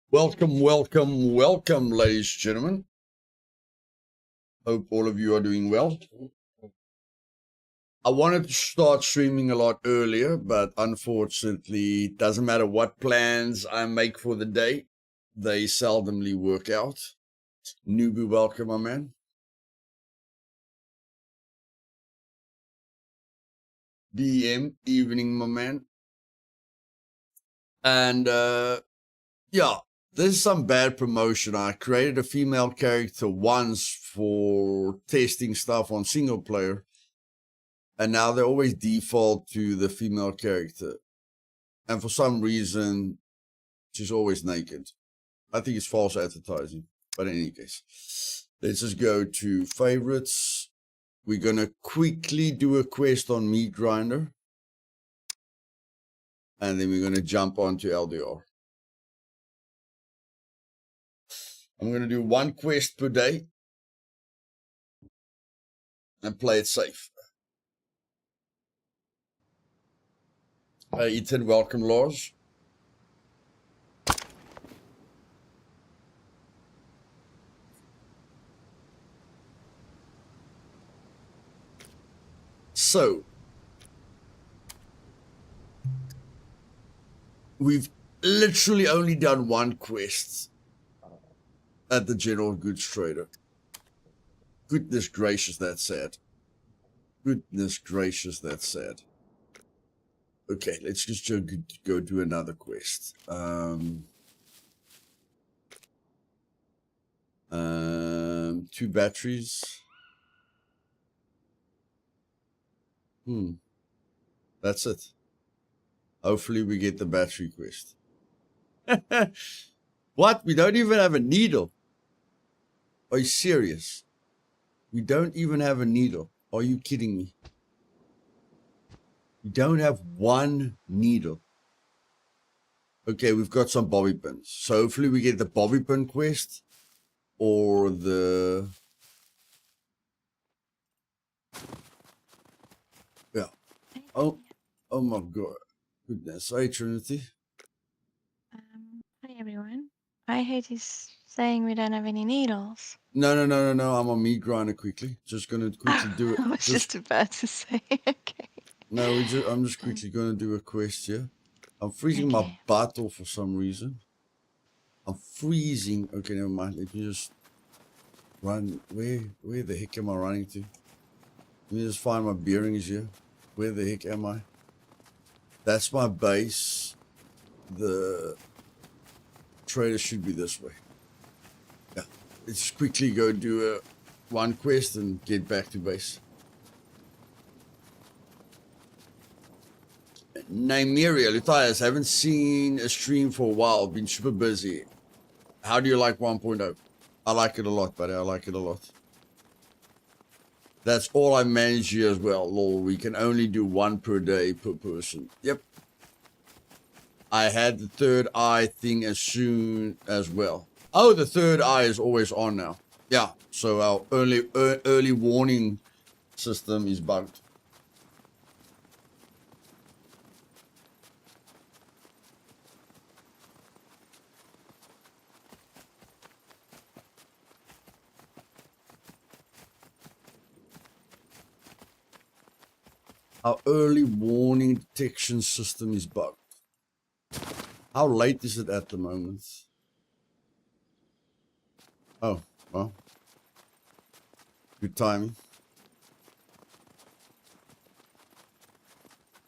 Welcome, welcome, welcome, ladies and gentlemen. Hope all of you are doing well. I wanted to start streaming a lot earlier, but unfortunately, it doesn't matter what plans I make for the day, they seldomly work out. Newbie, welcome, my man. BM, evening, my man. And yeah, this is some bad promotion. I created a female character once for testing stuff on single player, and now they always default to the female character. And for some reason, she's always naked. I think it's false advertising. But in any case, let's just go to favorites. We're going to quickly do a quest on Meat Grinder. And then we're going to jump onto LDR. I'm going to do one quest per day. And play it safe. Ethan, welcome, Lars. So, we've literally only done one quest at the General Goods Trader. Goodness gracious, that's sad. Goodness gracious, that's sad. Okay, let's just go do another quest. 2 batteries. That's it. Hopefully we get the battery quest. What? We don't even have a needle. Are you serious? We don't even have a needle. Are you kidding me? We don't have one needle. Okay, we've got some bobby pins. So hopefully we get the bobby pin quest or the... Yeah. Oh my God. Goodness. Hi, Trinity. Hi, everyone. I heard he's saying we don't have any needles. No. I'm on Meat Grinder quickly. Just going to quickly do it. I was just about to say, okay. No, I'm just quickly going to do a quest here. I'm freezing my butt off for some reason. I'm freezing. Okay, never mind. Let me just run. Where the heck am I running to? Let me just find my bearings here. Where the heck am I? That's my base. The trader should be this way. Yeah. Let's quickly go do one quest and get back to base. Nymeria, Luthais, haven't seen a stream for a while. Been super busy. How do you like 1.0? I like it a lot, buddy. I like it a lot. That's all I manage here as well, lol. We can only do 1 per day per person. Yep. I had the third eye thing as soon as well. Oh, the third eye is always on now. Yeah, so our early warning system is bugged. Our early warning detection system is bugged. How late is it at the moment? Oh, well. Good timing.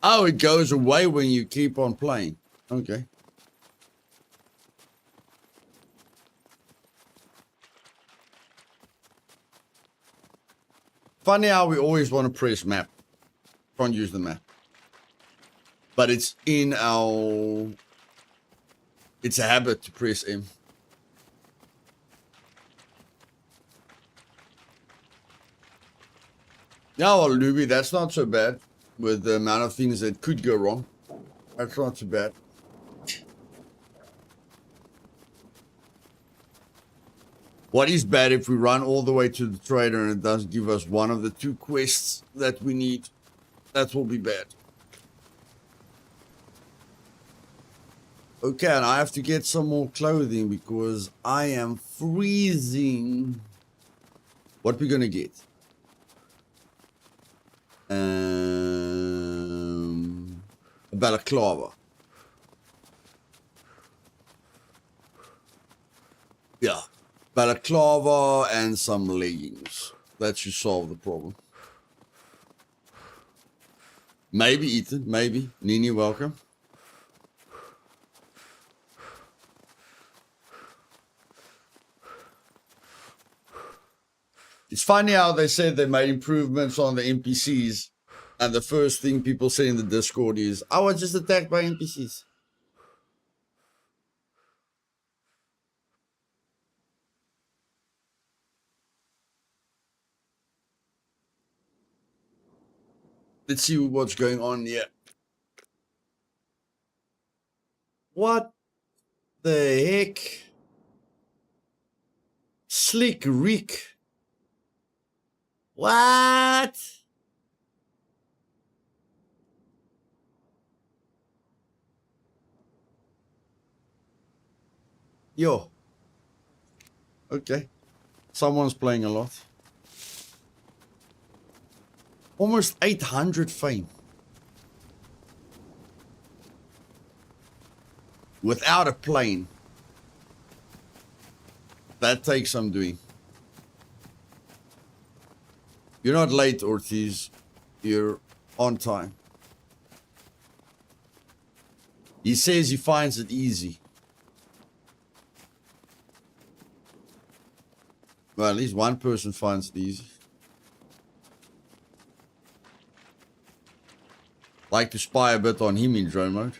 Oh, it goes away when you keep on playing. Okay. Funny how we always want to press map. Can't use the map. But it's in our... It's a habit to press M. Yeah, well, Luby, that's not so bad. With the amount of things that could go wrong. That's not too bad. What is bad if we run all the way to the trader and it does give us one of the 2 quests that we need? That will be bad. Okay, and I have to get some more clothing because I am freezing. What we gonna get? A balaclava. Yeah, balaclava and some leggings. That should solve the problem. Maybe Ethan, maybe. Nini, welcome. It's funny how they said they made improvements on the NPCs, and the first thing people say in the Discord is, I was just attacked by NPCs. Let's see what's going on here. What the heck? Slick Rick. What? Yo. Okay. Someone's playing a lot. Almost 800 fame. Without a plane. That takes some doing. You're not late, Ortiz. You're on time. He says he finds it easy. Well, at least one person finds it easy. Like to spy a bit on him in drone mode.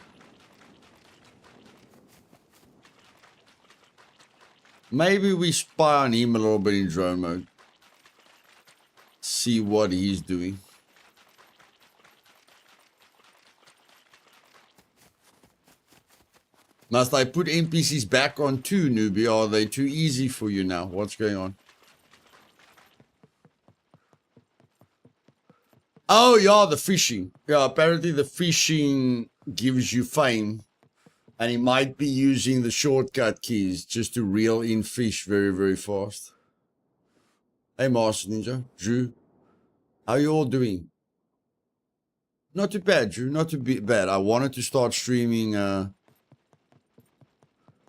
Maybe we spy on him a little bit in drone mode. See what he's doing. Must I put NPCs back on too, newbie? Are they too easy for you now? What's going on? Oh, yeah, the fishing. Yeah, apparently the fishing gives you fame. And he might be using the shortcut keys just to reel in fish very, very fast. Hey, Master Ninja. Drew. How you all doing? Not too bad, Drew. Not too bad. I wanted to start streaming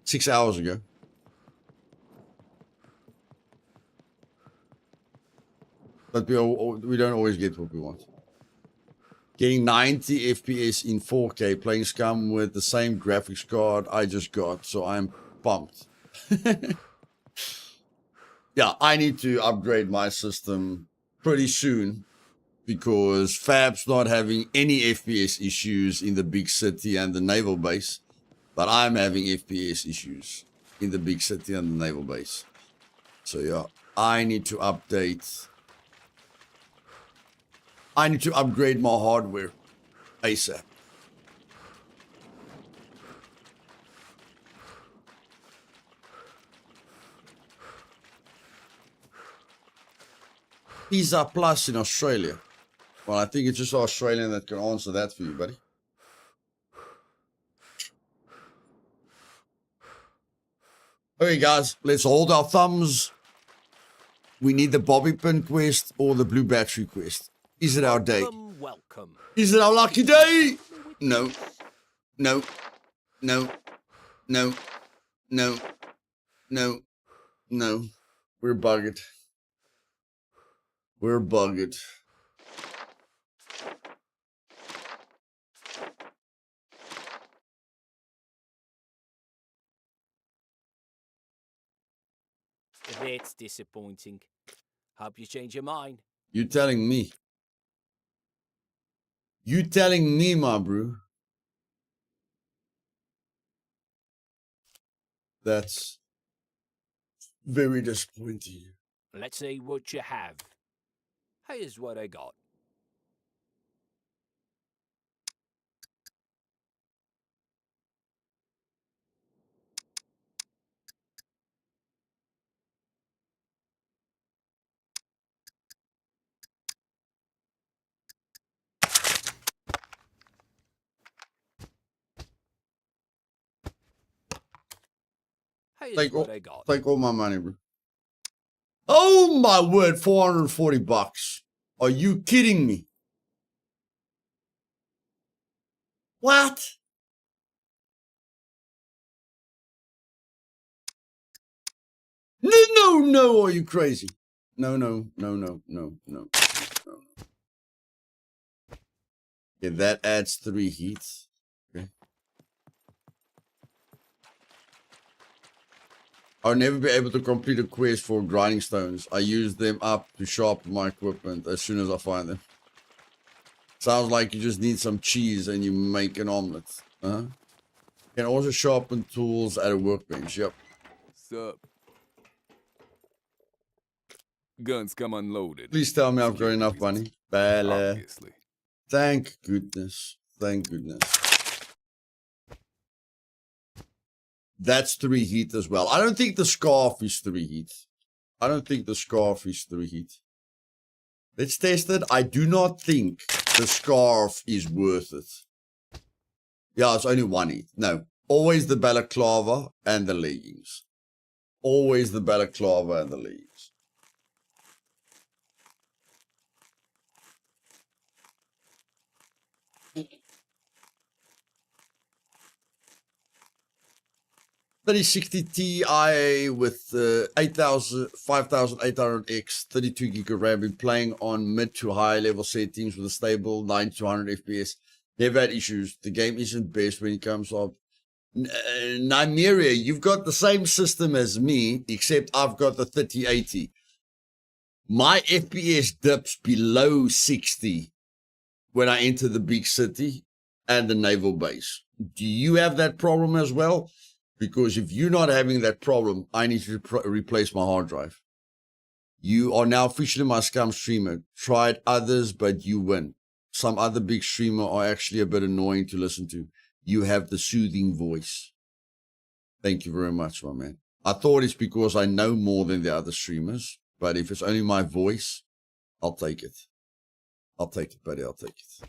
6 hours ago. But we don't always get what we want. Getting 90 FPS in 4K, playing Scum with the same graphics card I just got, so I'm pumped. Yeah, I need to upgrade my system pretty soon because Fab's not having any FPS issues in the big city and the naval base, but I'm having FPS issues in the big city and the naval base. So yeah, I need to update. I need to upgrade my hardware ASAP. Visa Plus in Australia. Well, I think it's just Australian that can answer that for you, buddy. Okay, guys, let's hold our thumbs. We need the bobby pin quest or the blue battery quest. Is it our day? Welcome. Is it our lucky day? No. No. No. No. No. No. No. We're bugged. We're bugged. That's disappointing. Hope you change your mind. You telling me? You telling me, my bro? That's very disappointing. Let's see what you have. Here's what I got. Here's Take what all, I got. take all my money, bro. Oh my word, $440. Are you kidding me? What? No, are you crazy? No. Okay, that adds 3 heats. Okay. I'll never be able to complete a quest for grinding stones. I use them up to sharpen my equipment as soon as I find them. Sounds like you just need some cheese and you make an omelet. Huh? Can also sharpen tools at a workbench. Yep. Sup? Guns come unloaded. Please tell me I've got Security enough reasons. money. Bella. Obviously. Thank goodness. Thank goodness. That's 3 heat as well. I don't think the scarf is 3 heat. I don't think the scarf is 3 heat. Let's test it. I do not think the scarf is worth it. Yeah, it's only 1 heat. No. Always the balaclava and the leggings. Always the balaclava and the leggings. Ti with 5800X, 32 gig of RAM. Been playing on mid to high level settings with a stable 90 to 100 FPS. Never had issues. The game isn't best when it comes up. Nymeria, you've got the same system as me, except I've got the 3080. My FPS dips below 60 when I enter the big city and the naval base. Do you have that problem as well? Because if you're not having that problem, I need to replace my hard drive. You are now officially my Scum streamer. Tried others, but you win. Some other big streamer are actually a bit annoying to listen to. You have the soothing voice. Thank you very much, my man. I thought it's because I know more than the other streamers, but if it's only my voice, I'll take it. I'll take it, buddy. I'll take it.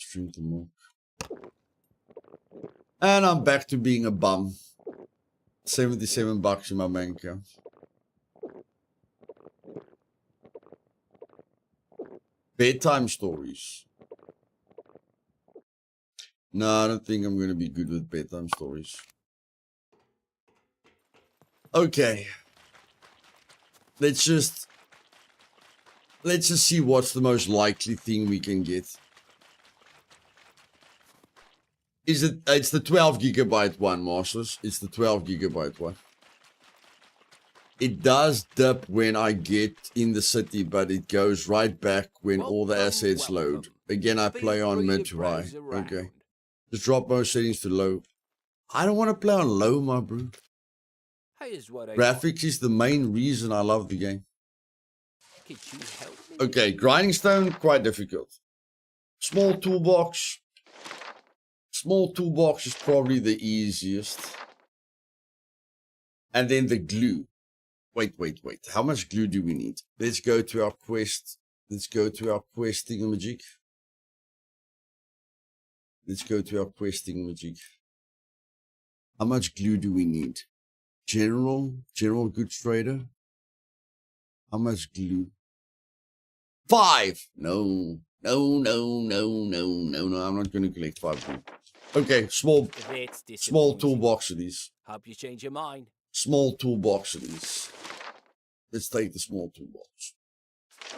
Stream to more. And I'm back to being a bum. $77 in my bank account. Bedtime stories. No, I don't think I'm going to be good with bedtime stories. Okay. Let's just see what's the most likely thing we can get. It's the 12 gigabyte one, Masters. It's the 12 gigabyte one. It does dip when I get in the city, but it goes right back when all the assets load. Again, I play on mid to high. Okay. Just drop most settings to low. I don't want to play on low, my bro. Here's what I Graphics is the main reason I love the game. got. Could you help me? Okay, grinding stone, quite difficult. Small toolbox. Small toolbox is probably the easiest. And then the glue. Wait. How much glue do we need? Let's go to our quest. Let's go to our quest thingamajig. Let's go to our quest thingamajig. How much glue do we need? General goods trader. How much glue? 5! No. I'm not going to collect 5 glue. Okay, small If it's small disappointing, toolbox of these. hope you change your mind. Small toolbox of these. Let's take the small toolbox.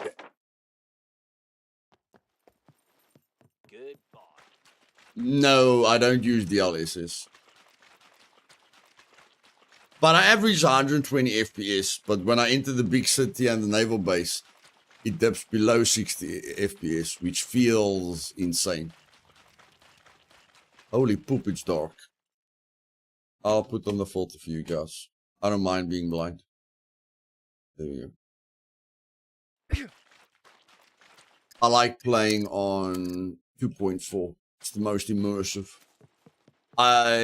Okay. Goodbye. No, I don't use the LSS. But I average 120 FPS. But when I enter the big city and the naval base, it dips below 60 FPS, which feels insane. Holy poop, it's dark. I'll put on the filter for you guys. I don't mind being blind. There we go. I like playing on 2.4. It's the most immersive. I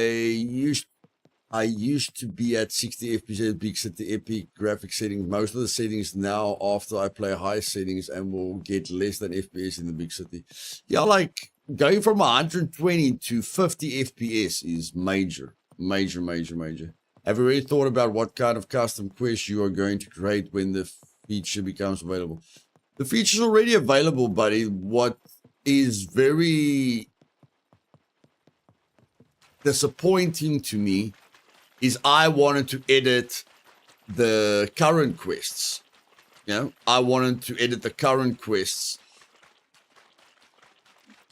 used to be at 60 FPS at Big City Epic graphic settings. Most of the settings now, after I play high settings, and will get less than FPS in the Big City. Yeah, like going from 120 to 50 FPS is major. Have you already thought about what kind of custom quests you are going to create when the feature becomes available? The feature's already available, buddy. What is very disappointing to me is I wanted to edit the current quests. You know, I wanted to edit the current quests.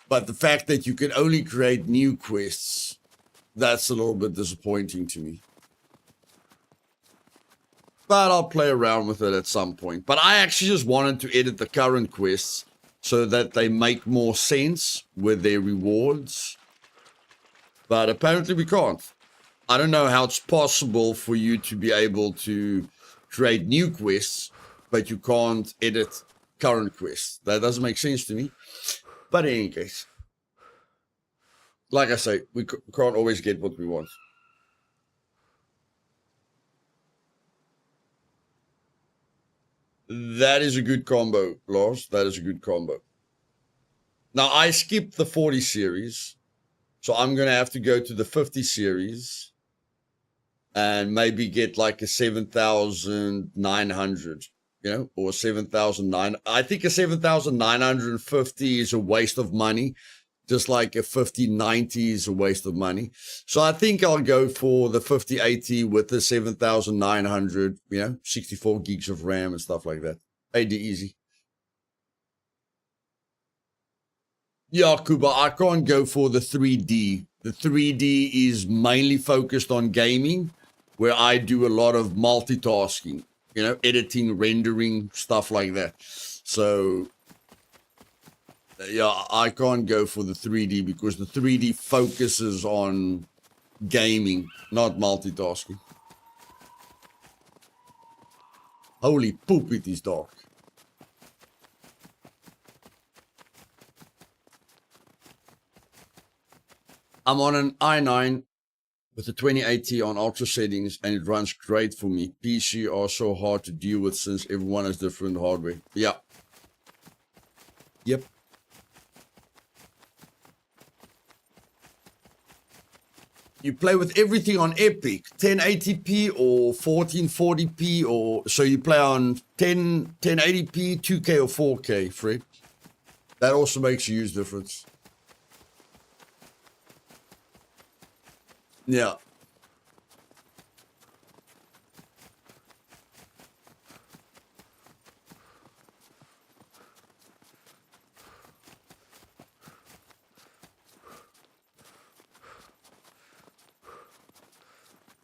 But the fact that you can only create new quests, that's a little bit disappointing to me. But I'll play around with it at some point. But I actually just wanted to edit the current quests so that they make more sense with their rewards. But apparently we can't. I don't know how it's possible for you to be able to create new quests, but you can't edit current quests. That doesn't make sense to me. But in any case, like I say, we can't always get what we want. That is a good combo, Lars. That is a good combo. Now, I skipped the 40 series, so I'm going to have to go to the 50 series and maybe get like a 7,900, you know, or 7,009. I think a 7,950 is a waste of money, just like a 5090 is a waste of money. So I think I'll go for the 5080 with the 7,900, you know, 64 gigs of RAM and stuff like that. AD easy. Yeah, Kuba, I can't go for the 3D. The 3D is mainly focused on gaming, where I do a lot of multitasking, you know, editing, rendering, stuff like that. So, yeah, I can't go for the 3D because the 3D focuses on gaming, not multitasking. Holy poop, it is dark. I'm on an i9 with the 2080 on ultra settings, and it runs great for me. PC are so hard to deal with since everyone has different hardware. Yeah. Yep. You play with everything on Epic, 1080p or 1440p, or so you play on 1080p, 2K or 4K, Fred. That also makes a huge difference. Yeah.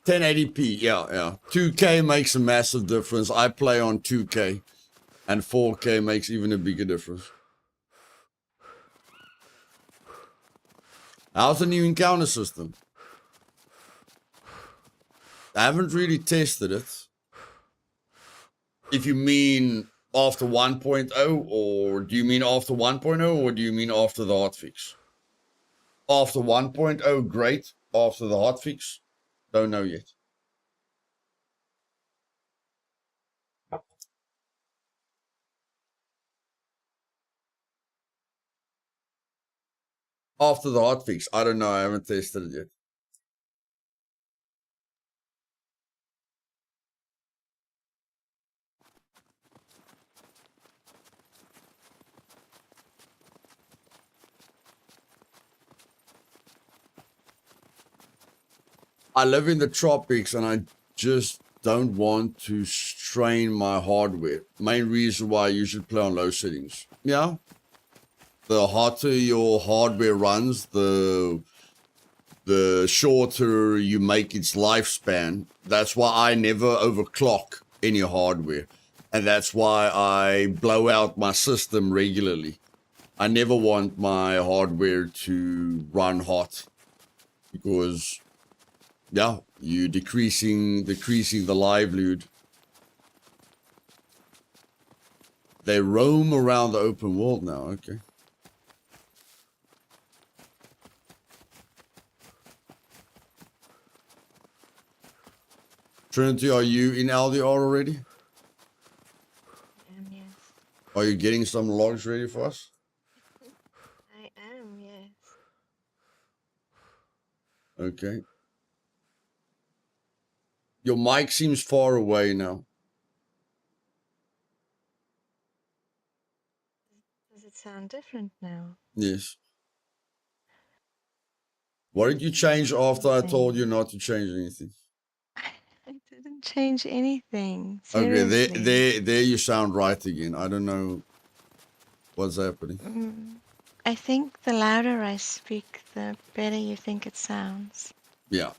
$1080p, yeah. 2K makes a massive difference. I play on 2K, and 4K makes even a bigger difference. How's the new encounter system? I haven't really tested it. If you mean after 1.0, or do you mean after 1.0, or do you mean after the hotfix? After 1.0, great. After the hotfix, don't know yet. After the hotfix, I don't know. I haven't tested it yet. I live in the tropics, and I just don't want to strain my hardware. Main reason why I usually play on low settings. Yeah. The hotter your hardware runs, the shorter you make its lifespan. That's why I never overclock any hardware. And that's why I blow out my system regularly. I never want my hardware to run hot because, yeah, you're decreasing the livelihood. They roam around the open world now, okay. Trinity, are you in LDR already? Yes. Are you getting some logs ready for us? I am, yes. Okay. Your mic seems far away now. Does it sound different now? Yes. What did you change after I told you not to change anything? I didn't change anything. Okay, Seriously. there you sound right again. I don't know what's happening. I think the louder I speak, the better you think it sounds. Yeah.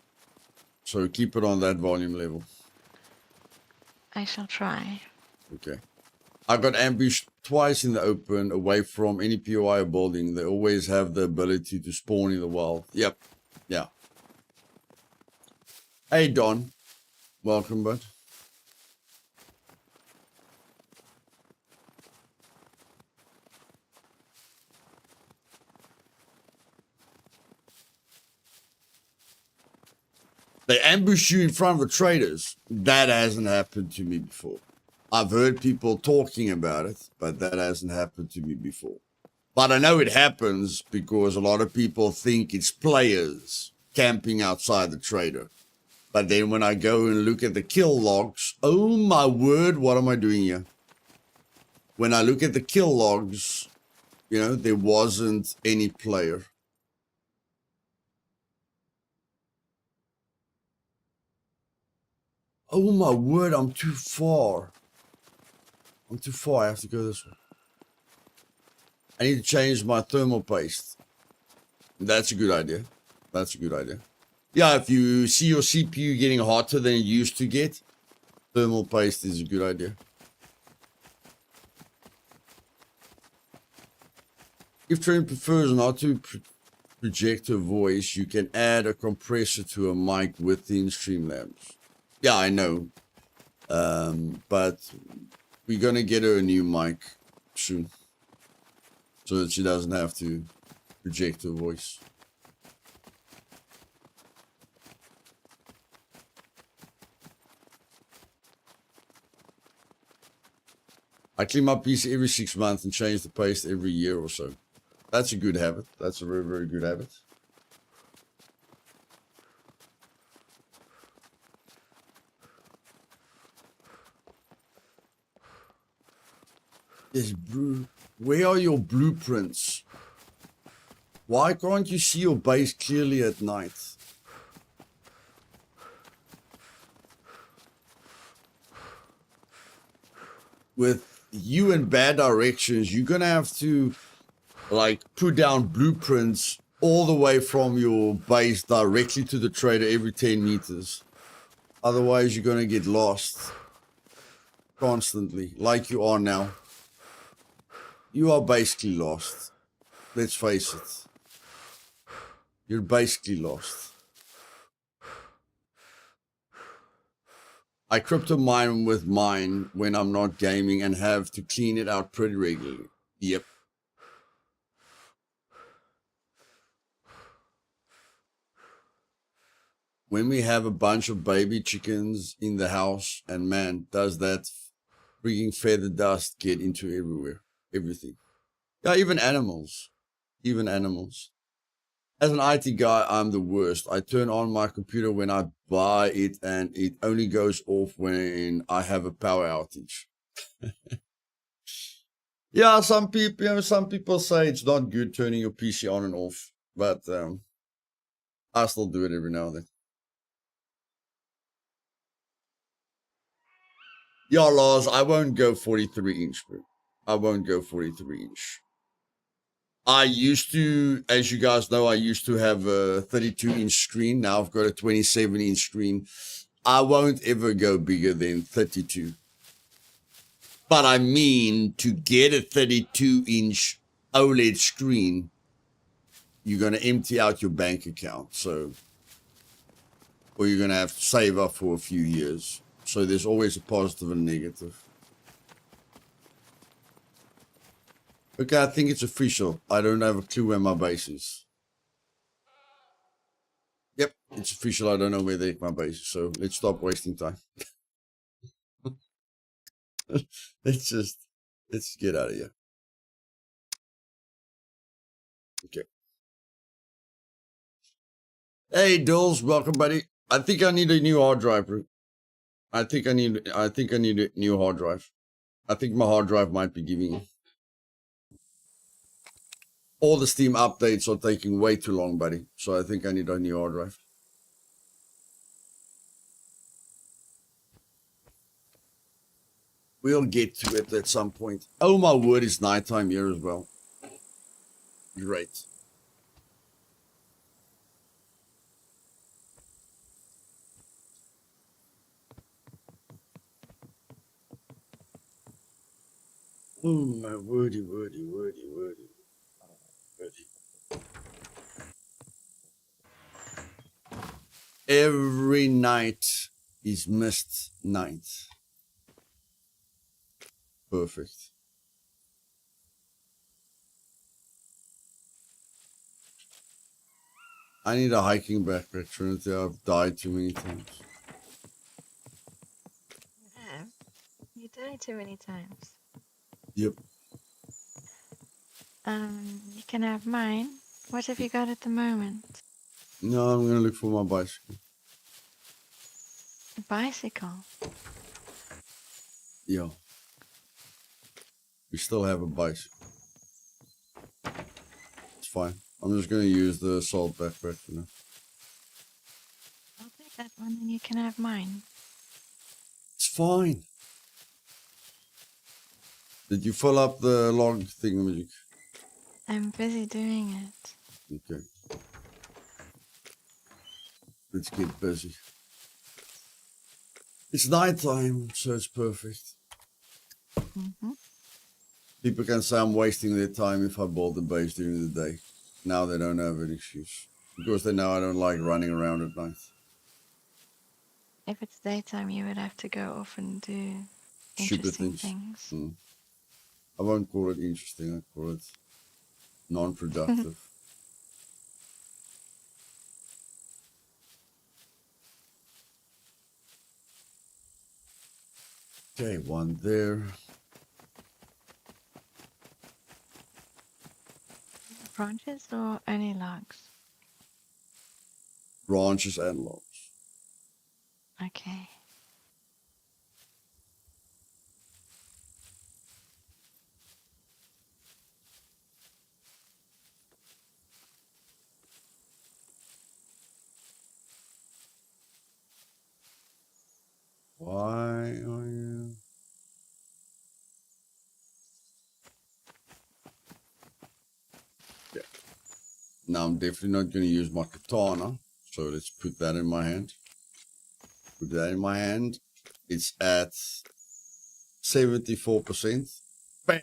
So keep it on that volume level. I shall try. Okay. I got ambushed twice in the open away from any POI or building. They always have the ability to spawn in the wild. Yep. Yeah. Hey, Don. Welcome, bud. They ambush you in front of the traders. That hasn't happened to me before. I've heard people talking about it, but that hasn't happened to me before. But I know it happens because a lot of people think it's players camping outside the trader. But then when I go and look at the kill logs, oh my word, what am I doing here? When I look at the kill logs, you know, there wasn't any player. Oh my word, I'm too far. I'm too far, I have to go this way. I need to change my thermal paste. That's a good idea. That's a good idea. Yeah, if you see your CPU getting hotter than it used to get, thermal paste is a good idea. If Trent prefers not to project her voice, you can add a compressor to a mic within Streamlabs. Yeah, I know. But we're going to get her a new mic soon, so that she doesn't have to project her voice. I clean my PC every 6 months and change the paste every year or so. That's a good habit. That's a very, very good habit. Yes, where are your blueprints? Why can't you see your base clearly at night? With you in bad directions, you're gonna have to like put down blueprints all the way from your base directly to the trader every 10 meters. Otherwise, you're gonna get lost constantly, like you are now. You are basically lost. Let's face it. You're basically lost. I crypto mine with mine when I'm not gaming and have to clean it out pretty regularly. Yep. When we have a bunch of baby chickens in the house, and man, does that freaking feather dust get into everywhere. Everything. Yeah, even animals. Even animals. As an IT guy, I'm the worst. I turn on my computer when I buy it, and it only goes off when I have a power outage. Yeah, some people say it's not good turning your PC on and off, but I still do it every now and then. Yeah, Lars, I won't go 43 inch, bro. I won't go 43 inch. I used to, as you guys know, I used to have a 32-inch screen. Now I've got a 27-inch screen. I won't ever go bigger than 32. But I mean, to get a 32-inch OLED screen, you're going to empty out your bank account. So, or you're going to have to save up for a few years. So there's always a positive and negative. Okay, I think it's official. I don't have a clue where my base is. Yep, It's official. I don't know where my base is, so let's stop wasting time. let's get out of here. Okay. Hey, Dulls, welcome, buddy. I think I need a new hard drive, bro. I think I need a new hard drive. I think my hard drive might be giving. All the Steam updates are taking way too long, buddy. So I think I need a new hard drive. We'll get to it at some point. Oh my word, it's nighttime here as well. Great. Oh my wordy. Every night is missed night. Perfect. I need a hiking backpack, Trinity. I've died too many times. You have? You died too many times. Yep. You can have mine. What have you got at the moment? No, I'm gonna look for my bicycle. A bicycle. Yeah. We still have a bicycle. It's fine. I'm just gonna use the assault backpack for now. I'll take that one and you can have mine. It's fine. Did you fill up the log thingamajig? I'm busy doing it. Okay. Let's get busy. It's nighttime, so it's perfect. Mm-hmm. People can say I'm wasting their time if I build the base during the day. Now they don't have an excuse. Because they know I don't like running around at night. If it's daytime, you would have to go off and do Stupid interesting things. things. I won't call it interesting, I call it non-productive. Okay, one there. Branches or only logs? Branches and logs. Okay. Why are you... Yeah. Now I'm definitely not going to use my katana. So let's put that in my hand. Put that in my hand. It's at 74%. Bam!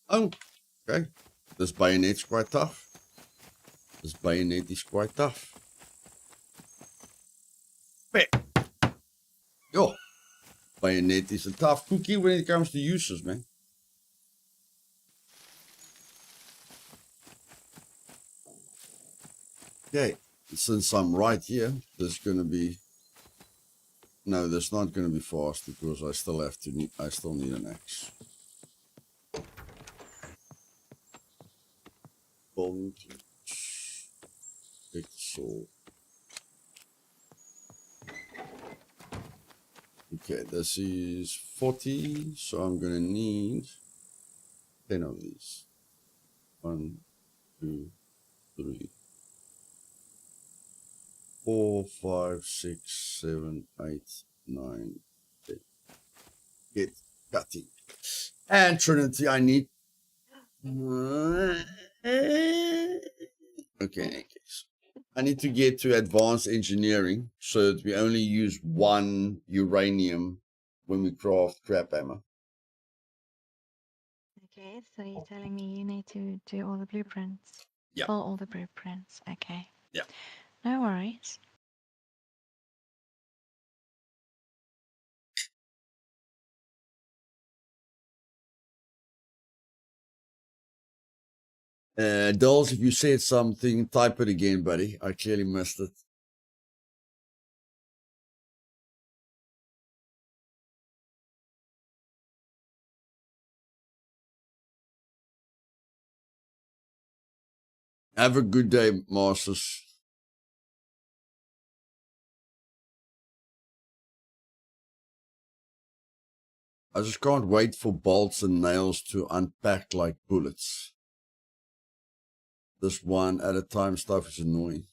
Oh, okay. This bayonet's quite tough. This bayonet is quite tough. Bam! Yo! Bayonet is a tough cookie when it comes to uses, man. Okay, since I'm right here, there's going to be... No, that's not going to be fast because I still need an axe. Golden torch. Take the sword. Okay, this is 40, so I'm going to need 10 of these. 1, 2, 3, 4, 5, 6, 7, 8, 9, 10. Get cutting. And Trinity, I need... Okay, in any case. I need to get to advanced engineering so that we only use 1 uranium when we craft crap hammer. Okay, so you're telling me you need to do all the blueprints? Yeah. Pull all the blueprints. Okay. Yeah. No worries. Dolls, if you said something, type it again, buddy. I clearly missed it. Have a good day, Masters. I just can't wait for bolts and nails to unpack like bullets. This one at a time stuff is annoying.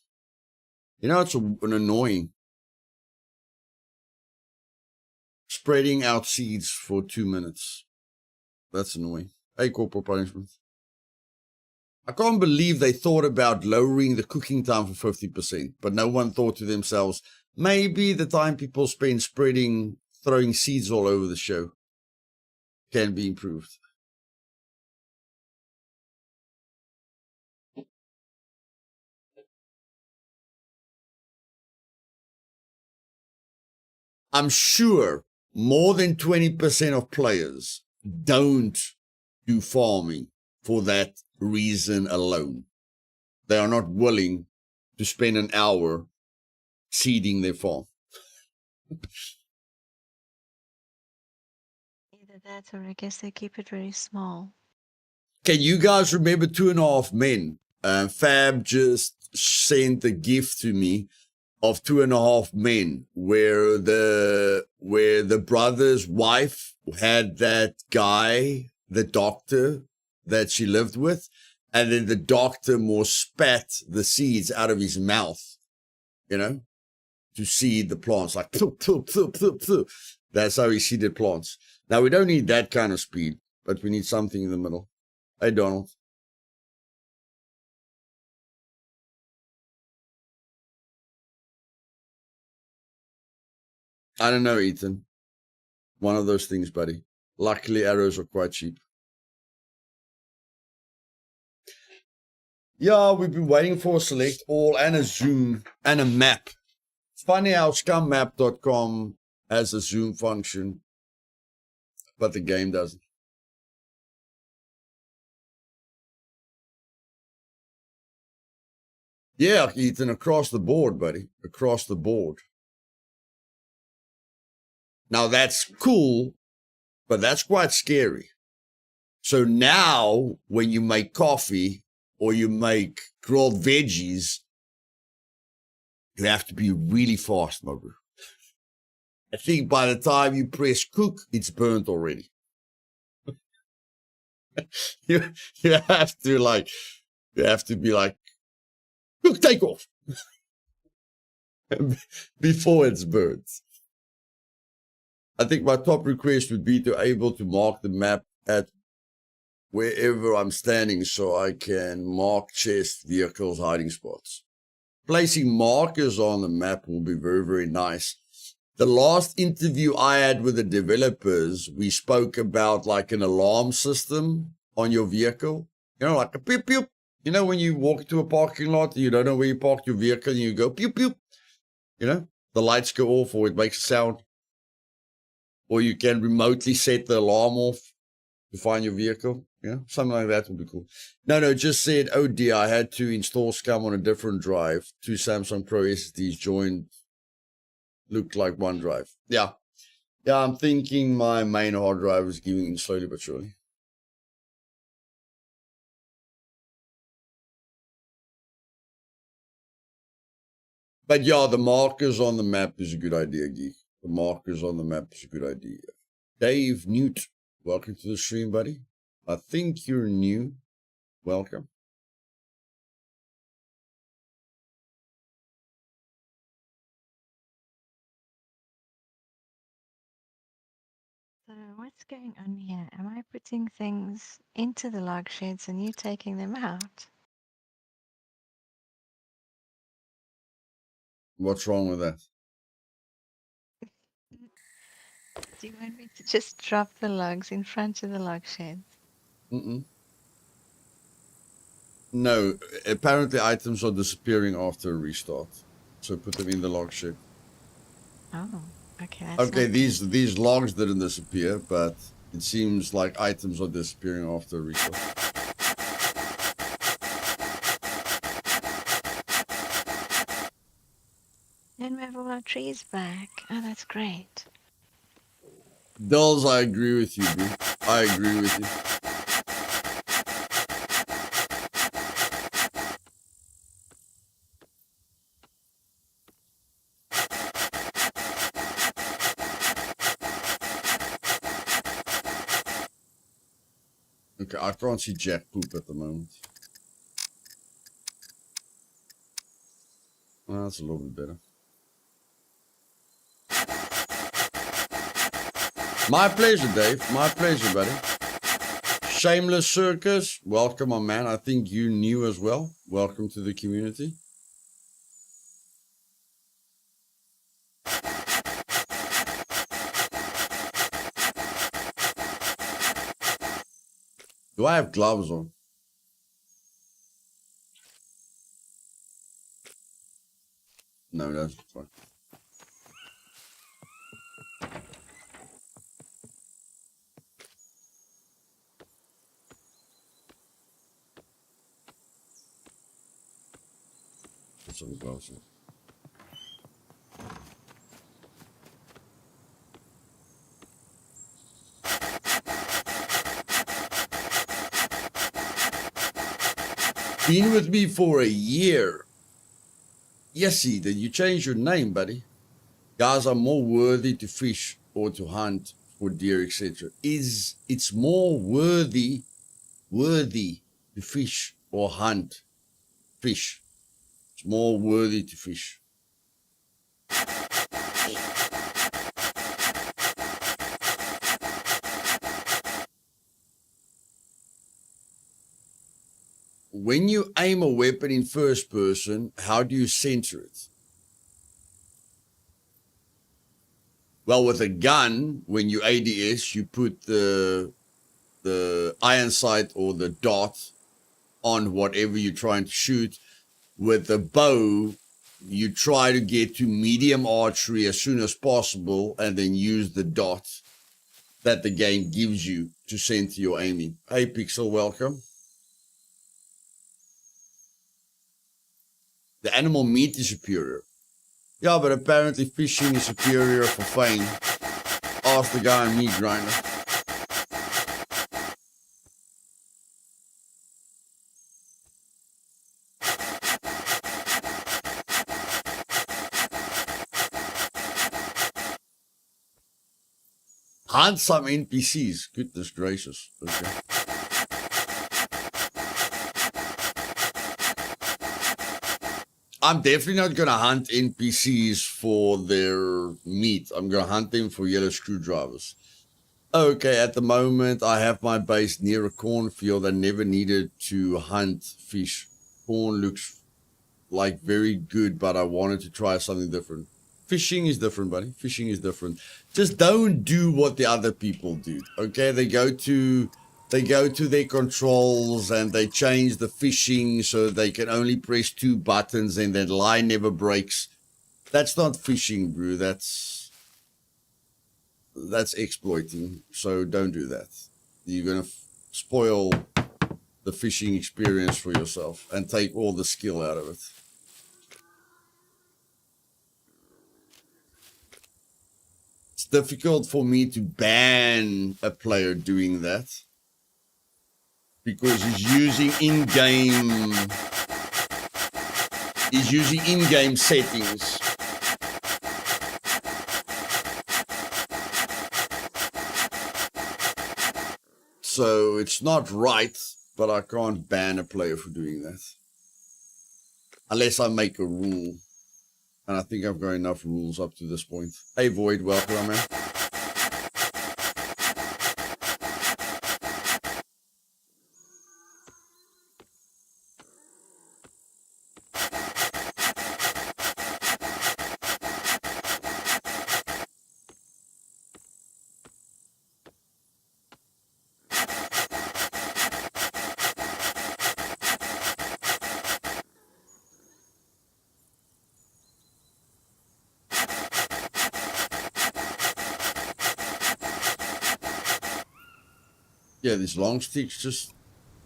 You know, it's an annoying. Spreading out seeds for 2 minutes. That's annoying. Hey, corporal punishment. I can't believe they thought about lowering the cooking time for 50%, but no one thought to themselves, maybe the time people spend spreading, throwing seeds all over the show can be improved. I'm sure more than 20% of players don't do farming for that reason alone. They are not willing to spend an hour seeding their farm. Either that or I guess they keep it very small. Can you guys remember 2.5 Men? Fab just sent a gift to me of 2.5 Men where the brother's wife had that guy, the doctor that she lived with, and then the doctor more spat the seeds out of his mouth, you know, to seed the plants, like ploop, ploop, ploop, ploop, ploop. That's how he seeded plants. Now, we don't need that kind of speed, but we need something in the middle. Hey, Donald. I don't know, Ethan. One of those things, buddy. Luckily, arrows are quite cheap. Yeah, we've been waiting for a select all and a zoom and a map. It's funny how scummap.com has a zoom function, but the game doesn't. Yeah, Ethan, across the board, buddy. Across the board. Now, that's cool, but that's quite scary. So now, when you make coffee or you make grilled veggies, you have to be really fast, my bro. I think by the time you press cook, it's burnt already. you have to be like, cook, take off before it's burnt. I think my top request would be to able to mark the map at wherever I'm standing so I can mark chest, vehicles, hiding spots. Placing markers on the map will be very, very nice. The last interview I had with the developers, we spoke about like an alarm system on your vehicle. You know, like a pew pew. You know, when you walk into a parking lot, you don't know where you parked your vehicle and you go pew pew. You know, the lights go off or it makes a sound. Or you can remotely set the alarm off to find your vehicle. Yeah, something like that would be cool. No, just said, oh dear, I had to install Scum on a different drive. 2 Samsung Pro SSDs joined, looked like one drive. Yeah, I'm thinking my main hard drive is giving in slowly but surely. But yeah, the markers on the map is a good idea, Geek. The markers on the map is a good idea. Dave Newt, welcome to the stream, buddy. I think you're new. Welcome. So what's going on here? Am I putting things into the log sheds and you taking them out? What's wrong with that? Do you want me to just drop the logs in front of the log sheds? No, apparently items are disappearing after a restart. So put them in the log shed. Oh, okay. Okay, these logs didn't disappear, but it seems like items are disappearing after a restart. trees back. Oh, that's great. Dolls, I agree with you, bro. I agree with you. Okay, I can't see Jack poop at the moment. Well, that's a little bit better. My pleasure, Dave. My pleasure, buddy. Shameless Circus, welcome, my man. I think you new as well. Welcome to the community. Do I have gloves on? No, that's fine. Put some gloves on. Been with me for a year. Yes, then you changed your name, buddy. Guys are more worthy to fish or to hunt for deer, etc. It's more worthy to fish or hunt fish. It's more worthy to fish. When you aim a weapon in first person, how do you center it? Well, with a gun, when you ADS, you put the iron sight or the dot on whatever you're trying to shoot. With a bow, you try to get to medium archery as soon as possible and then use the dot that the game gives you to center your aiming. Hey, Pixel, welcome. The animal meat is superior. Yeah, but apparently fishing is superior for fame. Ask the guy on Meat Grinder. Hunt some NPCs. Goodness gracious. Okay. I'm definitely not going to hunt NPCs for their meat. I'm going to hunt them for yellow screwdrivers. Okay, at the moment, I have my base near a cornfield. I never needed to hunt fish. Corn looks like very good, but I wanted to try something different. Fishing is different, buddy. Fishing is different. Just don't do what the other people do. Okay, they go to their controls and they change the fishing so they can only press 2 buttons and that line never breaks. That's not fishing, bro. That's exploiting. So don't do that. You're gonna spoil the fishing experience for yourself and take all the skill out of it. It's difficult for me to ban a player doing that because he's using in-game settings. So it's not right, but I can't ban a player for doing that unless I make a rule. And I think I've got enough rules up to this point. Hey, Void, welcome, man. Yeah, these long sticks just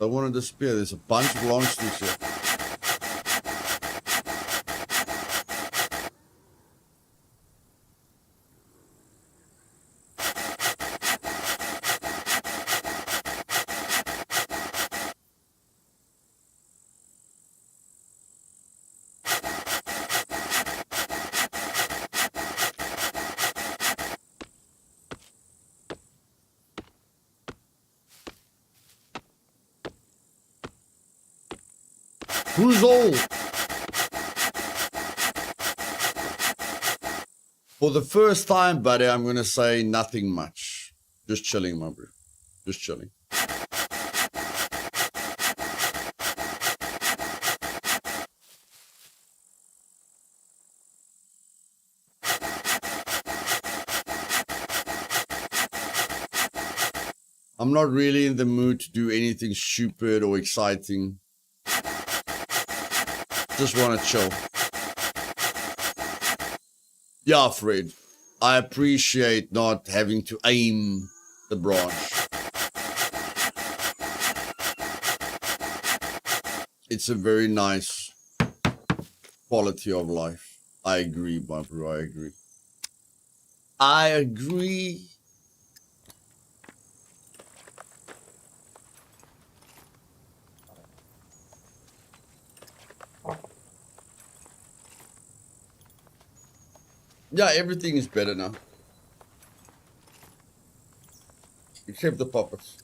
don't want to disappear. There's a bunch of long sticks here. Who's all? For the first time, buddy, I'm going to say nothing much. Just chilling, my bro. Just chilling. I'm not really in the mood to do anything stupid or exciting. Just want to chill. Yeah, Fred. I appreciate not having to aim the branch. It's a very nice quality of life. I agree, my bro. I agree. I agree. Yeah, everything is better now. Except the puppets.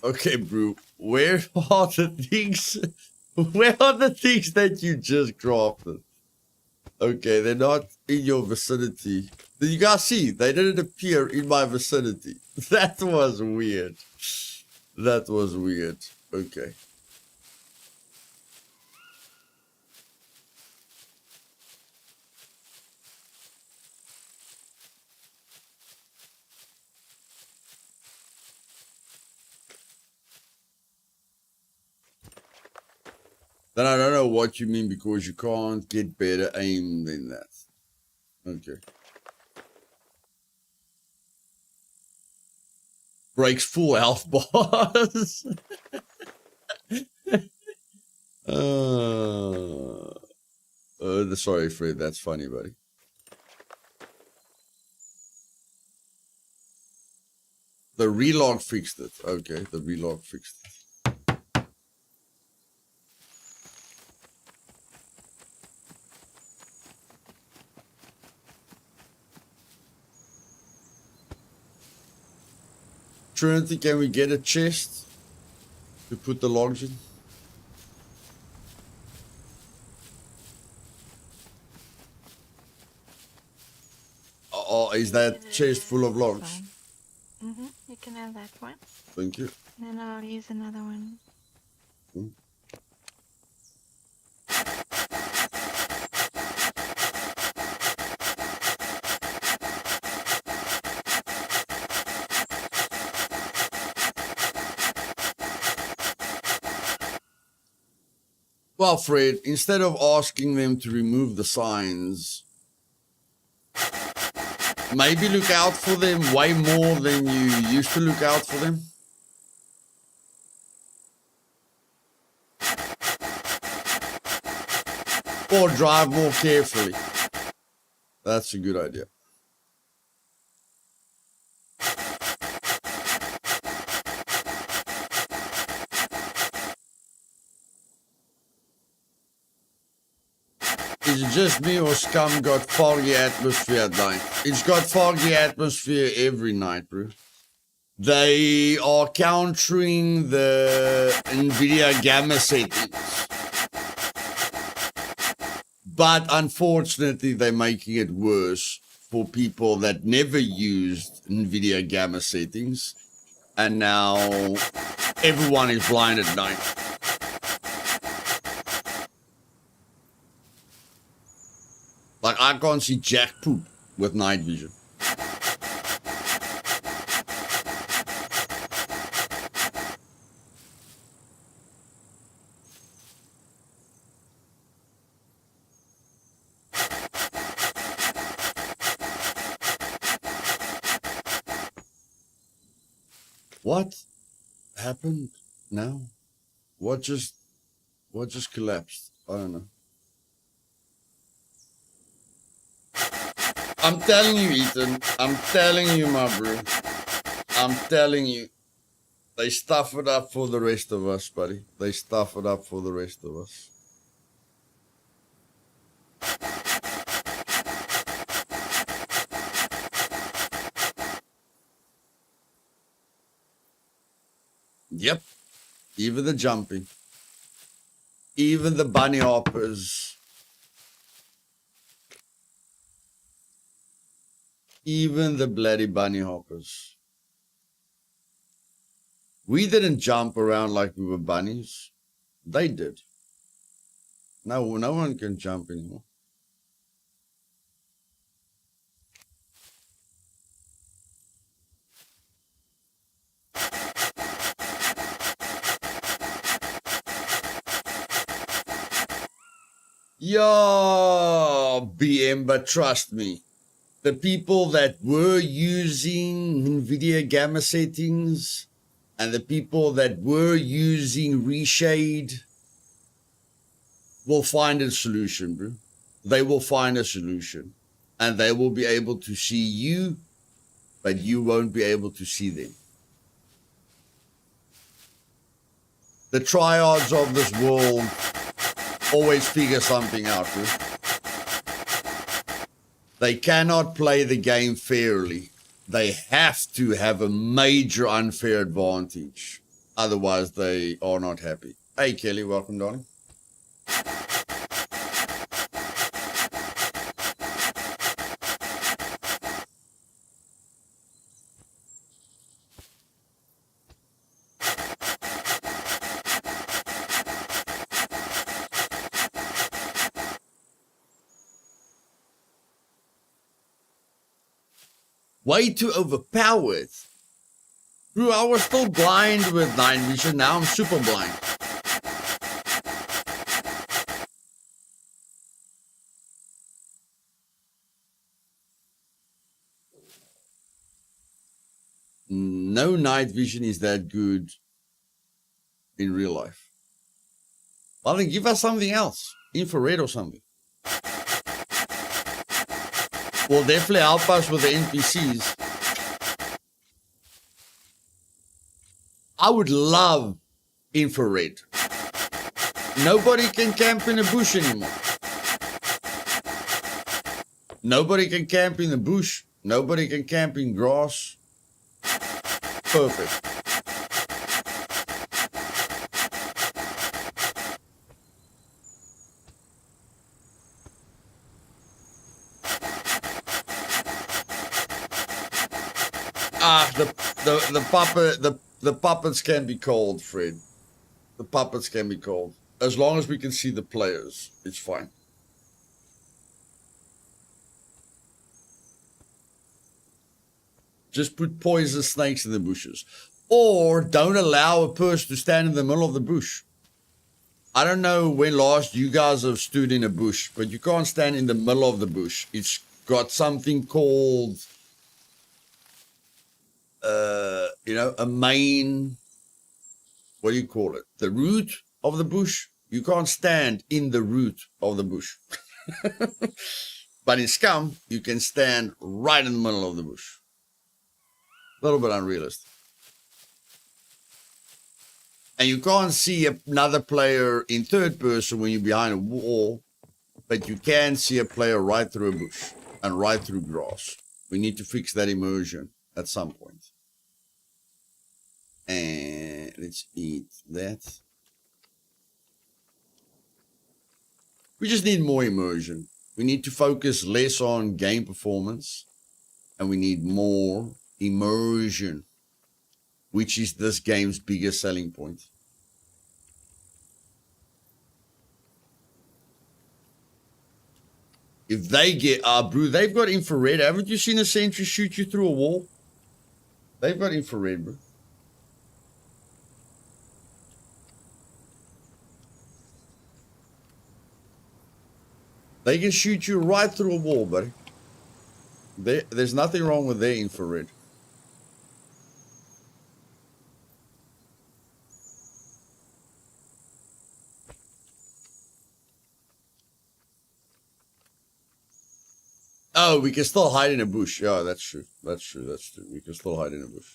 Okay, bro. Where are the things? Where are the things that you just crafted? Okay, they're not in your vicinity. Did you guys see? They didn't appear in my vicinity. That was weird. That was weird. Okay. Then I don't know what you mean because you can't get better aim than that. Okay. Breaks full health bars. Sorry, Fred. That's funny, buddy. The relog fixed it. Okay, the relog fixed it. Trinity, can we get a chest to put the logs in? Oh, is that chest full of logs? You can have that one. Thank you. Then I'll use another one. Well, Fred, instead of asking them to remove the signs, maybe look out for them way more than you used to look out for them. Or drive more carefully. That's a good idea. Is it just me or Scum got foggy atmosphere at night? It's got foggy atmosphere every night, bro. They are countering the NVIDIA gamma settings. But unfortunately, they're making it worse for people that never used NVIDIA gamma settings. And now everyone is blind at night. Like, I can't see jack poop with night vision. What happened now? What just collapsed? I don't know. I'm telling you, Ethan. I'm telling you, my bro. I'm telling you. They stuff it up for the rest of us, buddy. They stuff it up for the rest of us. Yep. Even the jumping. Even the bunny hoppers. Even the bloody bunny hoppers. We didn't jump around like we were bunnies. They did. No one can jump anymore. Yeah, BM, but trust me, the people that were using NVIDIA gamma settings and the people that were using reshade will find a solution, bro. They will find a solution and they will be able to see you, but you won't be able to see them. The triads of this world always figure something out, bro. They cannot play the game fairly. They have to have a major unfair advantage. Otherwise, they are not happy. Hey, Kelly, welcome, darling. Way too overpowered. Bro, I was still blind with 9 vision. Now I'm super blind. No night vision is that good in real life. Well, then give us something else. Infrared or something. Will definitely help us with the NPCs. I would love infrared. Nobody can camp in a bush anymore. Nobody can camp in the bush. Nobody can camp in grass. Perfect. The puppets can be called, Fred. The puppets can be called. As long as we can see the players, it's fine. Just put poison snakes in the bushes. Or don't allow a person to stand in the middle of the bush. I don't know when last you guys have stood in a bush, but you can't stand in the middle of the bush. It's got something called, a main, what do you call it? The root of the bush. You can't stand in the root of the bush. But in Scum, you can stand right in the middle of the bush. A little bit unrealistic. And you can't see another player in third person when you're behind a wall, but you can see a player right through a bush and right through grass. We need to fix that immersion at some point. And let's eat that. We just need more immersion. We need to focus less on game performance, and we need more immersion, which is this game's biggest selling point. If they get, bro, they've got infrared. Haven't you seen a sentry shoot you through a wall? They've got infrared, bro. They can shoot you right through a wall, buddy. There's nothing wrong with their infrared. Oh, we can still hide in a bush. Yeah, that's true. That's true. That's true. We can still hide in a bush.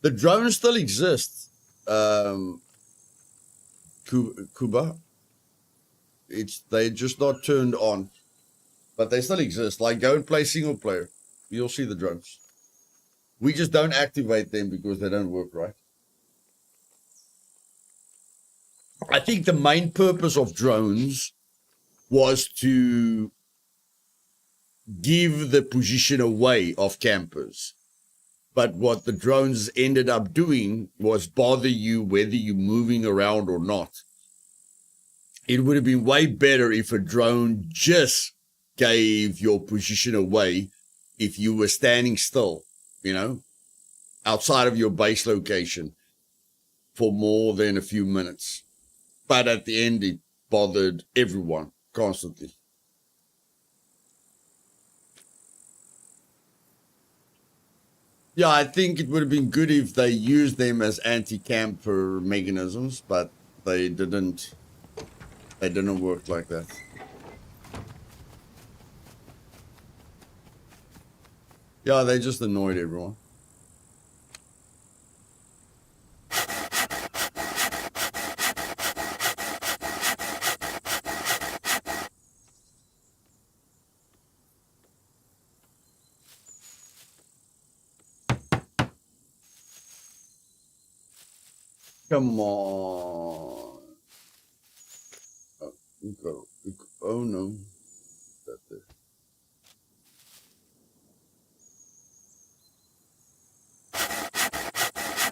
The drones still exist. Cuba. They're just not turned on. But they still exist. Like, go and play single player. You'll see the drones. We just don't activate them because they don't work right. I think the main purpose of drones was to give the position away of campers. But what the drones ended up doing was bother you whether you're moving around or not. It would have been way better if a drone just gave your position away if you were standing still, you know, outside of your base location for more than a few minutes. But at the end, it bothered everyone constantly. Yeah, I think it would have been good if they used them as anti-camper mechanisms, but they didn't. They didn't work like that. Yeah, they just annoyed everyone. Come on. Oh no. That there.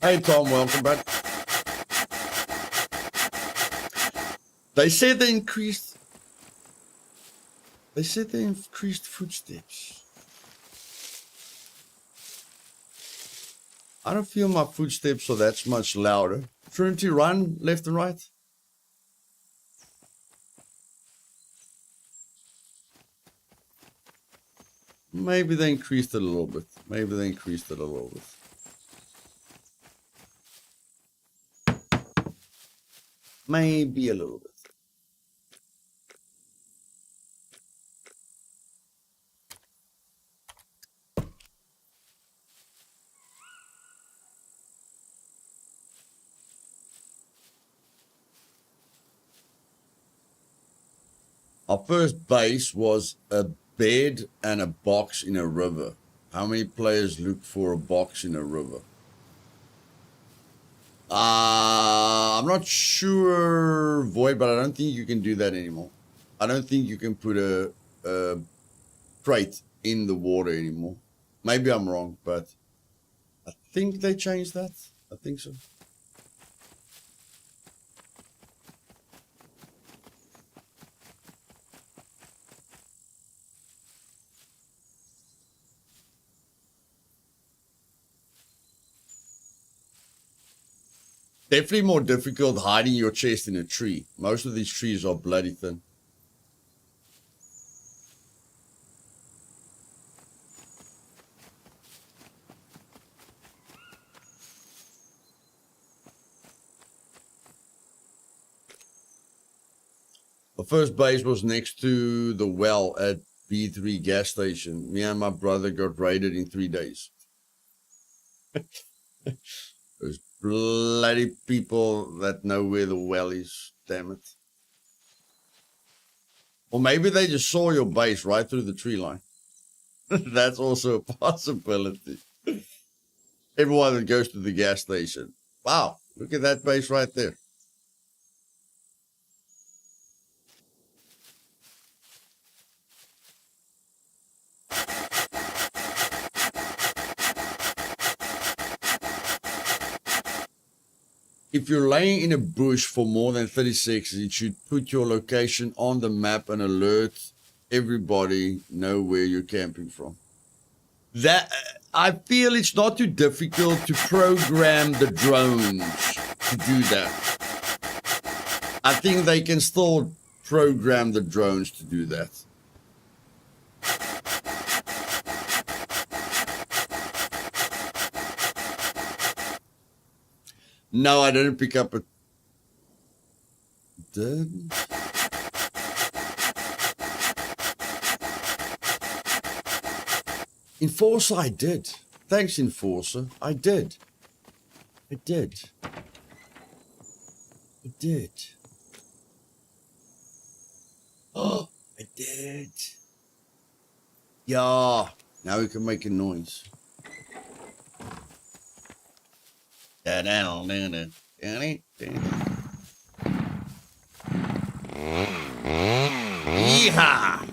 Hey Tom, welcome back. They said they increased footsteps. I don't feel my footsteps are that much louder. Trinity, run left and right. Maybe they increased it a little bit. Maybe a little bit. Our first base was a bed and a box in a river. How many players look for a box in a river? I'm not sure, Void, but I don't think you can do that anymore. I don't think you can put a crate in the water anymore. Maybe I'm wrong, but I think they changed that. I think so. Definitely more difficult hiding your chest in a tree. Most of these trees are bloody thin. The first base was next to the well at B3 gas station. Me and my brother got raided in 3 days. Those bloody people that know where the well is, damn it. Or maybe they just saw your base right through the tree line. That's also a possibility. Everyone that goes to the gas station. Wow, look at that base right there. If you're laying in a bush for more than 30 seconds, it should put your location on the map and alert everybody know where you're camping from. That I feel it's not too difficult to program the drones to do that. I think they can still program the drones to do that. No, I didn't pick up a... Did? Enforcer, I did. Thanks, Enforcer. I did. Oh, I did. Yeah. Now we can make a noise. Yeehaw!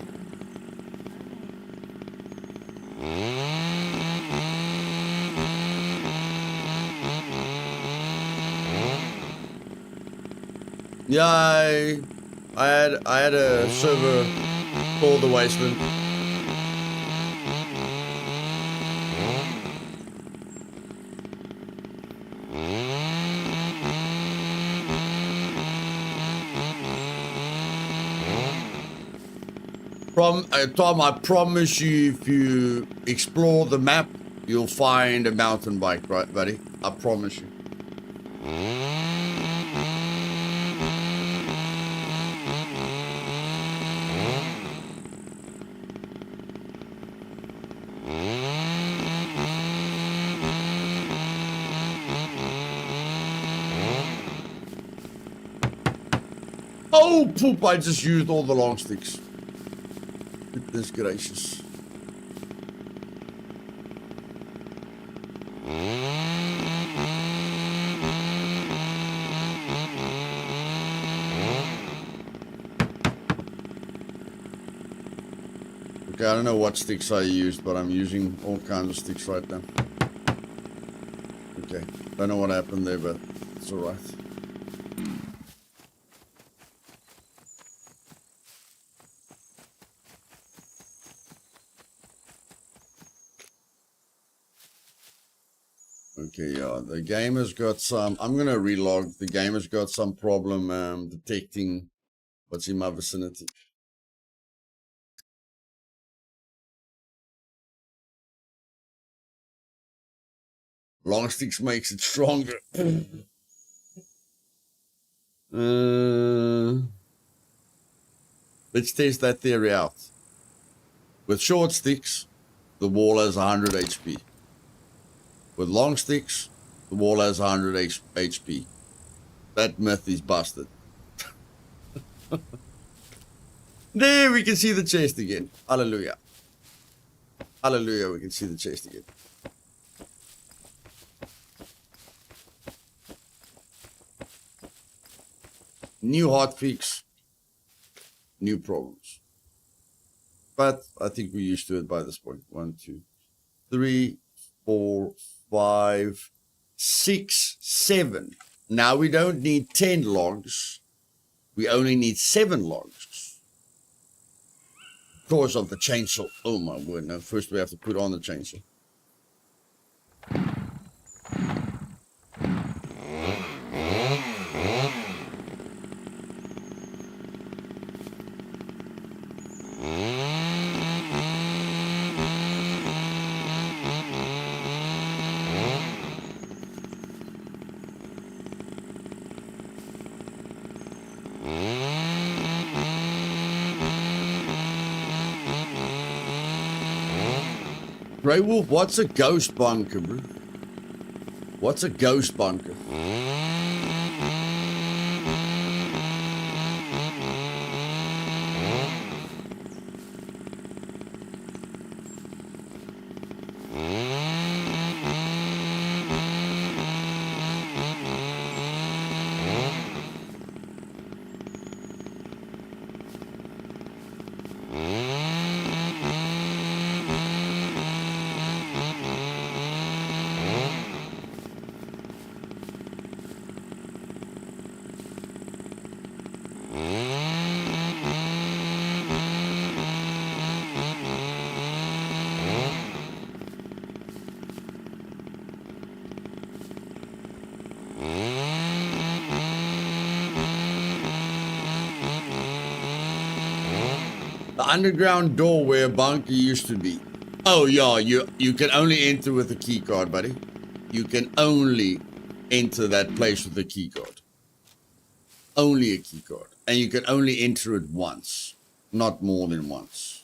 Yeah, I had a server called the Wasteland. Tom, I promise you, if you explore the map, you'll find a mountain bike, right, buddy? I promise you. Oh, poop, I just used all the long sticks. Goodness gracious. Okay, I don't know what sticks I used, but I'm using all kinds of sticks right now. Okay, don't know what happened there, but it's alright. Okay, yeah, the game has got some, I'm gonna relog, the game has got some problem detecting what's in my vicinity. Long sticks makes it stronger. Let's test that theory out. With short sticks, the wall has 100 HP. With long sticks, the wall has 100 HP. That myth is busted. There, we can see the chest again. Hallelujah. Hallelujah, we can see the chest again. New hotfix, new problems. But I think we're used to it by this point. 1, 2, 3, 4, 5, 6, 7. Now we don't need 10 logs. We only need 7 logs. Because of the chainsaw. Oh my word, no. First we have to put on the chainsaw. Grey Wolf, what's a ghost bunker, bro? What's a ghost bunker? The underground door where a bunker used to be. Oh yeah, you can only enter with a key card, buddy. You can only enter that place with a key card. Only a key card. And you can only enter it once. Not more than once.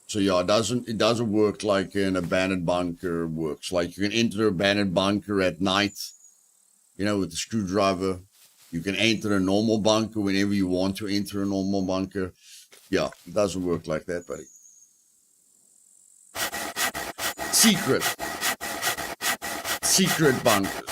So yeah, it doesn't work like an abandoned bunker works. Like you can enter an abandoned bunker at night, you know, with the screwdriver. You can enter a normal bunker whenever you want to enter a normal bunker. Yeah, it doesn't work like that, buddy. Secret bunkers.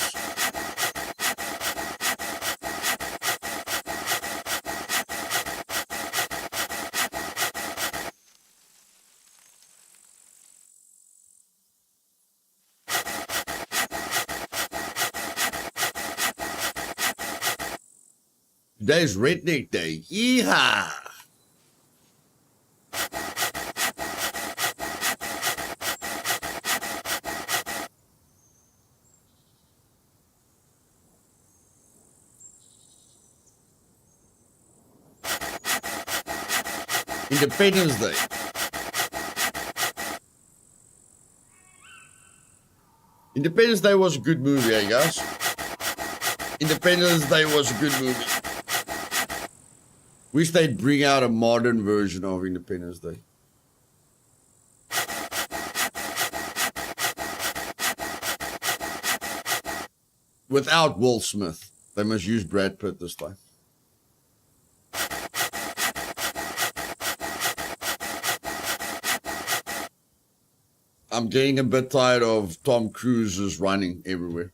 Today's Redneck Day. Yeehaw! Independence Day. Independence Day was a good movie, eh, guys? Independence Day was a good movie. Wish they'd bring out a modern version of Independence Day. Without Will Smith. They must use Brad Pitt this time. I'm getting a bit tired of Tom Cruise's running everywhere.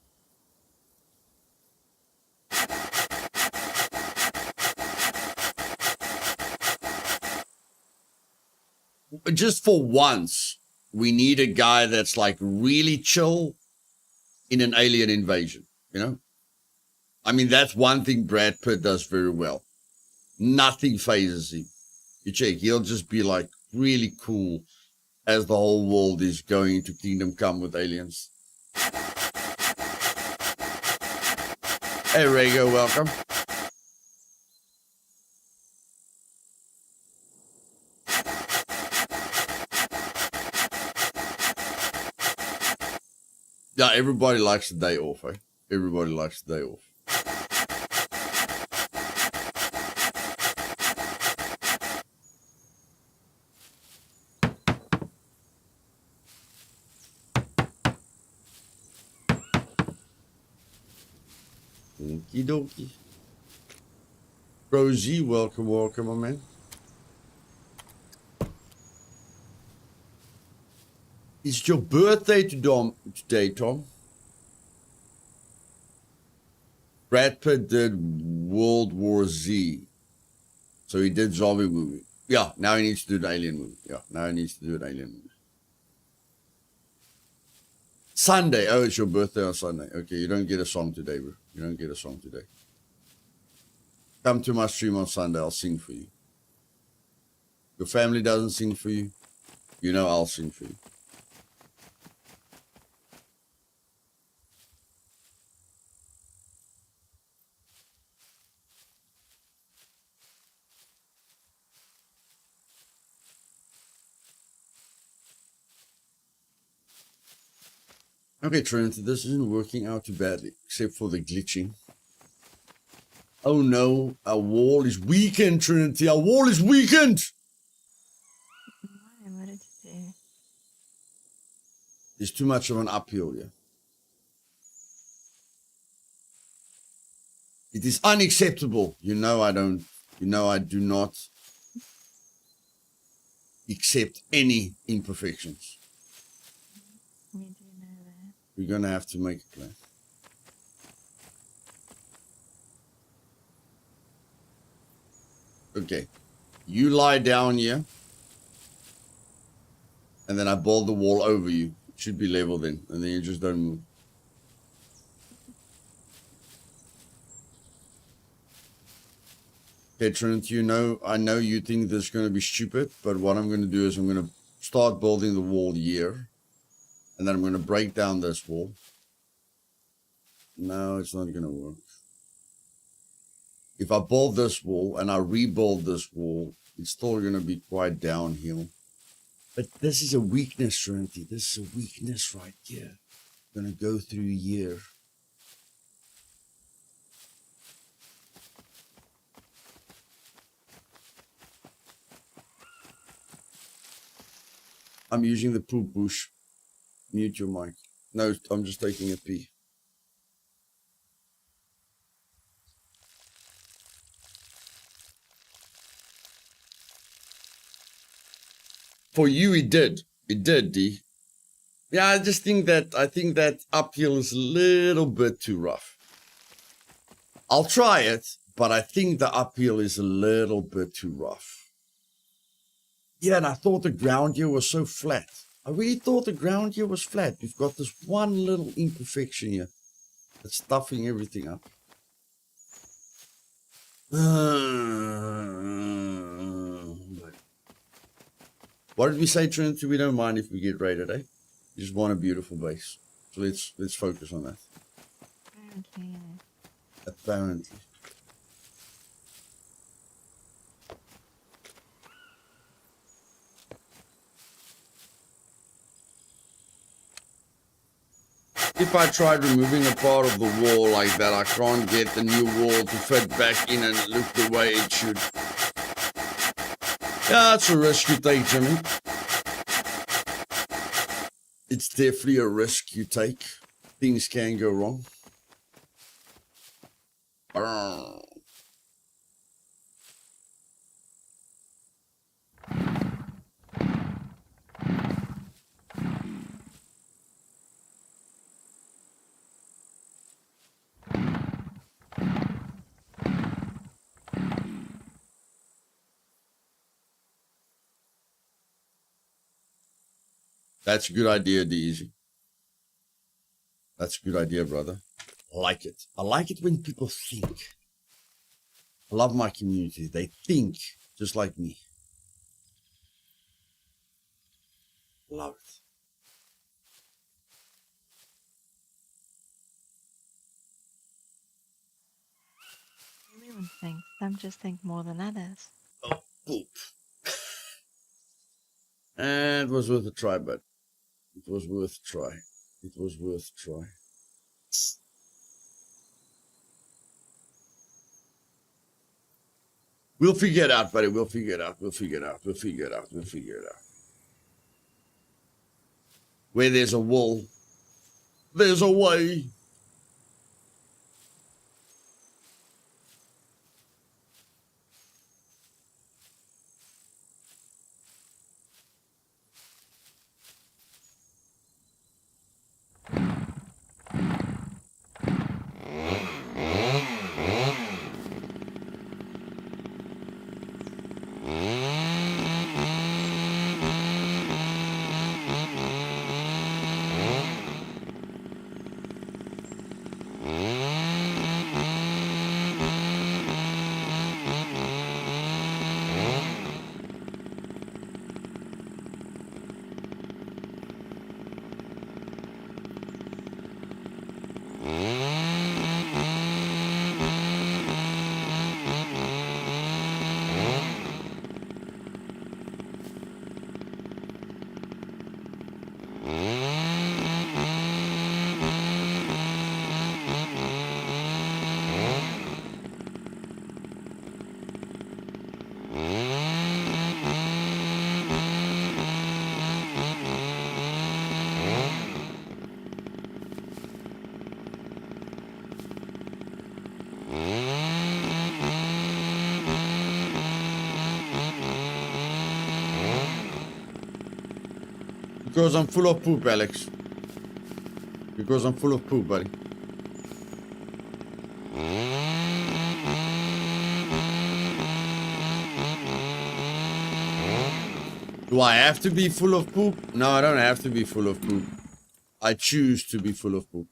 Just for once, we need a guy that's like really chill in an alien invasion, you know? I mean, that's one thing Brad Pitt does very well. Nothing phases him. You check, he'll just be like really cool as the whole world is going into Kingdom Come with aliens. Hey, Rego, welcome. Yeah, everybody likes the day off, eh? Everybody likes the day off. Okie dokie. Rosie, welcome, welcome, my man. It's your birthday today, Tom. Brad Pitt did World War Z. So he did zombie movie. Yeah, now he needs to do an alien movie. Yeah, now he needs to do an alien movie. Sunday. Oh, it's your birthday on Sunday. Okay, you don't get a song today, bro. You don't get a song today. Come to my stream on Sunday. I'll sing for you. Your family doesn't sing for you. You know I'll sing for you. Okay, Trinity, this isn't working out too badly, except for the glitching. Oh no, our wall is weakened, Trinity. Our wall is weakened. Why? What did you do? There's too much of an uphill here. It is unacceptable. You know I do not accept any imperfections. You do know that. We're going to have to make a plan. Okay. You lie down here. And then I build the wall over you. It should be level then. And then you just don't move. Okay, Trinity, I know you think this is going to be stupid, but what I'm going to do is I'm going to start building the wall here. And then I'm going to break down this wall. No, it's not going to work. If I build this wall and I rebuild this wall, it's still going to be quite downhill. But this is a weakness, Trinity. This is a weakness right here. I'm going to go through here. I'm using the poop bush. Mute your mic. No, I'm just taking a pee. For you, it did. It did, D. Yeah, I think that uphill is a little bit too rough. I'll try it, but I think the uphill is a little bit too rough. Yeah, and I thought the ground here was so flat. I really thought the ground here was flat. We've got this one little imperfection here that's stuffing everything up. What did we say, Trinity? We don't mind if we get raided, eh? We just want a beautiful base. So let's focus on that. Apparently, yeah. Apparently. If I tried removing a part of the wall like that, I can't get the new wall to fit back in and look the way it should. Yeah, it's a risk you take, Jimmy. It's definitely a risk you take. Things can go wrong. That's a good idea, DeEasy. That's a good idea, brother. I like it. I like it when people think. I love my community. They think just like me. Love it. Everyone thinks. Some just think more than others. Oh, poop. And it was worth a try, but it was worth a try. It was worth a try. We'll figure it out, buddy. We'll figure it out. We'll figure it out. We'll figure it out. We'll figure it out. Where there's a wall, there's a way. Because I'm full of poop, Alex. Because I'm full of poop, buddy. Do I have to be full of poop? No, I don't have to be full of poop. I choose to be full of poop.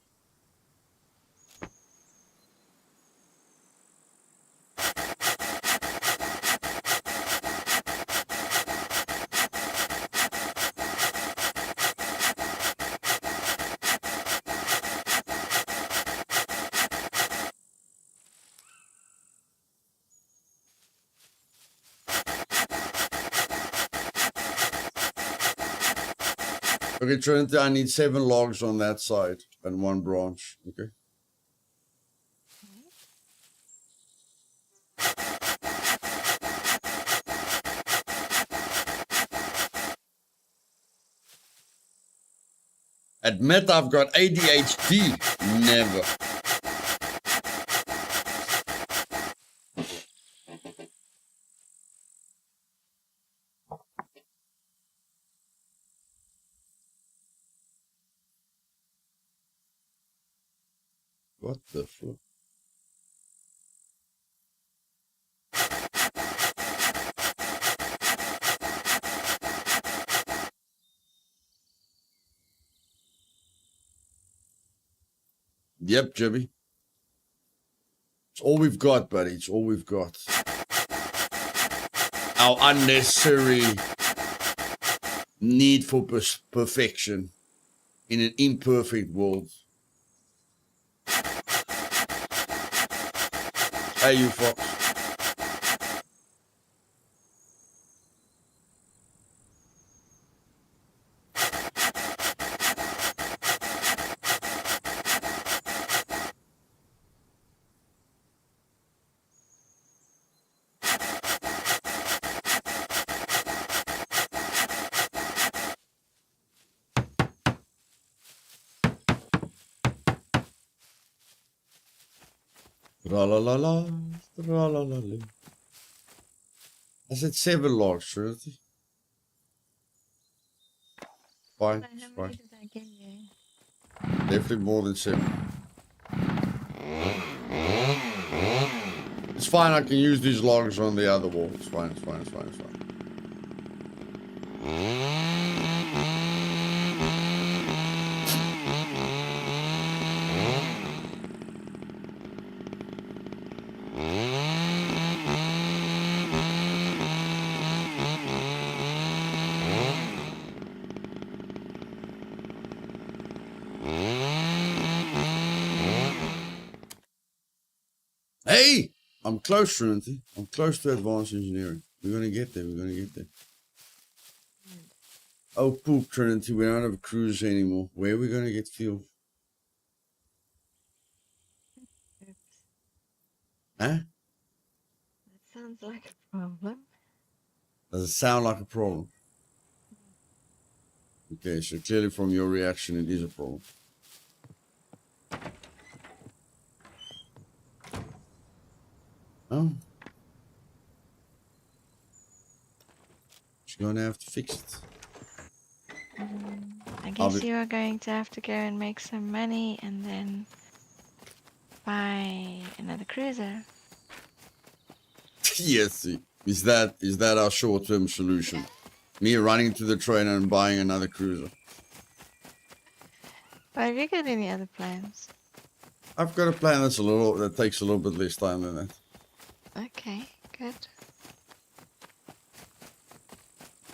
Okay, Trinity, I need 7 logs on that side and 1 branch. Okay. Admit I've got ADHD. Never. What the fuck? Yep, Jibby. It's all we've got, buddy. It's all we've got. Our unnecessary need for perfection in an imperfect world. Hey, you fox. Tra-la-la-la, tra-la-la-la. I said 7 logs, Trinity. Fine, So it's how fine. many did I give you? Definitely more than 7. It's fine, I can use these logs on the other wall. It's fine, it's fine, it's fine, it's fine. Hey! I'm close, Trinity. I'm close to advanced engineering. We're gonna get there, we're gonna get there. Oh, poop, Trinity. We don't have a cruiser anymore. Where are we gonna get fuel? Oops. Huh? That sounds like a problem. Does it sound like a problem? Okay, so clearly from your reaction, it is a problem. Oh. She's gonna have to fix it. I guess you are going to have to go and make some money and then buy another cruiser. Yes, is that our short-term solution? Me running to the trainer and buying another cruiser. But have you got any other plans? I've got a plan that takes a little bit less time than that. Okay, good.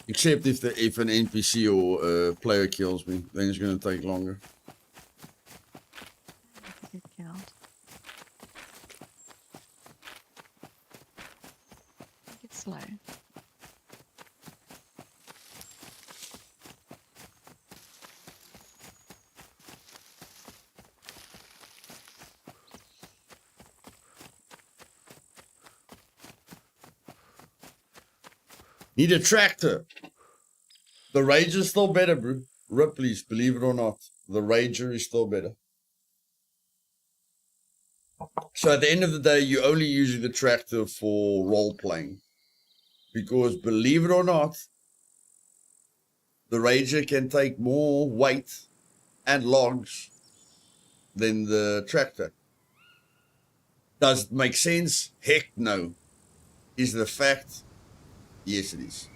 Except if an NPC or player kills me, then it's gonna take longer. That's a good killed. Take it slow. Need a tractor. The Rager is still better, bro. Ripley's, believe it or not, the Rager is still better. So at the end of the day, you're only using the tractor for role playing. Because believe it or not, the Rager can take more weight and logs than the tractor. Does it make sense? Heck no. Is it a fact? Yes, it is.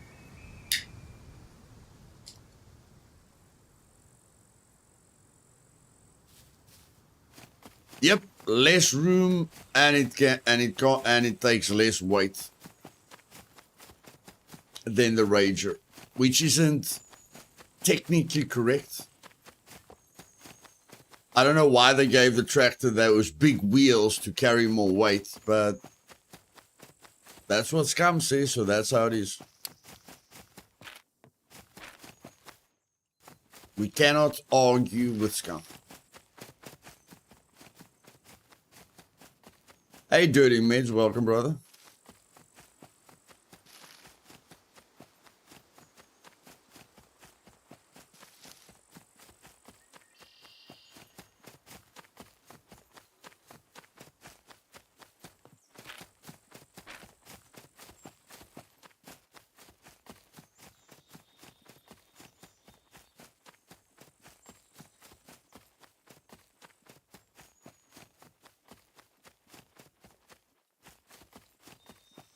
Yep, less room and it takes less weight than the Rager, which isn't technically correct. I don't know why they gave the tractor those big wheels to carry more weight, but that's what Scum says, so that's how it is. We cannot argue with Scum. Hey, Dirty Mids, welcome, brother.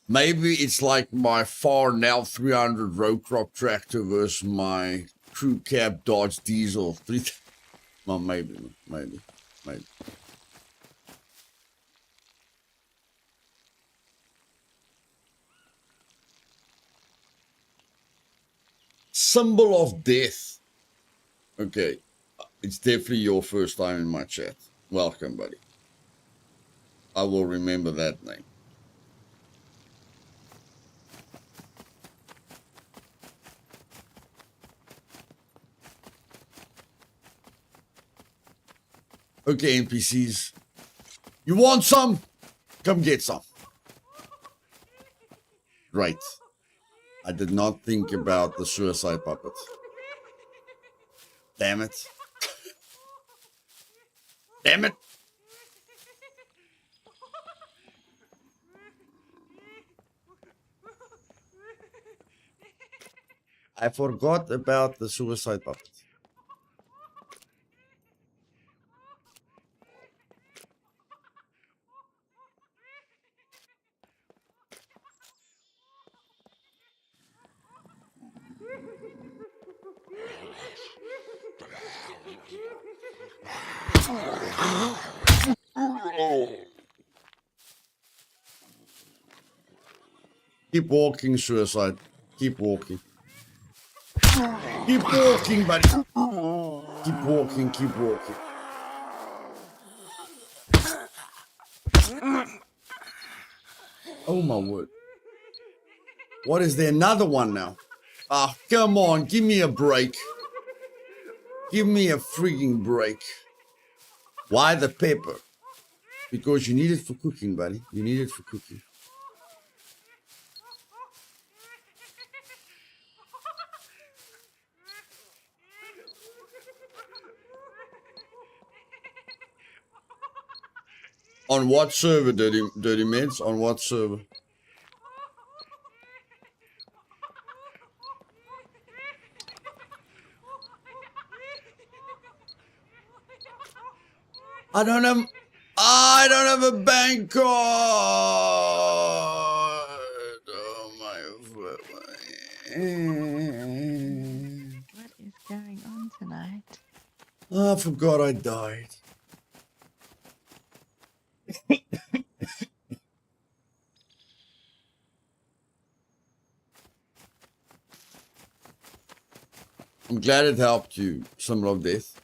Maybe it's like my Farnell 300 row crop tractor versus my crew cab Dodge diesel. Well, maybe. symbol of death. Okay. It's definitely your first time in my chat. Welcome, buddy. I will remember that name. Okay, NPCs. You want some? Come get some. Right. I did not think about the suicide puppet. Damn it. Damn it. I forgot about the suicide puppet. Keep walking, suicide. Keep walking. Keep walking, buddy. Keep walking, keep walking. Oh my word. What is there? Another one now? Ah, come on. Give me a break. Give me a freaking break. Why the pepper? Because you need it for cooking, buddy. You need it for cooking. On what server, Dirty Meds? On what server? I don't have a bank card. Oh my. What is going on tonight? Oh, I forgot I died. I'm glad it helped you, Symbol of Death.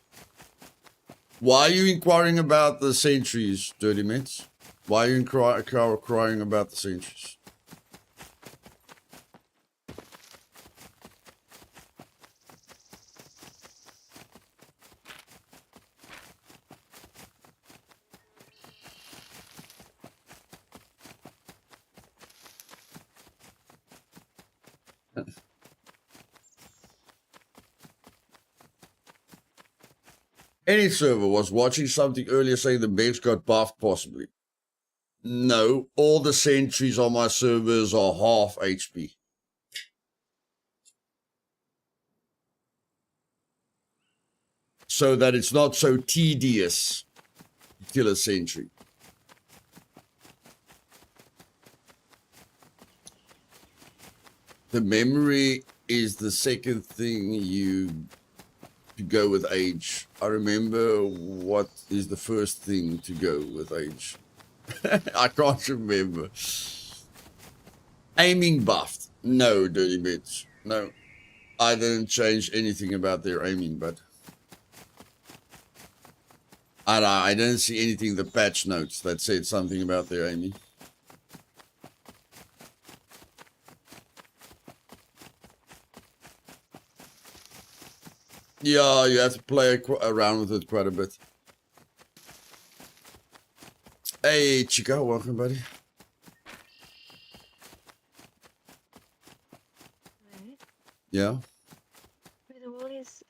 Why are you inquiring about the sentries, Dirty Mets? Why are you inquiring about the sentries? Any server was watching something earlier saying the Bex got buffed, possibly. No, all the sentries on my servers are half HP. So that it's not so tedious to kill a sentry. The memory is the second thing you go with age. I remember what is the first thing to go with age. I can't remember. Aiming buffed. No, Dirty Bitch. No. I didn't change anything about their aiming, but I didn't see anything in the patch notes that said something about their aiming. Yeah, you have to play around with it quite a bit. Hey, Chica, welcome, buddy. Hello? Yeah.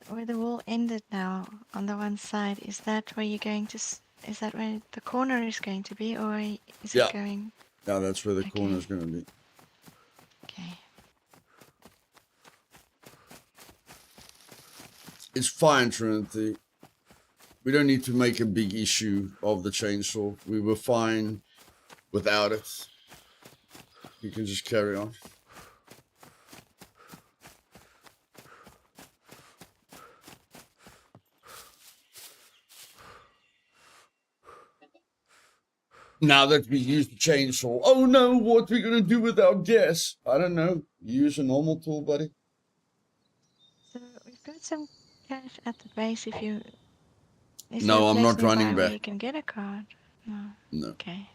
Where the wall ended now on the one side, is that where you're going to? Is that where the corner is going to be, or is Yeah. it going? Yeah, that's where the Okay. corner is going to be. Okay. It's fine, Trinity. We don't need to make a big issue of the chainsaw. We were fine without it. You can just carry on. Now that we use the chainsaw, oh no, what are we going to do without gas? I don't know. Use a normal tool, buddy. get some cash at the base if you... Is there a No, I'm place not nearby running where back. you can get a card? No. No. Okay.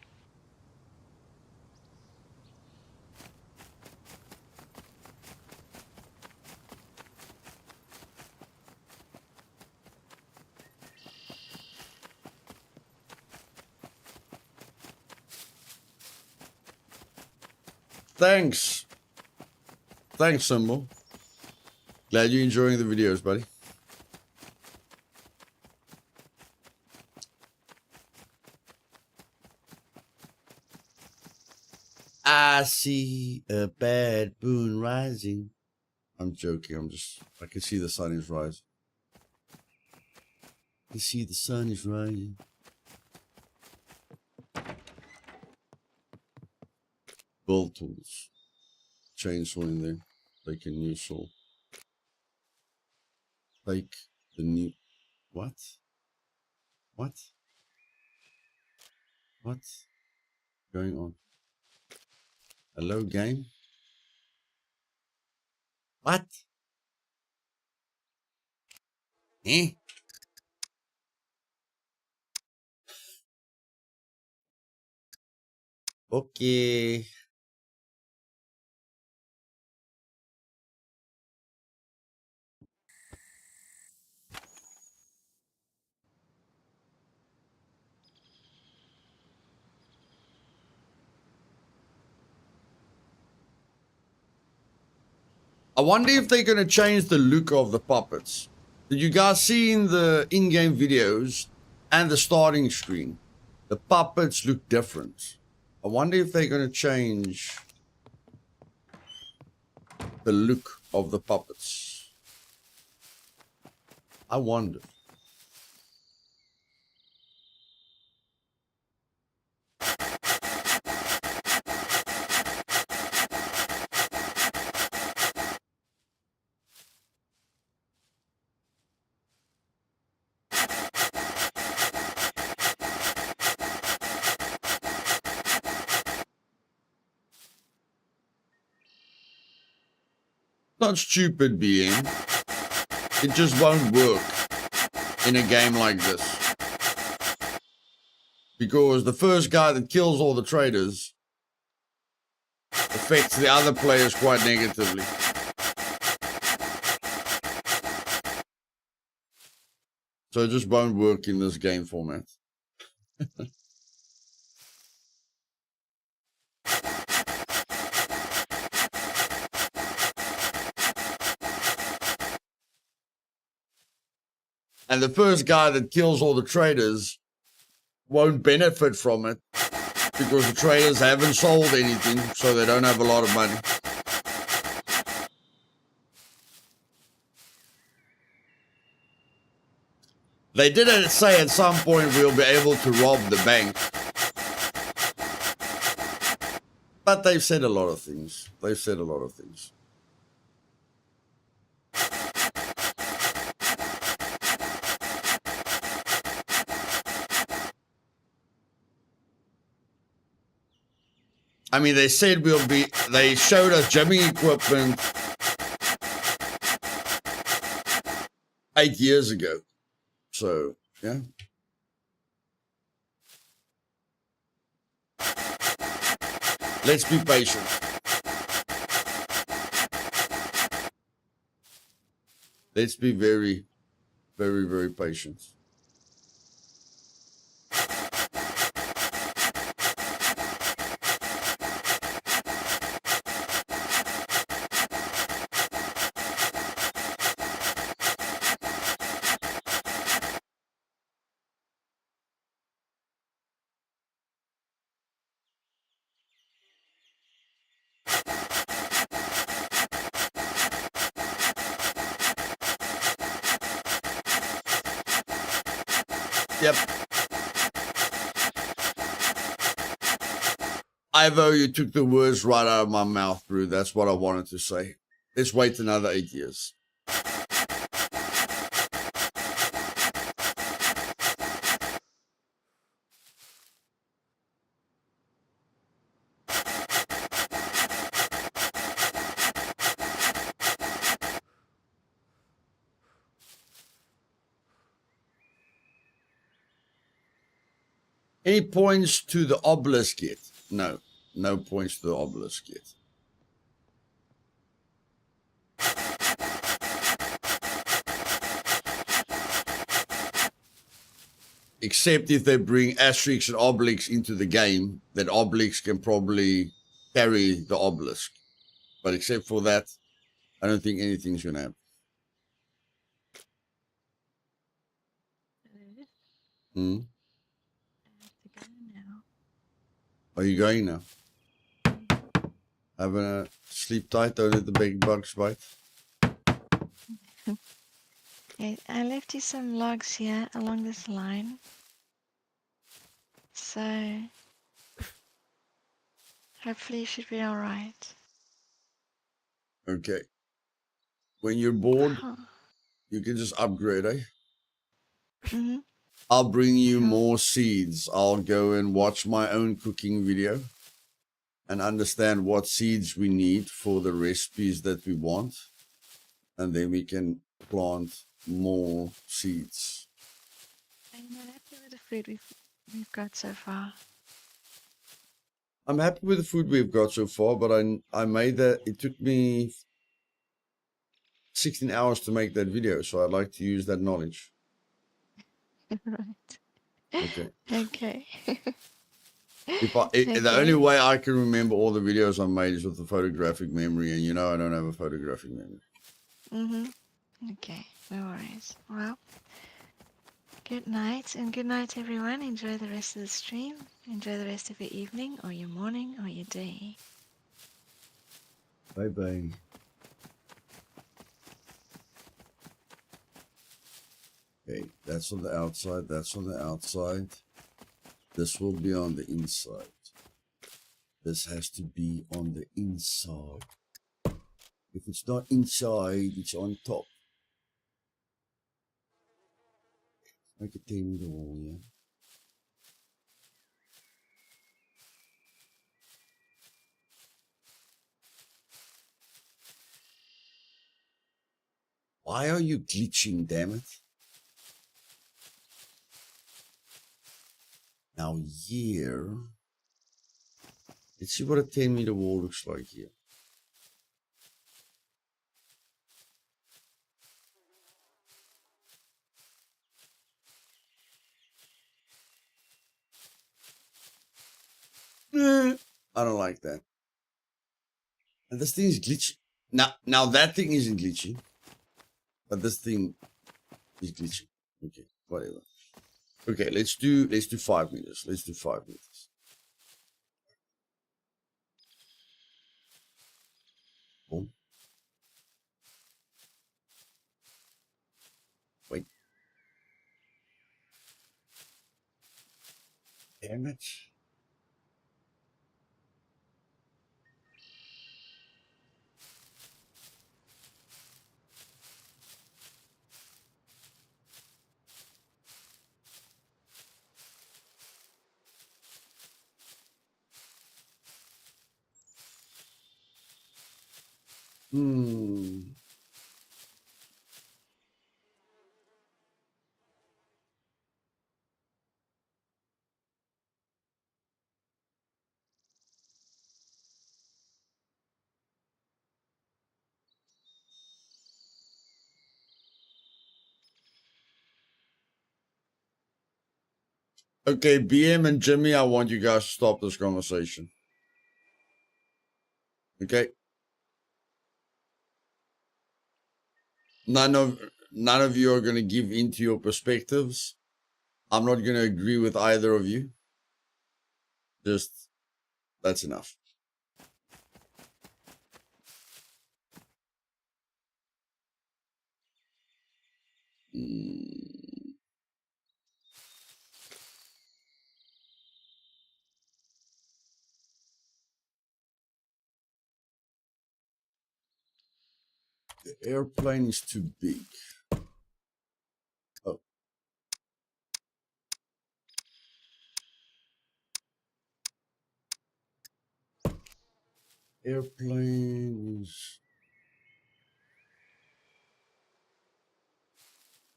Thanks. Thanks, Symbol. Glad you're enjoying the videos, buddy. I see a bad moon rising. I'm joking. I can see the sun is rising. I can see the sun is rising. Build tools. Chainsaw in there. Take a new saw. Take the new... What? What? What's going on? Hello, game? What? Eh? Okay. I wonder if they're going to change the look of the puppets. Did you guys see in the in-game videos and the starting screen? The puppets look different. I wonder if they're going to change the look of the puppets. I wonder. Not stupid being. It just won't work in a game like this. Because the first guy that kills all the traders affects the other players quite negatively. So it just won't work in this game format. And the first guy that kills all the traders won't benefit from it because the traders haven't sold anything, so they don't have a lot of money. They did say at some point we'll be able to rob the bank. But they've said a lot of things. They've said a lot of things. I mean, they said they showed us jamming equipment 8 years ago. So, yeah. Let's be patient. Let's be very, very, very patient. Yep. Ivo, you took the words right out of my mouth, Brew. That's what I wanted to say. Let's wait another 8 years. Any points to the obelisk yet? No. No points to the obelisk yet. Except if they bring asterisks and obelisks into the game, then obelisks can probably carry the obelisk. But except for that, I don't think anything's going to happen. Hmm? I have to go now. Are you going now? Having a sleep tight, don't let the big bugs bite. I left you some logs here along this line. So hopefully you should be alright. Okay. When you're bored, Huh. you can just upgrade, eh? Mm-hmm. I'll bring you Sure. more seeds. I'll go and watch my own cooking video and understand what seeds we need for the recipes that we want. And then we can plant more seeds. Are you not happy with the food we've got so far? I'm happy with the food we've got so far, but I made that. It took me 16 hours to make that video, so I'd like to use that knowledge. Right. Okay. Okay. The only Okay. way I can remember all the videos I made is with the photographic memory, and you know I don't have a photographic memory. Mm-hmm. Okay. No worries. Well, good night, and good night, everyone. Enjoy the rest of the stream. Enjoy the rest of your evening, or your morning, or your day. Bye bye. Okay, that's on the outside. That's on the outside. This will be on the inside. This has to be on the inside. If it's not inside, it's on top. Make a 10-meter wall, yeah. Why are you glitching, damn it? Now here, let's see what a 10-meter wall looks like here. I don't like that. And this thing is glitchy. Now that thing isn't glitchy, but this thing is glitchy. Okay, whatever. Okay, let's do 5 meters. Let's do 5 meters. Boom. Wait. Damn it. Okay, BM and Jimmy, I want you guys to stop this conversation. Okay? None of you are going to give into your perspectives. I'm not going to agree with either of you. Just, that's enough. The airplane is too big. Oh. Airplanes.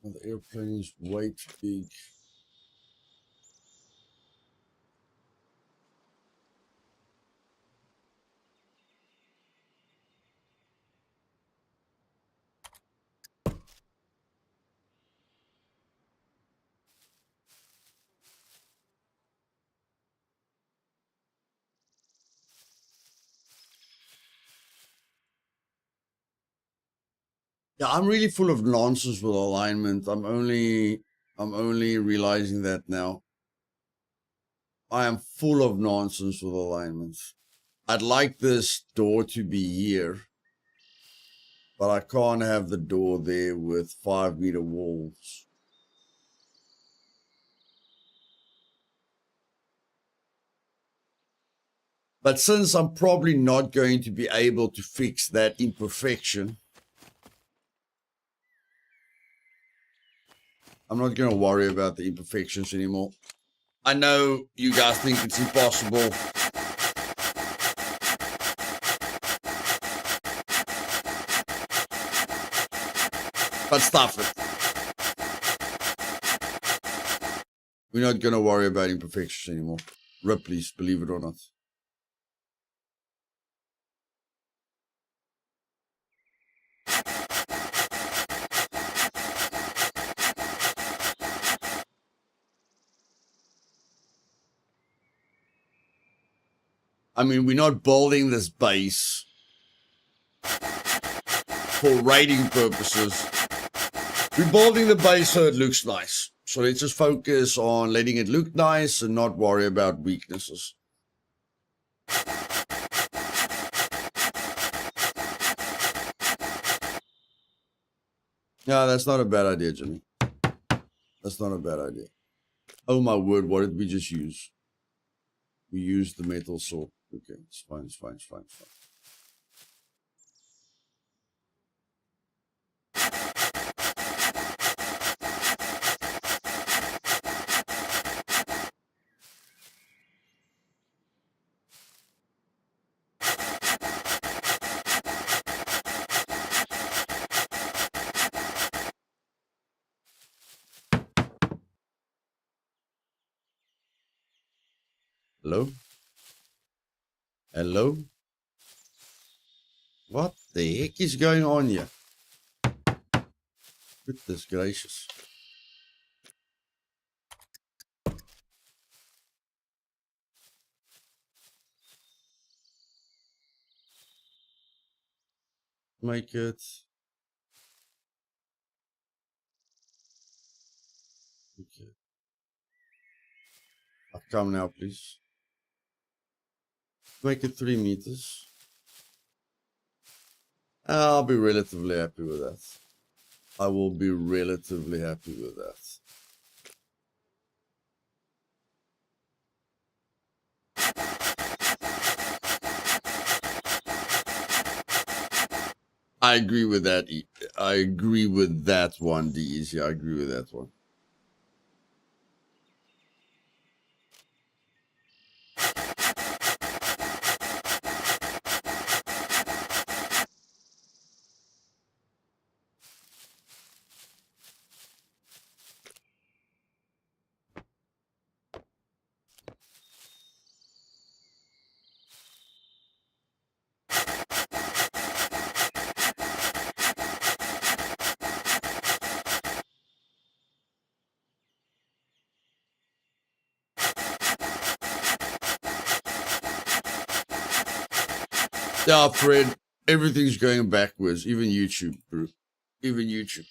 Well, the airplane is way too big. Yeah, I'm really full of nonsense with alignment. I'm only realizing that now. I am full of nonsense with alignment. I'd like this door to be here, but I can't have the door there with 5-meter walls. But since I'm probably not going to be able to fix that imperfection, I'm not going to worry about the imperfections anymore. I know you guys think it's impossible. But stuff it. We're not going to worry about imperfections anymore. Ripley's, believe it or not. I mean, we're not building this base for rating purposes. We're building the base so it looks nice. So let's just focus on letting it look nice and not worry about weaknesses. Yeah, that's not a bad idea, Jimmy. That's not a bad idea. Oh my word, what did we just use? We used the metal saw. Okay, it's fine, it's fine, it's fine, it's fine. Hello? Hello? What the heck is going on here? Goodness gracious. Make it. Okay. I'll come now, please. Make it 3 meters. I'll be relatively happy with that. I will be relatively happy with that. I agree with that. I agree with that one, DEZ. I agree with that one. Yeah, Fred, everything's going backwards. Even YouTube, bro. Even YouTube.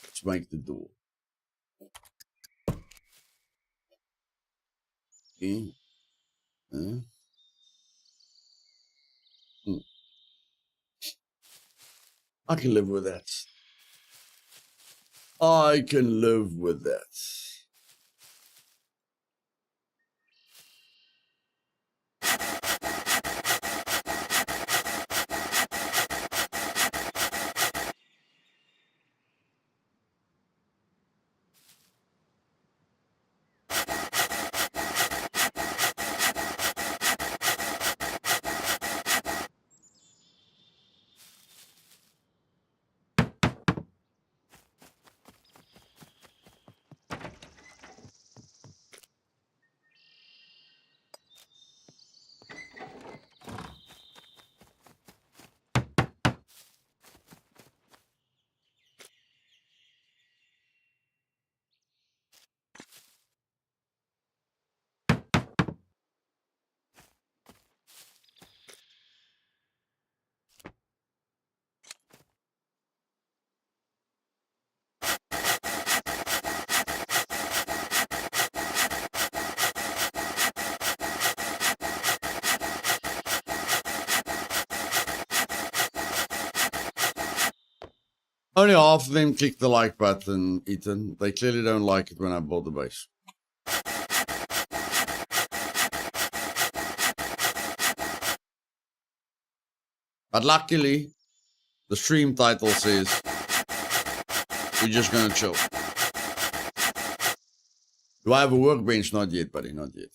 Let's make the door. Okay. I can live with that. I can live with that. Only half of them click the like button, Ethan. They clearly don't like it when I build the base. But luckily, the stream title says we're just gonna chill. Do I have a workbench? Not yet, buddy, not yet.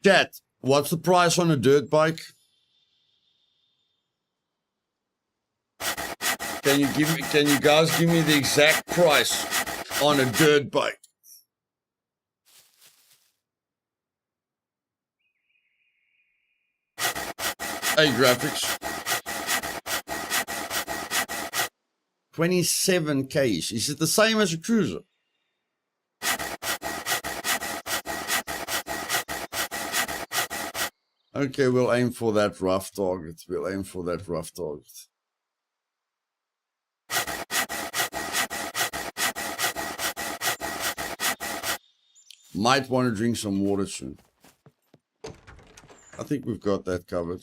Chat, what's the price on a dirt bike? Can you guys give me the exact price on a dirt bike? Hey, graphics. 27 Ks. Is it the same as a cruiser? Okay, we'll aim for that rough target. We'll aim for that rough target. Might want to drink some water soon. I think we've got that covered.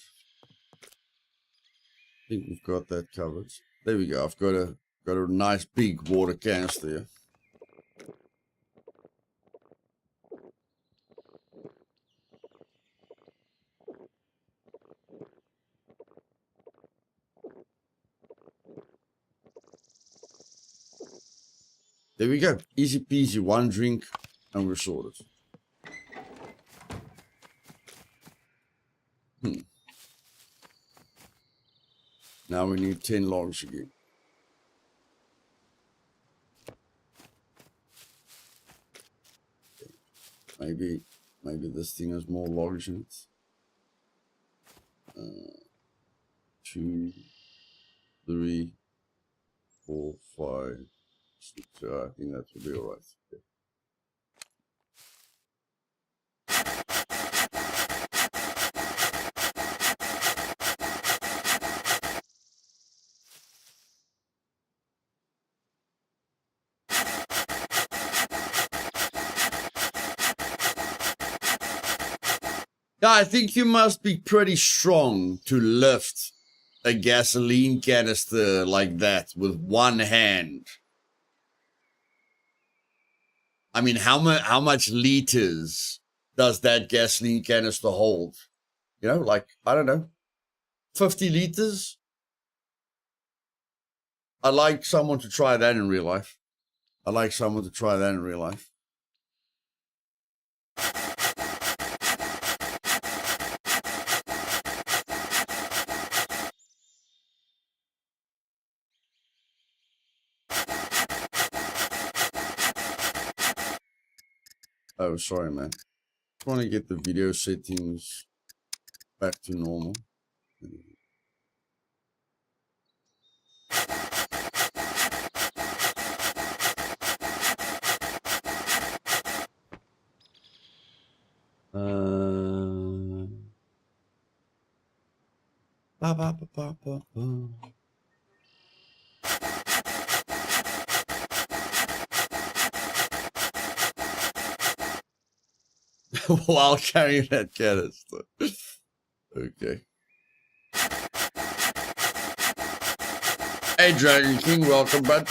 There we go. I've got a nice big water canister here. There we go. Easy peasy. One drink and we're sorted. Now we need 10 logs again. Maybe this thing has more logs in it. 2, 3, 4, 5, 6. I think that will be all right. Okay. Yeah, I think you must be pretty strong to lift a gasoline canister like that with one hand. I mean, how much liters does that gasoline canister hold? You know, like, I don't know, 50 liters? I'd like someone to try that in real life. Oh, sorry, man. Just want to get the video settings back to normal. Ba, ba, ba, ba, ba, ba. While carrying that canister. Okay. Hey, Dragon King, welcome, bud.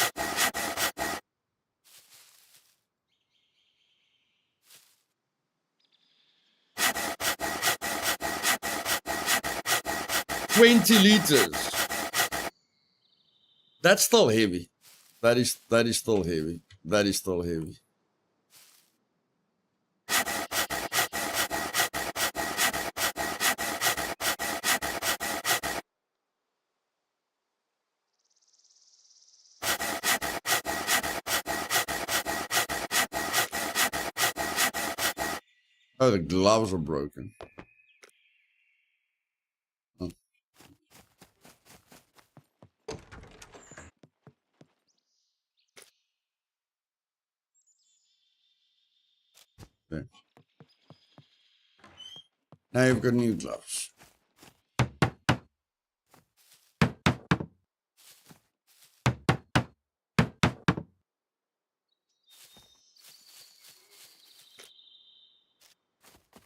$20 liters. That's still heavy. That is still heavy. That is still heavy. Oh, the gloves are broken. Oh. There. Now you've got new gloves.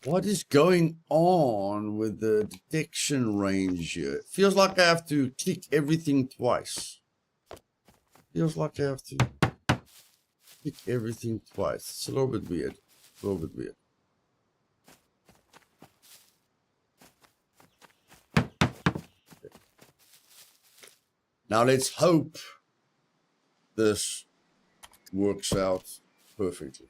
What is going on with the detection range here? It feels like I have to click everything twice. Feels like I have to click everything twice. It's a little bit weird. A little bit weird. Now let's hope this works out perfectly.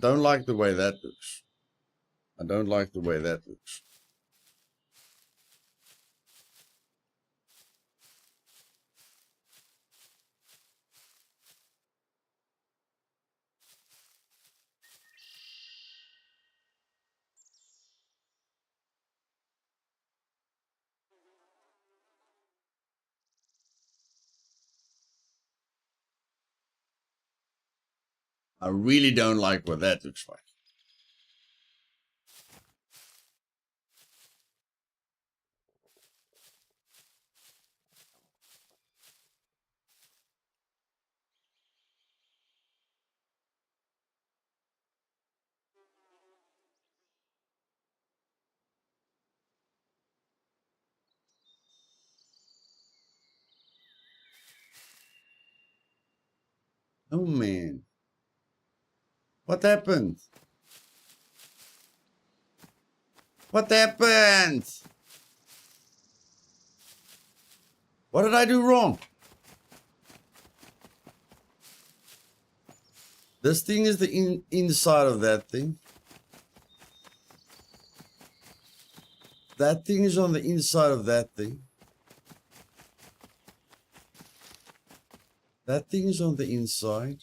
Don't like the way that looks. I don't like the way that looks. I really don't like what that looks like. Oh man. What happened? What happened? What did I do wrong? This thing is the inside of that thing. That thing is on the inside of that thing. That thing is on the inside.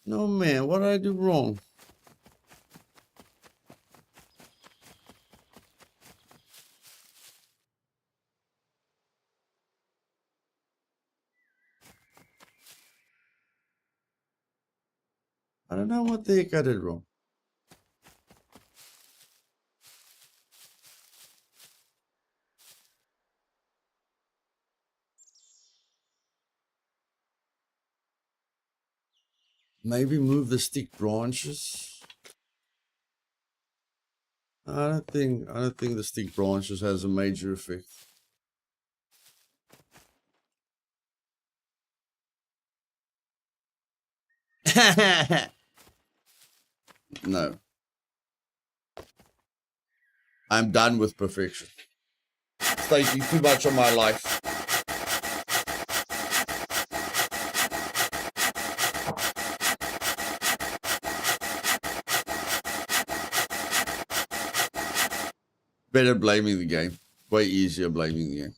No man, what did I do wrong? I don't know what the heck I did wrong. Maybe move the stick branches. I don't think the stick branches has a major effect. No. I'm done with perfection. It's taking too much of my life. Better blaming the game. Way easier blaming the game.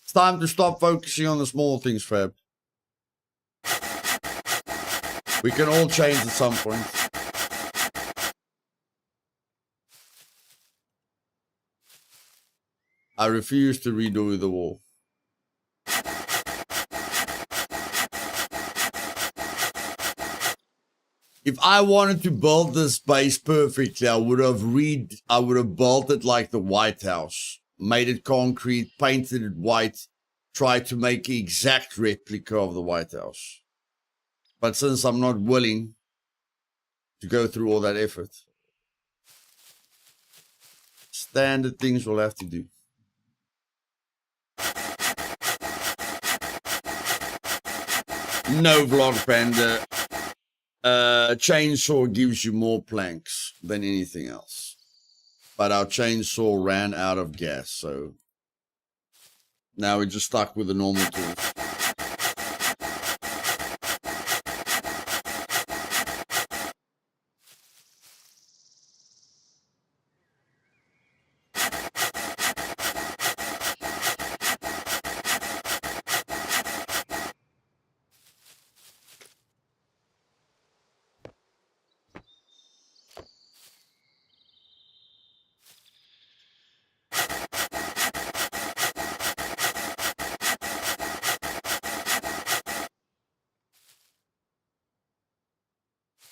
It's time to stop focusing on the small things, Fab. We can all change at some point. I refuse to redo the wall. If I wanted to build this base perfectly, I would have built it like the White House. Made it concrete, painted it white, tried to make an exact replica of the White House. But since I'm not willing to go through all that effort, standard things we'll have to do. No, Vlog Panda. Chainsaw gives you more planks than anything else. But our chainsaw ran out of gas, so now we're just stuck with the normal tools.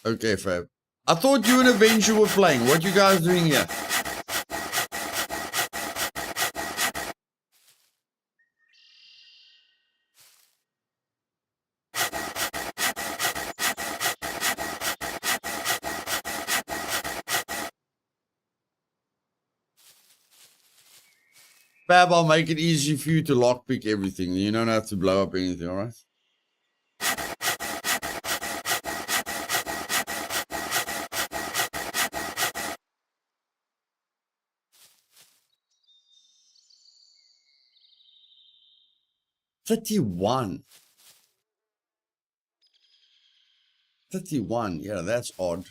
Okay, Fab. I thought you and Avenger were playing. What you guys doing here? Fab, I'll make it easy for you to lockpick everything. You don't have to blow up anything, alright? $31. $31. Yeah, that's odd.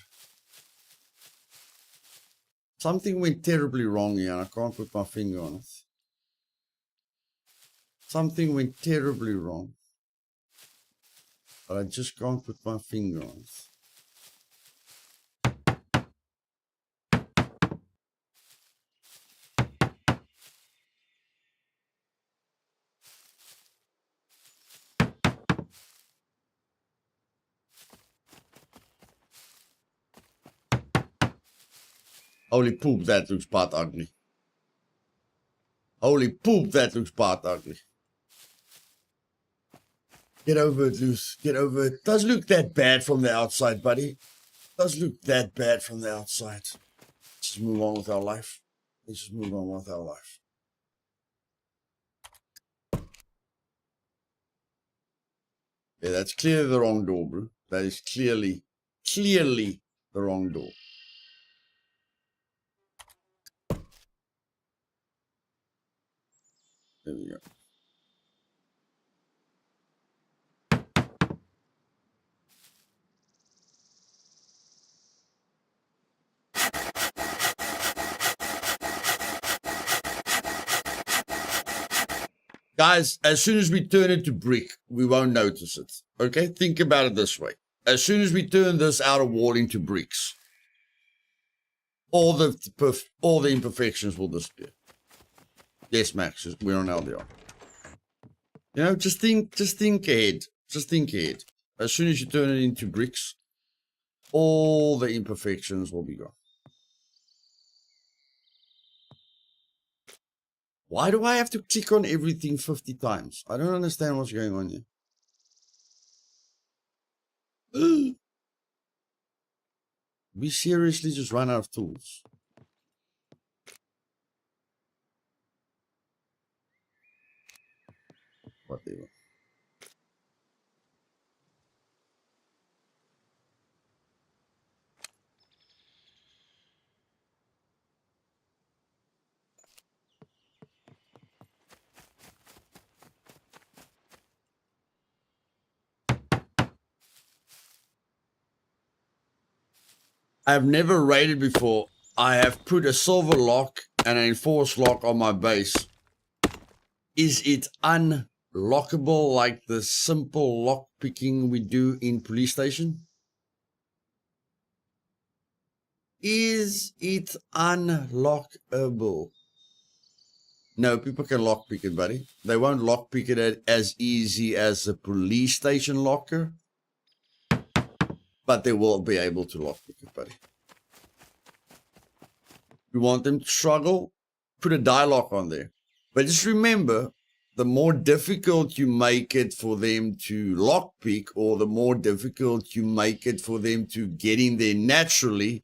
Something went terribly wrong here and I can't put my finger on it. Something went terribly wrong. But I just can't put my finger on it. Holy poop, that looks part ugly. Holy poop, that looks part ugly. Get over it, Luce. Get over it. Does look that bad from the outside, buddy. Does look that bad from the outside. Let's just move on with our life. Let's just move on with our life. Yeah, that's clearly the wrong door, bro. That is clearly the wrong door. There we go. Guys, as soon as we turn it to brick, we won't notice it. Okay? Think about it this way. As soon as we turn this outer wall into bricks, all the imperfections will disappear. Yes, Max, we're on LDR. You know, just think ahead. Just think ahead. As soon as you turn it into bricks, all the imperfections will be gone. Why do I have to click on everything 50 times? I don't understand what's going on here. We seriously just run out of tools. Whatever. I've never raided before. I have put a silver lock and an enforced lock on my base. Is it unlockable like the simple lock picking we do in police station? Is it unlockable? No, people can lockpick it, buddy. They won't lockpick it as easy as a police station locker. But they will be able to lockpick it, buddy. You want them to struggle? Put a die lock on there. But just remember, the more difficult you make it for them to lockpick, or the more difficult you make it for them to get in there naturally,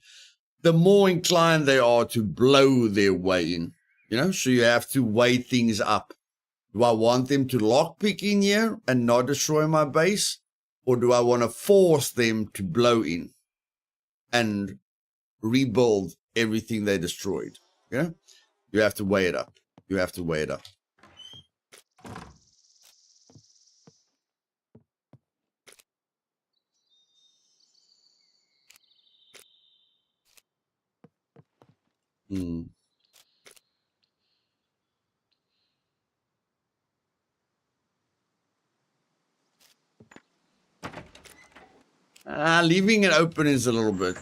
the more inclined they are to blow their way in. You know, so you have to weigh things up. Do I want them to lockpick in here and not destroy my base? Or do I want to force them to blow in and rebuild everything they destroyed? Yeah, you have to weigh it up. You have to weigh it up. Hmm. Leaving it open is a little bit.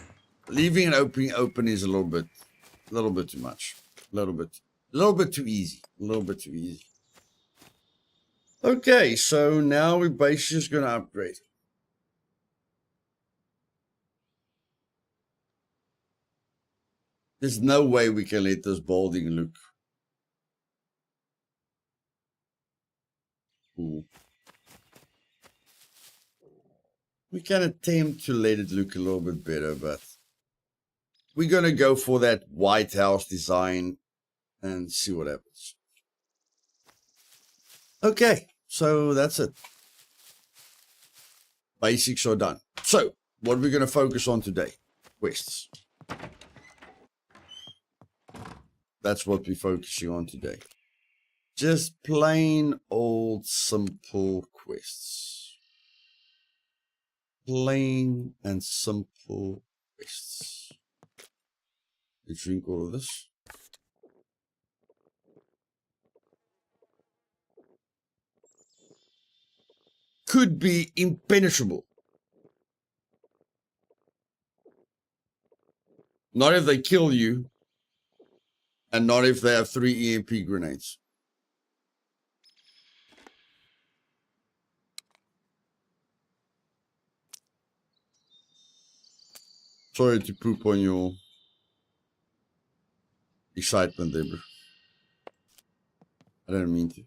Leaving it open is a little bit too much. A little bit too easy. A little bit too easy. Okay, so now we're basically just going to upgrade. There's no way we can let this balding look. Cool. We can attempt to let it look a little bit better, but we're going to go for that White House design and see what happens. Okay, so that's it. Basics are done. So, what are we going to focus on today? Quests. That's what we're focusing on today. Just plain old simple quests. Plain and simple quests. Let's drink all of this. Could be impenetrable. Not if they kill you, and not if they have 3 EMP grenades. Sorry to poop on your excitement there, bro. I didn't mean to.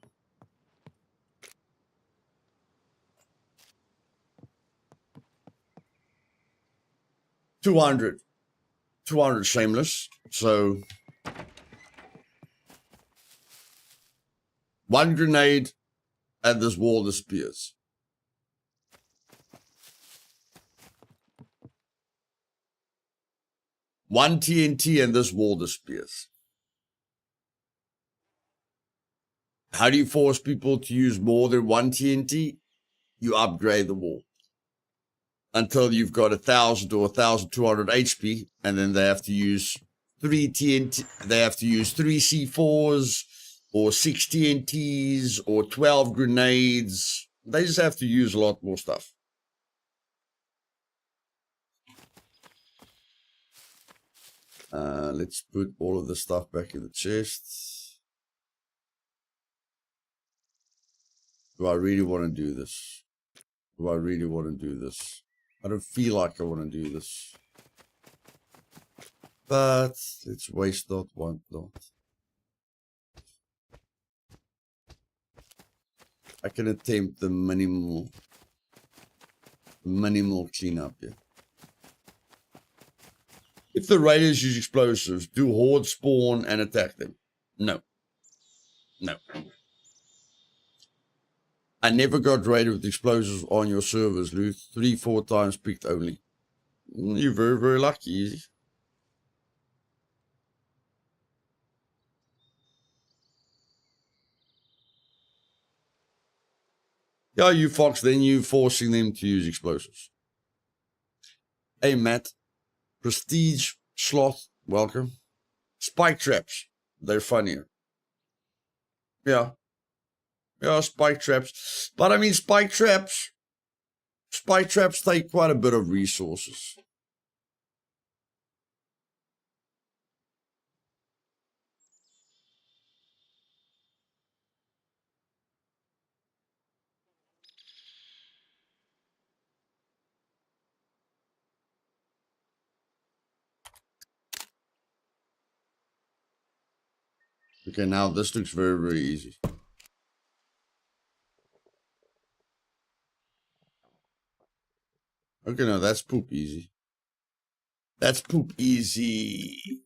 $200 shameless. So 1 grenade and this wall disappears. One TNT and this wall disappears. How do you force people to use more than 1 TNT? You upgrade the wall until you've got 1,000 or 1,200 HP, and then they have to use 3 TNT. They have to use 3 C4s or 6 TNTs or 12 grenades. They just have to use a lot more stuff. Let's put all of the stuff back in the chest. Do I really want to do this? Do I really want to do this? I don't feel like I want to do this. But let's waste not, want not. I can attempt the minimal cleanup here. If the raiders use explosives, do hordes spawn and attack them? No. No. I never got raided with explosives on your servers, Luth. 3-4 times picked only. You're very, very lucky, Easy. Yeah, you Fox, then you forcing them to use explosives. Hey, Matt. Prestige Sloth, welcome. Spike traps. They're funnier. Yeah. Yeah, spike traps. But I mean, spike traps take quite a bit of resources. Okay, now this looks very, very easy. Okay, no, that's poop easy. That's poop easy.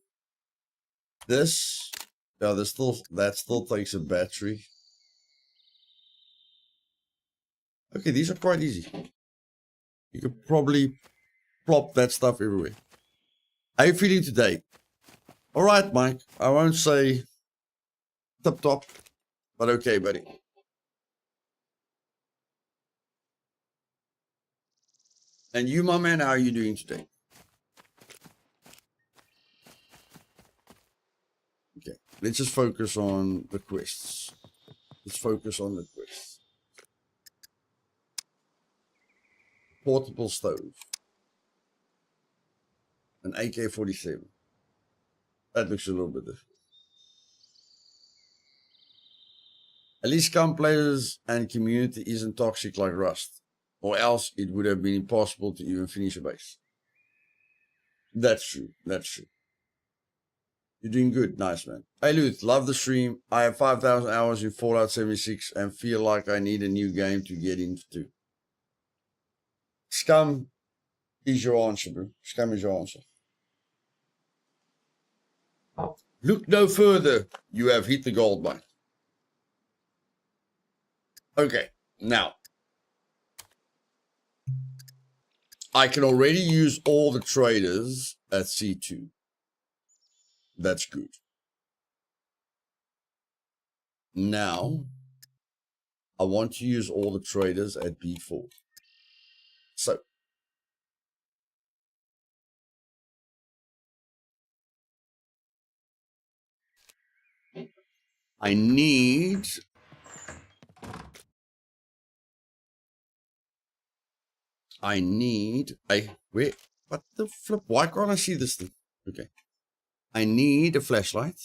This, yeah, that still takes a battery. Okay, these are quite easy. You could probably plop that stuff everywhere. How are you feeling today? All right, Mike. I won't say tip top, but okay, buddy. And you, my man, how are you doing today? Okay, let's just focus on the quests. Let's focus on the quests. Portable stove. An AK-47. That looks a little bit different. At least Scum players and community isn't toxic like Rust. Or else it would have been impossible to even finish a base. That's true. That's true. You're doing good. Nice, man. Hey, Luth, love the stream. I have 5,000 hours in Fallout 76 and feel like I need a new game to get into. Scum is your answer, bro. Scum is your answer. Look no further. You have hit the gold mine. Okay, now. I can already use all the traders at C2. That's good. Now, I want to use all the traders at B4. So, I need wait, what the flip? Why can't I see this thing? Okay. I need a flashlight.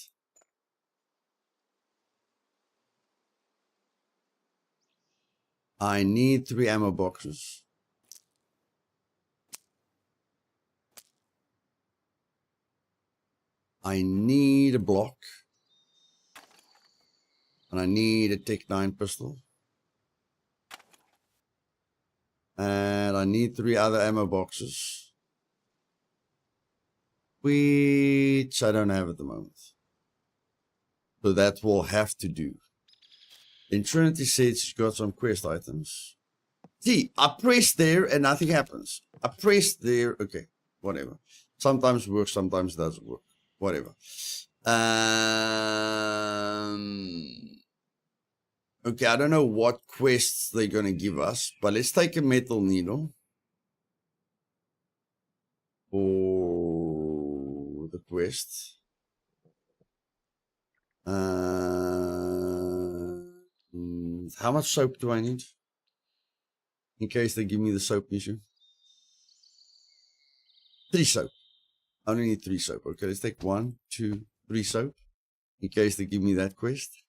I need 3 ammo boxes. I need a block. And I need a Tech 9 pistol. And I need 3 other ammo boxes, which I don't have at the moment. So that will have to do. Then Trinity said she's got some quest items. See, I press there and nothing happens. I press there, okay, whatever. Sometimes it works, sometimes it doesn't work. Whatever. Okay, I don't know what quests they're going to give us, but let's take a metal needle for the quest. How much soap do I need? In case they give me the soap mission. 3 soap. I only need 3 soap. Okay, let's take 1, 2, 3 soap. In case they give me that quest.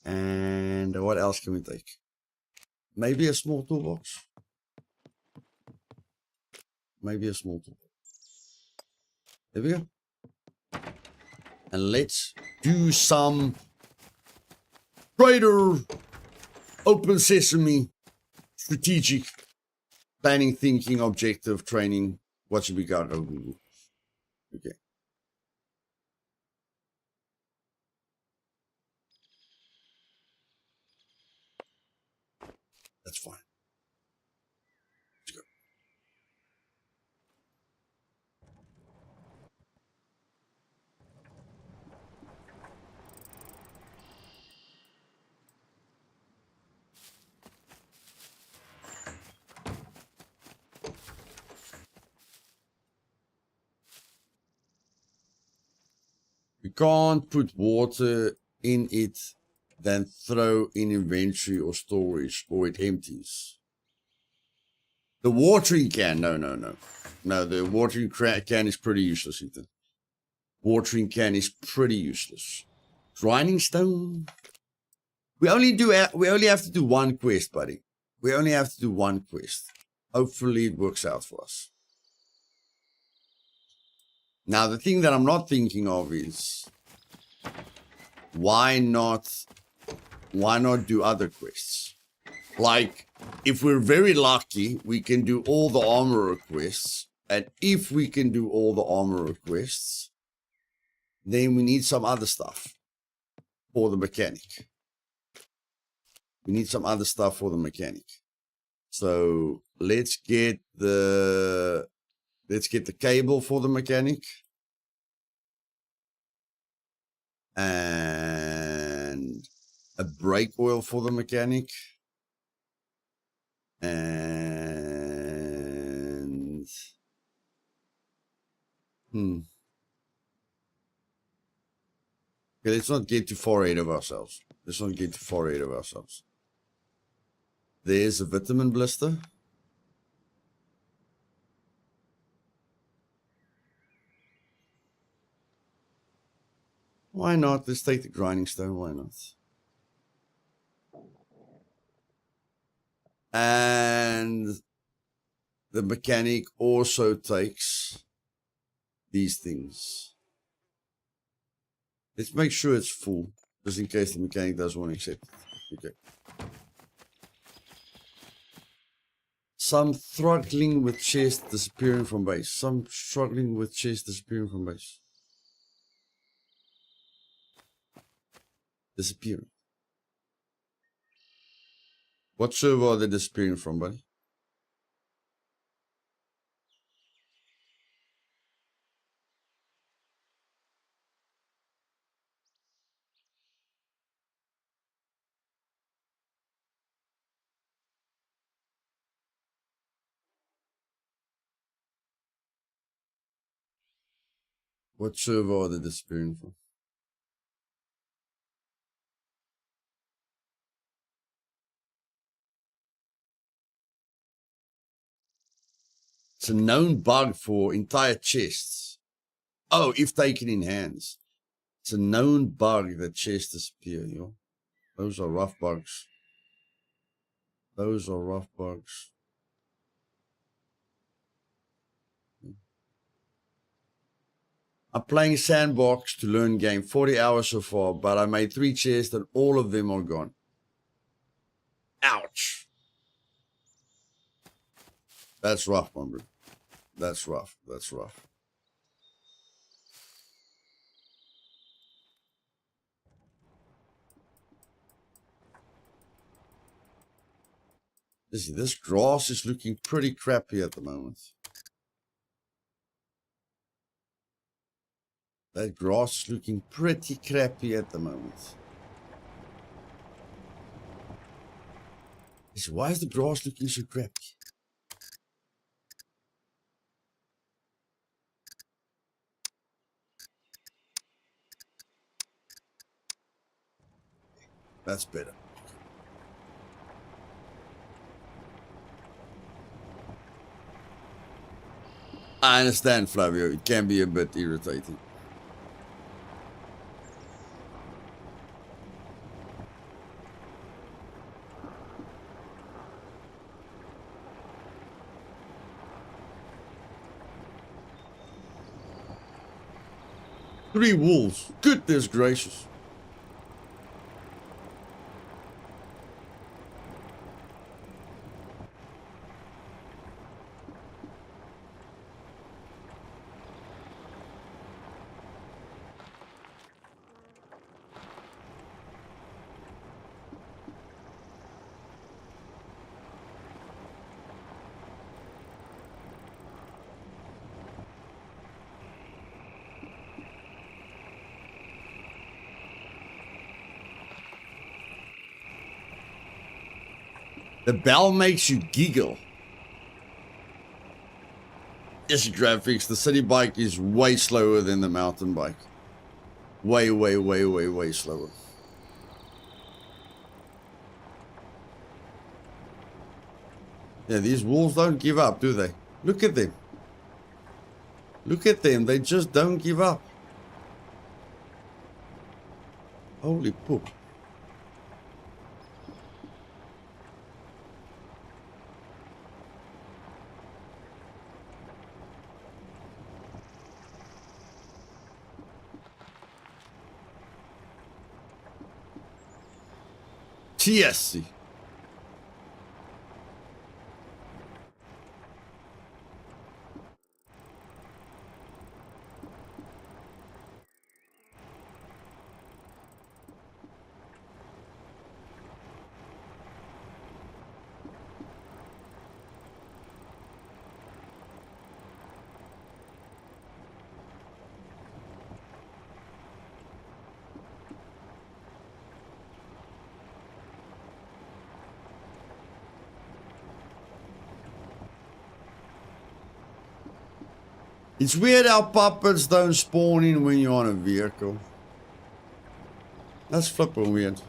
And what else can we take? Maybe a small toolbox. Maybe a small toolbox. There we go. And let's do some trader open sesame strategic planning, thinking, objective, training. What should we got? Okay. That's fine. Let's go. You can't put water in it, then throw in inventory or storage, or it empties. The watering can, no. No, the watering can is pretty useless, Ethan. Watering can is pretty useless. Grinding stone. We only have to do one quest, buddy. We only have to do one quest. Hopefully it works out for us. Now, the thing that I'm not thinking of is why not do other quests? Like, if we're very lucky, we can do all the armor requests. And if we can do all the armor requests, then we need some other stuff for the mechanic. We need some other stuff for the mechanic. So let's get the cable for the mechanic. And a brake oil for the mechanic. And okay, let's not get too far ahead of ourselves. There's a vitamin blister. Why not? Let's take the grinding stone. Why not? And the mechanic also takes these things. Let's make sure it's full, just in case the mechanic doesn't want to accept it. Okay. Some struggling with chest disappearing from base. Disappearing. What server are they disappearing from, buddy? What server are they disappearing from? It's a known bug for entire chests. Oh, if taken in hands. It's a known bug that chests disappear, yo. Those are rough bugs. I'm playing Sandbox to learn game. 40 hours so far, but I made 3 chests and all of them are gone. Ouch. That's rough, my bro. That's rough. This grass is looking pretty crappy at the moment. That grass is looking pretty crappy at the moment. Why is the grass looking so crappy? That's better. I understand, Flavio. It can be a bit irritating. Three wolves. Goodness gracious. The bell makes you giggle. Yes, graphics. The city bike is way slower than the mountain bike. Way slower. Yeah, these wolves don't give up, do they? Look at them. They just don't give up. Holy poop. TSC. It's weird how puppets don't spawn in when you're on a vehicle. That's flippin' weird.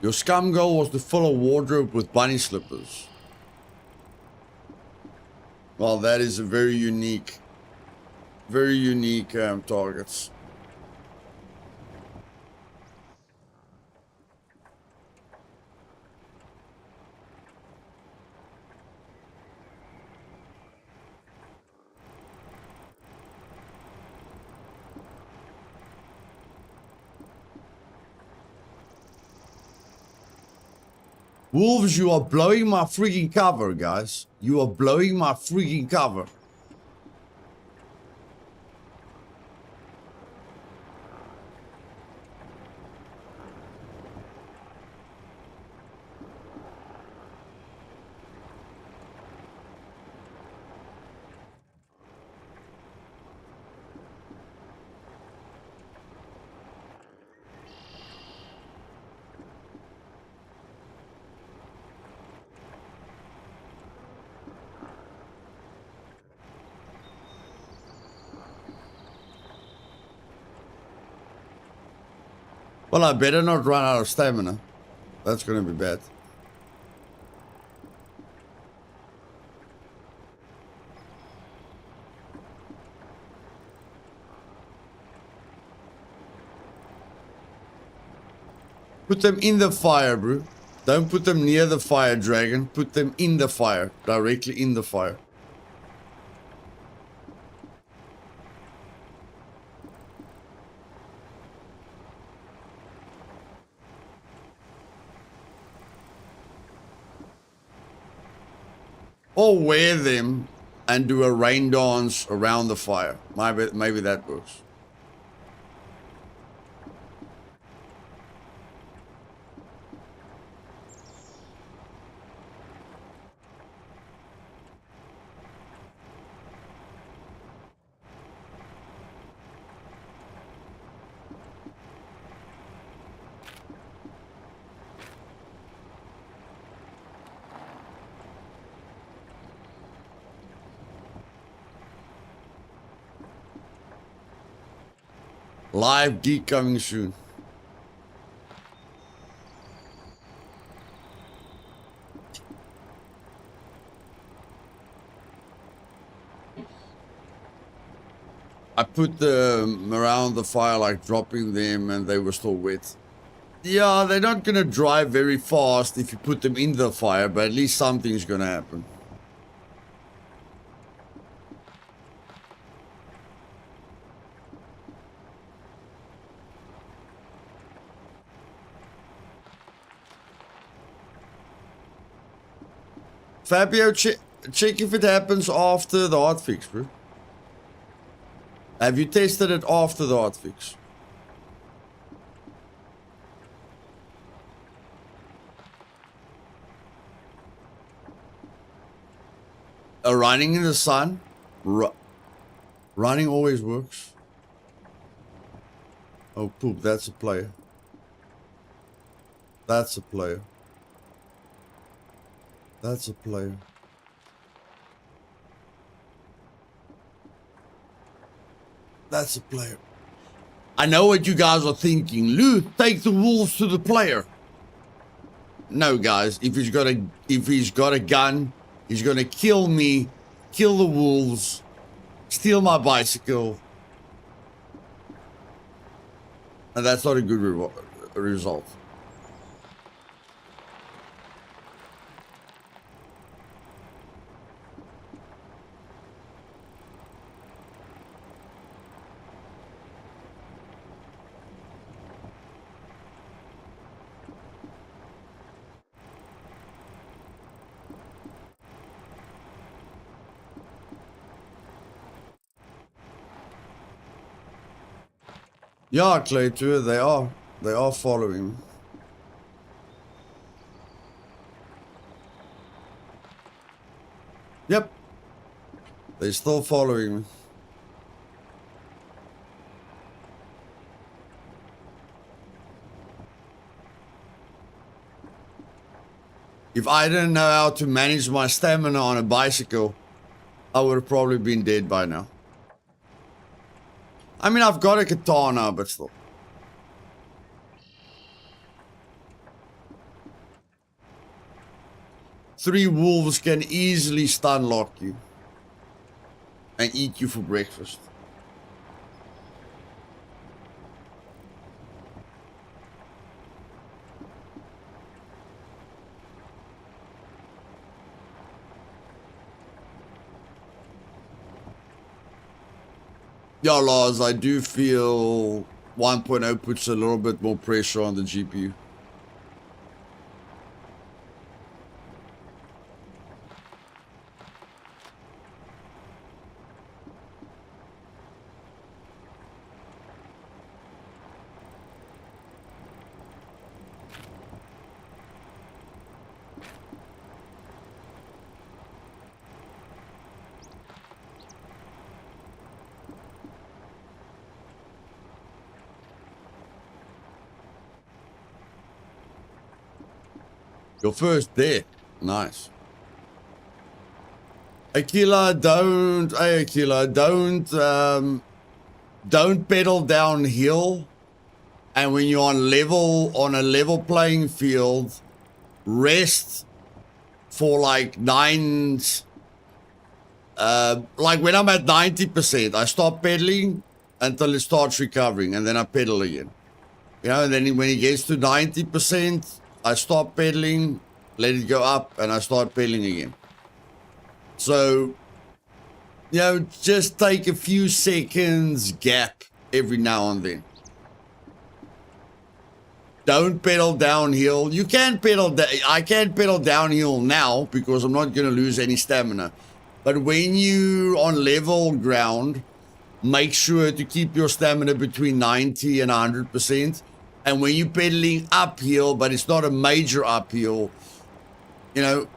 Your scum goal was to fill a wardrobe with bunny slippers. Well, that is a very unique targets. Wolves, you are blowing my freaking cover, guys. You are blowing my freaking cover. Well, I better not run out of stamina. That's gonna be bad. Put them in the fire, bro. Don't put them near the fire, dragon. Put them in the fire. Directly in the fire. Or wear them and do a rain dance around the fire. Maybe that works. Live geek coming soon. I put them around the fire, like dropping them, and they were still wet. Yeah, they're not gonna drive very fast if you put them in the fire, but at least something's gonna happen. Fabio, check if it happens after the hotfix, bro. Have you tested it after the hotfix? Running in the sun? Running always works. Oh, poop, that's a player. That's a player. That's a player. That's a player. I know what you guys are thinking. Luth, take the wolves to the player. No, guys. If he's got a gun, he's gonna kill me, kill the wolves, steal my bicycle, and that's not a good result. Yeah, Clay, too. They are following me. Yep. They're still following me. If I didn't know how to manage my stamina on a bicycle, I would have probably been dead by now. I mean, I've got a katana, but still. Three wolves can easily stun lock you and eat you for breakfast. Yeah, Lars, I do feel 1.0 puts a little bit more pressure on the GPU. Your first death. Nice. Aquila, don't pedal downhill. And when you're on a level playing field, rest for like like when I'm at 90%, I stop pedaling until it starts recovering, and then I pedal again. You know, and then when it gets to 90%, I stop pedaling, let it go up, and I start pedaling again. So, you know, just take a few seconds gap every now and then. Don't pedal downhill. You can't pedal. I can't pedal downhill now because I'm not going to lose any stamina. But when you're on level ground, make sure to keep your stamina between 90 and 100%. And when you're pedaling uphill, but it's not a major uphill, you know,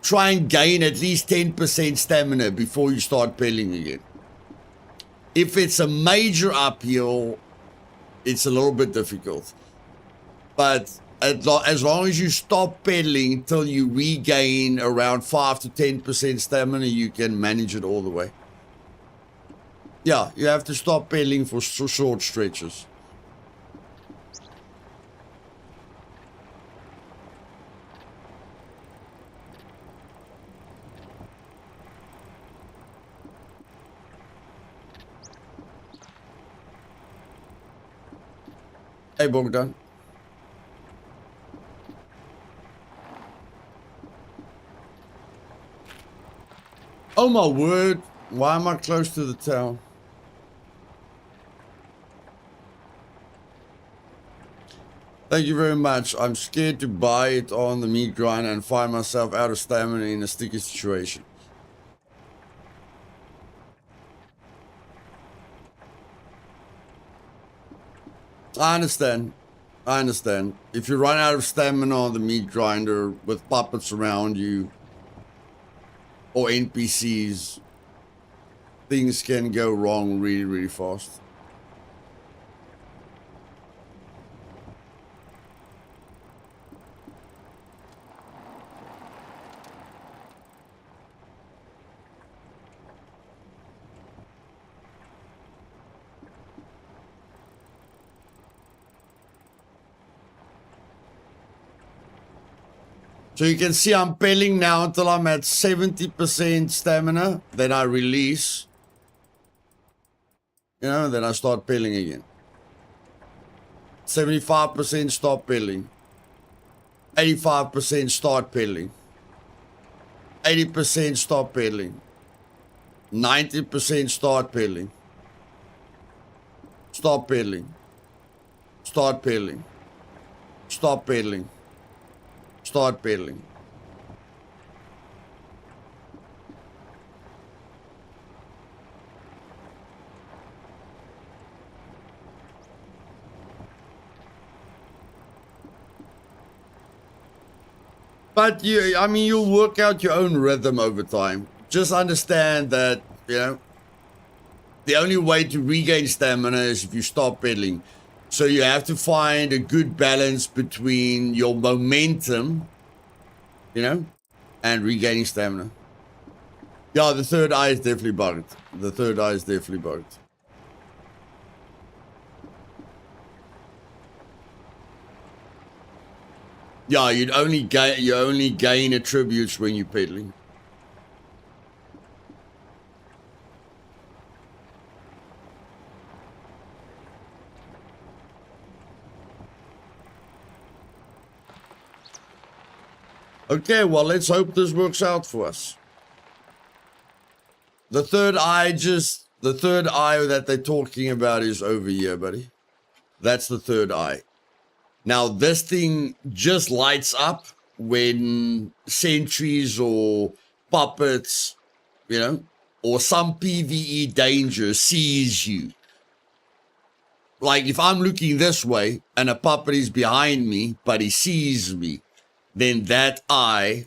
try and gain at least 10% stamina before you start pedaling again. If it's a major uphill, it's a little bit difficult. But as long as you stop pedaling until you regain around 5 to 10% stamina, you can manage it all the way. Yeah, you have to stop pedaling for short stretches. Hey, Bogdan. Oh my word, why am I close to the town? Thank you very much. I'm scared to buy it on the meat grinder and find myself out of stamina in a sticky situation. I understand. If you run out of stamina on the meat grinder with puppets around you or NPCs, things can go wrong really, really fast. So you can see I'm pedaling now until I'm at 70% stamina. Then I release. You know, then I start pedaling again. 75% stop pedaling. 85% start pedaling. 80% stop pedaling. 90% start pedaling. Stop pedaling. Start pedaling. Stop pedaling. Start pedaling. But you'll work out your own rhythm over time. Just understand that, you know, the only way to regain stamina is if you stop pedaling. So you have to find a good balance between your momentum you know, and regaining stamina. Yeah, the third eye is definitely bugged. The third eye is definitely bugged. Yeah, you only gain attributes when you're pedaling. Okay, well, let's hope this works out for us. The third eye that they're talking about is over here, buddy. That's the third eye. Now, this thing just lights up when sentries or puppets, you know, or some PvE danger sees you. Like, if I'm looking this way and a puppet is behind me, but he sees me, then that eye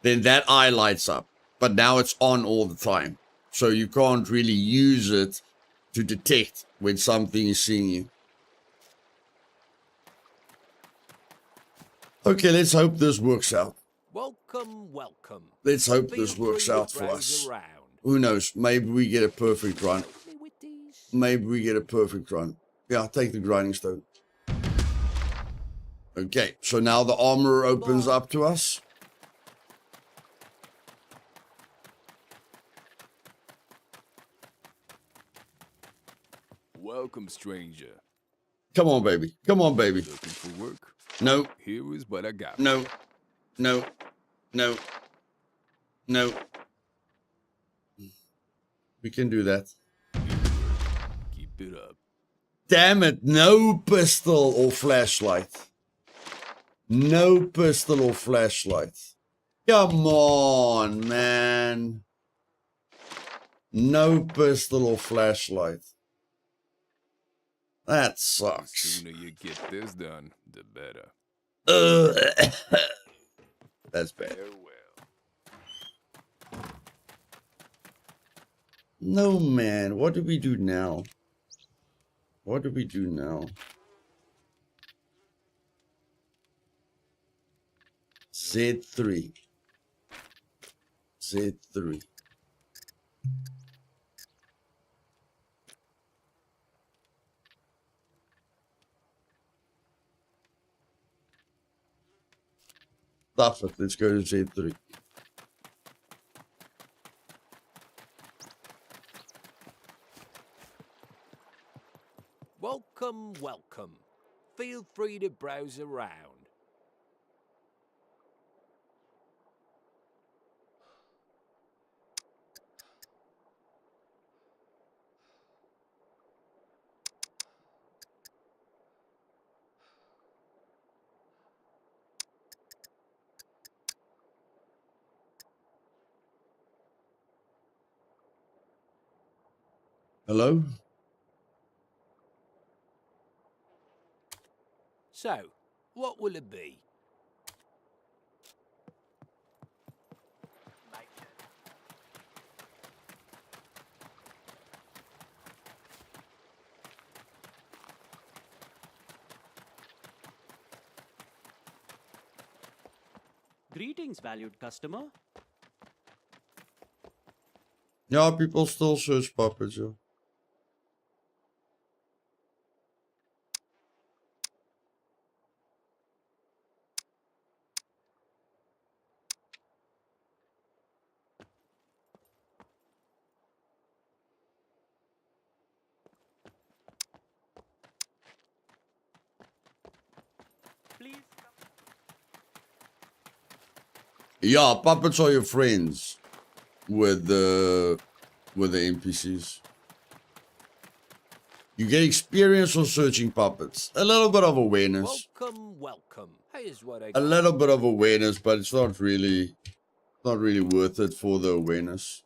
lights up. But now it's on all the time. So you can't really use it to detect when something is seeing you. Okay, let's hope this works out. Welcome, welcome. Let's hope Feel this works free to out for browse us. around. Who knows? Maybe we get a perfect run. Help me with these. Maybe we get a perfect run. Yeah, I'll take the grinding stone. Okay, so now the armor opens up to us. Welcome, stranger. Come on, baby. Come on, baby. Looking for work? No, Here is what I got. no, no, no, no. We can do that. Keep it up. Damn it, no pistol or flashlight. No pistol or flashlight. Come on, man. No pistol or flashlight. That The sucks. sooner you get this done, the better. That's bad. Farewell. No, man. What do we do now? What do we do now? Z3. Z3. Stuff it. Let's go to Z3. Welcome, welcome. Feel free to browse around. Hello? So, what will it be? Greetings, valued customer. Yeah, people still search puppets, yeah. Please. Yeah, puppets are your friends with the NPCs. You get experience for searching puppets. A little bit of awareness. Welcome, welcome. Here's what I A got. little bit of awareness, but it's not really worth it for the awareness.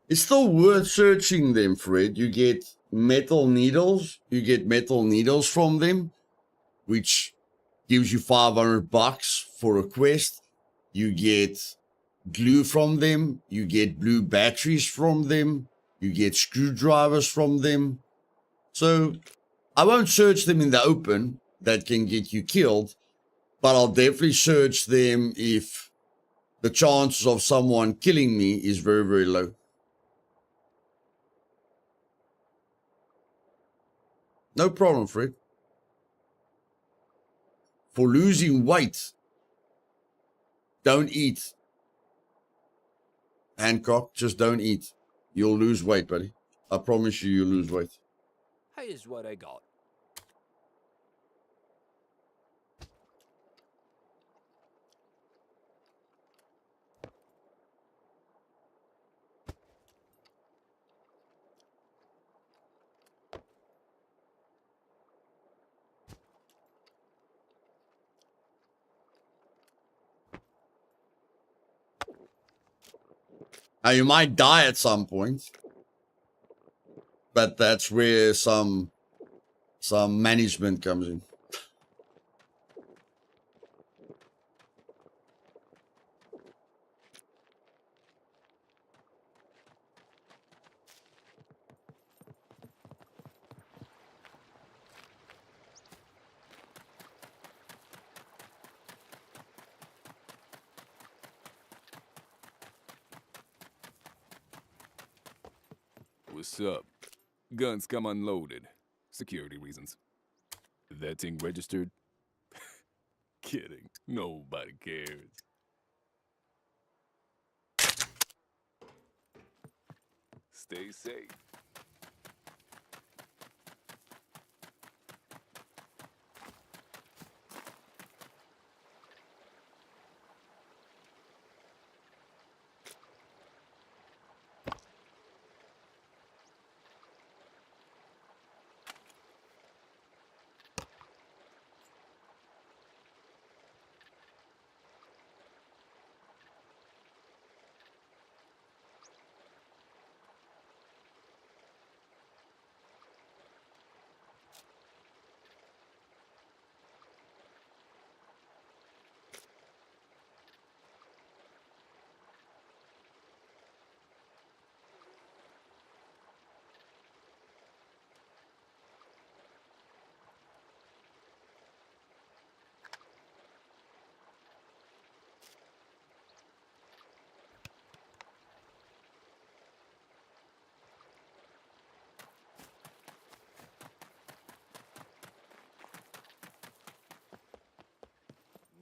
It's still worth searching them, Fred. You get metal needles. You get metal needles from them, which gives you $500 for a quest. You get glue from them. You get blue batteries from them. You get screwdrivers from them. So I won't search them in the open. That can get you killed. But I'll definitely search them if the chances of someone killing me is very, very low. No problem, Fred. For losing weight, don't eat. Hancock, just don't eat. You'll lose weight, buddy. I promise you, you'll lose weight. Here's what I got. Now, you might die at some point, but that's where some management comes in. What's up? Guns come unloaded. Security reasons. That thing registered? Kidding. Nobody cares. Stay safe.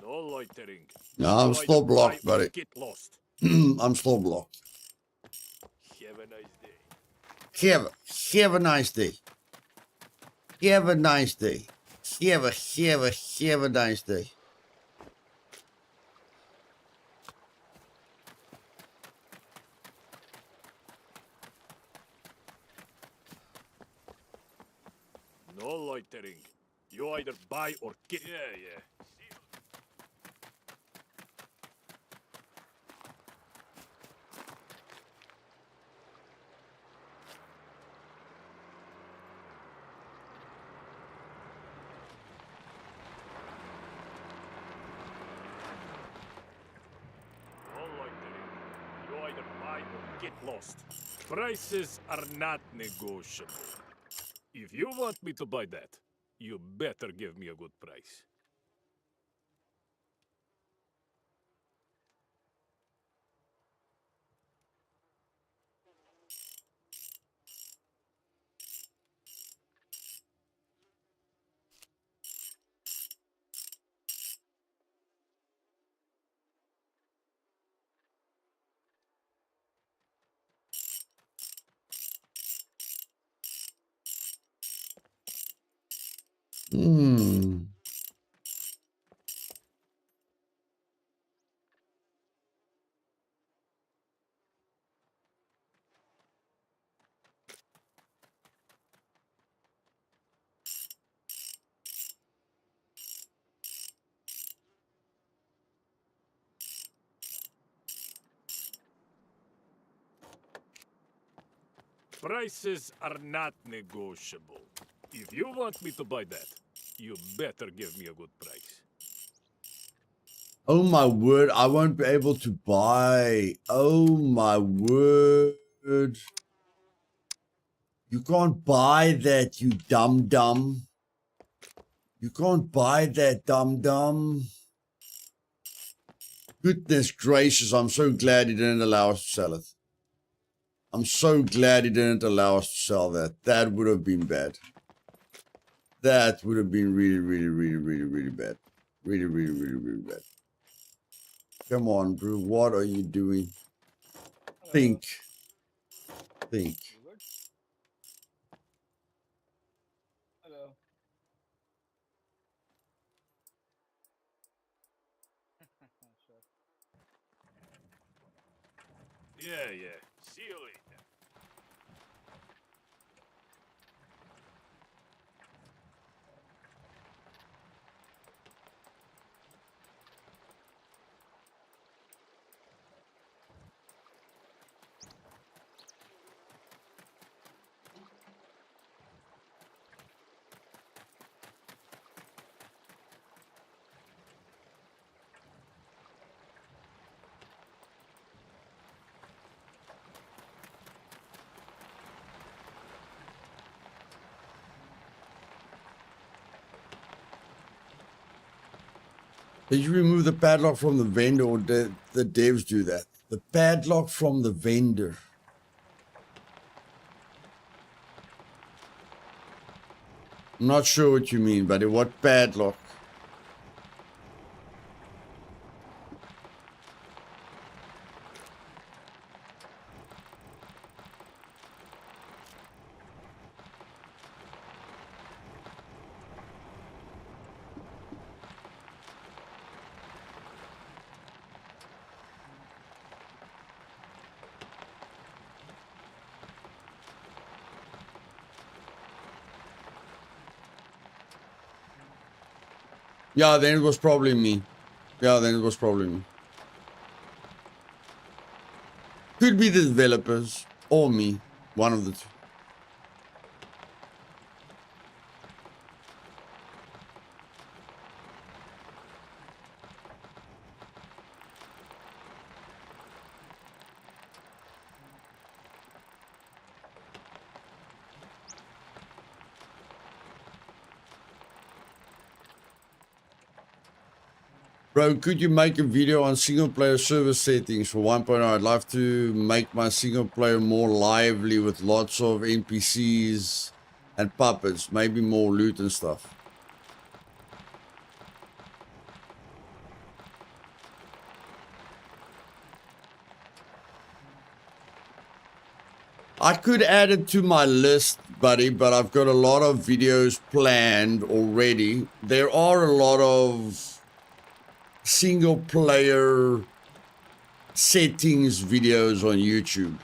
No loitering. No, I'm You still either buy blocked, or buddy. Get lost. I'm still blocked. Have a nice day. Have a nice day. Have a nice day. Have a nice day. No loitering. You either buy or get. Yeah. No loitering. You either buy or get lost. Prices are not negotiable. If you want me to buy that, you better give me a good price. Hmm. Prices are not negotiable. If you want me to buy that, you better give me a good price. Oh my word, I won't be able to buy. Oh my word. You can't buy that, you dumb. You can't buy that, dumb. Goodness gracious, I'm so glad he didn't allow us to sell it. I'm so glad he didn't allow us to sell that. That would have been bad. That would have been really bad. Really bad. Come on, bro. What are you doing? Think. Think. You good? Hello. Sure. Yeah. See you later. Did you remove the padlock from the vendor, or did the devs do that? The padlock from the vendor. I'm not sure what you mean, buddy. What padlock? Yeah, then it was probably me. Could be the developers or me. One of the two. Bro, could you make a video on single player server settings for 1.0? I'd love to make my single player more lively with lots of NPCs and puppets, maybe more loot and stuff. I could add it to my list, buddy, but I've got a lot of videos planned already. There are a lot of single player settings videos on YouTube.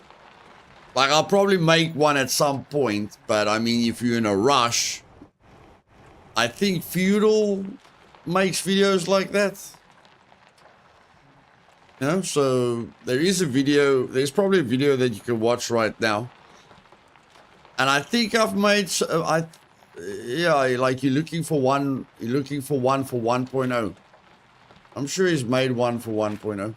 Like, I'll probably make one at some point, but I mean, if you're in a rush, I think Feudal makes videos like that. You know, so there is a video, there's probably a video that you can watch right now. And I think I've made, yeah, like you're looking for one for 1.0. I'm sure he's made one for 1.0.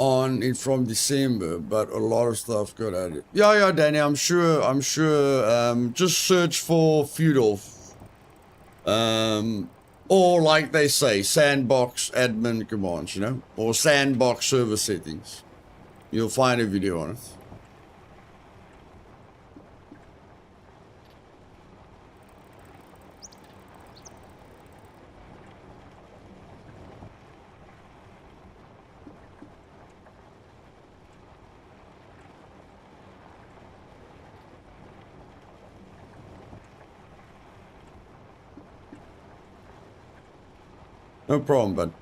on it from December, but a lot of stuff got added. Yeah, Danny, I'm sure, just search for feudal. Or like they say, sandbox admin commands, you know, or sandbox server settings. You'll find a video on it. No problem, bud.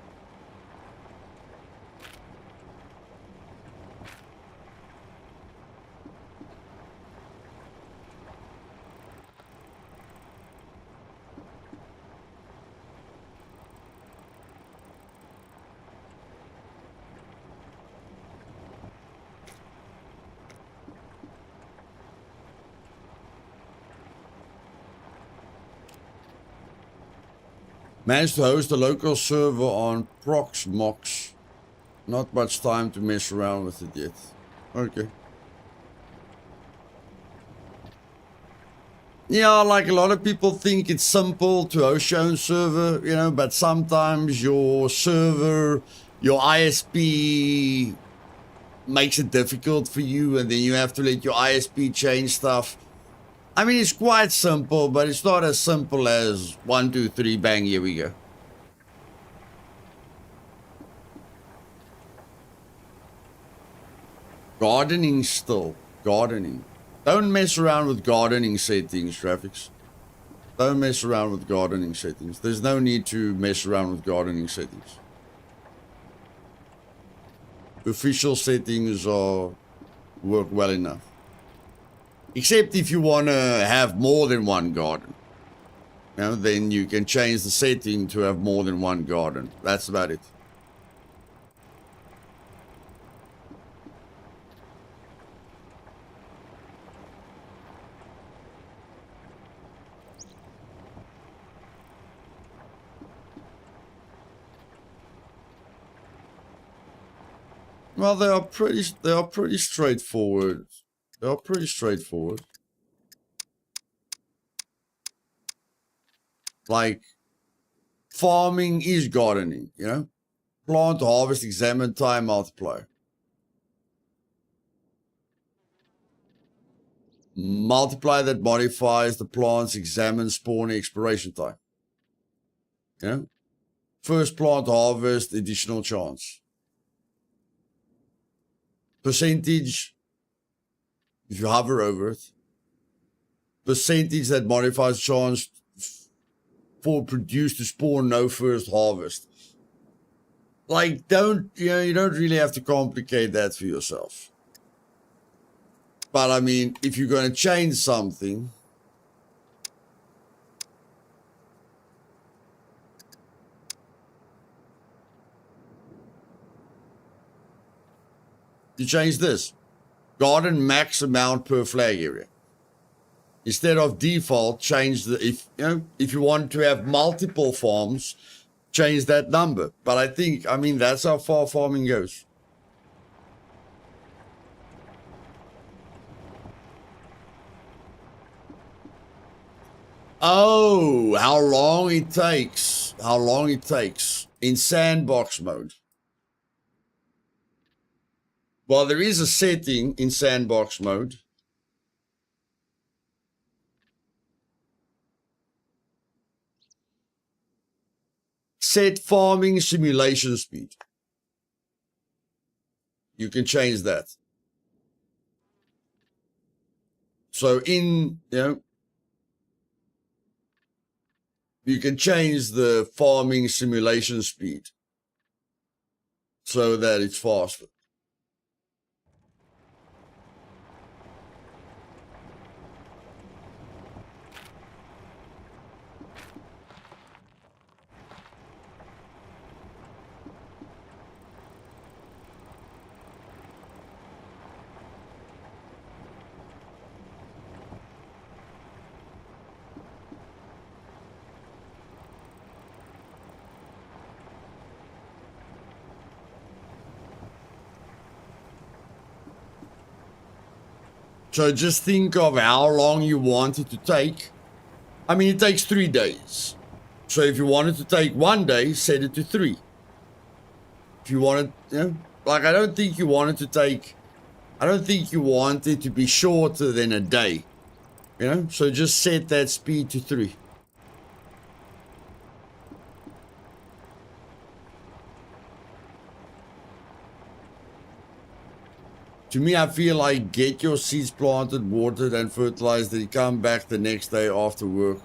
Managed to host a local server on Proxmox. Not much time to mess around with it yet. Okay. Yeah, like a lot of people think it's simple to host your own server, you know, but sometimes your server, your ISP makes it difficult for you, and then you have to let your ISP change stuff. I mean, it's quite simple, but it's not as simple as 1, 2, 3, bang, here we go. Gardening still. Gardening. Don't mess around with gardening settings, Graphics. Don't mess around with gardening settings. There's no need to mess around with gardening settings. Official settings work well enough. Except if you want to have more than one garden. You know, then you can change the setting to have more than one garden. That's about it. Well, they are pretty straightforward. They are pretty straightforward. Like, farming is gardening, you know? Plant, harvest, examine, time, multiply. Multiply that modifies the plant's examine, spawn, expiration time. You know? First plant, harvest, additional chance. Percentage, if you hover over it. Percentage that modifies chance for produce to spawn, no first harvest. Like, you don't really have to complicate that for yourself. But I mean, if you're going to change something, you change this. Garden max amount per flag area. Instead of default, change the, if you want to have multiple farms, change that number. But I mean, that's how far farming goes. Oh, how long it takes. How long it takes in sandbox mode. Well, there is a setting in sandbox mode. Set farming simulation speed. You can change that. So you can change the farming simulation speed so that it's faster. So just think of how long you want it to take. I mean, it takes 3 days. So if you want it to take 1 day, set it to 3. If you want it, you know, like I don't think you want it to take, I don't think you want it to be shorter than a day. You know, so just set that speed to 3. To me, I feel like get your seeds planted, watered, and fertilized, then come back the next day after work.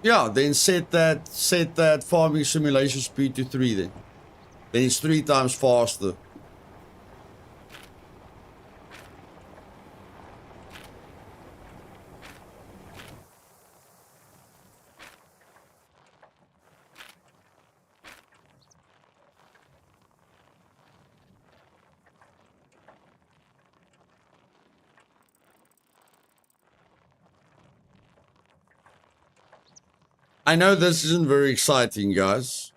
Yeah, then set that farming simulation speed to 3 then. Then it's 3 times faster. I know this isn't very exciting, guys,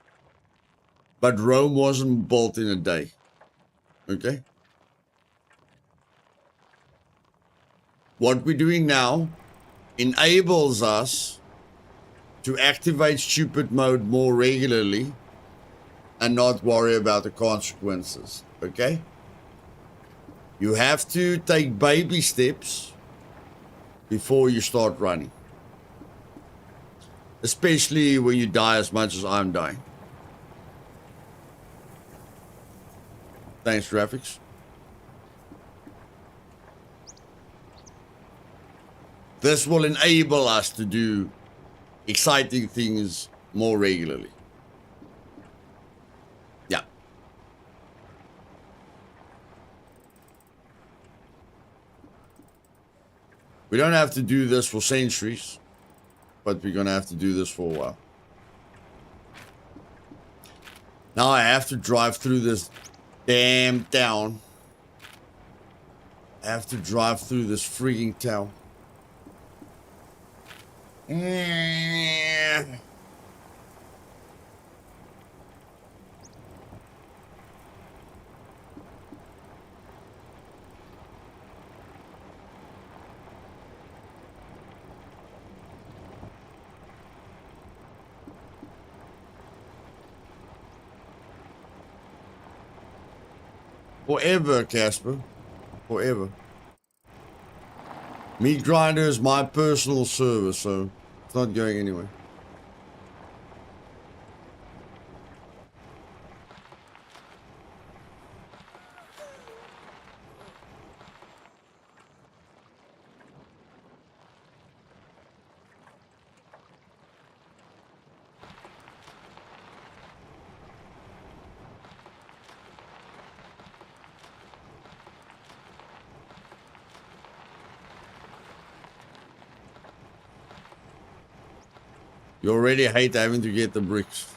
but Rome wasn't built in a day. Okay? What we're doing now enables us to activate stupid mode more regularly and not worry about the consequences. Okay? You have to take baby steps before you start running. Especially when you die as much as I'm dying. Thanks, graphics. This will enable us to do exciting things more regularly. Yeah. We don't have to do this for centuries, but we're gonna have to do this for a while. Now I have to drive through this damn town. I have to drive through this freaking town. Forever, Casper. Forever. Meat grinder is my personal service, so it's not going anywhere. You already hate having to get the bricks.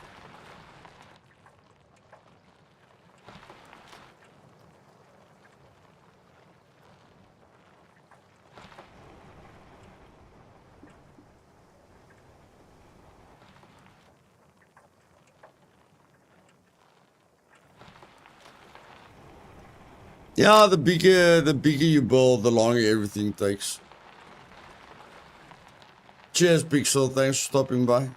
Yeah, the bigger you build, the longer everything takes. Cheers, Pixel. Thanks for stopping by.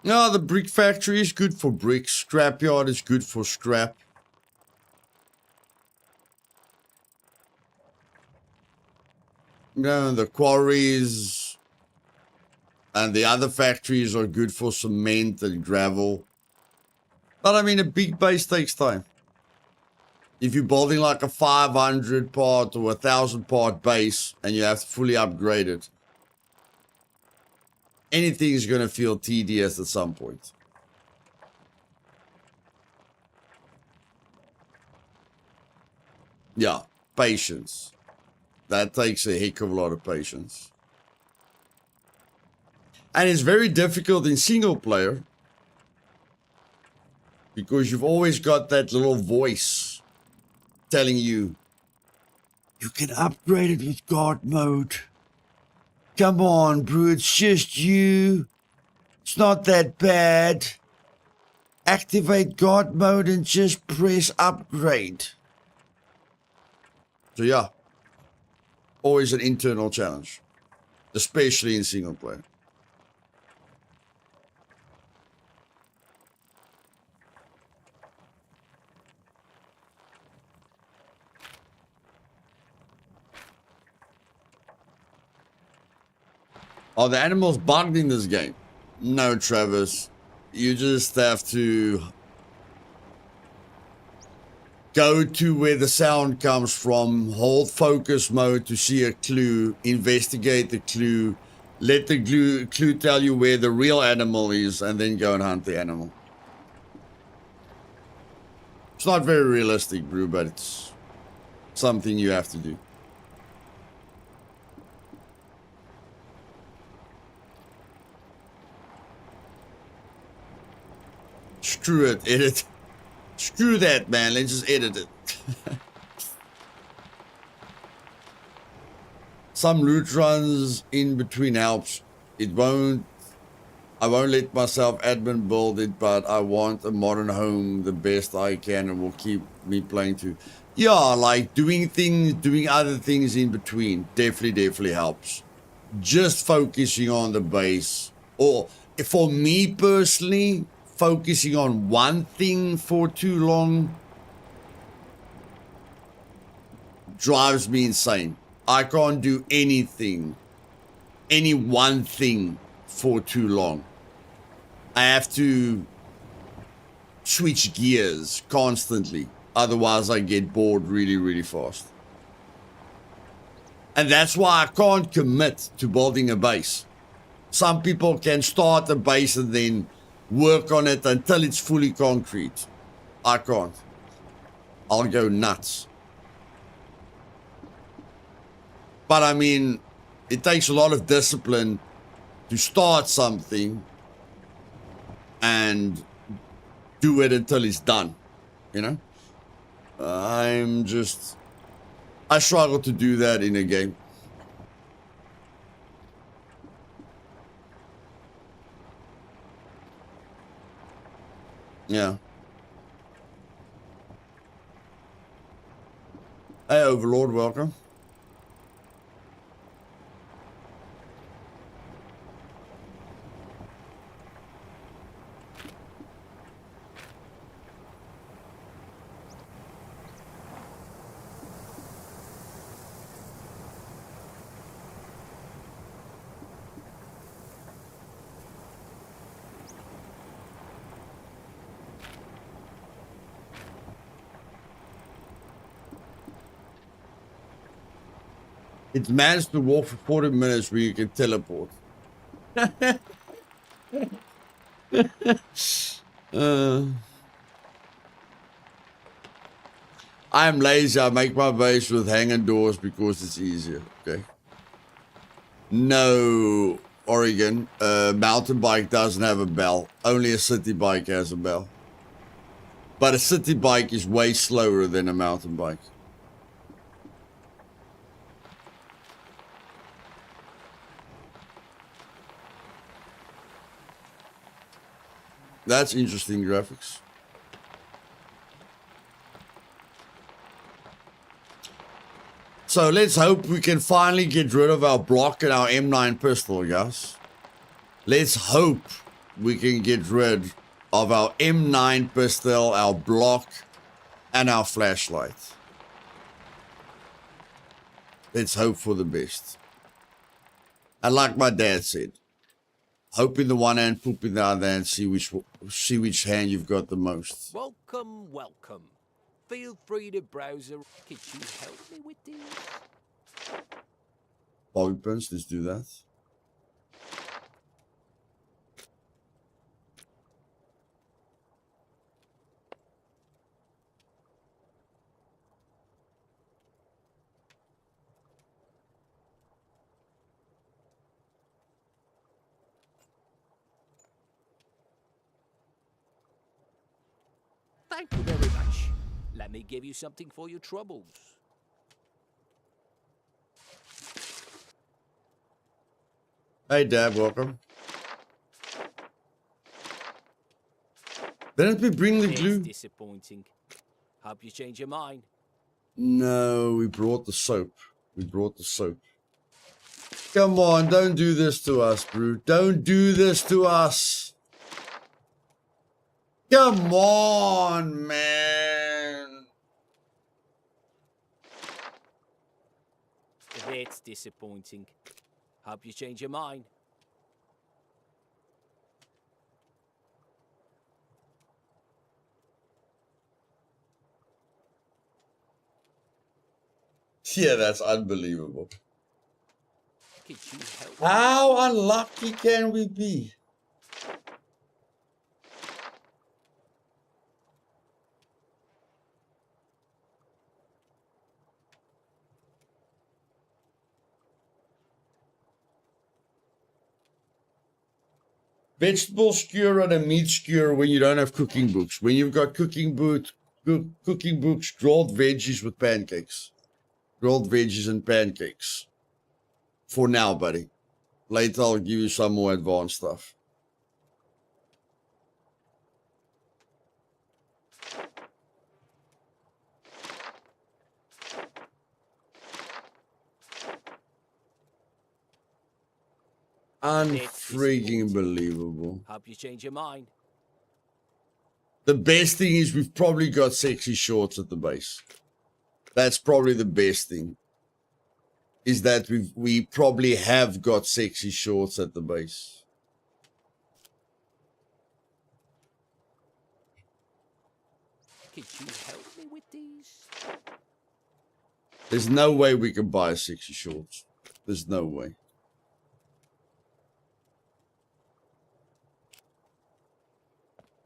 No, the brick factory is good for bricks. Scrapyard is good for scrap. You know, the quarries and the other factories are good for cement and gravel. But I mean, a big base takes time. If you're building like a 500 part or 1,000 part base and you have to fully upgrade it, anything is going to feel tedious at some point. Yeah, patience. That takes a heck of a lot of patience. And it's very difficult in single player because you've always got that little voice telling you, you can upgrade it with God mode. Come on, bro, it's just you. It's not that bad. Activate God mode and just press upgrade. So yeah, always an internal challenge, especially in single player. Are the animals bugged in this game? No, Travis. You just have to go to where the sound comes from, hold focus mode to see a clue, investigate the clue, let the clue tell you where the real animal is, and then go and hunt the animal. It's not very realistic, bro, but it's something you have to do. Screw it, edit. Screw that, man. Let's just edit it. Some loot runs in between helps. I won't let myself admin build it, but I want a modern home the best I can and will keep me playing too. Yeah, like doing other things in between definitely helps. Just focusing on the base, or for me personally, focusing on one thing for too long drives me insane. I can't do any one thing for too long. I have to switch gears constantly. Otherwise, I get bored really fast. And that's why I can't commit to building a base. Some people can start a base and then work on it until it's fully concrete. I can't. I'll go nuts. But I mean, it takes a lot of discipline to start something and do it until it's done, you know? I struggle to do that in a game. Yeah. Hey, Overlord, welcome. It's managed to walk for 40 minutes where you can teleport. I am lazy. I make my base with hanging doors because it's easier. Okay. No, Oregon. Mountain bike doesn't have a bell. Only a city bike has a bell. But a city bike is way slower than a mountain bike. That's interesting graphics. So let's hope we can finally get rid of our block and our M9 pistol, guys. Let's hope we can get rid of our M9 pistol, our block, and our flashlight. Let's hope for the best. And like my dad said, hope in the one hand, poop in the other hand, see which hand you've got the most. Welcome, welcome. Feel free to browse. Could you help me with this? Bobby pins, let's do that. Thank you very much. Let me give you something for your troubles. Hey, Dad, welcome. Didn't we bring the It's glue? disappointing. Hope you change your mind. No, we brought the soap. We brought the soap. Come on, don't do this to us, bro. Don't do this to us. Come on, man. It's disappointing. Hope you change your mind. Yeah, that's unbelievable. Could you help me? How unlucky can we be? Vegetable skewer and a meat skewer when you don't have cooking books. When you've got cooking books, grilled veggies with pancakes. Grilled veggies and pancakes. For now, buddy. Later I'll give you some more advanced stuff. Unfreaking believable. Hope you change your mind. The best thing is we've probably got sexy shorts at the base. That's probably the best thing. Is that we probably have got sexy shorts at the base. Could you help me with these? There's no way we can buy sexy shorts. There's no way.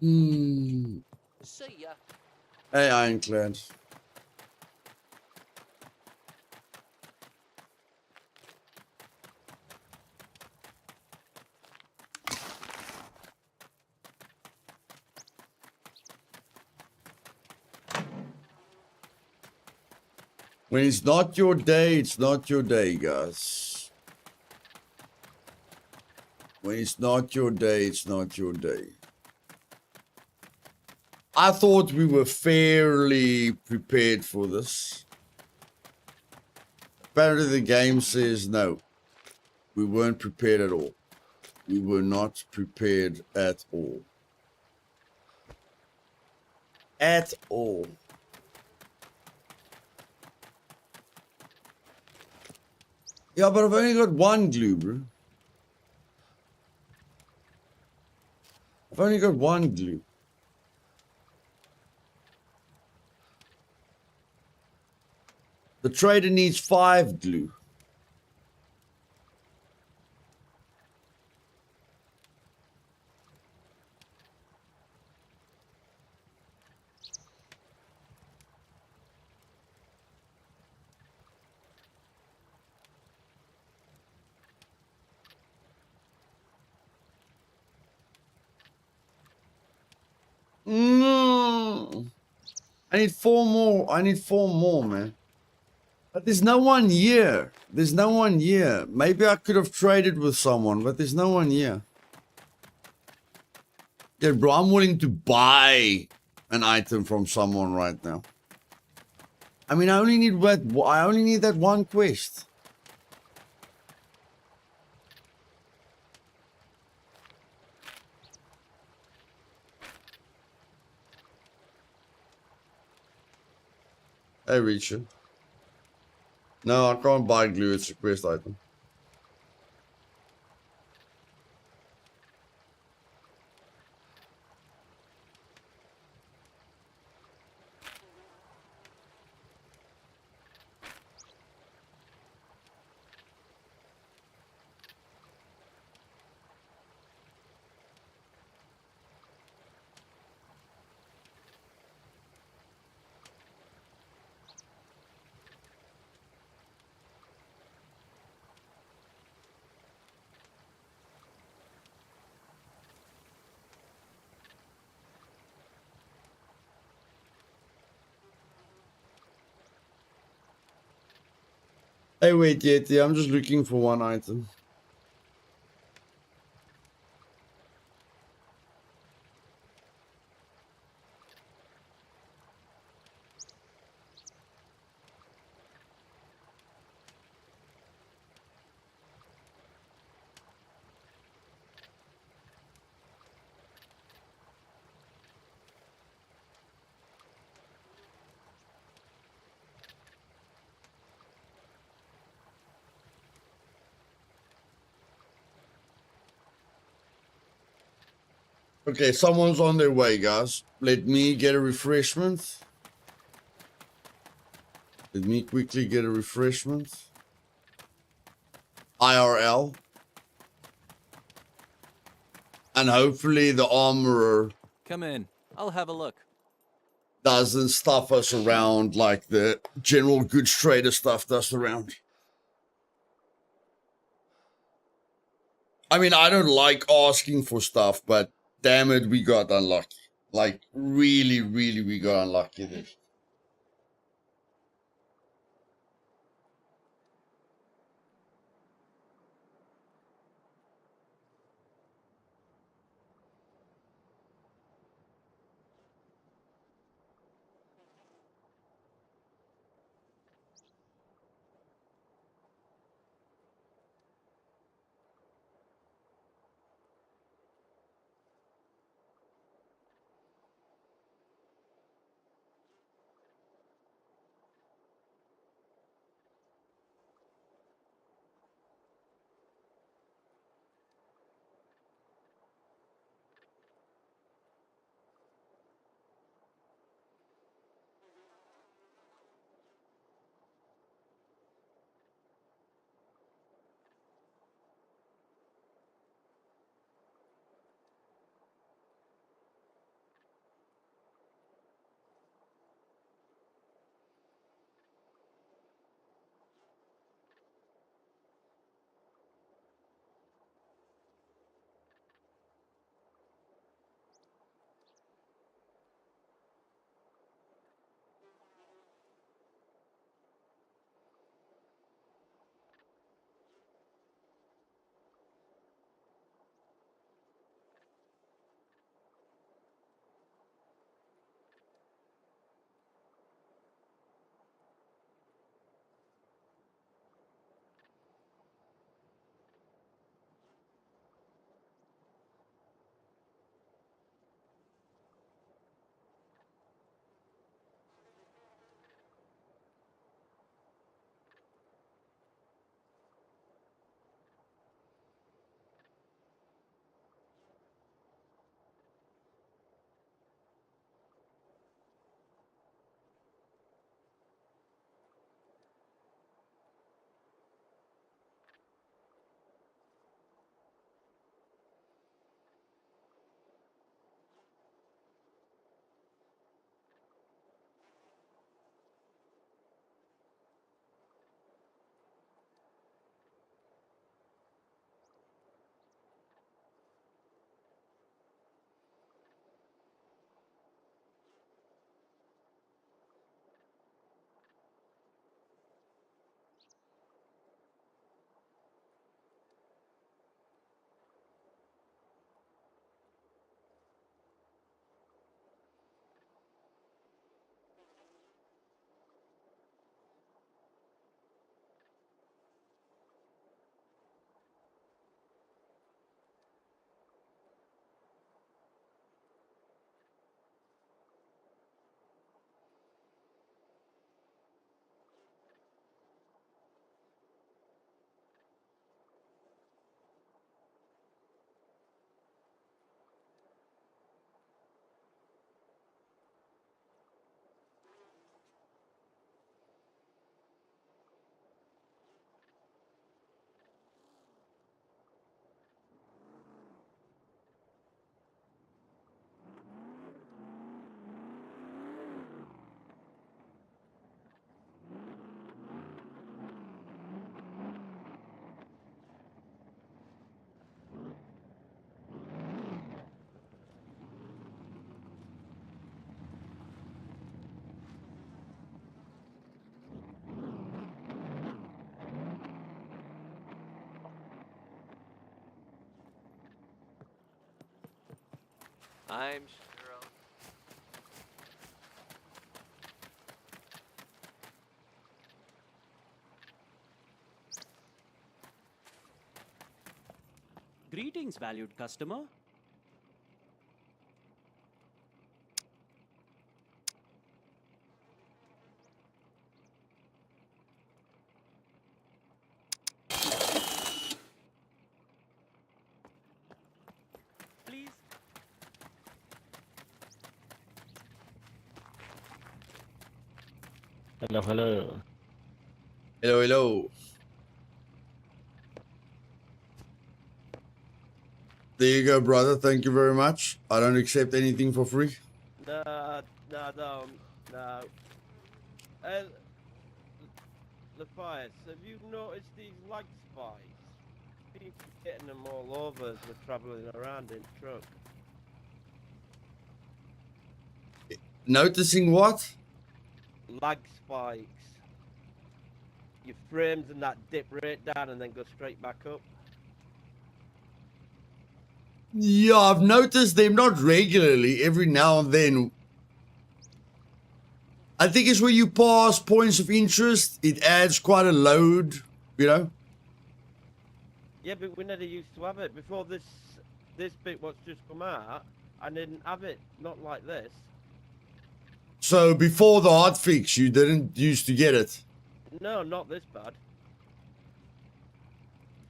See ya. Hey, Ironclad. When it's not your day, it's not your day, guys. When it's not your day, it's not your day. I thought we were fairly prepared for this. Apparently the game says no. We weren't prepared at all. We were not prepared at all. At all. Yeah, but I've only got one glue, bro. I've only got one glue. The trader needs 5 glue. No. I need 4 more. I need 4 more, man. But there's no one here. There's no one here. Maybe I could have traded with someone, but there's no one here. Yeah, bro, I'm willing to buy an item from someone right now. I mean, I only need that one quest. Hey, Richard. No, I can't buy glue. It's a quest item. Hey, wait, Yeti, I'm just looking for one item. Okay, someone's on their way, guys. Let me get a refreshment. Let me quickly get a refreshment. IRL. And hopefully the armorer Come in. I'll have a look. doesn't stuff us around like the general goods trader stuffed us around. I mean, I don't like asking for stuff, but damn it, we got unlucky. Like, really, really, we got unlucky there. I'm sure I'll... Greetings, valued customer. Please. Hello, hello. Hello, hello. There you go, brother. Thank you very much. I don't accept anything for free. No, no. Uh, Luthais, have you noticed these lag spikes? Been getting them all over as we're travelling around in truck. Noticing what? Lag spikes. Your frames and that dip right down and then go straight back up. Yeah, I've noticed them, not regularly, every now and then. I think it's when you pass points of interest, it adds quite a load, you know? Yeah, but we never used to have it. Before this bit what's just come out, I didn't have it. Not like this. So before the hotfix, you didn't used to get it. No, not this bad.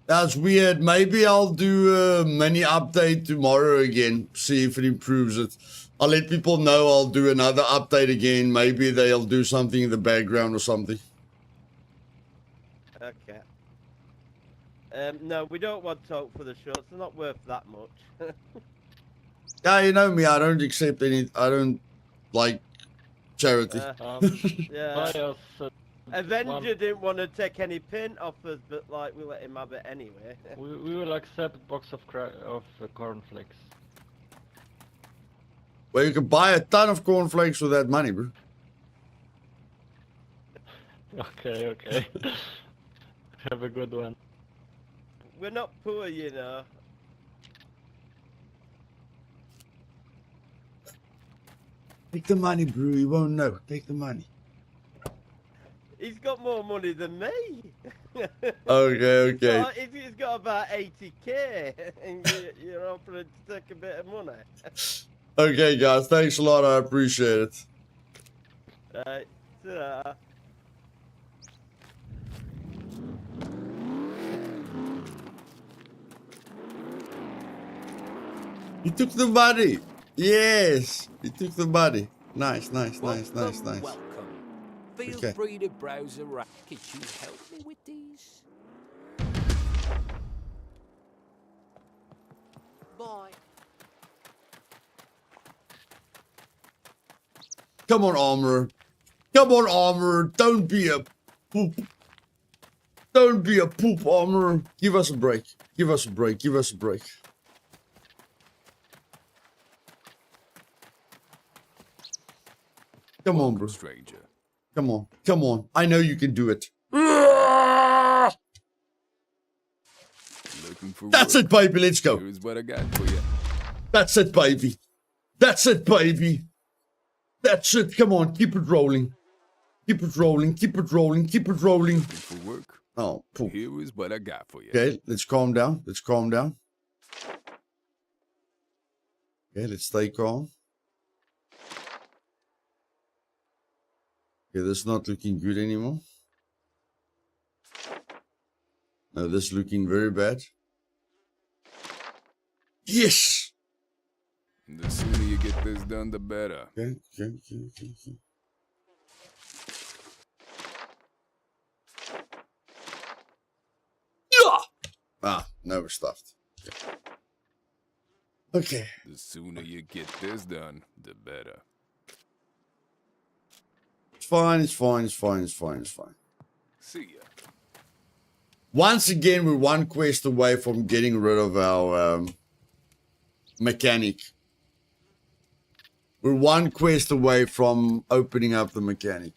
That's weird. Maybe I'll do a mini update tomorrow again, see if it improves it. I'll let people know I'll do another update again. Maybe they'll do something in the background or something. Okay. No, we don't want to talk for the show. It's not worth that much. Yeah, you know me. I don't accept any. I don't like charity. Yeah. Bios, Avenger didn't want to take any pin off us, but like we let him have it anyway. we will accept box of cornflakes. Well, you can buy a ton of cornflakes with that money, bro. Okay. Have a good one. We're not poor, you know. Take the money, bro. You won't know. Take the money. He's got more money than me. Okay. He's got about 80k, and you're offering to take a bit of money. Okay, guys. Thanks a lot. I appreciate it. Right. Ta-ra. He took the money. Yes. He took the money. Nice. Welcome. Feel Okay. free to browse around. Could you help me with these? Bye. Come on, Armor. Come on, Armor. Don't be a poop. Don't be a poop, Armor. Give us a break. Give us a break. Give us a break. Come on, bro. Stranger. Come on. Come on. I know you can do it. Looking for That's work. it, baby. Let's go. Here's what I got for you. That's it, baby. That's it, baby. That's it. Come on. Keep it rolling. Keep it rolling. Keep it rolling. Keep it rolling. Looking for work. Oh, poop. Here is what I got for you. Okay, let's calm down. Let's calm down. Okay, let's stay calm. Okay, this is not looking good anymore. No, this is looking very bad. Yes! The sooner you get this done, the better. Okay. Yeah! Ah, no, we're stuffed. Okay. The sooner you get this done, the better. It's fine. See ya. Once again, we're one quest away from getting rid of our mechanic. We're one quest away from opening up the mechanic.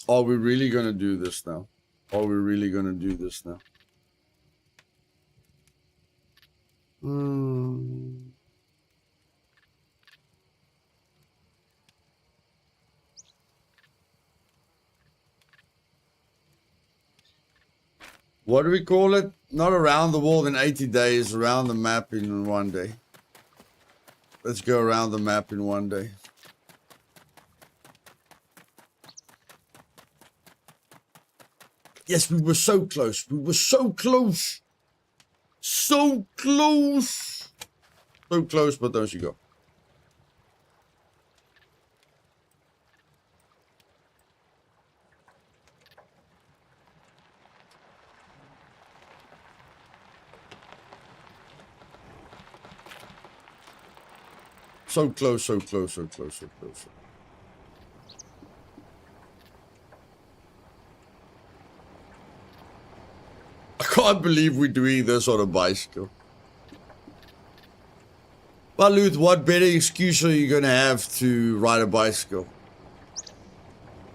Are we really gonna do this now? Are we really gonna do this now? What do we call it? Not around the world in 80 days, around the map in one day. Let's go around the map in one day. Yes, we were so close. We were so close. So close. So close, but don't you go. So close, so close, so close, so close. I can't believe we're doing this on a bicycle. Well, Luth, what better excuse are you going to have to ride a bicycle?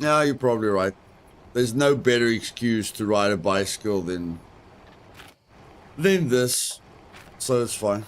No, you're probably right. There's no better excuse to ride a bicycle than this. So it's fine.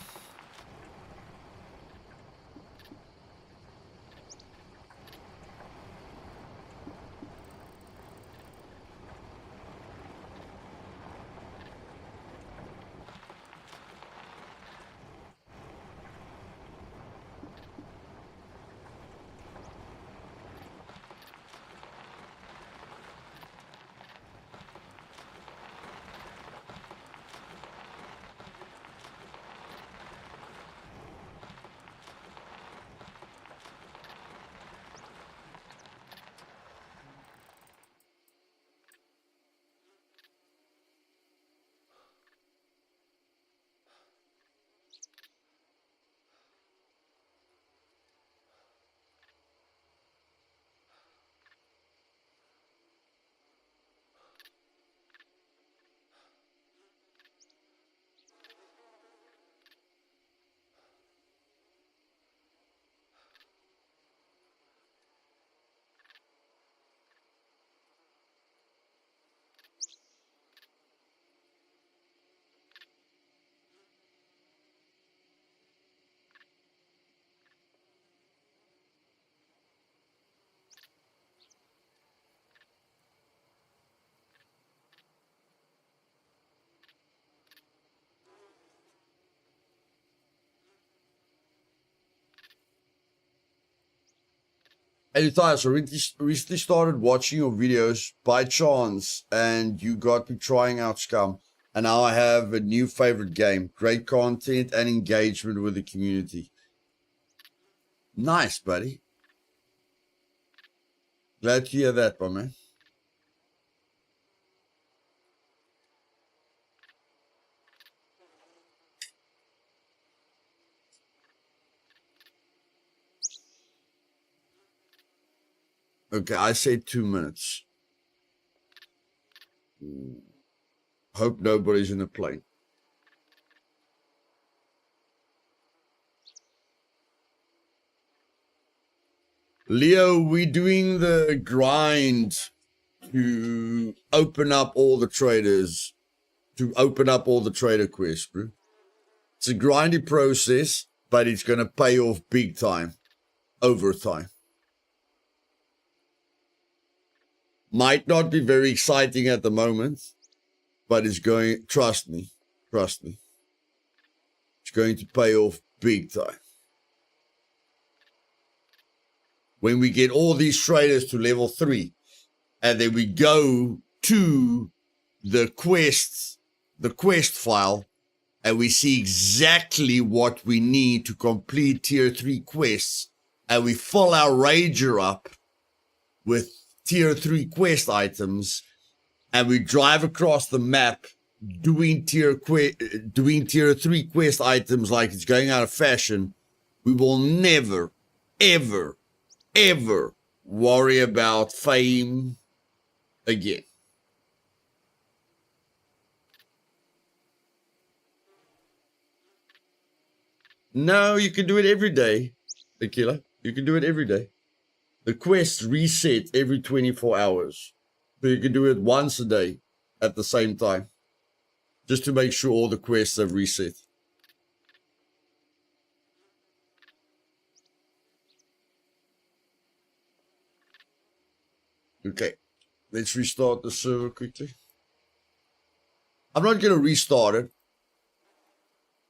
Hey, Luthais, I recently started watching your videos by chance, and you got me trying out Scum, and now I have a new favorite game. Great content and engagement with the community. Nice, buddy. Glad to hear that, my man. Okay, I said 2 minutes. Hope nobody's in a plane. Leo, we're doing the grind to open up all the traders, to open up all the trader quests, bro. It's a grindy process, but it's going to pay off big time, over time. Might not be very exciting at the moment, but it's going, trust me, it's going to pay off big time. When we get all these traders to level 3, and then we go to the quest file, and we see exactly what we need to complete tier 3 quests, and we fill our rager up with tier 3 quest items, and we drive across the map doing tier 3 quest items like it's going out of fashion, we will never, ever, ever worry about fame again. No, you can do it every day, Aquila. You can do it every day. The quests reset every 24 hours. So you can do it once a day at the same time, just to make sure all the quests have reset. Okay, let's restart the server quickly. I'm not going to restart it.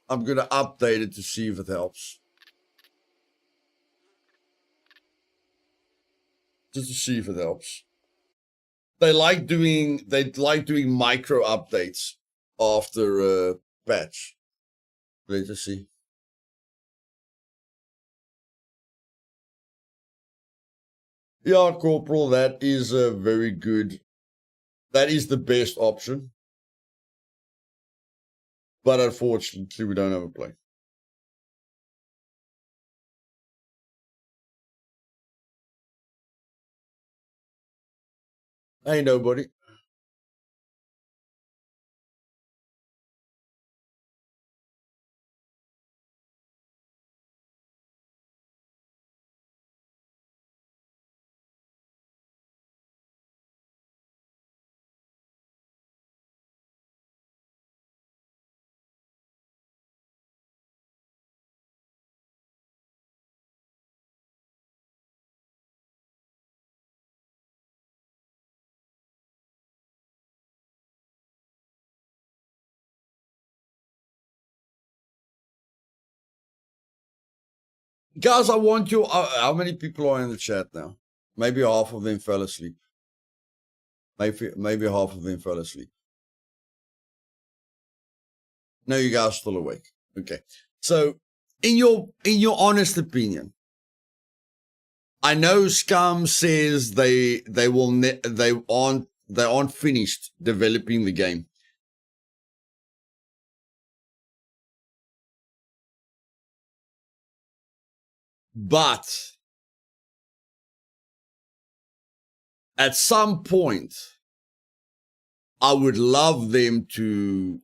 I'm going to update it to see if it helps. Just to see if it helps. They like doing micro updates after a patch. Let's just see. Yeah, Corporal, that is a very good. That is the best option. But unfortunately, we don't have a plane. Hey, nobody. Guys, I want you. How many people are in the chat now? Maybe half of them fell asleep. Maybe half of them fell asleep. No, you guys are still awake. Okay. So, in your honest opinion, I know Scum says they aren't finished developing the game. But at some point, I would love them to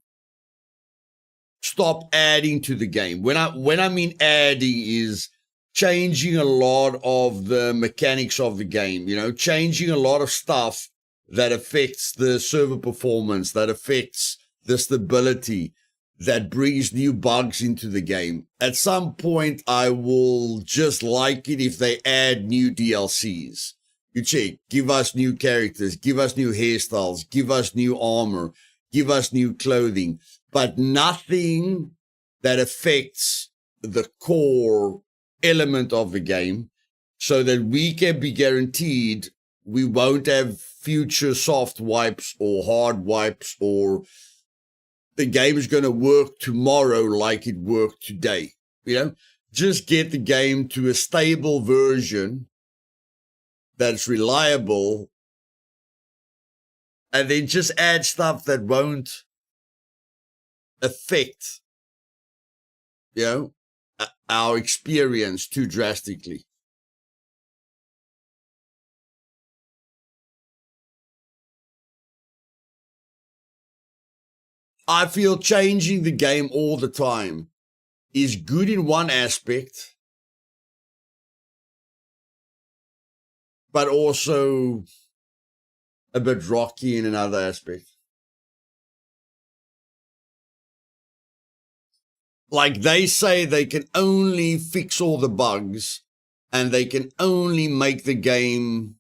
stop adding to the game. When I mean adding is changing a lot of the mechanics of the game, you know, changing a lot of stuff that affects the server performance, that affects the stability, that brings new bugs into the game. At some point, I will just like it if they add new DLCs. You check, give us new characters, give us new hairstyles, give us new armor, give us new clothing, but nothing that affects the core element of the game, so that we can be guaranteed we won't have future soft wipes or hard wipes, or the game is going to work tomorrow like it worked today. You know, just get the game to a stable version that's reliable, and then just add stuff that won't affect, you know, our experience too drastically. I feel changing the game all the time is good in one aspect, but also a bit rocky in another aspect. Like they say they can only fix all the bugs and they can only make the game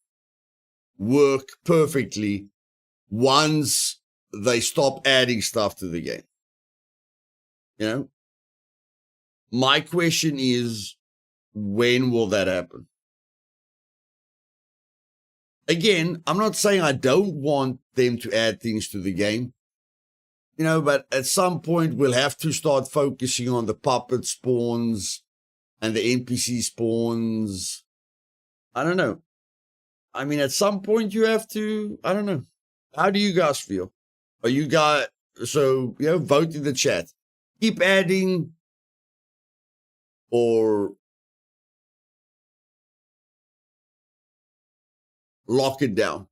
work perfectly once they stop adding stuff to the game. You know? My question is, when will that happen? Again, I'm not saying I don't want them to add things to the game, you know, but at some point we'll have to start focusing on the puppet spawns and the NPC spawns. I don't know. I mean, at some point you have to, I don't know. How do you guys feel? Are you guys, so, you know, vote in the chat. Keep adding or lock it down.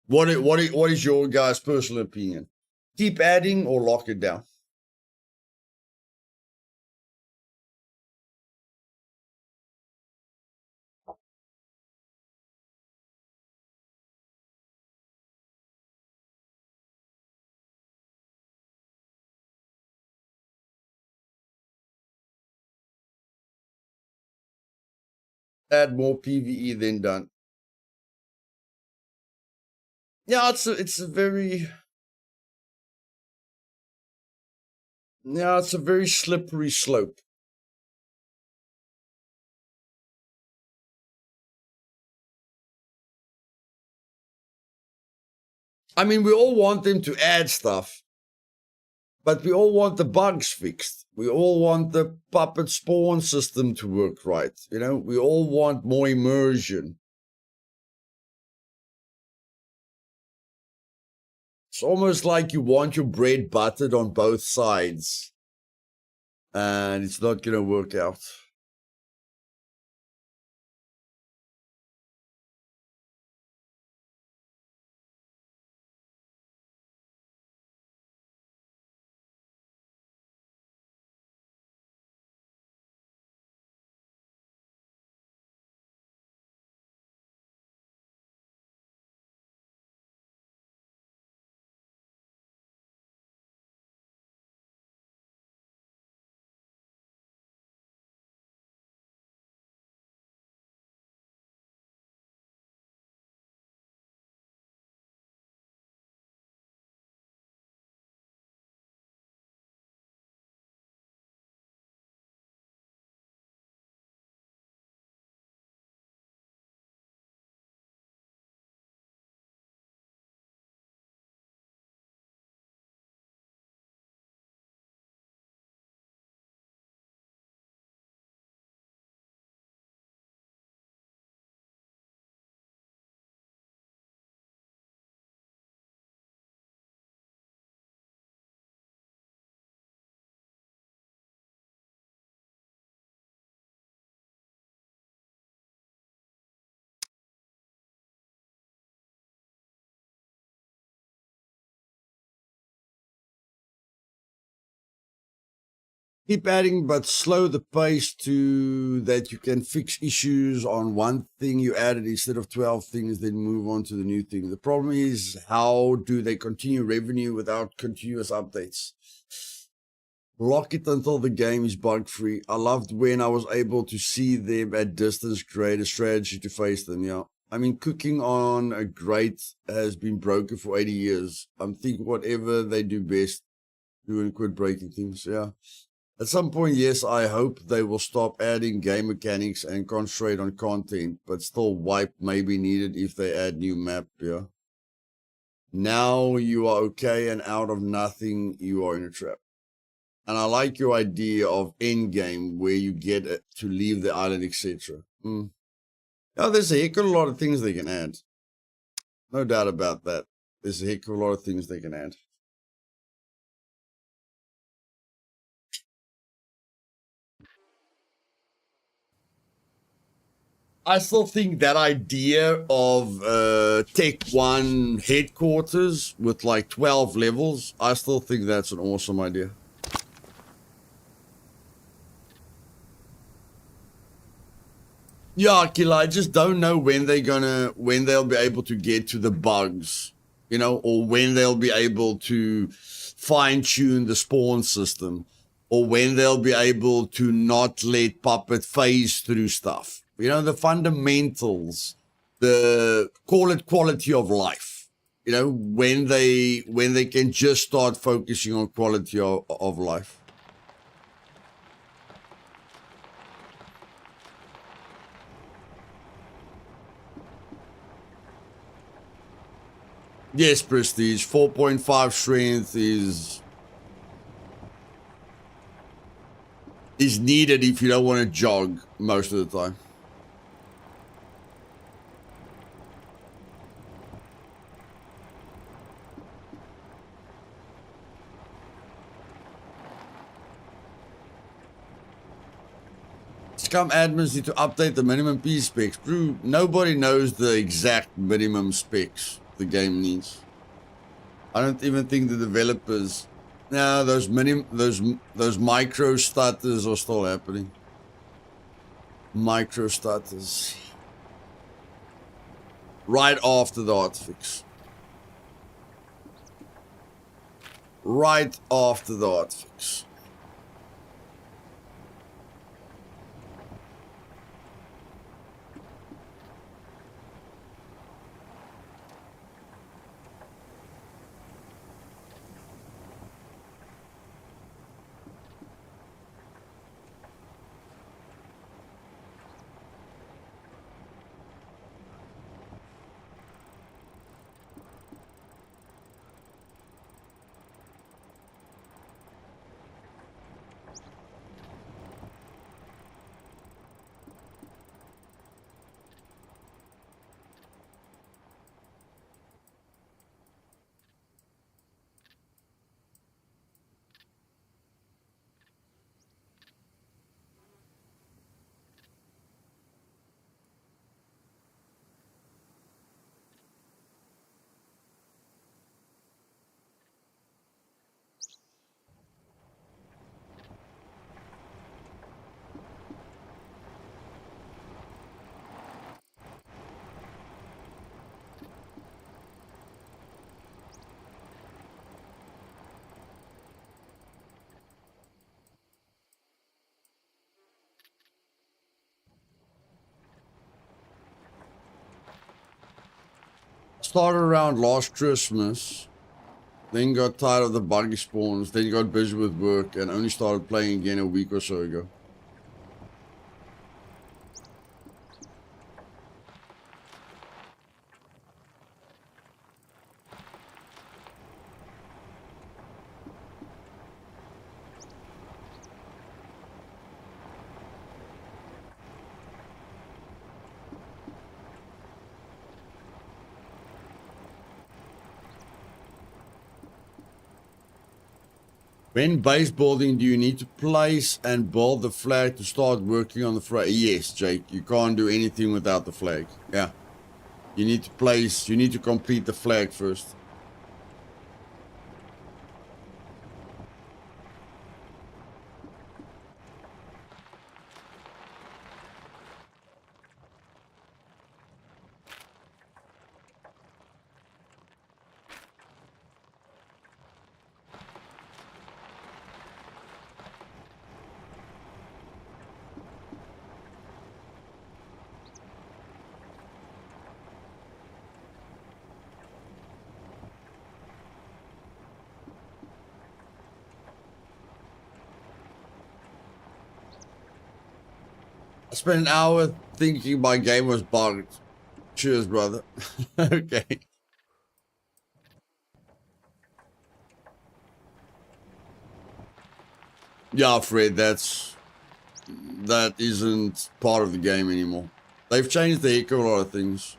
What is your guys' personal opinion? Keep adding or lock it down? Add more PvE, then done. Yeah, it's a very slippery slope. I mean, we all want them to add stuff, but we all want the bugs fixed. We all want the puppet spawn system to work right. You know, we all want more immersion. It's almost like you want your bread buttered on both sides, and it's not going to work out. Keep adding, but slow the pace to that you can fix issues on one thing you added instead of 12 things, then move on to the new thing. The problem is, how do they continue revenue without continuous updates? Lock it until the game is bug-free. I loved when I was able to see them at distance, create a strategy to face them, yeah. I mean, cooking on a grate has been broken for 80 years. I'm thinking whatever they do best, do and quit breaking things, yeah. At some point, yes, I hope they will stop adding game mechanics and concentrate on content, but still wipe may be needed if they add new map, yeah. Now you are okay, and out of nothing, you are in a trap. And I like your idea of endgame, where you get to leave the island, etc. Oh, there's a heck of a lot of things they can add. No doubt about that. There's a heck of a lot of things they can add. I still think that idea of Tech 1 headquarters with like 12 levels, I still think that's an awesome idea. Yeah, Killa, I just don't know when they'll be able to get to the bugs, you know, or when they'll be able to fine-tune the spawn system, or when they'll be able to not let Puppet phase through stuff. You know, the fundamentals, call it quality of life. You know, when they can just start focusing on quality of life. Yes, Prestige, 4.5 strength is needed if you don't want to jog most of the time. Scum admins need to update the minimum P specs. Bro, nobody knows the exact minimum specs the game needs. I don't even think the developers. No, those micro stutters are still happening. Micro stutters. Right after the hotfix. Right after the hotfix. started around last Christmas, then got tired of the buggy spawns, then got busy with work, and only started playing again a week or so ago. When base building, do you need to place and build the flag to start working on the flag? Yes, Jake. You can't do anything without the flag. Yeah. You need to place, you need to complete the flag first. I spent an hour thinking my game was bugged. Cheers, brother. Okay. Yeah, Fred, that isn't part of the game anymore. They've changed the heck of a lot of things.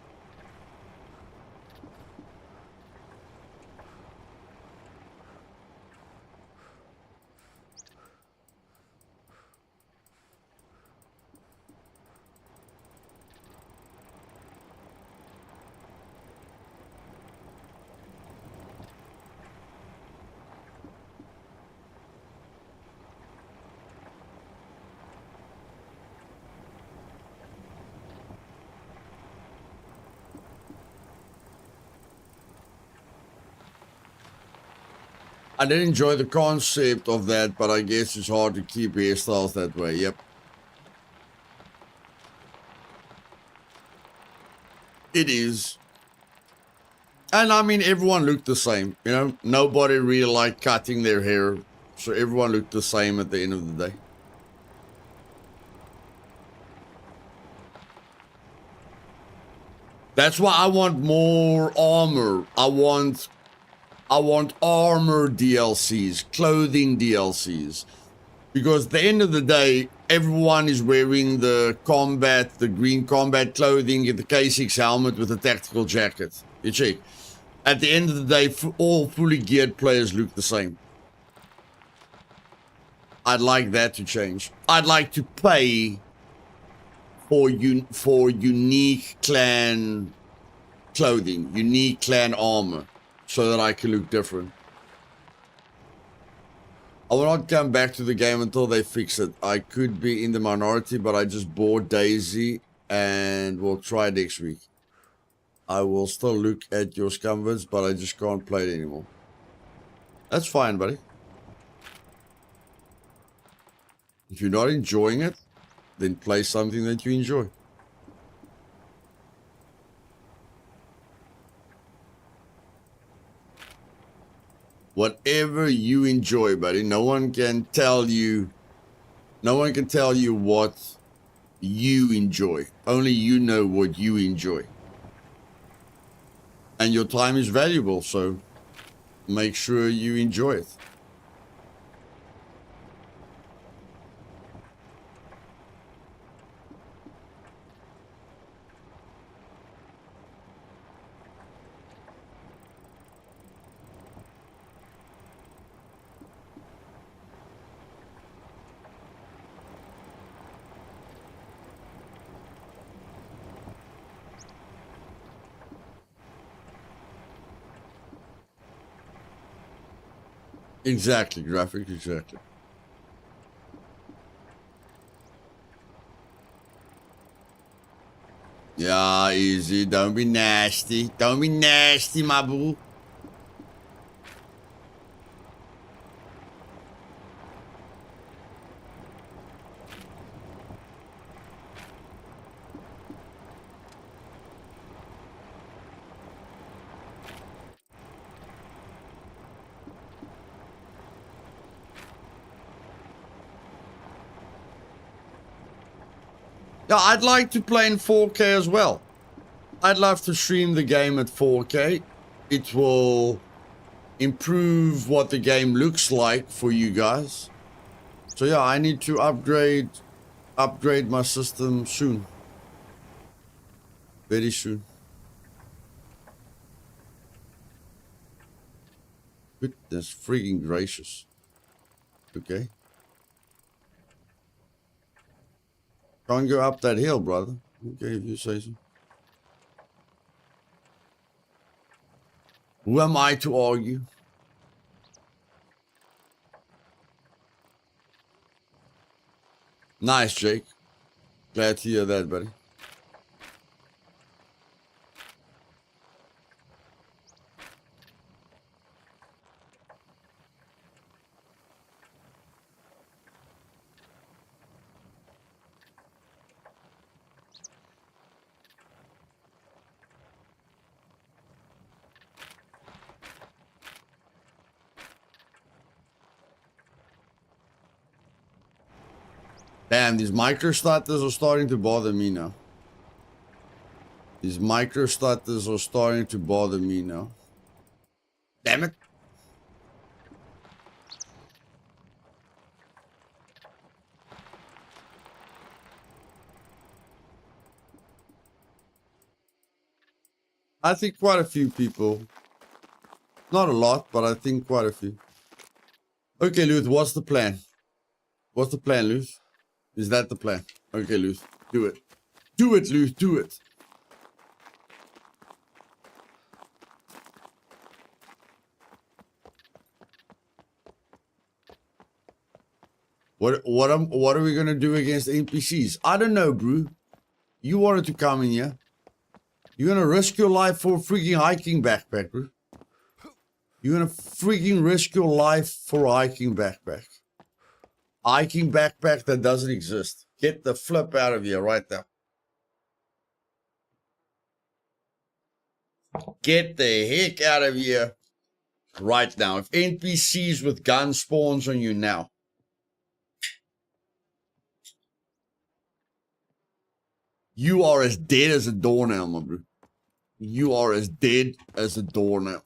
I did enjoy the concept of that, but I guess it's hard to keep hairstyles that way. Yep. It is. And I mean, everyone looked the same. You know, nobody really liked cutting their hair. So everyone looked the same at the end of the day. That's why I want more armor. I want armor DLCs, clothing DLCs. Because at the end of the day, everyone is wearing the green combat clothing and the K6 helmet with a tactical jacket. You check. At the end of the day, all fully geared players look the same. I'd like that to change. I'd like to pay for unique clan clothing, unique clan armor, so that I can look different. I will not come back to the game until they fix it. I could be in the minority, but I just bought Daisy and we'll try next week. I will still look at your Scum vids, but I just can't play it anymore. That's fine, buddy. If you're not enjoying it, then play something that you enjoy. Whatever you enjoy, buddy. No one can tell you what you enjoy. Only you know what you enjoy. And your time is valuable, so make sure you enjoy it. Exactly, graphic, exactly. Yeah, easy. Don't be nasty. Don't be nasty, my boo. Yeah, I'd like to play in 4K as well. I'd love to stream the game at 4K. It will improve what the game looks like for you guys. So yeah, I need to upgrade my system soon. Very soon. Goodness freaking gracious. Okay. Can't go up that hill, brother. Okay, if you say so. Who am I to argue? Nice, Jake. Glad to hear that, buddy. Damn, these microstarters are starting to bother me now. These microstarters are starting to bother me now. Damn it. I think quite a few people. Not a lot, but I think quite a few. Okay, Luth, what's the plan? What's the plan, Luth? Is that the plan? Okay, Luth, do it. Do it, Luth, do it. What are we gonna do against NPCs? I don't know, bro. You wanted to come in here. You're gonna risk your life for a freaking hiking backpack, bro. You're gonna freaking risk your life for a hiking backpack. Hiking backpack that doesn't exist. Get the flip out of here right now. Get the heck out of here right now. If NPCs with gun spawns on you now. You are as dead as a doornail, my bro. You are as dead as a doornail.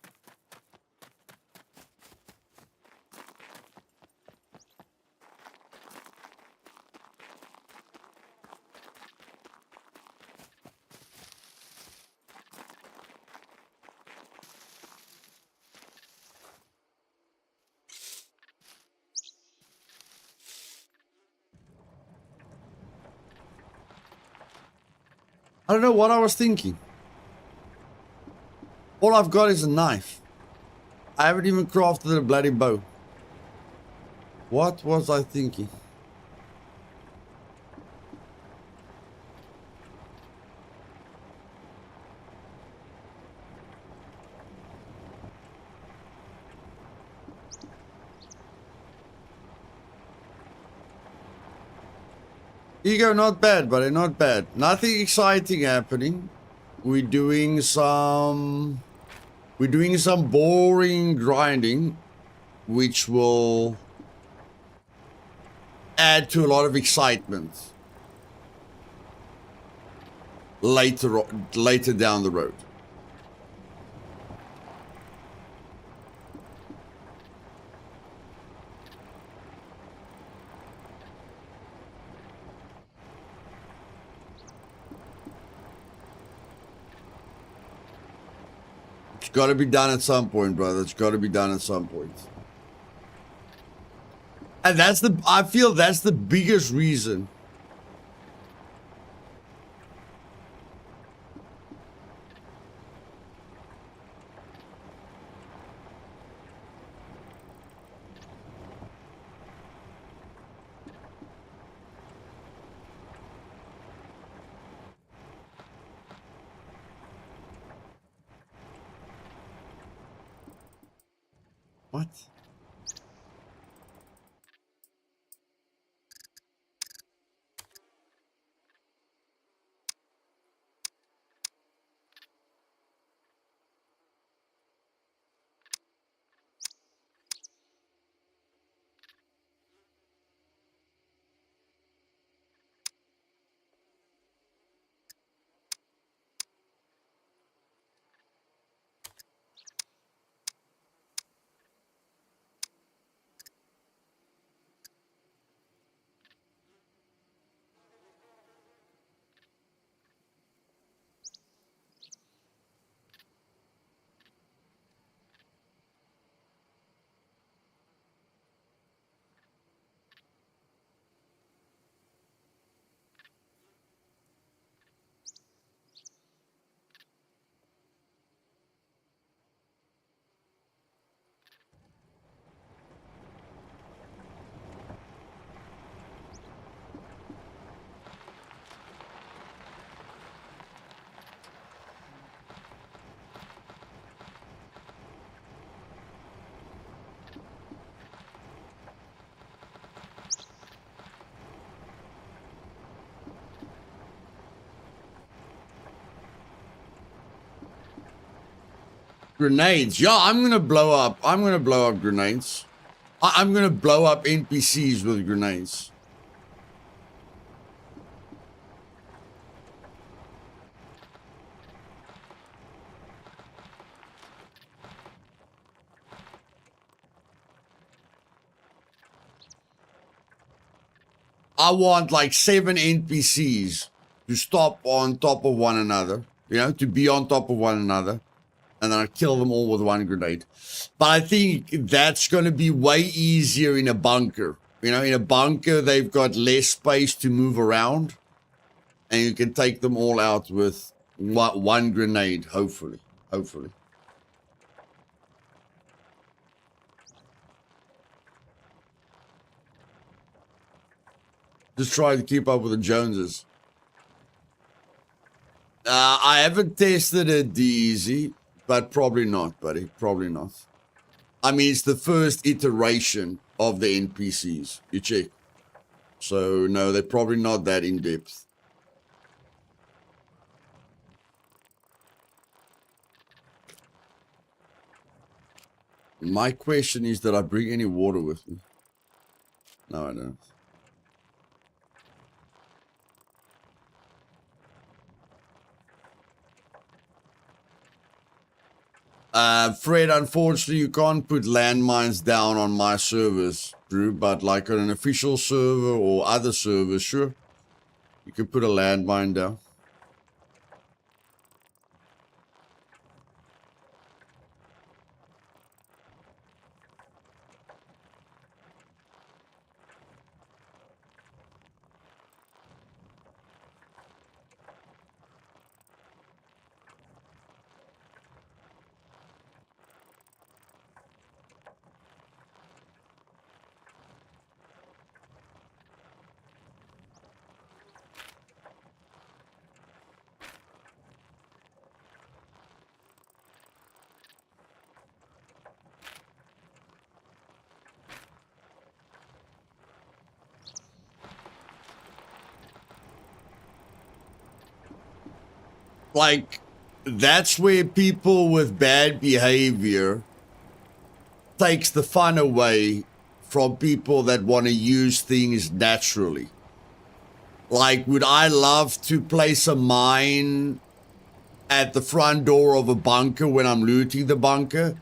I don't know what I was thinking. All I've got is a knife. I haven't even crafted a bloody bow. What was I thinking? Ego, not bad, buddy, not bad. Nothing exciting happening. We're doing some boring grinding, which will add to a lot of excitement later down the road. It's got to be done at some point, brother. It's got to be done at some point. And I feel that's the biggest reason. What? Grenades. Yeah, I'm gonna blow up grenades. I'm gonna blow up NPCs with grenades. I want like 7 NPCs to stop on top of one another, you know, to be on top of one another, and then I kill them all with one grenade. But I think that's going to be way easier in a bunker. You know, in a bunker, they've got less space to move around, and you can take them all out with one grenade, hopefully. Hopefully. Just try to keep up with the Joneses. I haven't tested it easy, but probably not, buddy. Probably not. I mean, it's the first iteration of the NPCs. You check. So, no, they're probably not that in-depth. My question is, did I bring any water with me? No, I don't. Fred, unfortunately, you can't put landmines down on my servers, Drew, but like on an official server or other servers, sure, you can put a landmine down. Like, that's where people with bad behavior takes the fun away from people that want to use things naturally. Like, would I love to place a mine at the front door of a bunker when I'm looting the bunker?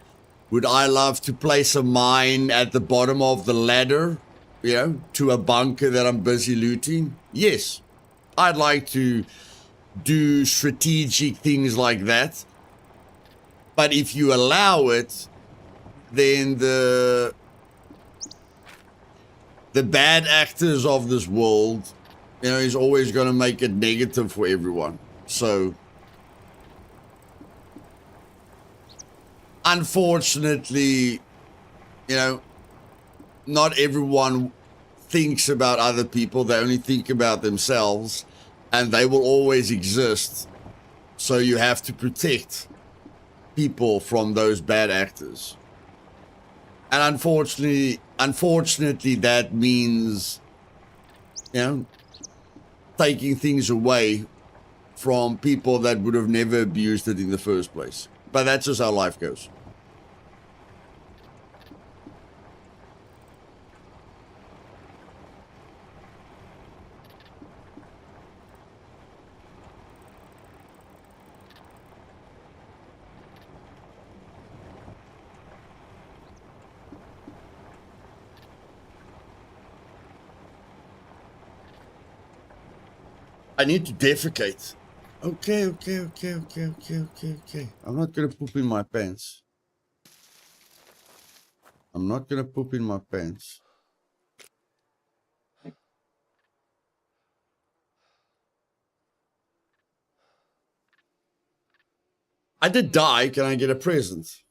Would I love to place a mine at the bottom of the ladder, you know, to a bunker that I'm busy looting? Yes. I'd like to do strategic things like that. But if you allow it, then the bad actors of this world, you know, is always going to make it negative for everyone. So, unfortunately, you know, not everyone thinks about other people. They only think about themselves, and they will always exist. So you have to protect people from those bad actors. And unfortunately, that means, you know, taking things away from people that would have never abused it in the first place. But that's just how life goes. I need to defecate. Okay. I'm not gonna poop in my pants. I'm not gonna poop in my pants. I did die. Can I get a present?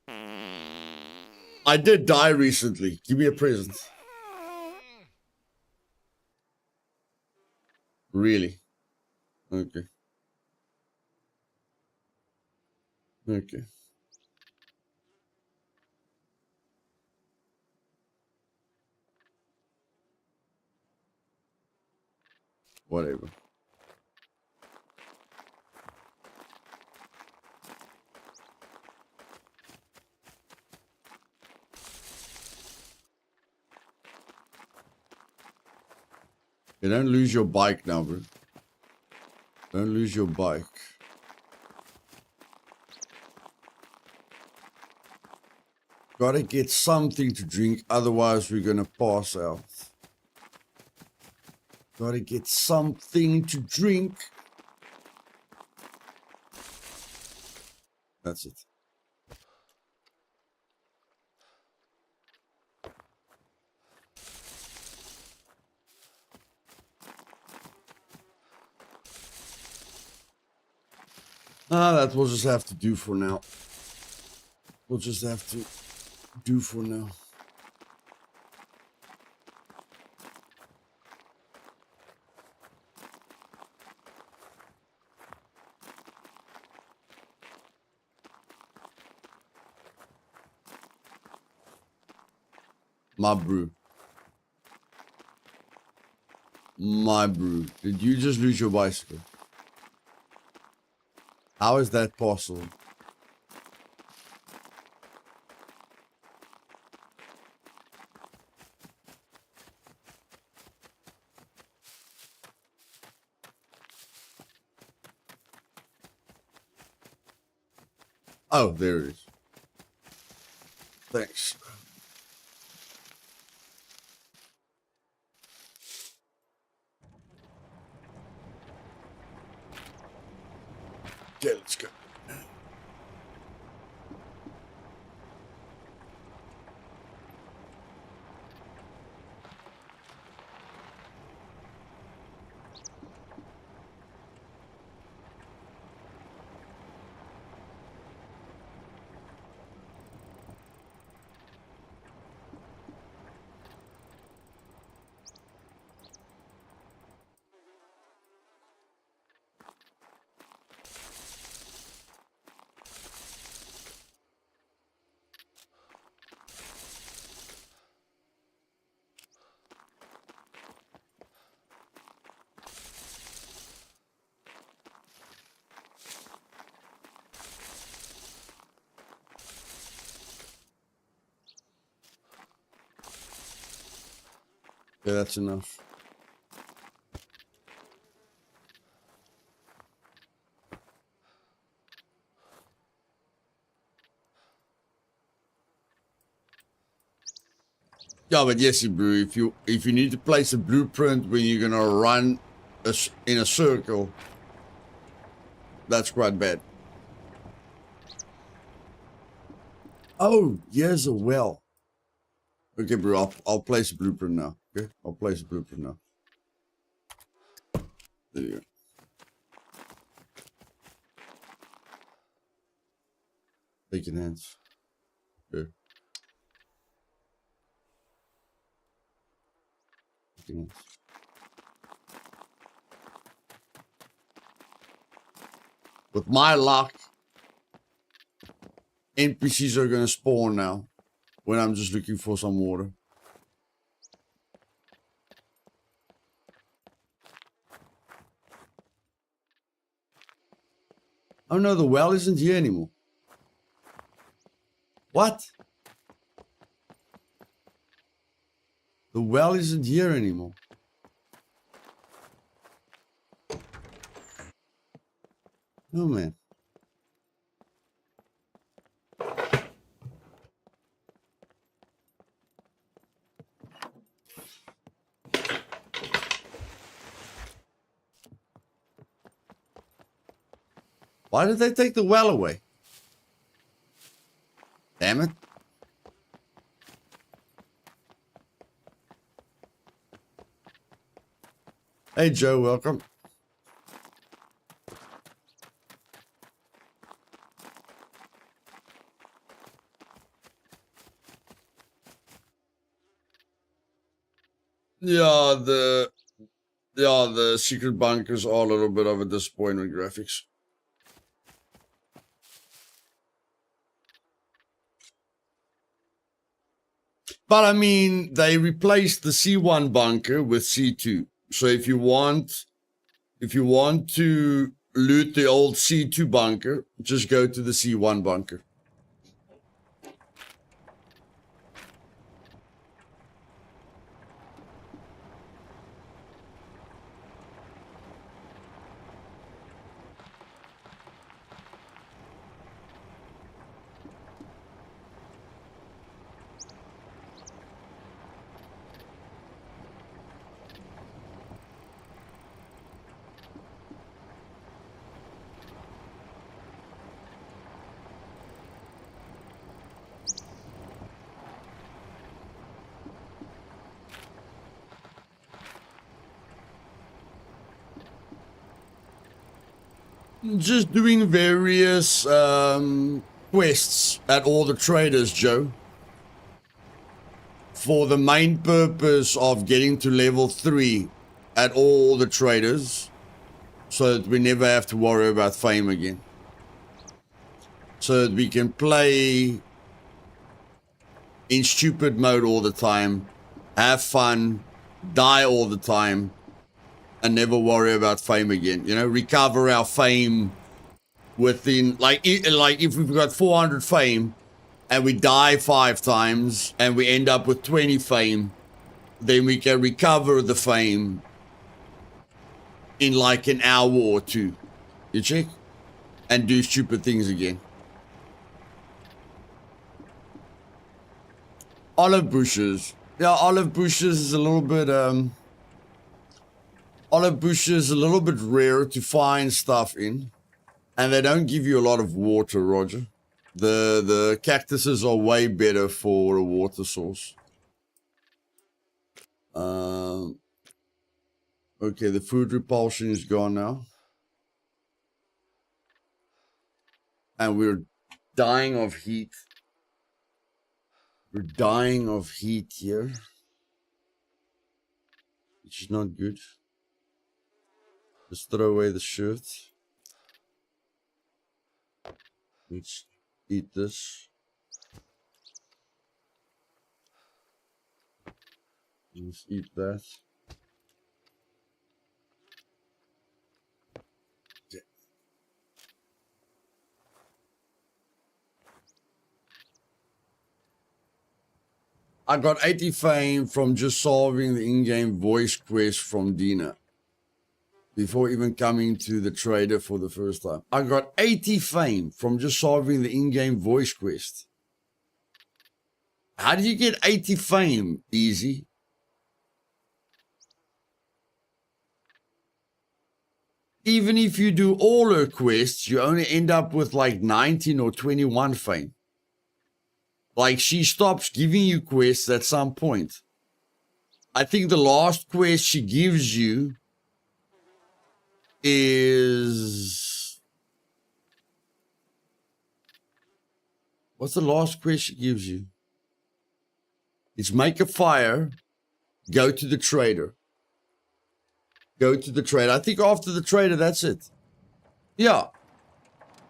I did die recently. Give me a present. Really? Okay. Okay. Whatever. You don't lose your bike now, bro. Don't lose your bike. Gotta get something to drink, otherwise we're gonna pass out. Gotta get something to drink. That's it. That we'll just have to do for now. We'll just have to do for now. My brew. My brew. Did you just lose your bicycle? How is that possible? Oh, there it is. Thanks. Okay, let's go. Yeah, that's enough. Yeah, but yes, bro. If you need to place a blueprint when you're gonna run in a circle, that's quite bad. Oh, here's a well. Okay, bro. I'll place a blueprint now. Okay, I'll place a blueprint now. There you go. Taking hands. Okay. Taking hands. With my luck, NPCs are gonna spawn now when I'm just looking for some water. Oh no, the well isn't here anymore. What? The well isn't here anymore. Oh man. Why did they take the well away? Damn it. Hey Joe, welcome. Yeah, the secret bunkers are a little bit of a disappointment graphics. But I mean, they replaced the C1 bunker with C2. So if you want to loot the old C2 bunker, just go to the C1 bunker. Just doing various quests at all the traders, Joe. For the main purpose of getting to level 3 at all the traders. So that we never have to worry about fame again. So that we can play in stupid mode all the time. Have fun. Die all the time. And never worry about fame again. You know, recover our fame within, like if we've got 400 fame and we die 5 times and we end up with 20 fame, then we can recover the fame in like an hour or 2. You check? And do stupid things again. Olive bushes. Yeah, olive bushes is a little bit, olive bushes a little bit rare to find stuff in, and they don't give you a lot of water, Roger. The cactuses are way better for a water source. Okay, the food repulsion is gone now, and we're dying of heat. We're dying of heat here, which is not good. Let's throw away the shirt. Let's eat this. Let's eat that. Okay. I got 80 fame from just solving the in-game voice quest from Dina. Before even coming to the trader for the first time. I got 80 fame from just solving the in-game voice quest. How did you get 80 fame, Easy? Even if you do all her quests, you only end up with like 19 or 21 fame. Like, she stops giving you quests at some point. I think the last quest she gives you is... What's the last quest she gives you? It's make a fire, go to the trader. Go to the trader. I think after the trader, that's it. Yeah.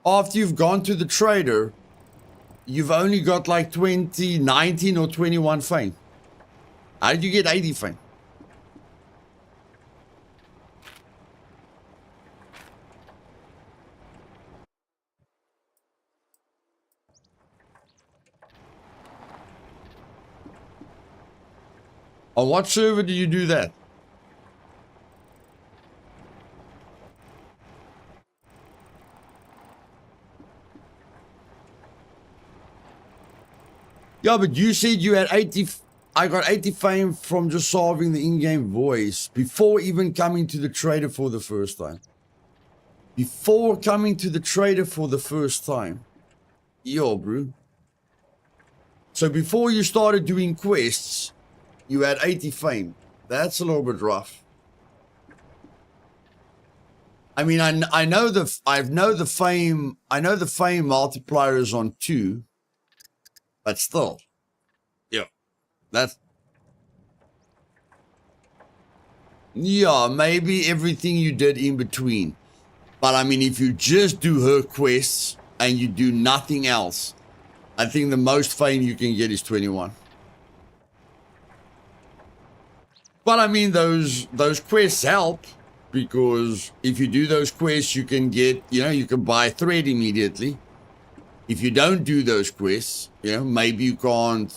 After you've gone to the trader, you've only got like 20, 19 or 21 fame. How did you get 80 fame? On what server do you do that? Yeah, but you said you had 80... I got 80 fame from just solving the in-game voice before even coming to the trader for the first time. Before coming to the trader for the first time. Yo, bro. So before you started doing quests, you had 80 fame. That's a little bit rough. I mean, I know the fame multiplier is on 2, but still, yeah, yeah, maybe everything you did in between. But I mean, if you just do her quests and you do nothing else, I think the most fame you can get is 21. But I mean, those quests help, because if you do those quests, you can get, you can buy thread immediately. If you don't do those quests, maybe you can't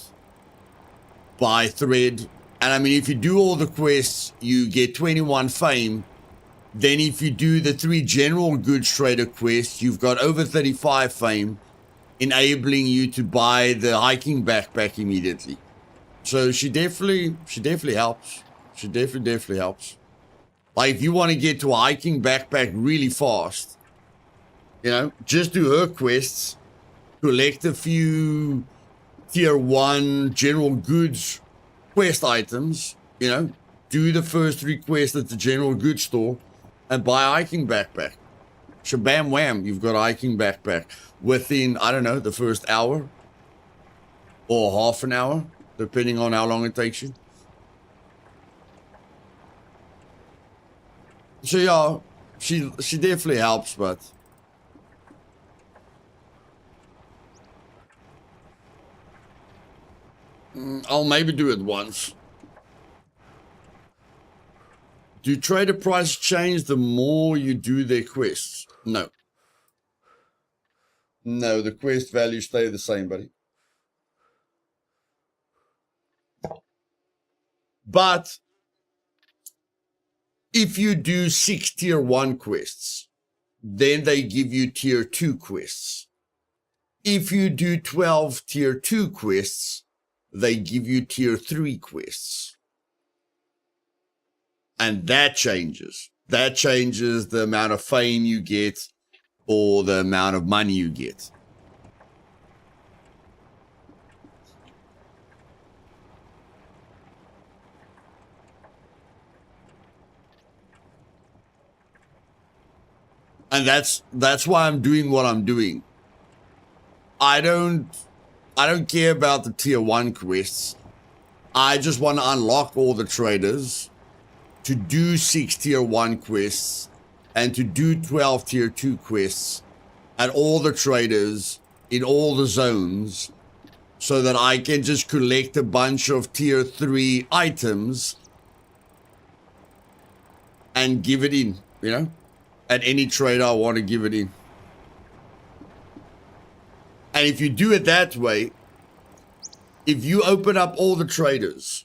buy thread. And I mean, if you do all the quests, you get 21 fame. Then if you do the 3 general goods trader quests, you've got over 35 fame, enabling you to buy the hiking backpack immediately. So she definitely helps. She definitely helps. Like, if you want to get to a hiking backpack really fast, just do her quests, collect a few tier 1 general goods quest items, do the first 3 quests at the general goods store, and buy a hiking backpack. Shabam wham, you've got a hiking backpack within, I don't know, the first hour or half an hour, depending on how long it takes you. So yeah, she definitely helps, but I'll maybe do it once. Do trader prices change the more you do their quests? No. No, the quest values stay the same, buddy. But if you do 6 tier 1 quests, then they give you tier 2 quests. If you do 12 tier 2 quests, they give you tier 3 quests. And that changes. That changes the amount of fame you get or the amount of money you get. And that's why I'm doing what I'm doing. I don't care about the tier 1 quests. I just want to unlock all the traders to do 6 tier 1 quests and to do 12 tier 2 quests and all the traders in all the zones so that I can just collect a bunch of tier 3 items and give it in, you know, at any trader I want to give it in. And if you do it that way, if you open up all the traders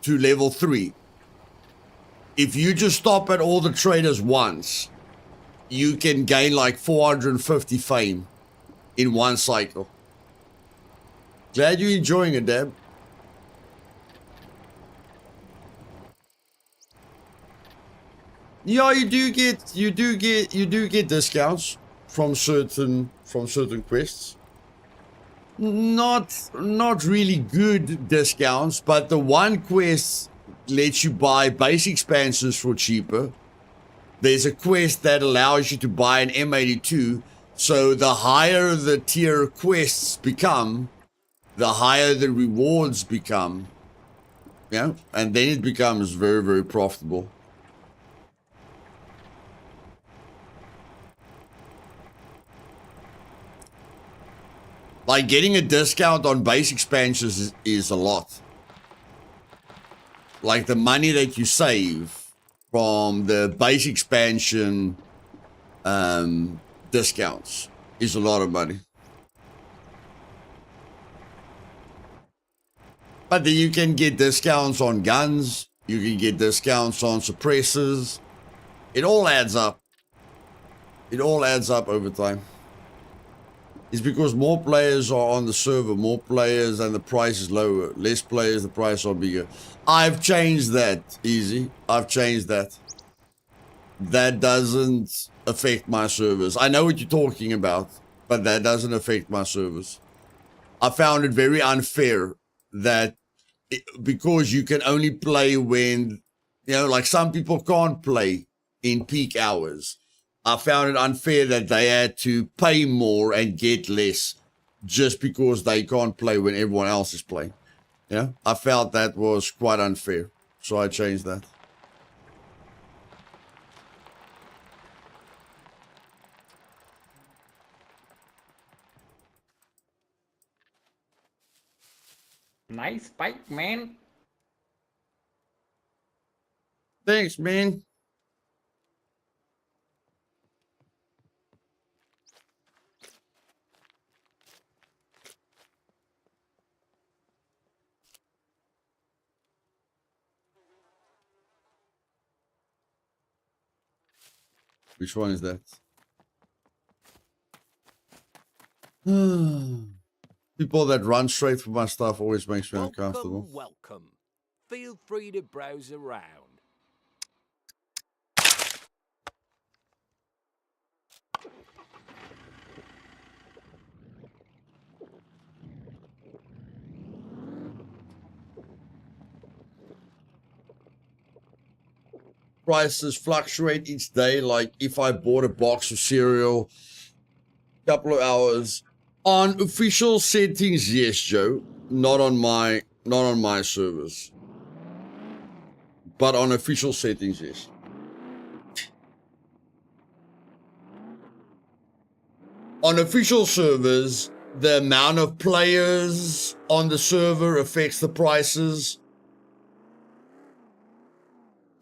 to level 3, if you just stop at all the traders once, you can gain like 450 fame in one cycle. Glad you're enjoying it, Deb. Yeah, you do get discounts from certain quests. Not really good discounts, but the one quest lets you buy base expansions for cheaper. There's a quest that allows you to buy an M82, so the higher the tier quests become, the higher the rewards become. Yeah, and then it becomes very, very profitable. Like getting a discount on base expansions is a lot. Like the money that you save from the base expansion discounts is a lot of money. But then you can get discounts on guns. You can get discounts on suppressors. It all adds up. It all adds up over time. It's because more players are on the server, more players and the price is lower. Less players, the price are bigger. I've changed that, Easy. I've changed that. That doesn't affect my servers. I know what you're talking about, but that doesn't affect my servers. I found it very unfair that because you can only play when, you know, like some people can't play in peak hours. I found it unfair that they had to pay more and get less just because they can't play when everyone else is playing. Yeah, I felt that was quite unfair, so I changed that. Nice bike, man. Thanks, man. Which one is that? People that run straight for my stuff always makes me uncomfortable. Welcome. Feel free to browse around. prices fluctuate each day? Like if I bought a box of cereal, couple of hours on official settings, yes, Joe. Not on my servers, but on official settings, yes. On official servers, the amount of players on the server affects the prices.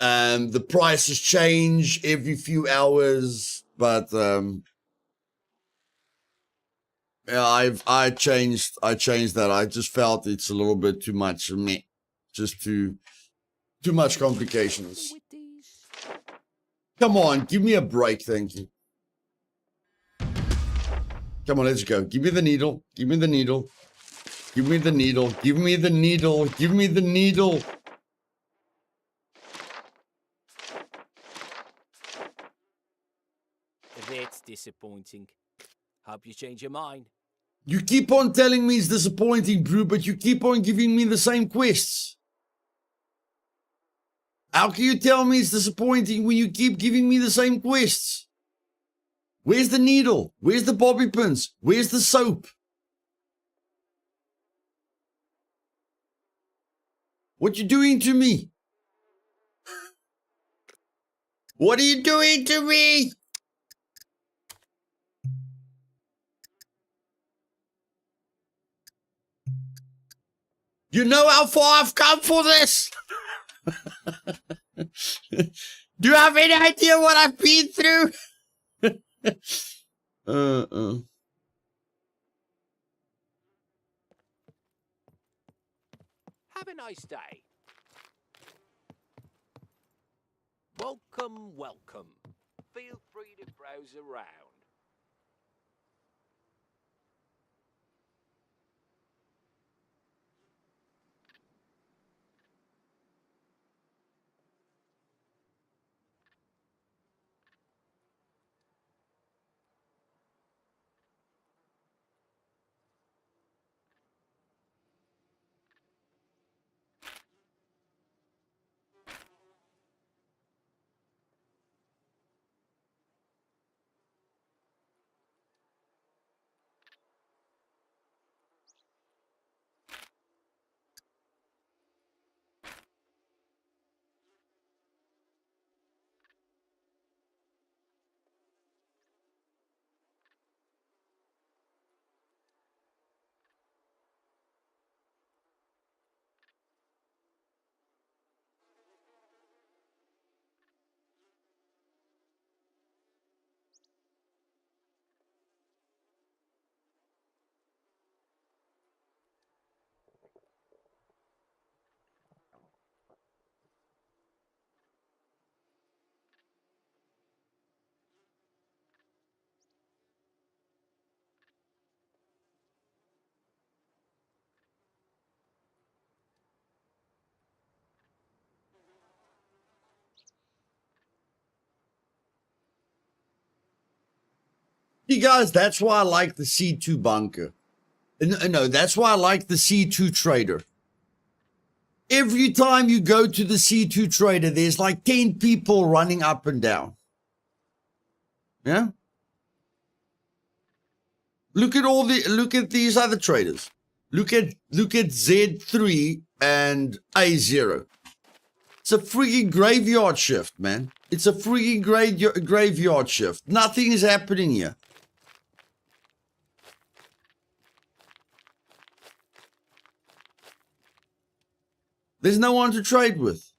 The prices change every few hours, but yeah, I changed that. I just felt it's a little bit too much meh. Just too much complications. Come on, give me a break, thank you. Come on, let's go. Give me the needle. Give me the needle. Give me the needle. Give me the needle. Give me the needle. That's disappointing. Hope you change your mind. You keep on telling me it's disappointing, Brew, but you keep on giving me the same quests. How can you tell me it's disappointing when you keep giving me the same quests? Where's the needle? Where's the bobby pins? Where's the soap? What you doing to me? What are you doing to me? You know how far I've come for this? Do you have any idea what I've been through? Have a nice day. Welcome, welcome. Feel free to browse around. You guys, that's why I like the C2 bunker. No, that's why I like the C2 trader. Every time you go to the C2 trader, there's like 10 people running up and down. Yeah? Look at these other traders. Look at Z3 and A0. It's a freaking graveyard shift, man. It's a freaking graveyard shift. Nothing is happening here. There's no one to trade with.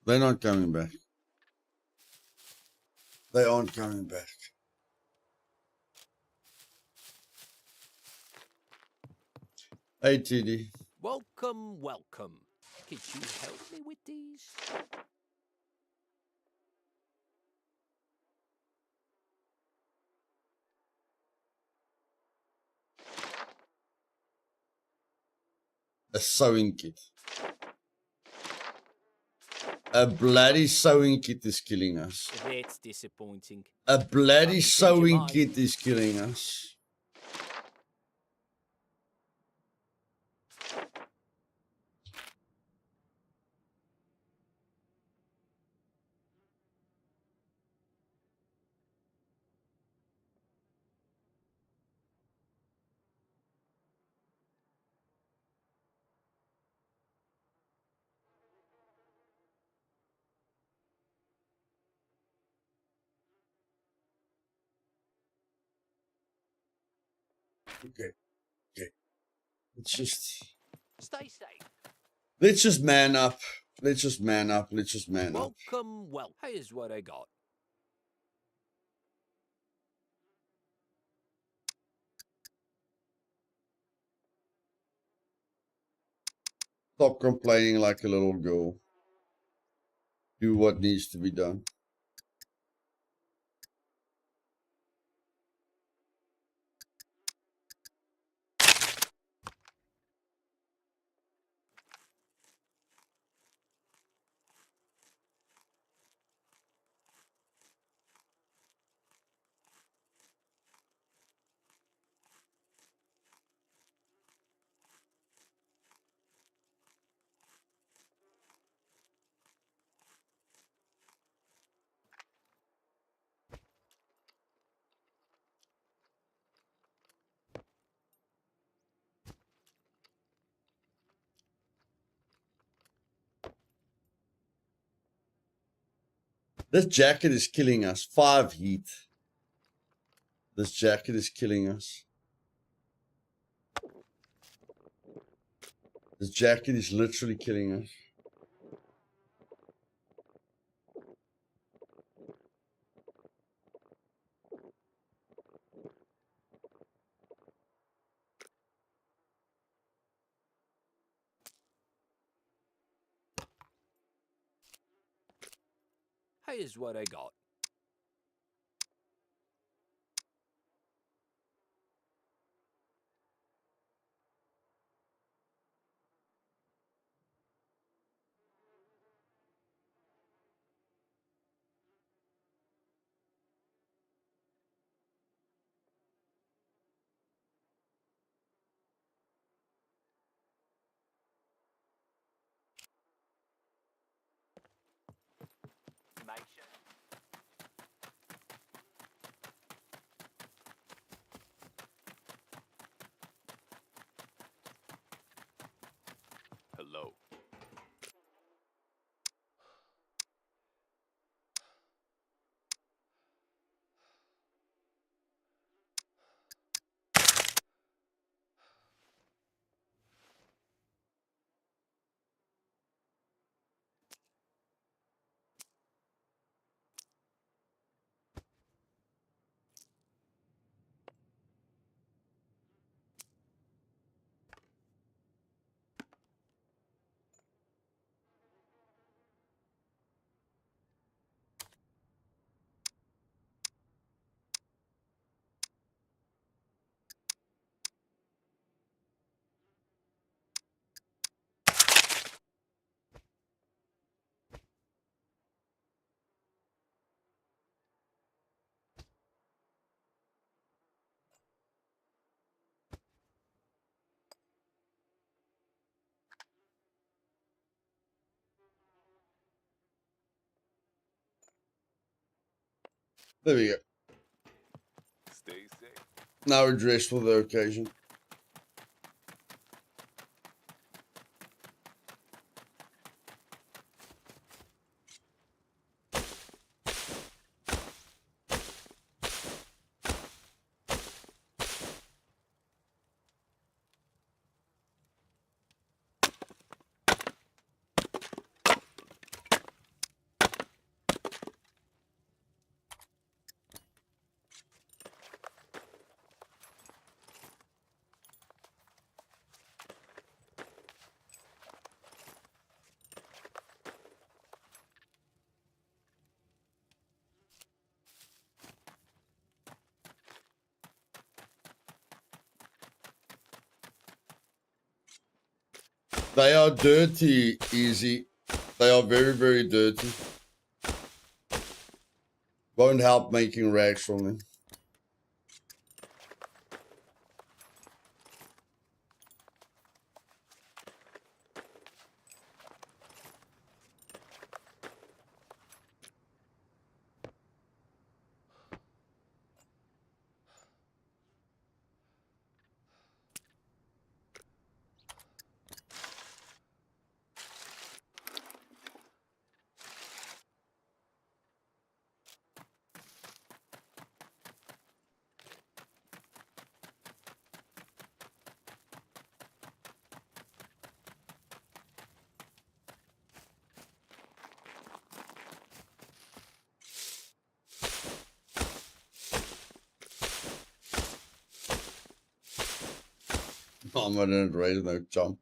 They're not coming back. They aren't coming back. Hey, TD. Welcome, welcome. Could you help me with these? A sewing kit. A bloody sewing kit is killing us. That's disappointing. A bloody Time to change your sewing mind. kit is killing us. Okay. Let's just man up. Let's just man up. Welcome. Well, here's what I got. Stop complaining like a little girl. Do what needs to be done. This jacket is killing us. 5 heat. This jacket is killing us. This jacket is literally killing us. Here's what I got. Hello. There we go. Stay safe. Now we're dressed for the occasion. They are dirty, easy. They are very, very dirty. Won't help making rags from them. I'm gonna raise no jump.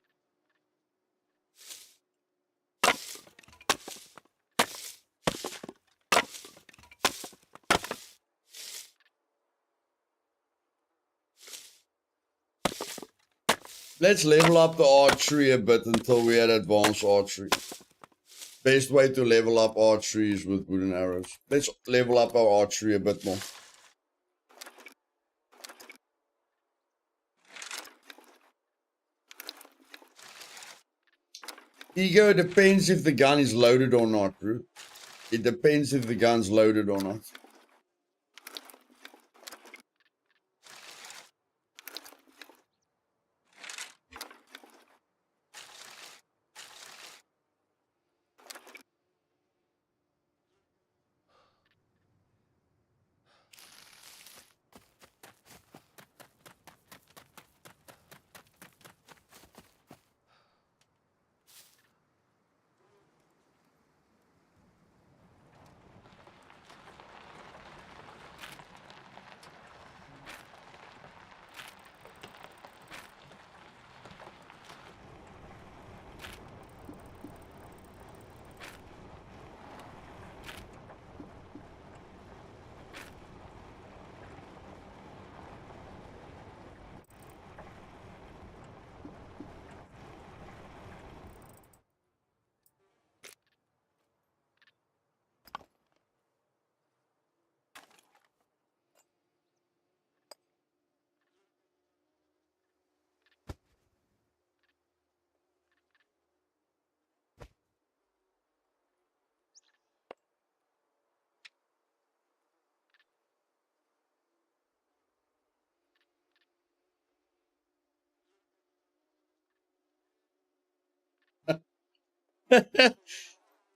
Let's level up the archery a bit until we had advanced archery. Best way to level up archery is with wooden arrows. Let's level up our archery a bit more. Ego depends if the gun is loaded or not, bro. It depends if the gun's loaded or not.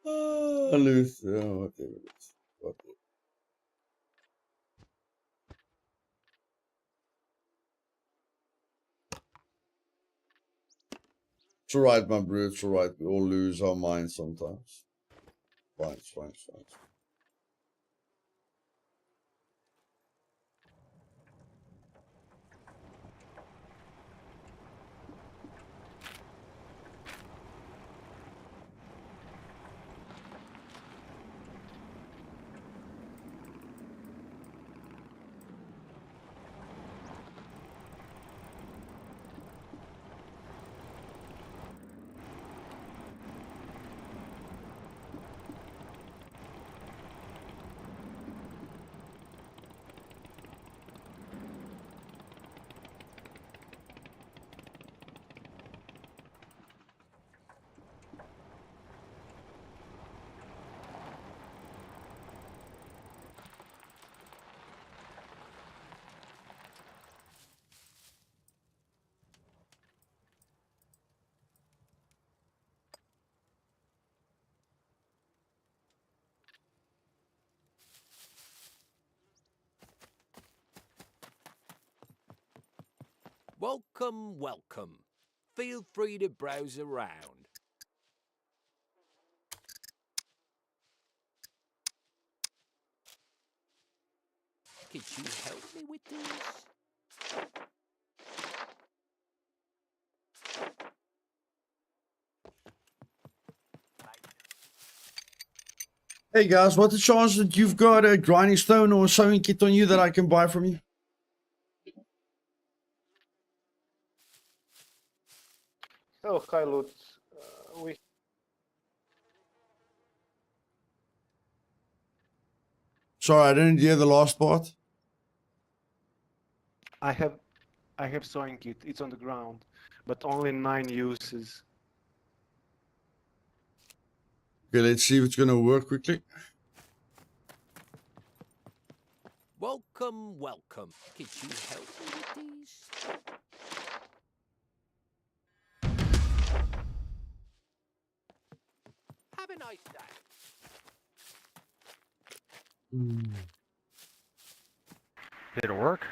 Loose, whatever it is. Whatever. It's alright, my bro. It's alright. We all lose our minds sometimes. Fine, it's fine, it's fine. Welcome, welcome. Feel free to browse around. Could you help me with this? Hey guys, what's the chance that you've got a grinding stone or a sewing kit on you that I can buy from you? Oh, hi, Lutz. We Sorry, I didn't hear the last part. I have sewing kit. It's on the ground, but only 9 uses. Okay, let's see if it's gonna work quickly. Welcome, welcome. Could you help me with these? Have a nice day. Did it work?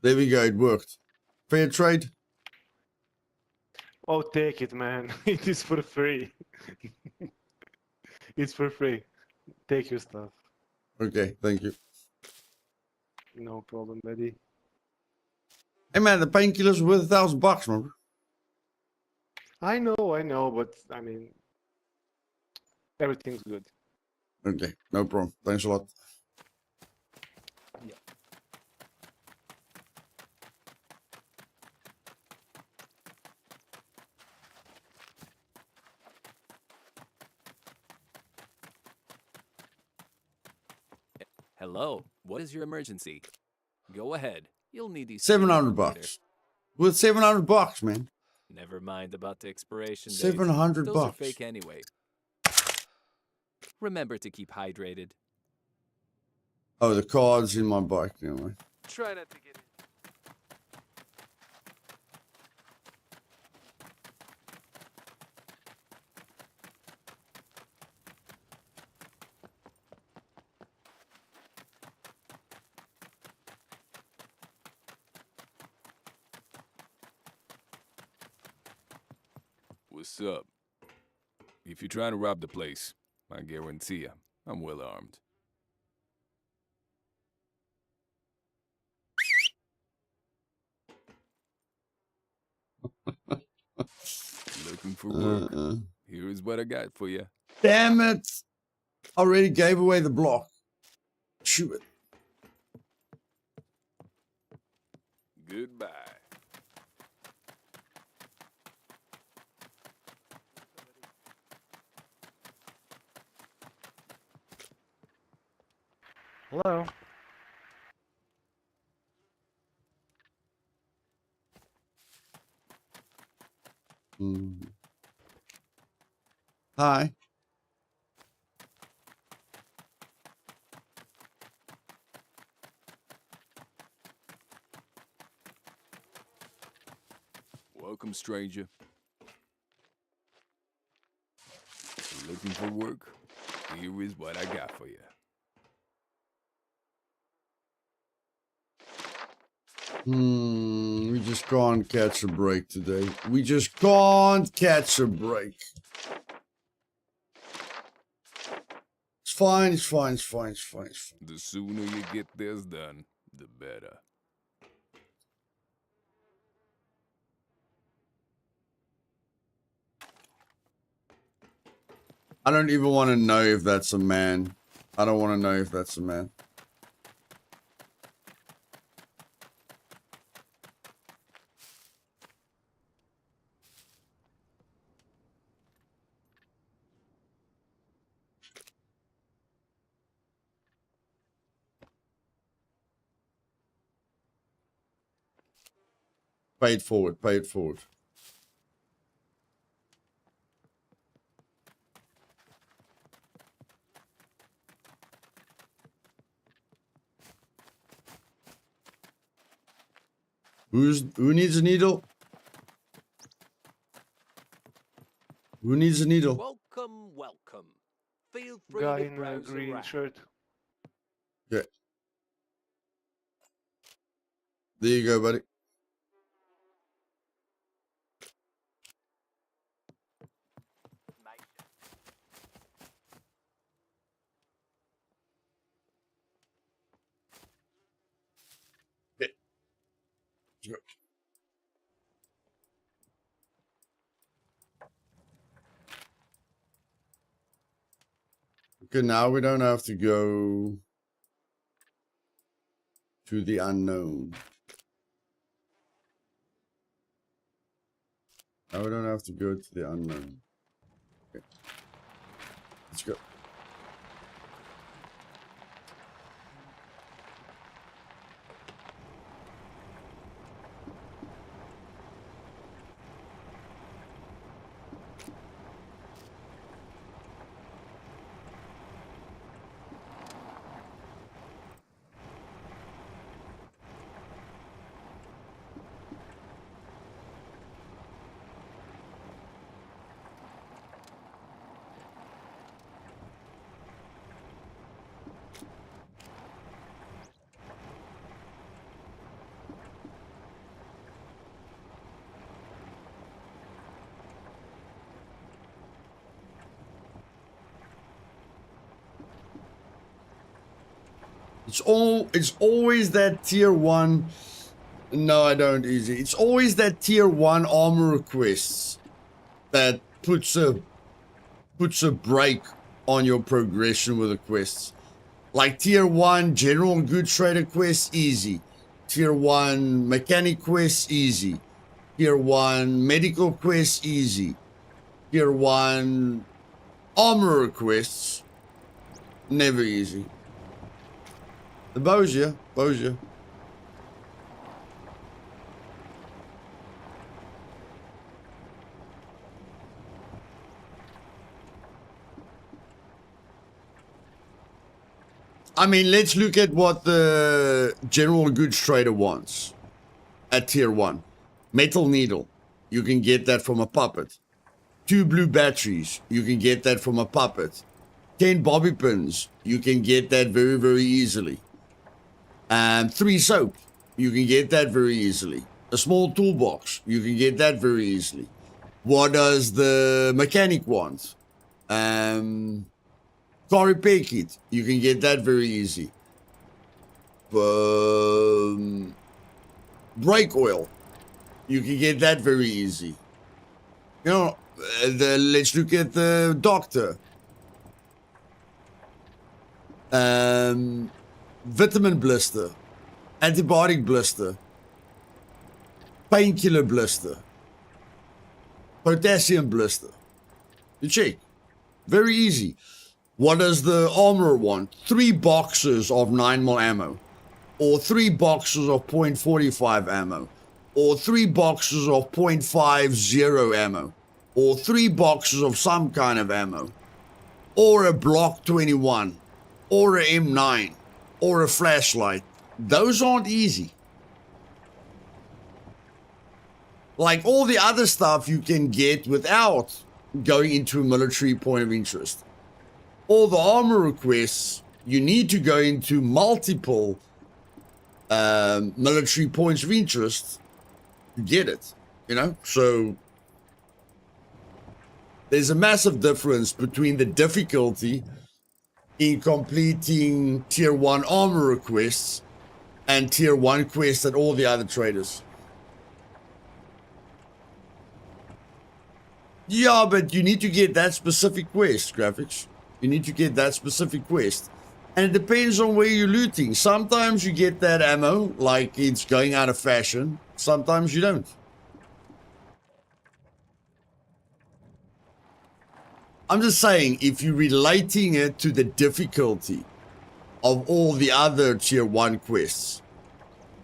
There we go, it worked. Fair trade. Oh, take it, man. It is for free. It's for free. Take your stuff. Okay, thank you. No problem, buddy. Hey man, the painkillers are worth $1,000, man. I know, but I mean, everything's good. Okay, no problem. Thanks a lot. Yeah. Hello, what is your emergency? Go ahead. You'll need these. $700. later. Worth $700, man. Never mind about the expiration dates. 700 Those are bucks. fake anyway. Remember to keep hydrated. Oh, the card's in my bike anyway. Try not to get it. What's up? If you're trying to rob the place, I guarantee you, I'm well armed. Looking for work? Here is what I got for you. Damn it! Already gave away the block. Shoot it. Goodbye. Hello. Hi. Welcome, stranger. Looking for work? Here is what I got for you. We just can't catch a break today. We just can't catch a break. It's fine, it's fine, it's fine, it's fine, it's fine. The sooner you get this done, the better. I don't even want to know if that's a man. I don't want to know if that's a man. Pay it forward, pay it forward. Who needs a needle? Who needs a needle? Welcome, welcome. Feel free Guy to in a browse green around. shirt. Okay. There you go, buddy. Okay. Let's go. Okay, now we don't have to go to the unknown. Now we don't have to go to the unknown. Okay. Let's go. It's always that tier 1. No, I don't, easy. It's always that tier 1 armor requests that puts a break on your progression with the quests. Like tier 1 general goods trader quests, easy. Tier 1 mechanic quests, easy. Tier 1 medical quests, easy. Tier 1 armor requests, never easy. The Bosia. I mean, let's look at what the general goods trader wants at tier 1. Metal needle, you can get that from a puppet. 2 blue batteries, you can get that from a puppet. 10 bobby pins, you can get that very, very easily. 3 soap, you can get that very easily. A small toolbox, you can get that very easily. What does the mechanic want? Car repair kit, you can get that very easy. Brake oil, you can get that very easy. You know, let's look at the doctor. Vitamin blister, antibiotic blister, painkiller blister, potassium blister. You check. Very easy. What does the armor want? 3 boxes of 9mm ammo, or 3 boxes of .45 ammo, or 3 boxes of .50 ammo, or 3 boxes of some kind of ammo, or a Block 21, or a M9, or a flashlight. Those aren't easy. Like all the other stuff you can get without going into a military point of interest. All the armor requests, you need to go into multiple military points of interest to get it, you know? So there's a massive difference between the difficulty in completing tier 1 armor requests and tier 1 quests at all the other traders. Yeah, but you need to get that specific quest, graphics. You need to get that specific quest. And it depends on where you're looting. Sometimes you get that ammo, like it's going out of fashion. Sometimes you don't. I'm just saying, if you're relating it to the difficulty of all the other tier 1 quests,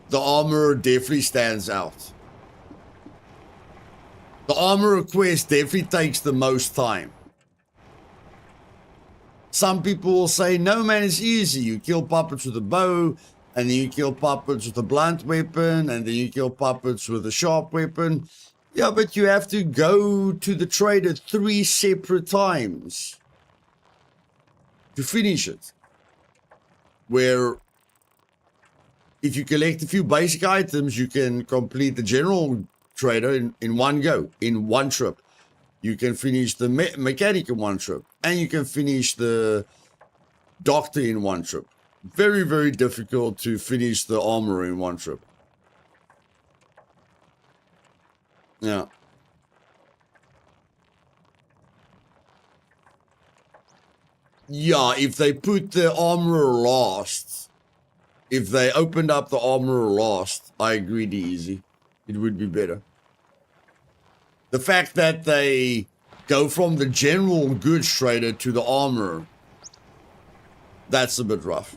the armor definitely stands out. The armor quest definitely takes the most time. Some people will say, no man, it's easy. You kill puppets with a bow, and then you kill puppets with a blunt weapon, and then you kill puppets with a sharp weapon. Yeah, but you have to go to the trader 3 separate times to finish it. Where if you collect a few basic items, you can complete the general trader in one go, in one trip. You can finish the mechanic in one trip, and you can finish the doctor in one trip. Very, very difficult to finish the armor in one trip. Yeah. Yeah, if they put the armor last, if they opened up the armor last, I agree, easy. It would be better. The fact that they go from the general goods trader to the armor, that's a bit rough.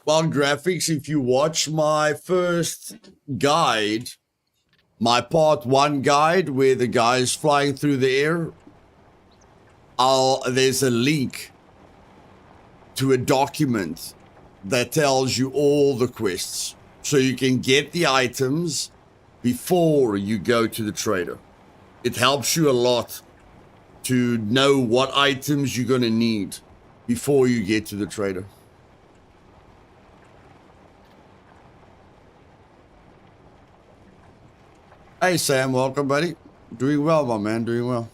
Well, graphics, if you watch my first guide, my part 1 guide where the guy is flying through the air, there's a link to a document that tells you all the quests. So you can get the items before you go to the trader. It helps you a lot to know what items you're going to need before you get to the trader. Hey Sam, welcome buddy. Doing well, my man, doing well.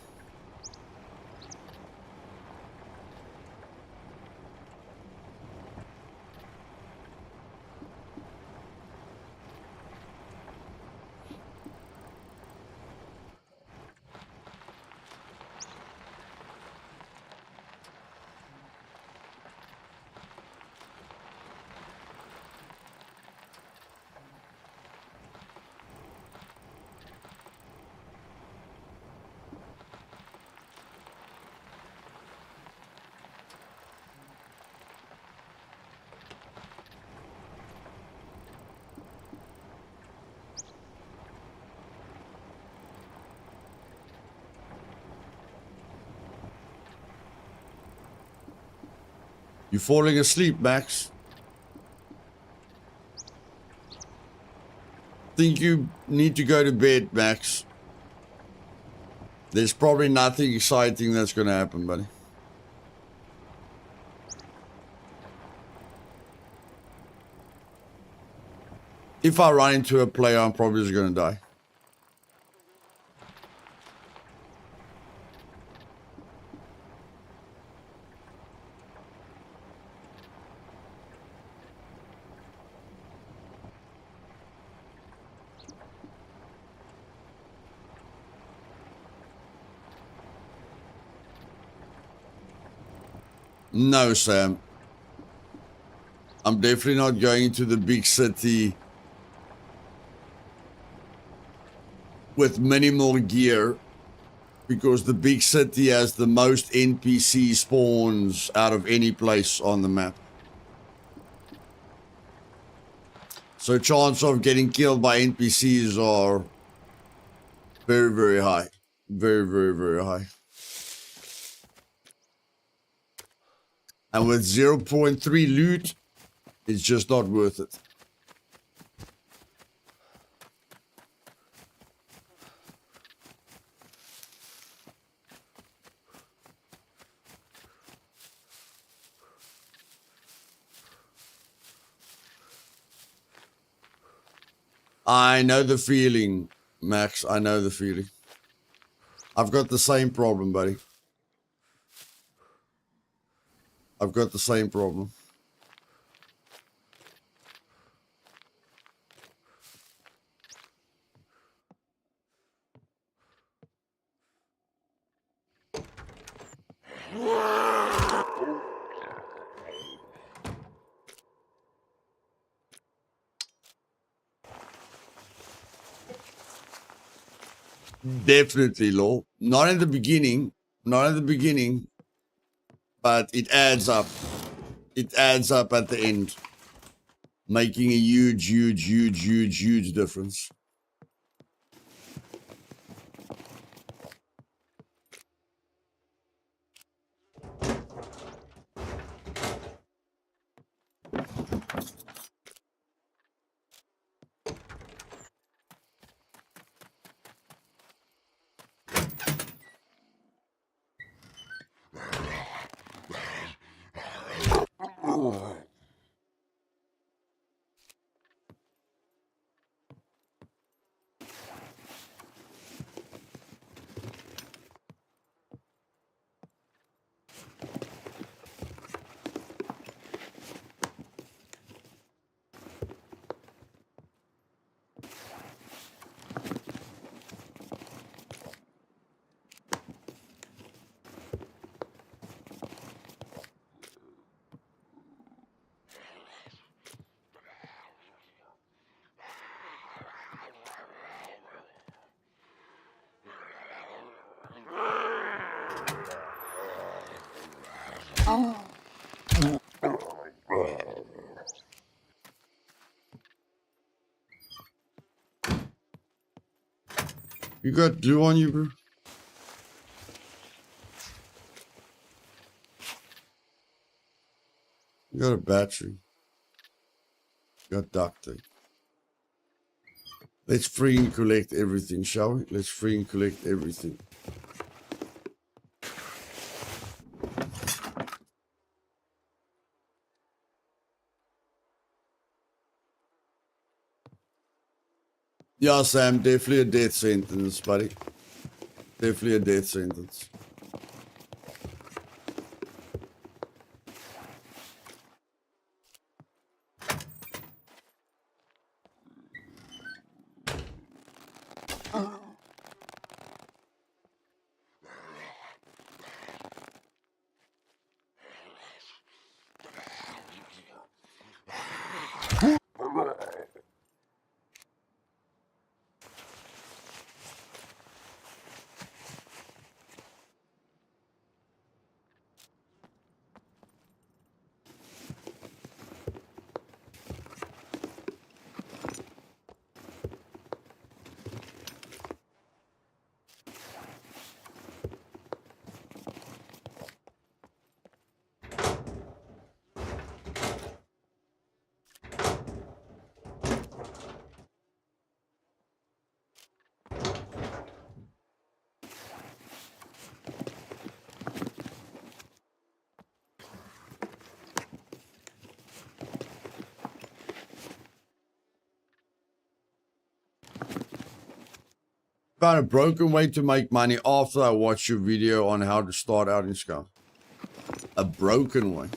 You falling asleep, Max? Think you need to go to bed, Max. There's probably nothing exciting that's going to happen, buddy. If I run into a player, I'm probably just going to die. No, Sam. I'm definitely not going to the big city with minimal gear because the big city has the most NPC spawns out of any place on the map. So chance of getting killed by NPCs are very, very high. Very, very, very high. And with 0.3 loot, it's just not worth it. I know the feeling, Max. I know the feeling. I've got the same problem, buddy. I've got the same problem. Definitely low. Not in the beginning. Not in the beginning. But it adds up. It adds up at the end. Making a huge, huge, huge, huge, huge difference. You got glue on you, bro? You got a battery. You got duct tape. Let's free and collect everything, shall we? Let's free and collect everything. Yeah, Sam, definitely a death sentence, buddy. Definitely a death sentence. Found a broken way to make money after I watched your video on how to start out in Scum. A broken way.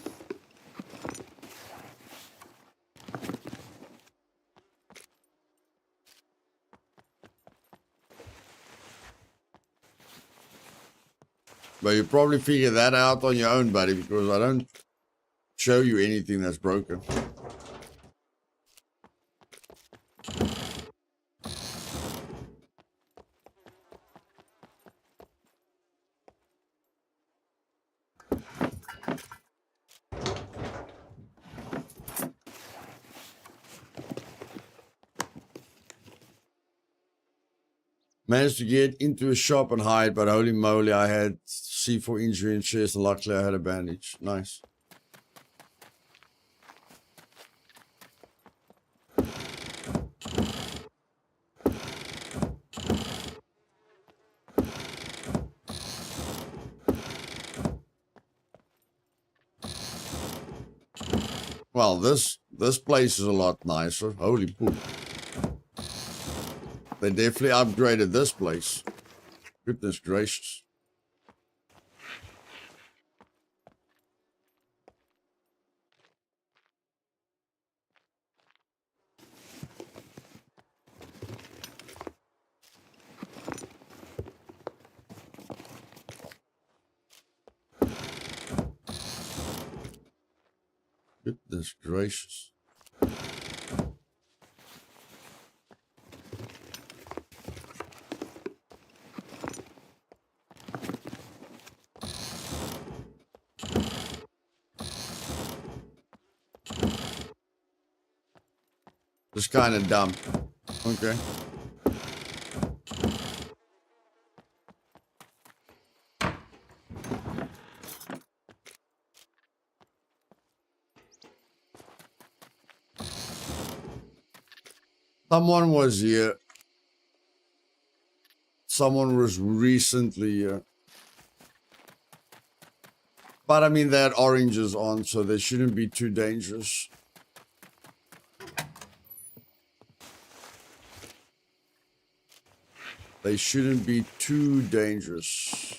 But you probably figure that out on your own, buddy, because I don't show you anything that's broken. Managed to get into a shop and hide, but holy moly, I had C4 injury and chest, and luckily I had a bandage. Nice. Well, this place is a lot nicer. Holy poop. They definitely upgraded this place. Goodness gracious. Goodness gracious. Just kind of dumb. Okay. Someone was here. Someone was recently here. But I mean, they had oranges on, so they shouldn't be too dangerous. They shouldn't be too dangerous.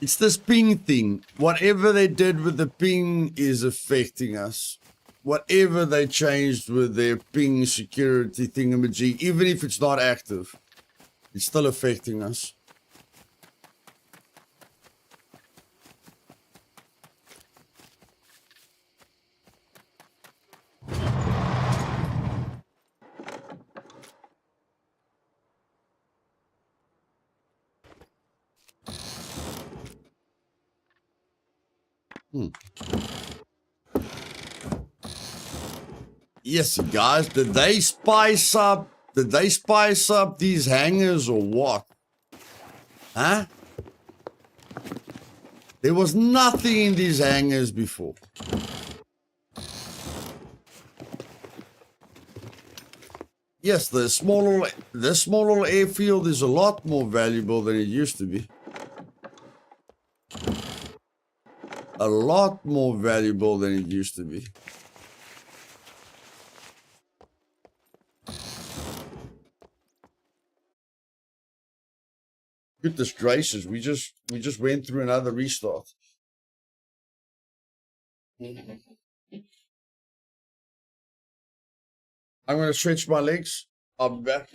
It's this ping thing. Whatever they did with the ping is affecting us. Whatever they changed with their ping security thingamajig, even if it's not active, it's still affecting us. Yes, guys, did they spice up these hangers or what? Huh? There was nothing in these hangers before. Yes, this small little airfield is a lot more valuable than it used to be. A lot more valuable than it used to be. Goodness gracious, we just went through another restart. I'm gonna stretch my legs. I'll be back.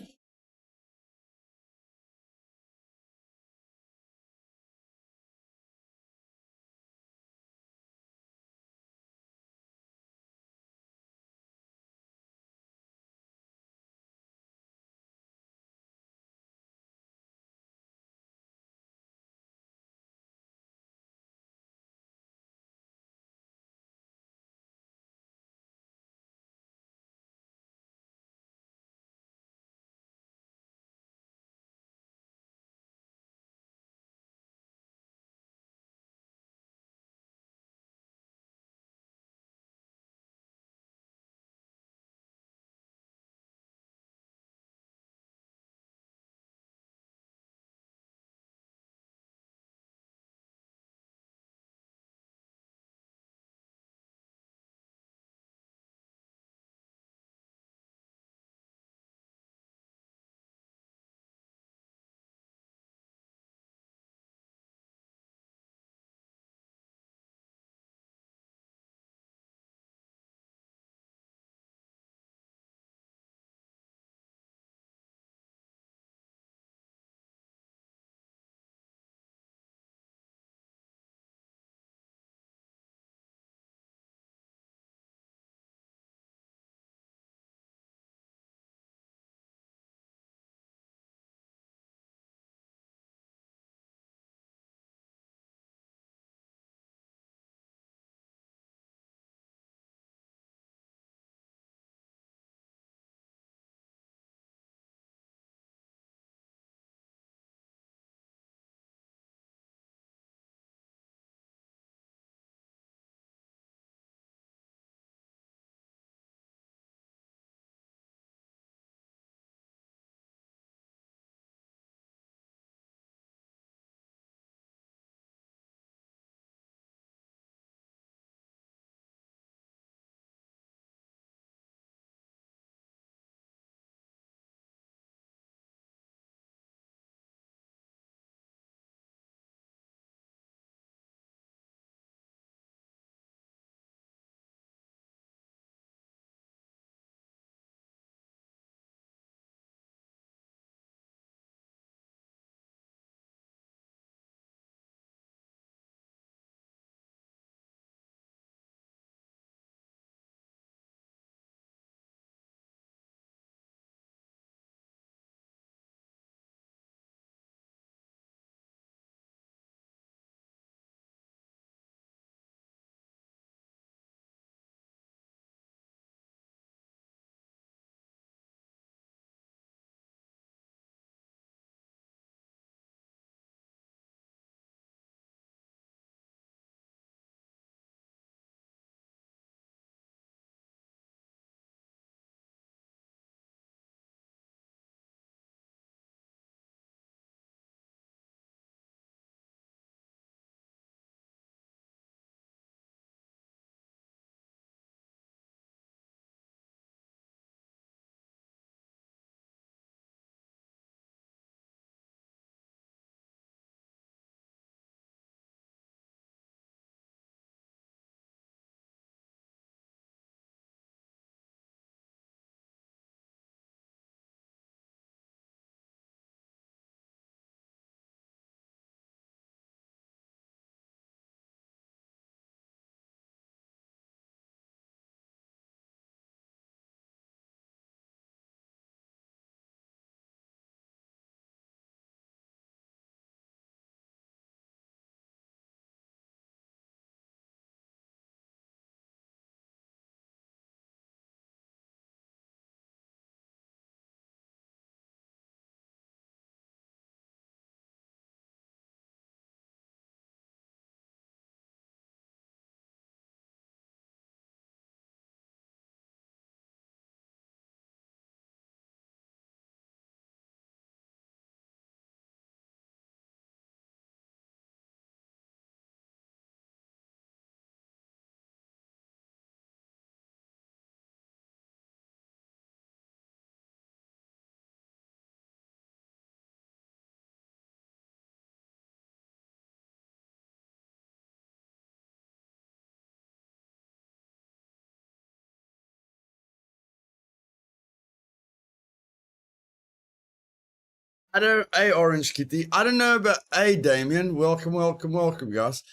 Hey, Orange Kitty. I don't know about, hey, Damien. Welcome, welcome, welcome, guys.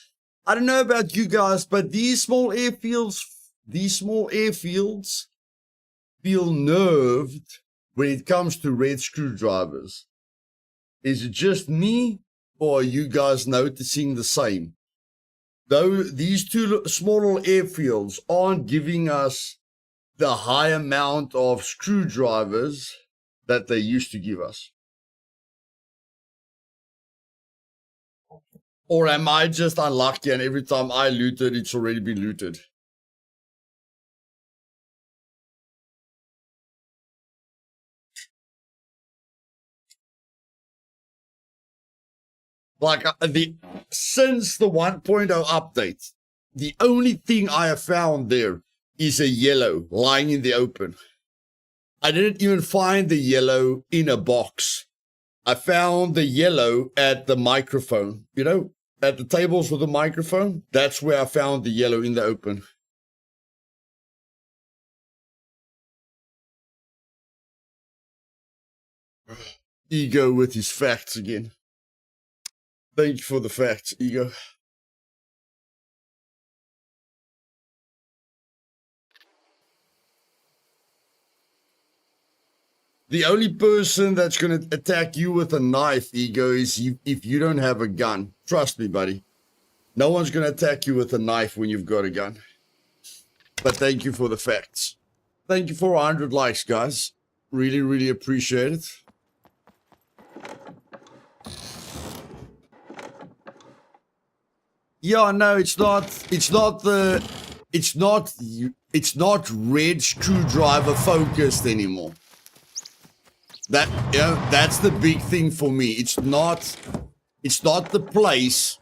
I don't know about you guys, but these small airfields feel nerved when it comes to red screwdrivers. Is it just me, or are you guys noticing the same? Though these two small little airfields aren't giving us the high amount of screwdrivers that they used to give us. Or am I just unlucky and every time I looted, it's already been looted? Like since the 1.0 update, the only thing I have found there is a yellow lying in the open. I didn't even find the yellow in a box. I found the yellow at the microphone, you know, at the tables with the microphone. That's where I found the yellow in the open. Ego with his facts again. Thank you for the facts, Ego. The only person that's going to attack you with a knife, Ego, is if you don't have a gun. Trust me, buddy. No one's going to attack you with a knife when you've got a gun. But thank you for the facts. Thank you for 100 likes, guys. Really, really appreciate it. Yeah, no, it's not red screwdriver focused anymore. That, you know, that's the big thing for me. It's not the place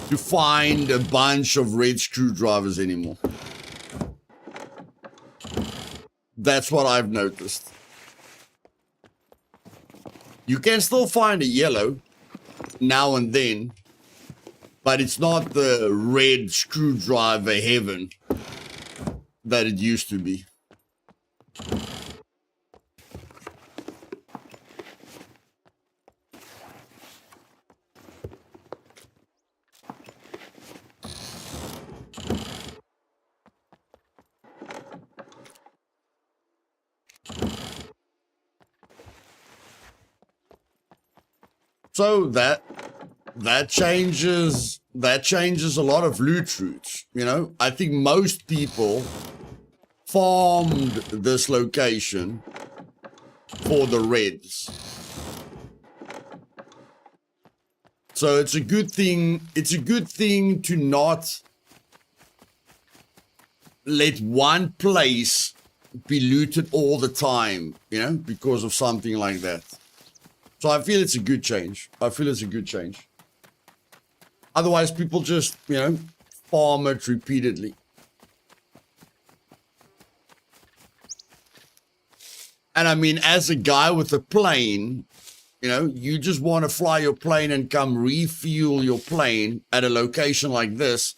to find a bunch of red screwdrivers anymore. That's what I've noticed. You can still find a yellow now and then, but it's not the red screwdriver heaven that it used to be. So that changes a lot of loot routes, you know? I think most people farmed this location for the reds. So it's a good thing to not let one place be looted all the time, you know, because of something like that. So I feel it's a good change. Otherwise, people just, you know, farm it repeatedly. And I mean, as a guy with a plane, you know, you just want to fly your plane and come refuel your plane at a location like this.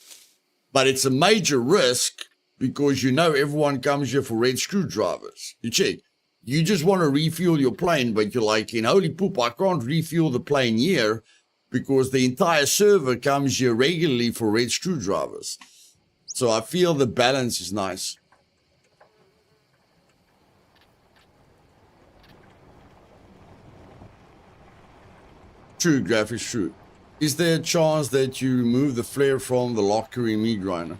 But it's a major risk because, you know, everyone comes here for red screwdrivers. You check. You just want to refuel your plane, but you're like, holy poop, I can't refuel the plane here because the entire server comes here regularly for red screwdrivers. So I feel the balance is nice. True, Graphics, true. Is there a chance that you remove the flare from the locker in meat grinder?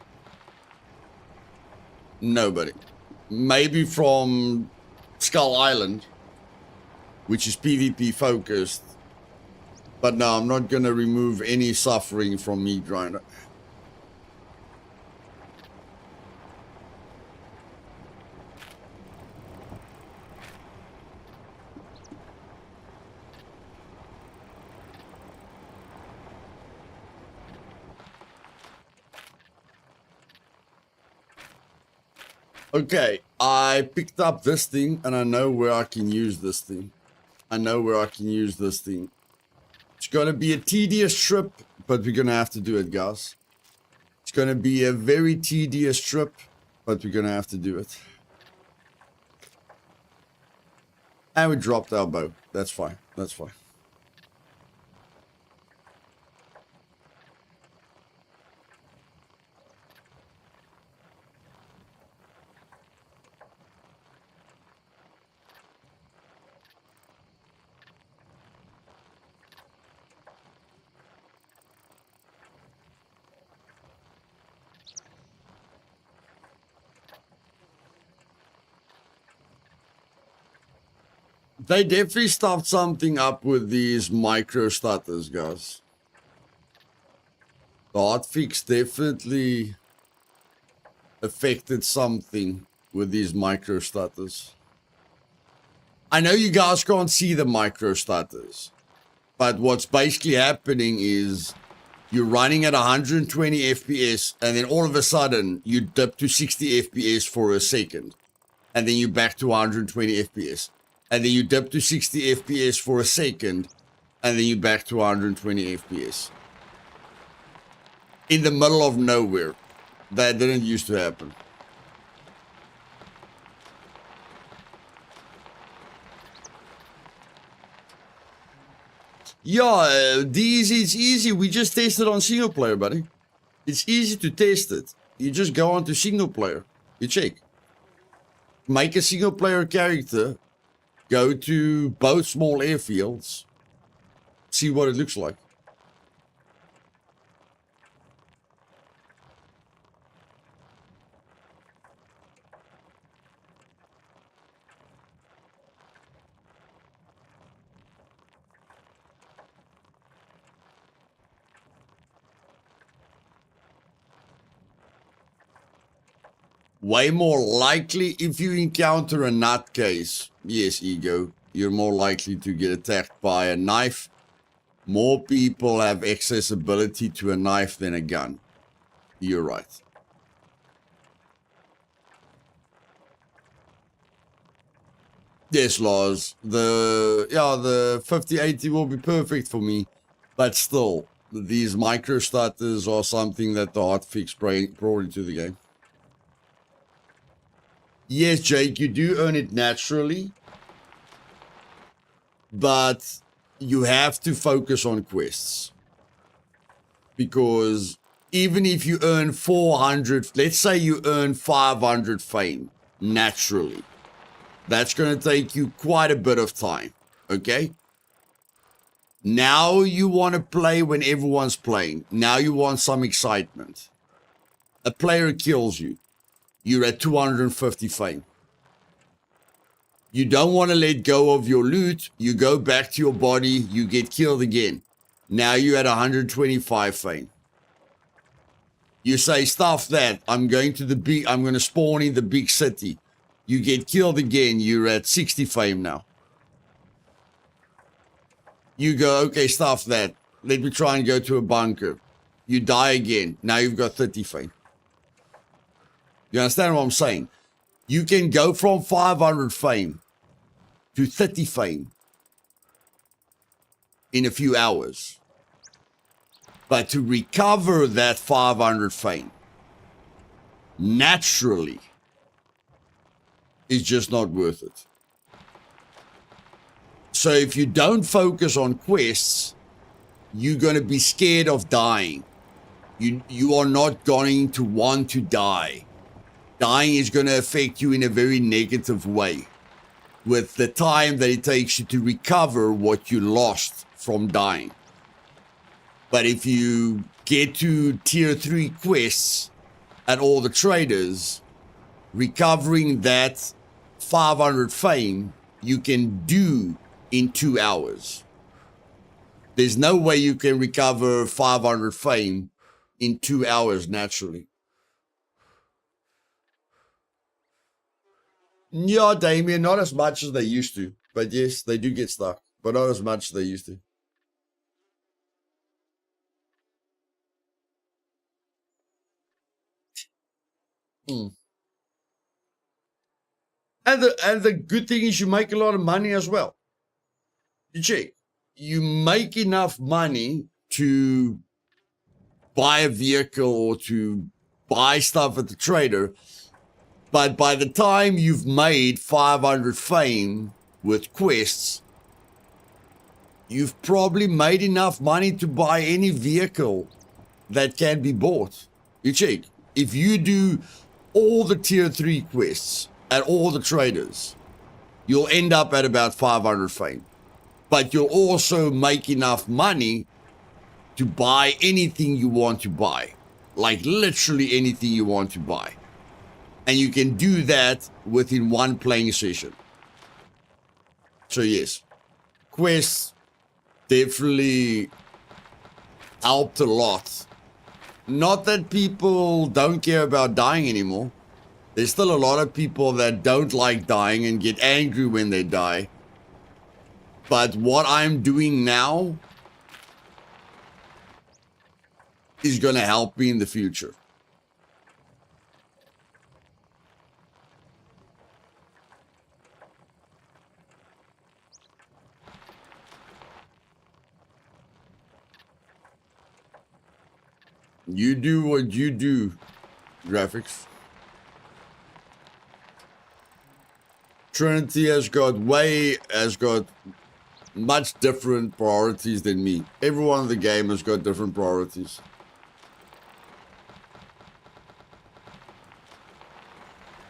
Nobody. Maybe from Skull Island, which is PvP focused. But no, I'm not going to remove any suffering from meat grinder. Okay, I picked up this thing and I know where I can use this thing. It's going to be a tedious trip, but we're going to have to do it, guys. It's going to be a very tedious trip, but we're going to have to do it. And we dropped our bow. That's fine. They definitely stuffed something up with these micro stutters, guys. The hotfix definitely affected something with these micro stutters. I know you guys can't see the micro stutters, but what's basically happening is you're running at 120 FPS and then all of a sudden you dip to 60 FPS for a second and then you're back to 120 FPS and then you dip to 60 FPS for a second and then you're back to 120 FPS. In the middle of nowhere. That didn't used to happen. Yeah, DZ, it's easy. We just tested on single player, buddy. It's easy to test it. You just go on to single player. You check. Make a single player character. Go to both small airfields. See what it looks like. Way more likely if you encounter a nutcase. Yes, Ego. You're more likely to get attacked by a knife. More people have accessibility to a knife than a gun. You're right. Yes, Lars. The 5080 will be perfect for me. But still, these micro stutters are something that the hotfix brought into the game. Yes, Jake, you do earn it naturally, but you have to focus on quests. Because even if you earn 400, let's say you earn 500 fame naturally, that's going to take you quite a bit of time, okay? Now you want to play when everyone's playing. Now you want some excitement. A player kills you. You're at 250 fame. You don't want to let go of your loot. You go back to your body. You get killed again. Now you're at 125 fame. You say, stuff that. I'm going to spawn in the big city. You get killed again. You're at 60 fame now. You go, okay, stuff that. Let me try and go to a bunker. You die again. Now you've got 30 fame. You understand what I'm saying? You can go from 500 fame to 30 fame in a few hours. But to recover that 500 fame naturally is just not worth it. So if you don't focus on quests, you're going to be scared of dying. You are not going to want to die. Dying is going to affect you in a very negative way with the time that it takes you to recover what you lost from dying. But if you get to tier 3 quests at all the traders, recovering that 500 fame you can do in 2 hours. There's no way you can recover 500 fame in 2 hours naturally. Yeah, Damien, not as much as they used to. But yes, they do get stuck. But not as much as they used to. And the good thing is you make a lot of money as well. You check. You make enough money to buy a vehicle or to buy stuff at the trader. But by the time you've made 500 fame with quests, you've probably made enough money to buy any vehicle that can be bought. You check. If you do all the tier 3 quests at all the traders, you'll end up at about 500 fame. But you'll also make enough money to buy anything you want to buy. Like literally anything you want to buy. And you can do that within one playing session. So yes, quests definitely helped a lot. Not that people don't care about dying anymore. There's still a lot of people that don't like dying and get angry when they die. But what I'm doing now is going to help me in the future. You do what you do, graphics. Trinity has got much different priorities than me. Everyone in the game has got different priorities.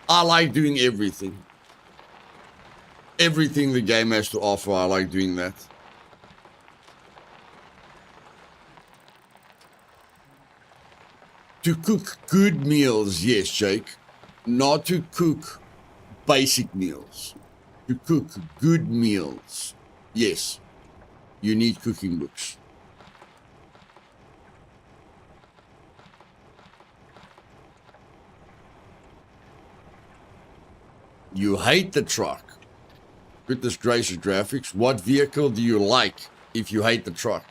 I like doing everything. Everything the game has to offer, I like doing that. To cook good meals, yes, Jake. Not to cook basic meals. To cook good meals, yes. You need cooking books. You hate the truck. Goodness gracious, graphics. What vehicle do you like if you hate the truck?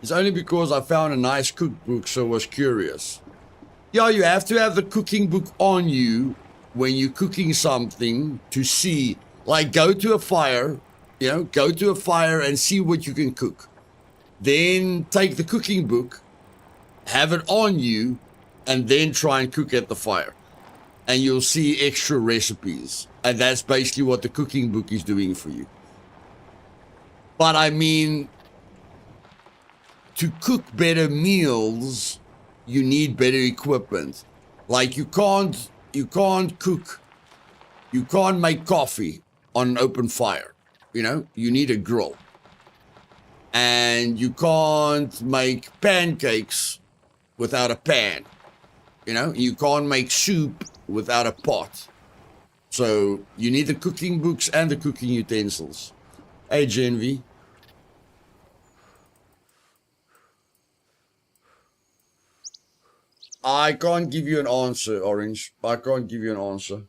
It's only because I found a nice cookbook, so I was curious. Yeah, you have to have the cooking book on you when you're cooking something to see. Like, go to a fire, go to a fire and see what you can cook. Then take the cooking book, have it on you, and then try and cook at the fire. And you'll see extra recipes. And that's basically what the cooking book is doing for you. But I mean, to cook better meals, you need better equipment. Like you can't cook, you can't make coffee on an open fire. You need a grill. And you can't make pancakes without a pan. You can't make soup without a pot. So you need the cooking books and the cooking utensils. Hey, Genvi. I can't give you an answer, Orange. I can't give you an answer.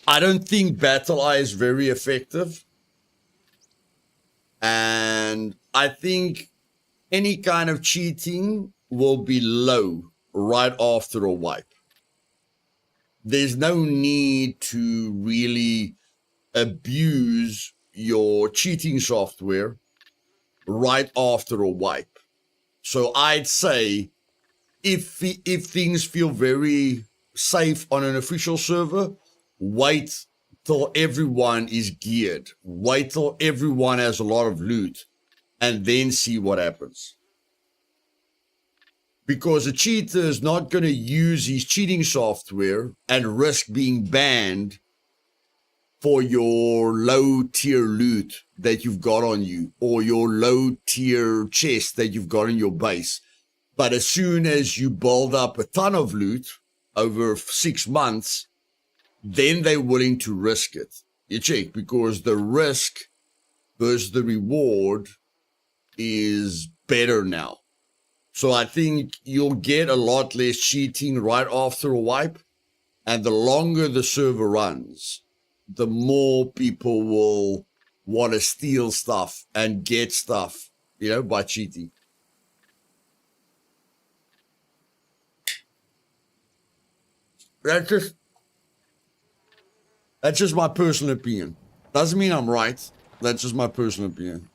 I don't think Battle Eye is very effective. And I think any kind of cheating will be low right after a wipe. There's no need to really abuse your cheating software right after a wipe. So I'd say if things feel very safe on an official server, wait till everyone is geared. Wait till everyone has a lot of loot and then see what happens. Because a cheater is not going to use his cheating software and risk being banned for your low tier loot that you've got on you or your low tier chest that you've got in your base. But as soon as you build up a ton of loot over 6 months, then they're willing to risk it. You check, because the risk versus the reward is better now. So I think you'll get a lot less cheating right after a wipe. And the longer the server runs, the more people will want to steal stuff and get stuff, by cheating. That's just my personal opinion. Doesn't mean I'm right. That's just my personal opinion.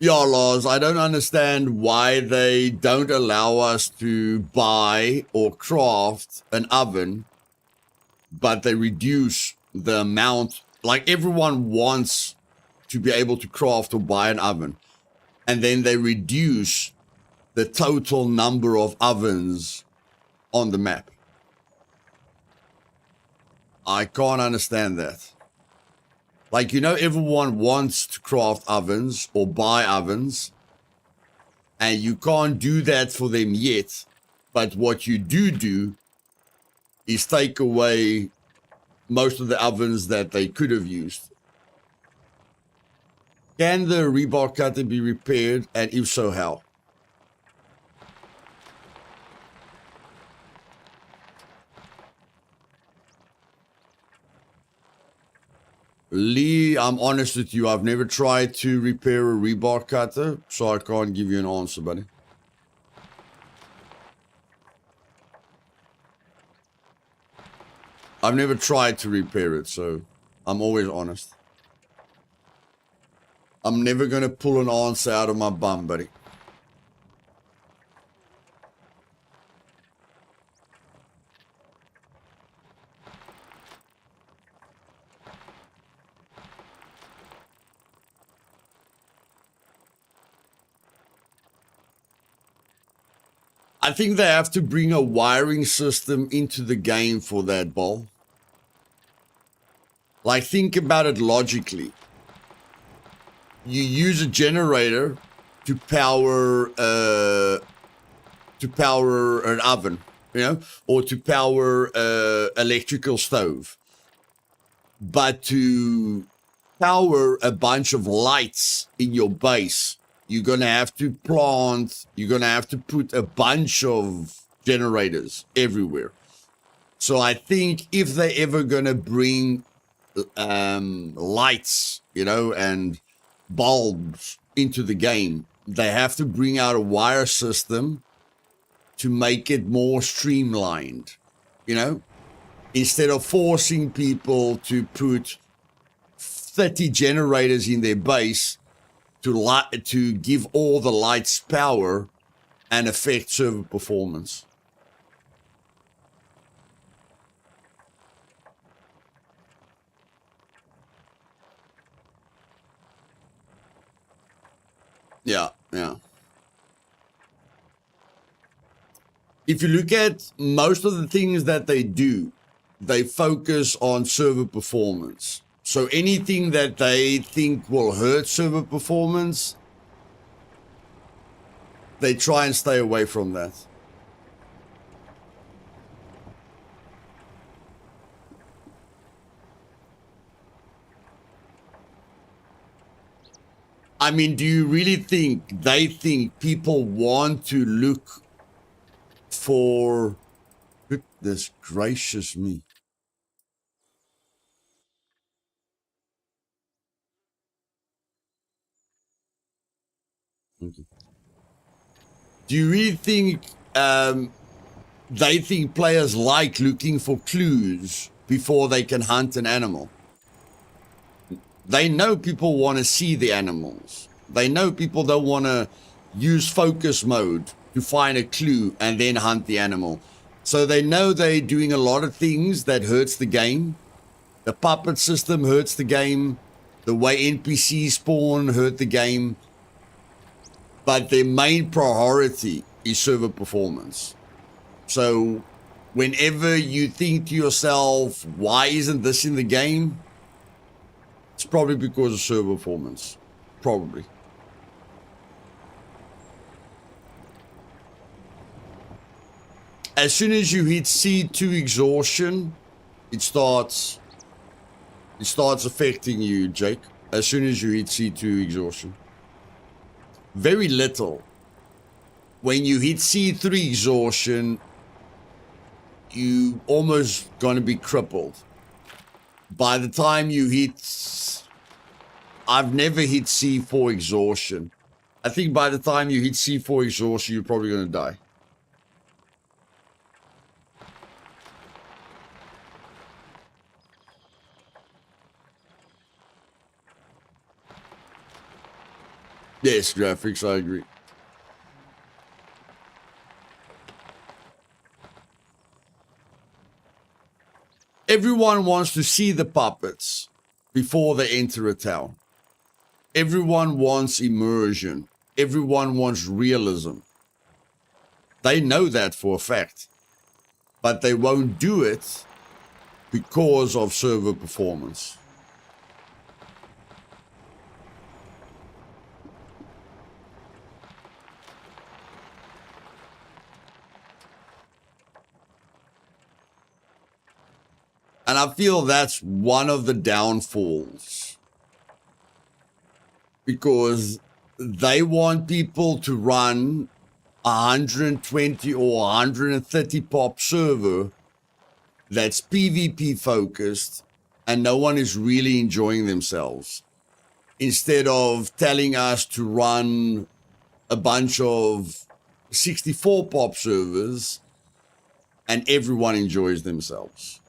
Yeah, Lars, I don't understand why they don't allow us to buy or craft an oven, but they reduce the amount. Like, everyone wants to be able to craft or buy an oven, and then they reduce the total number of ovens on the map. I can't understand that. Like, you know, everyone wants to craft ovens or buy ovens, and you can't do that for them yet. But what you do is take away most of the ovens that they could have used. Can the rebar cutter be repaired, and if so, how? Lee, I'm honest with you. I've never tried to repair a rebar cutter, so I can't give you an answer, buddy. I've never tried to repair it, so I'm always honest. I'm never going to pull an answer out of my bum, buddy. I think they have to bring a wiring system into the game for that, Ball. Like, think about it logically. You use a generator to power an oven, you know, or to power electrical stove. But to power a bunch of lights in your base, you're going to have to put a bunch of generators everywhere. So I think if they're ever going to bring lights, you know, and bulbs into the game, they have to bring out a wire system to make it more streamlined, you know, instead of forcing people to put 30 generators in their base to give all the lights power and affect server performance. Yeah. If you look at most of the things that they do, they focus on server performance. So anything that they think will hurt server performance, they try and stay away from that. I mean, do you really think they think people want to look for... Goodness gracious me. Okay. Do you really think they think players like looking for clues before they can hunt an animal? They know people want to see the animals. They know people don't want to use focus mode to find a clue and then hunt the animal. So they know they're doing a lot of things that hurts the game. The puppet system hurts the game. The way NPCs spawn hurt the game. But their main priority is server performance. So whenever you think to yourself, why isn't this in the game? It's probably because of server performance. Probably. As soon as you hit C2 exhaustion, it starts affecting you, Jake. As soon as you hit C2 exhaustion. Very little. When you hit C3 exhaustion, you almost gonna be crippled. By the time you hit... I've never hit C4 exhaustion. I think by the time you hit C4 exhaustion, you're probably gonna die. Yes, graphics, I agree. Everyone wants to see the puppets before they enter a town. Everyone wants immersion. Everyone wants realism. They know that for a fact. But they won't do it because of server performance. And I feel that's one of the downfalls, because they want people to run 120 or 130 pop server that's PvP focused, and no one is really enjoying themselves, instead of telling us to run a bunch of 64 pop servers and everyone enjoys themselves.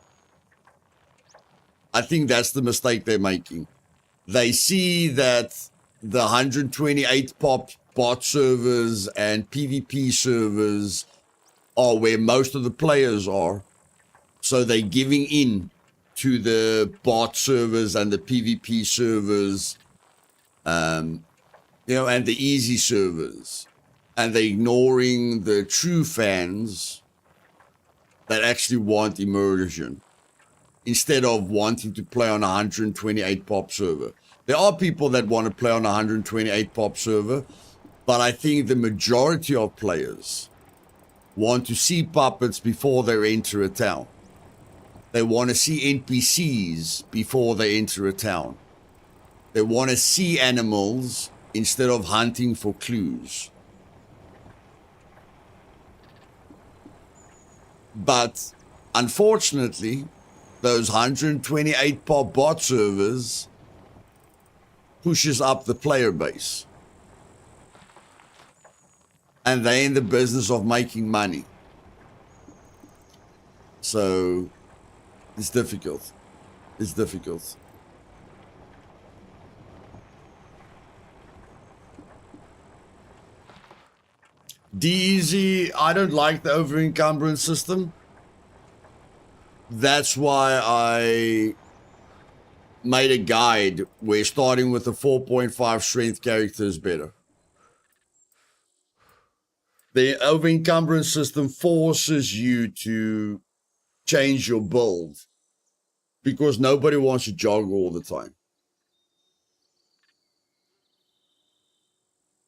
I think that's the mistake they're making. They see that the 128 pop bot servers and PvP servers are where most of the players are, so they're giving in to the bot servers and the PvP servers, and the easy servers, and they're ignoring the true fans that actually want immersion, instead of wanting to play on a 128 pop server. There are people that want to play on a 128 pop server, but I think the majority of players want to see puppets before they enter a town. They want to see NPCs before they enter a town. They want to see animals instead of hunting for clues. But unfortunately, those 128 pop bot servers pushes up the player base. And they're in the business of making money. So it's difficult. It's difficult. D-Easy, I don't like the over-encumbrance system. That's why I made a guide where starting with a 4.5 strength character is better. The over-encumbrance system forces you to change your build because nobody wants to jog all the time.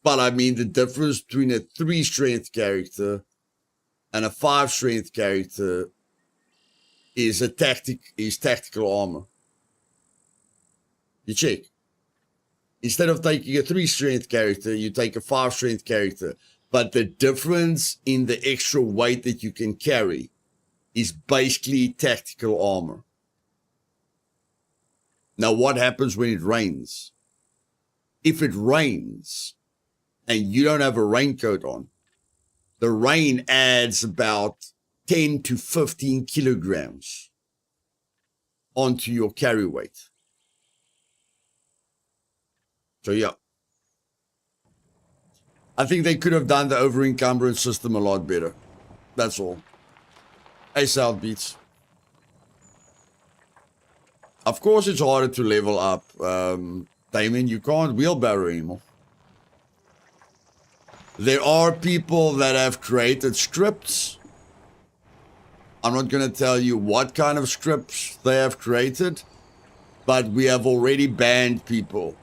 But I mean, the difference between a 3 strength character and a 5 strength character is tactical armor. You check. Instead of taking a 3 strength character, you take a 5 strength character. But the difference in the extra weight that you can carry is basically tactical armor. Now, what happens when it rains? If it rains and you don't have a raincoat on, the rain adds about 10 to 15 kilograms onto your carry weight. So, yeah. I think they could have done the over-encumbrance system a lot better. That's all. Hey, South Beats. Of course, it's harder to level up. Damien, you can't wheelbarrow anymore. There are people that have created scripts. I'm not going to tell you what kind of scripts they have created, but we have already banned people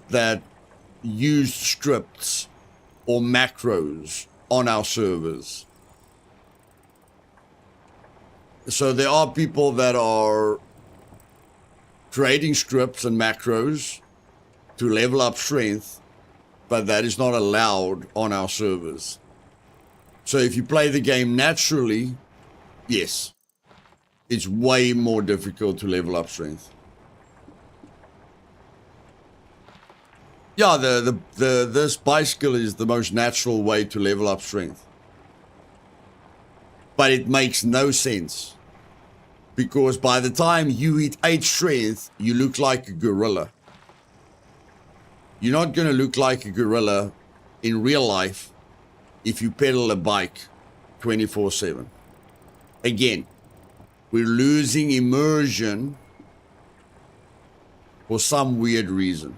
that use scripts or macros on our servers. So there are people that are creating scripts and macros to level up strength, but that is not allowed on our servers. So if you play the game naturally, yes, it's way more difficult to level up strength. Yeah, this bicycle is the most natural way to level up strength. But it makes no sense. Because by the time you hit 8 strength, you look like a gorilla. You're not going to look like a gorilla in real life if you pedal a bike 24/7. Again, we're losing immersion for some weird reason.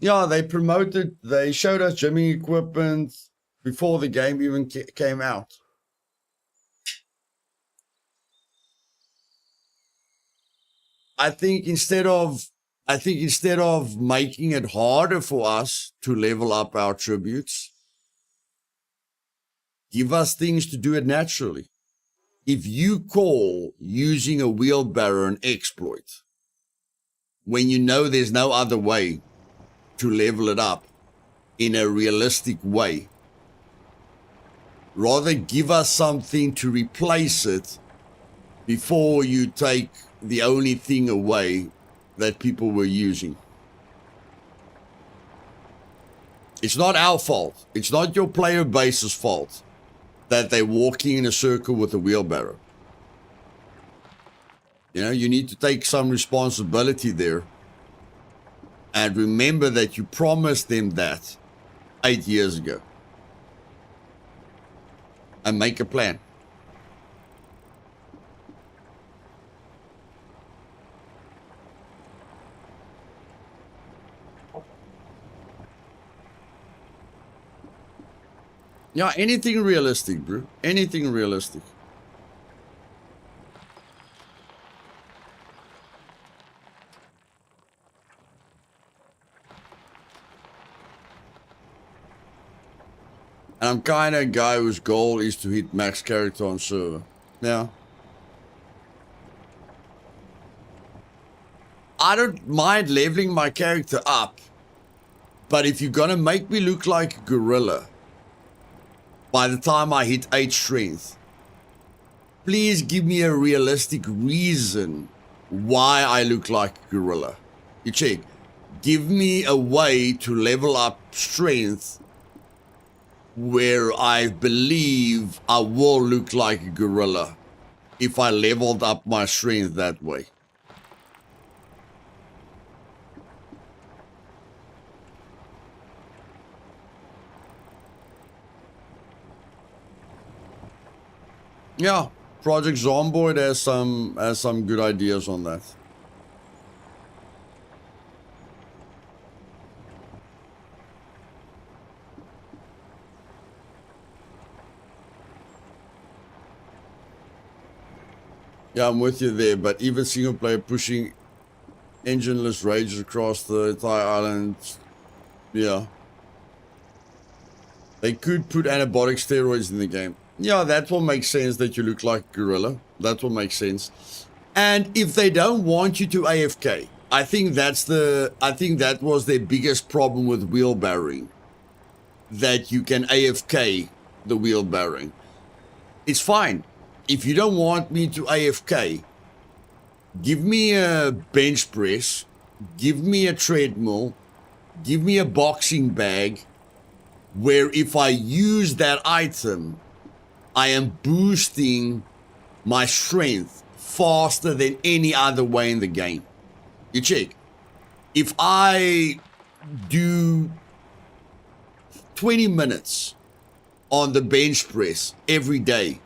Yeah, they showed us gymming equipment before the game even came out. I think instead of making it harder for us to level up our tributes, give us things to do it naturally. If you call using a wheelbarrow an exploit, when you know there's no other way to level it up in a realistic way, rather give us something to replace it before you take the only thing away that people were using. It's not our fault. It's not your player base's fault that they're walking in a circle with a wheelbarrow. You know, you need to take some responsibility there. And remember that you promised them that 8 years ago. And make a plan. Yeah, anything realistic, bro. Anything realistic. And I'm kind of a guy whose goal is to hit max character on server. Yeah. I don't mind leveling my character up. But if you're going to make me look like a gorilla by the time I hit 8 strength, please give me a realistic reason why I look like a gorilla. You check. Give me a way to level up strength where I believe I will look like a gorilla if I leveled up my strength that way. Yeah, Project Zomboid has some good ideas on that. Yeah, I'm with you there, but even single player pushing engineless rages across the entire island, yeah. They could put anabolic steroids in the game. Yeah, that will make sense that you look like a gorilla. That will make sense. And if they don't want you to AFK, I think that was their biggest problem with wheelbarrowing. That you can AFK the wheelbarrowing. It's fine. If you don't want me to AFK, give me a bench press, give me a treadmill, give me a boxing bag, where if I use that item, I am boosting my strength faster than any other way in the game. You check. If I do 20 minutes on the bench press every day,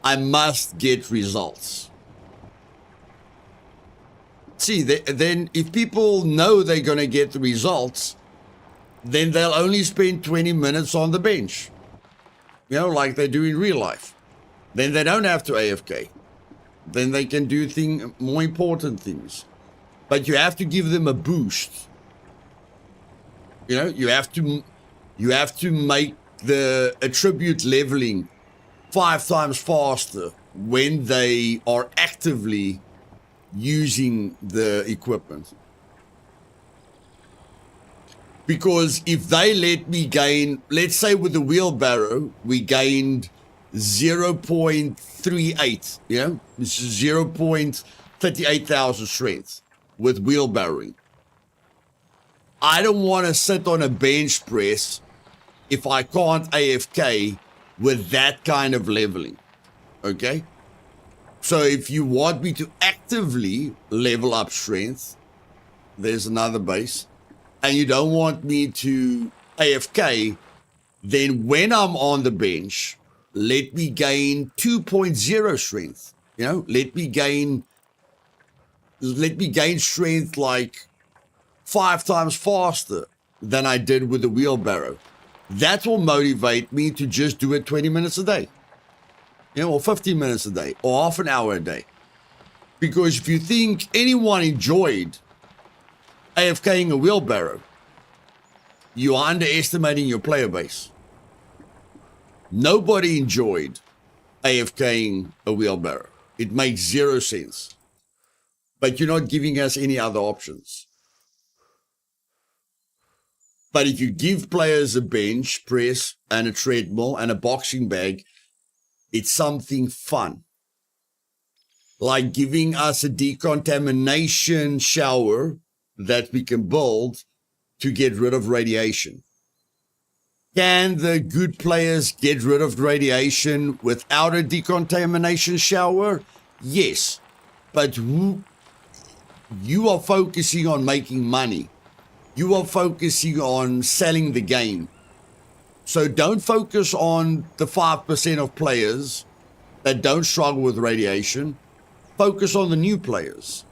I must get results. See, then if people know they're going to get the results, then they'll only spend 20 minutes on the bench. You know, like they do in real life. Then they don't have to AFK. Then they can do more important things. But you have to give them a boost. You know, you have to make the attribute leveling 5 times faster when they are actively using the equipment. Because if they let me gain, let's say with the wheelbarrow, we gained 0.38, yeah? This is 0.38,000 strength with wheelbarrowing. I don't want to sit on a bench press if I can't AFK with that kind of leveling, okay? So if you want me to actively level up strength, there's another base. And you don't want me to AFK, then when I'm on the bench, let me gain 2.0 strength. You know, let me gain strength like 5 times faster than I did with the wheelbarrow. That will motivate me to just do it 20 minutes a day, or 15 minutes a day, or half an hour a day. Because if you think anyone enjoyed AFKing a wheelbarrow, you are underestimating your player base. Nobody enjoyed AFKing a wheelbarrow. It makes 0 sense. But you're not giving us any other options. But if you give players a bench press and a treadmill and a boxing bag, it's something fun. Like giving us a decontamination shower that we can build to get rid of radiation. Can the good players get rid of radiation without a decontamination shower? Yes. But you are focusing on making money. You are focusing on selling the game. So don't focus on the 5% of players that don't struggle with radiation. Focus on the new players.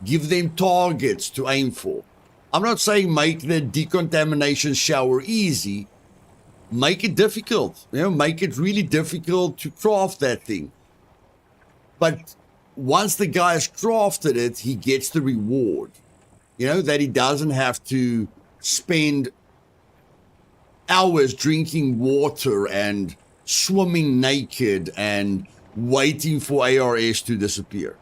Give them targets to aim for. I'm not saying make the decontamination shower easy. Make it difficult. Make it really difficult to craft that thing. But once the guy has crafted it, he gets the reward. That he doesn't have to spend hours drinking water and swimming naked and waiting for ARS to disappear.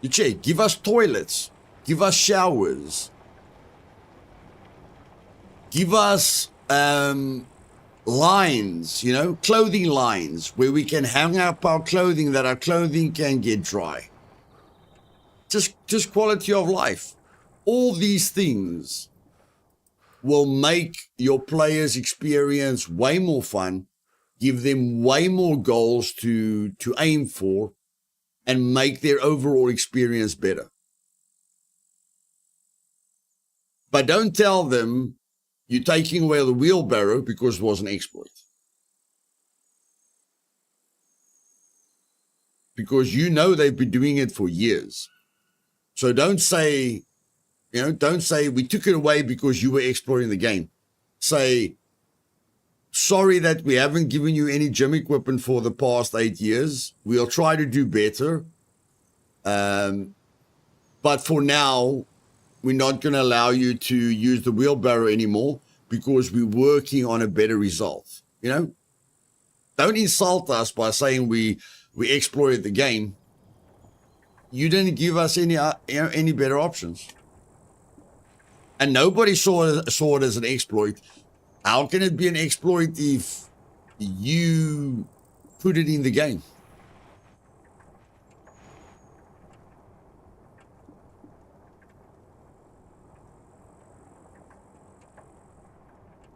You check, give us toilets, give us showers, give us lines, clothing lines where we can hang up our clothing, that our clothing can get dry. Just quality of life. All these things will make your players' experience way more fun, give them way more goals to aim for, and make their overall experience better. But don't tell them you're taking away the wheelbarrow because it was an exploit. Because they've been doing it for years. So don't say we took it away because you were exploiting the game. Say, sorry that we haven't given you any gym equipment for the past 8 years. We'll try to do better. But for now, we're not going to allow you to use the wheelbarrow anymore because we're working on a better result. Don't insult us by saying we exploited the game. You didn't give us any better options. And nobody saw it as an exploit. How can it be an exploit if you put it in the game?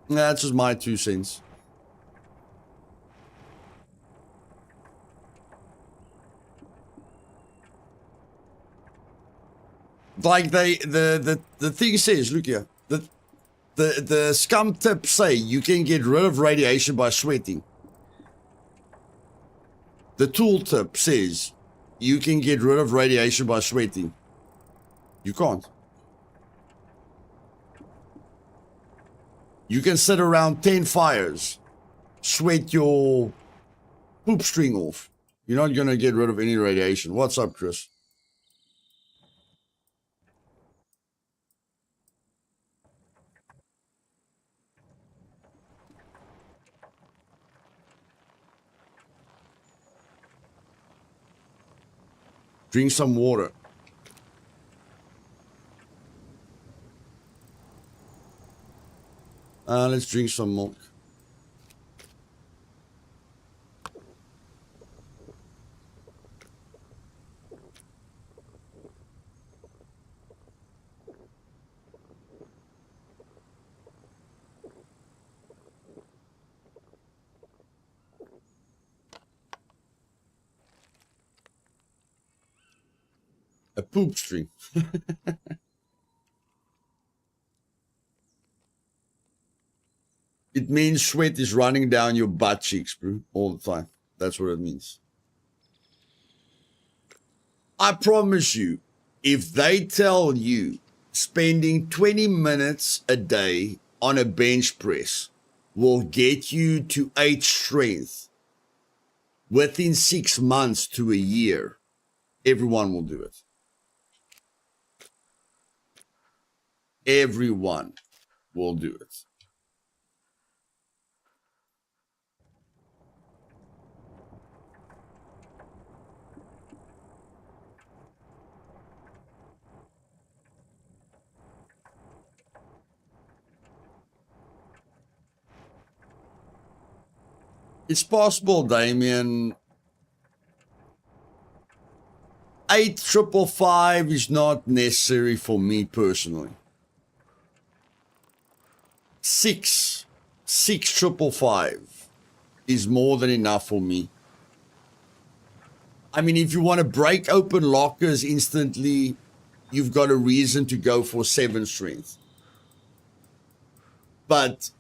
That's just my 2 cents. Like the thing says, look here, the scum tips say you can get rid of radiation by sweating. The tool tip says you can get rid of radiation by sweating. You can't. You can sit around 10 fires, sweat your poop string off. You're not going to get rid of any radiation. What's up, Chris? Drink some water. Let's drink some milk. A poop string. It means sweat is running down your butt cheeks, bro, all the time. That's what it means. I promise you, if they tell you spending 20 minutes a day on a bench press will get you to 8 strength within 6 months to a year, everyone will do it. Everyone will do it. It's possible, Damien. 8,555 is not necessary for me personally. 6,555 is more than enough for me. I mean, if you want to break open lockers instantly, you've got a reason to go for 7 strength. But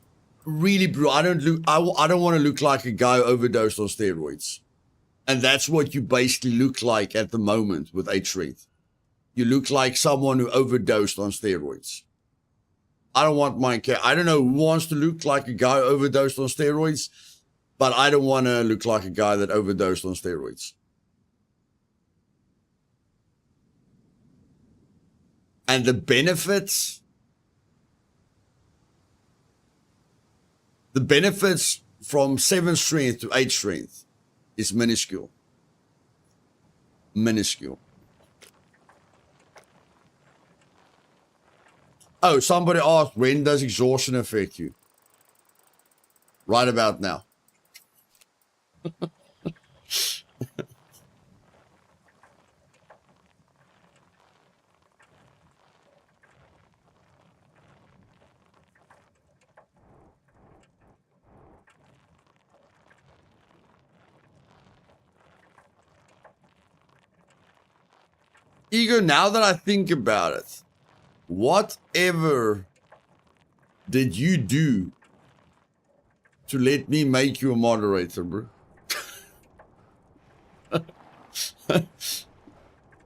really, bro, I don't want to look like a guy overdosed on steroids. And that's what you basically look like at the moment with 8 strength. You look like someone who overdosed on steroids. I don't want my cat. I don't know who wants to look like a guy who overdosed on steroids, but I don't want to look like a guy that overdosed on steroids. And the benefits from 7 strength to 8 strength is minuscule. Minuscule. Oh, somebody asked, when does exhaustion affect you? Right about now. Ego, now that I think about it, whatever did you do to let me make you a moderator, bro?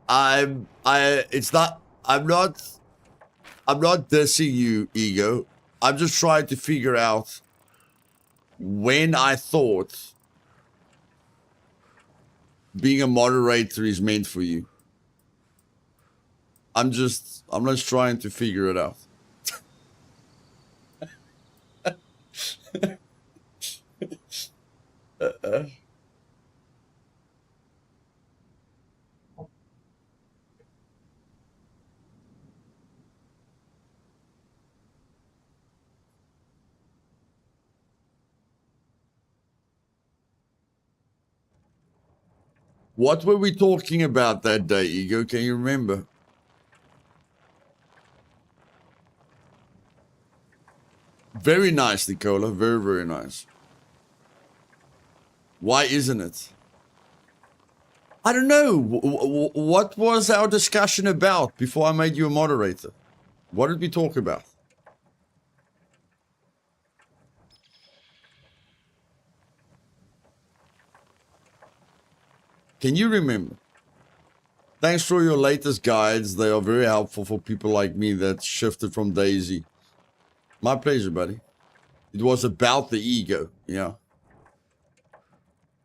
I'm not dissing you, Ego. I'm just trying to figure out when I thought being a moderator is meant for you. I'm just trying to figure it out. What were we talking about that day, Ego? Can you remember? Very nice, Nicola. Very, very nice. Why isn't it? I don't know. What was our discussion about before I made you a moderator? What did we talk about? Can you remember? Thanks for your latest guides. They are very helpful for people like me that shifted from Daisy. My pleasure, buddy. It was about the ego, yeah.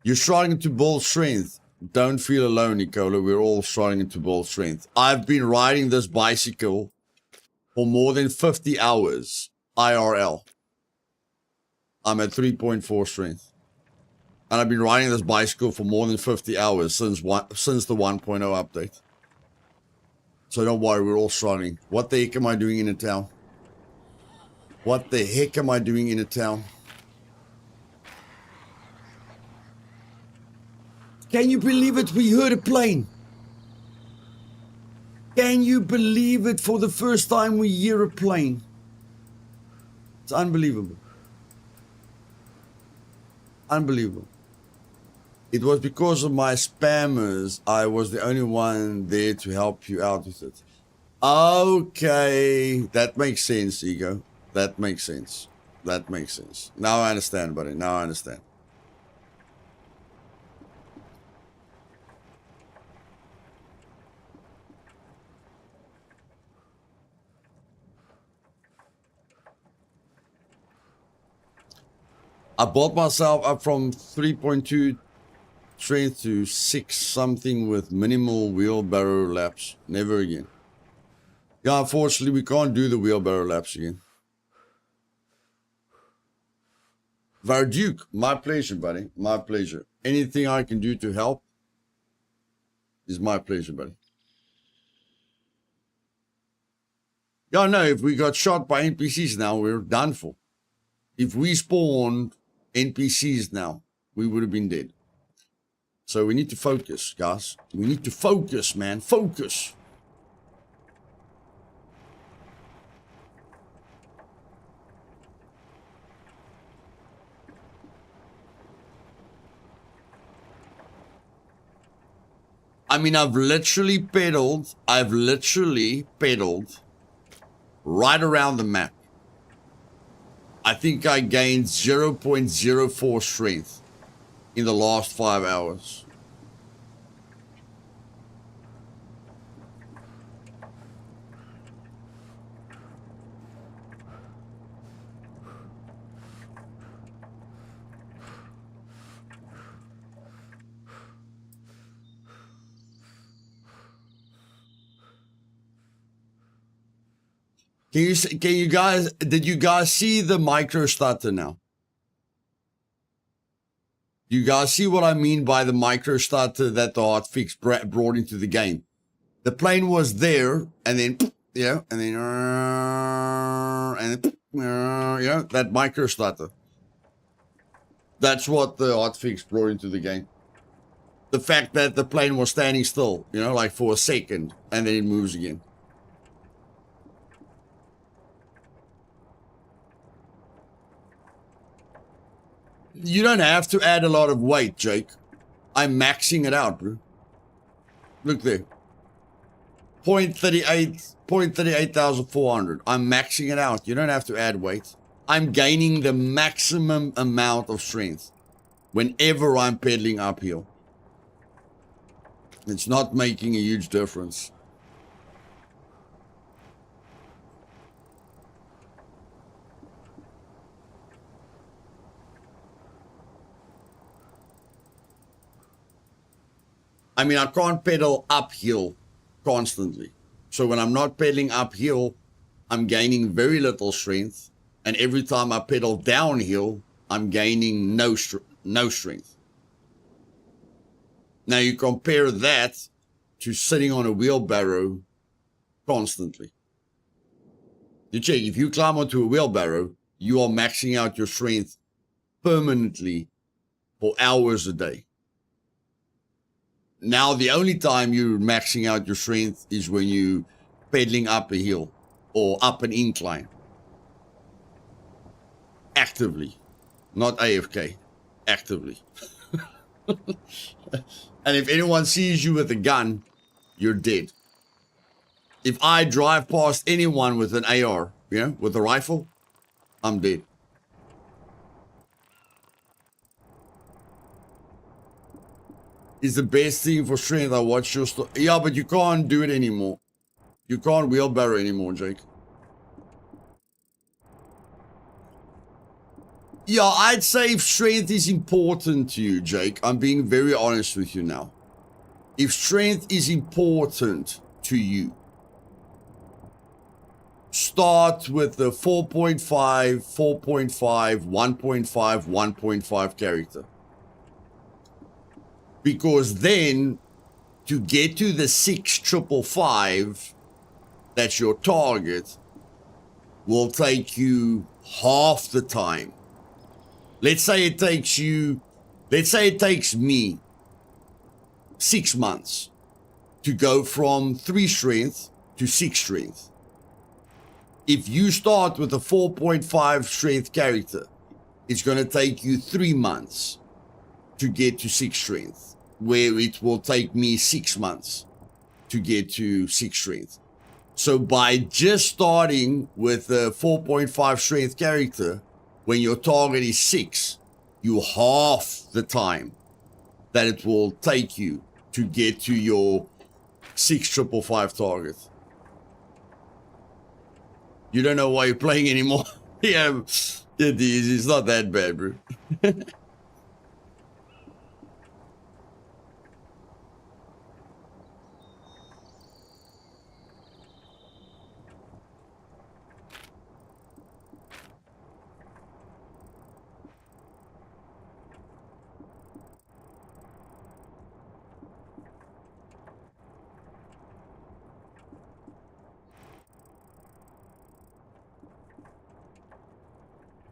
You're struggling to build strength. Don't feel alone, Nicola. We're all struggling to build strength. I've been riding this bicycle for more than 50 hours, IRL. I'm at 3.4 strength. And I've been riding this bicycle for more than 50 hours since the 1.0 update. So don't worry, we're all struggling. What the heck am I doing in a town? What the heck am I doing in a town? Can you believe it? We heard a plane. Can you believe it? For the first time we hear a plane. It's unbelievable. Unbelievable. It was because of my spammers. I was the only one there to help you out with it. Okay. That makes sense, Ego. That makes sense. That makes sense. Now I understand, buddy. Now I understand. I bought myself up from 3.2 strength to 6 something with minimal wheelbarrow laps. Never again. Yeah, unfortunately, we can't do the wheelbarrow laps again. Varduke, my pleasure, buddy. My pleasure. Anything I can do to help is my pleasure, buddy. Yeah, no, if we got shot by NPCs now, we're done for. If we spawned NPCs now, we would have been dead. So we need to focus, guys. We need to focus, man. Focus. I mean, I've literally pedaled right around the map. I think I gained 0.04 strength in the last 5 hours. Did you guys see the micro stutter now? You guys see what I mean by the micro stutter that the hotfix brought into the game? The plane was there, and then, that micro stutter. That's what the hotfix brought into the game. The fact that the plane was standing still, like for a second, and then it moves again. You don't have to add a lot of weight, Jake. I'm maxing it out, bro. Look there. 0.38,400. I'm maxing it out. You don't have to add weight. I'm gaining the maximum amount of strength whenever I'm pedaling uphill. It's not making a huge difference. I mean, I can't pedal uphill constantly. So when I'm not pedaling uphill, I'm gaining very little strength. And every time I pedal downhill, I'm gaining no strength. Now you compare that to sitting on a wheelbarrow constantly. You check, if you climb onto a wheelbarrow, you are maxing out your strength permanently for hours a day. Now, the only time you're maxing out your strength is when you're pedaling up a hill or up an incline. Actively. Not AFK. Actively. And if anyone sees you with a gun, you're dead. If I drive past anyone with an AR, with a rifle, I'm dead. Is the best thing for strength. I watch your stuff. Yeah, but you can't do it anymore. You can't wheelbarrow anymore, Jake. Yeah, I'd say if strength is important to you, Jake, I'm being very honest with you now. If strength is important to you, start with the 4.5, 4.5, 1.5, 1.5 character. Because then, to get to the 6,555, that's your target, will take you half the time. Let's say it takes me 6 months to go from 3 strength to 6 strength. If you start with a 4.5 strength character, it's going to take you 3 months to get to 6 strength. Where it will take me 6 months to get to 6 strength. So by just starting with a 4.5 strength character, when your target is 6, you half the time that it will take you to get to your 6,555 target. You don't know why you're playing anymore. Yeah, it is. It's not that bad, bro.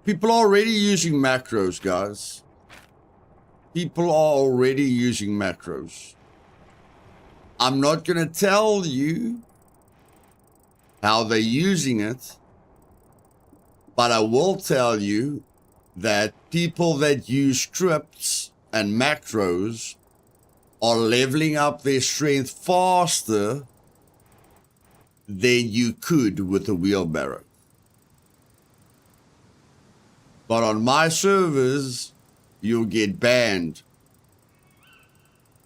People are already using macros, guys. People are already using macros. I'm not going to tell you how they're using it, but I will tell you that people that use scripts and macros are leveling up their strength faster than you could with a wheelbarrow. But on my servers, you'll get banned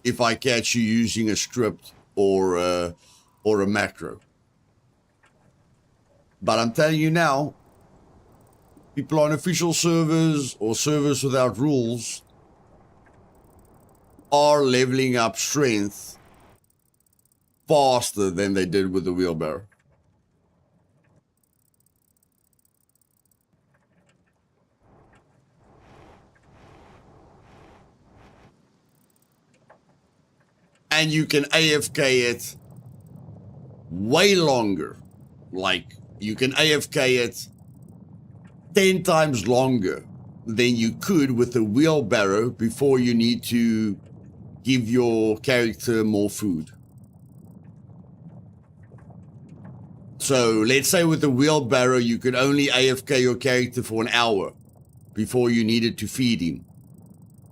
if I catch you using a script or a macro. But I'm telling you now, people on official servers or servers without rules are leveling up strength faster than they did with the wheelbarrow. And you can AFK it way longer. Like, you can AFK it 10 times longer than you could with a wheelbarrow before you need to give your character more food. So let's say with a wheelbarrow, you could only AFK your character for an hour before you needed to feed him.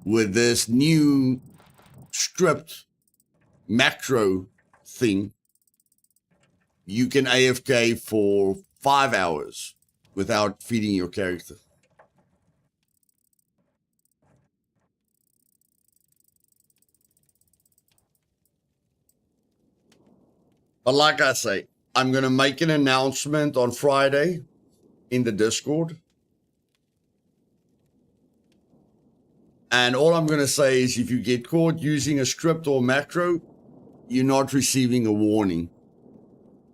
With this new script macro thing, you can AFK for 5 hours without feeding your character. But like I say, I'm going to make an announcement on Friday in the Discord. And all I'm going to say is if you get caught using a script or macro, you're not receiving a warning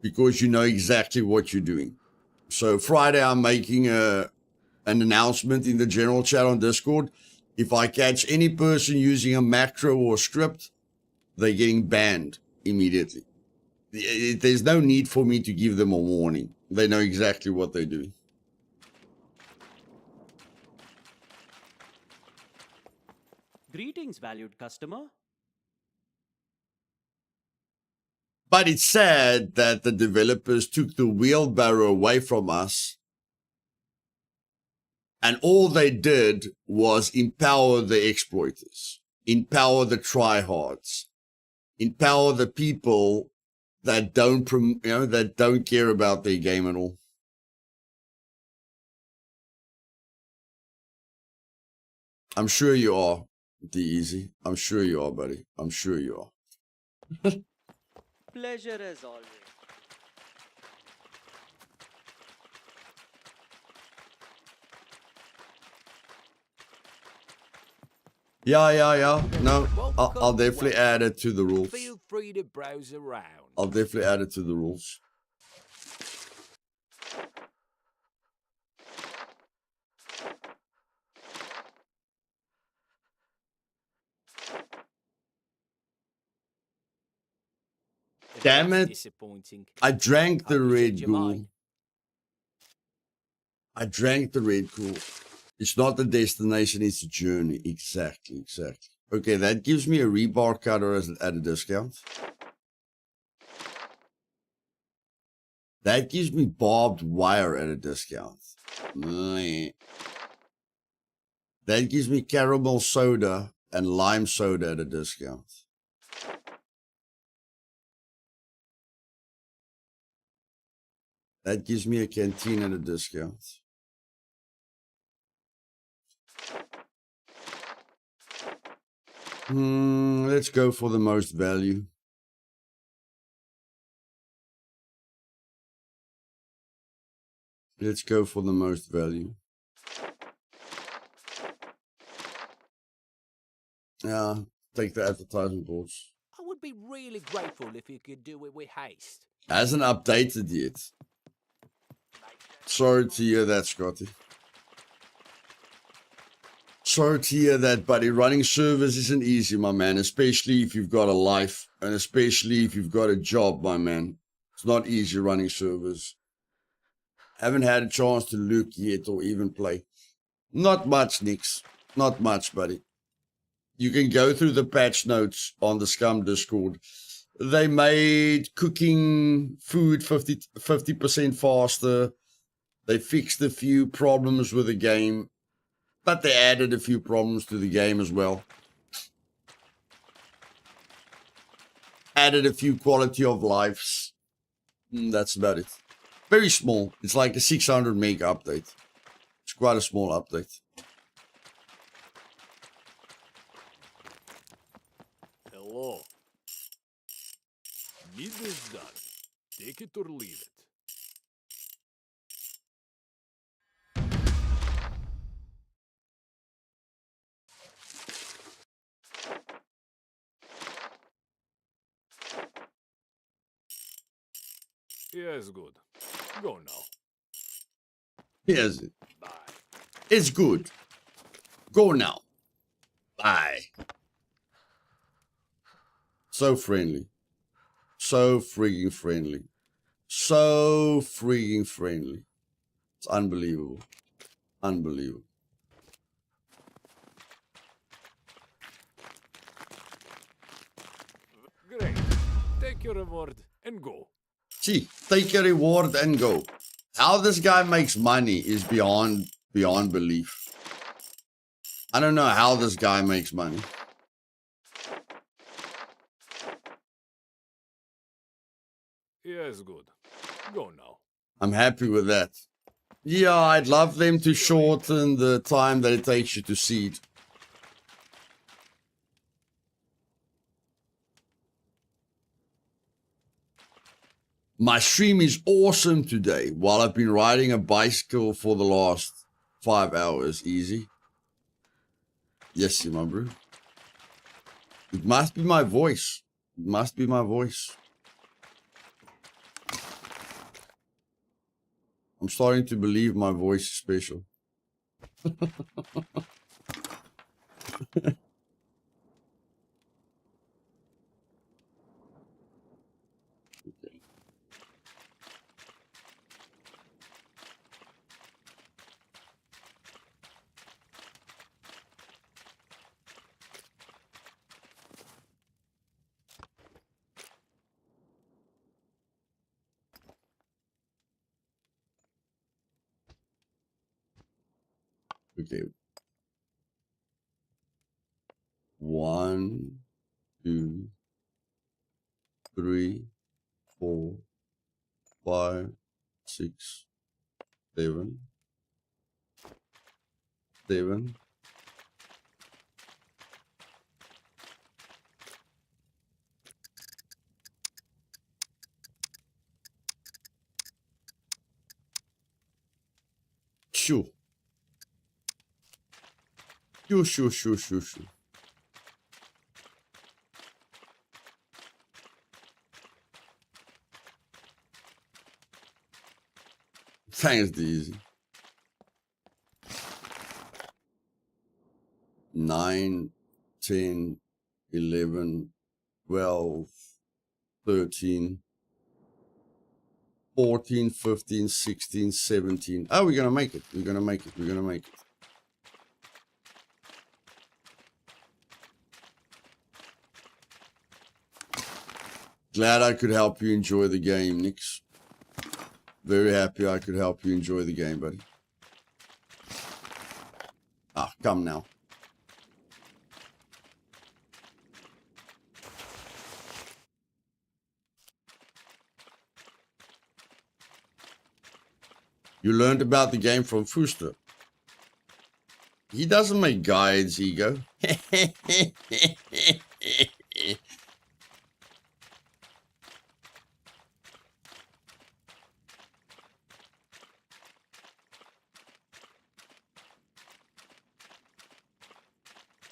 because you know exactly what you're doing. So Friday, I'm making an announcement in the general chat on Discord. If I catch any person using a macro or script, they're getting banned immediately. There's no need for me to give them a warning. They know exactly what they're doing. Greetings, valued customer. But it's sad that the developers took the wheelbarrow away from us, and all they did was empower the exploiters, empower the tryhards, empower the people that that don't care about their game at all. I'm sure you are, D-Easy. I'm sure you are, buddy. I'm sure you are. Pleasure as always. Yeah. No, I'll definitely add it to the rules. Feel free to browse around. I'll definitely add it to the rules. Damn That's it. disappointing. I drank the Hope you Red changed your Bull. mind. I drank the Red Bull. It's not the destination, it's a journey. Exactly. Okay, that gives me a rebar cutter at a discount. That gives me barbed wire at a discount. That gives me caramel soda and lime soda at a discount. That gives me a canteen at a discount. Let's go for the most value. Let's go for the most value. Yeah, take the advertising boards. I would be really grateful if you could do it with haste. Hasn't updated yet. Sorry to hear that, Scotty. Sorry to hear that, buddy. Running servers isn't easy, my man, especially if you've got a life and especially if you've got a job, my man. It's not easy running servers. Haven't had a chance to look yet or even play. Not much, Nix. Not much, buddy. You can go through the patch notes on the Scum Discord. They made cooking food 50% faster. They fixed a few problems with the game, but they added a few problems to the game as well. Added a few quality of lives. That's about it. Very small. It's like a 600 meg update. It's quite a small update. Hello. Need this done. Take it or leave it. Yes, good. Go now. Yes, Bye. it's good. Go now. Bye. So friendly. So freaking friendly. So freaking friendly. It's unbelievable. Unbelievable. Great. Take your reward and go. See, take your reward and go. How this guy makes money is beyond belief. I don't know how this guy makes money. Yes, good. Go now. I'm happy with that. Yeah, I'd love them to shorten the time that it takes you to seed. My stream is awesome today while I've been riding a bicycle for the last 5 hours. Easy. Yes, my bro. It must be my voice. It must be my voice. I'm starting to believe my voice is special. Okay. 1, 2, 3, 4, 5, 6, 7, 7. Shoo. Shoo, shoo, shoo, shoo, shoo. Thanks, Deezy. 9, 10, 11, 12, 13, 14, 15, 16, 17. Oh, we're going to make it. We're going to make it. We're going to make it. Glad I could help you enjoy the game, Nix. Very happy I could help you enjoy the game, buddy. Ah, come now. You learned about the game from Fuster. He doesn't make guides, Ego.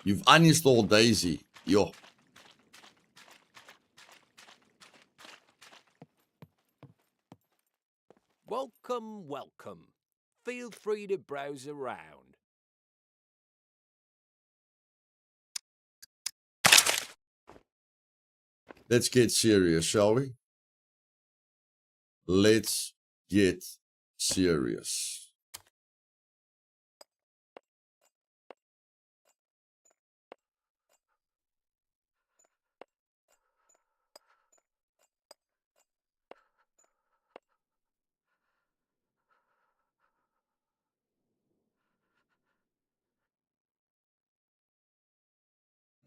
You've uninstalled Daisy. Yo. Welcome, welcome. Feel free to browse around. Let's get serious, shall we? Let's get serious.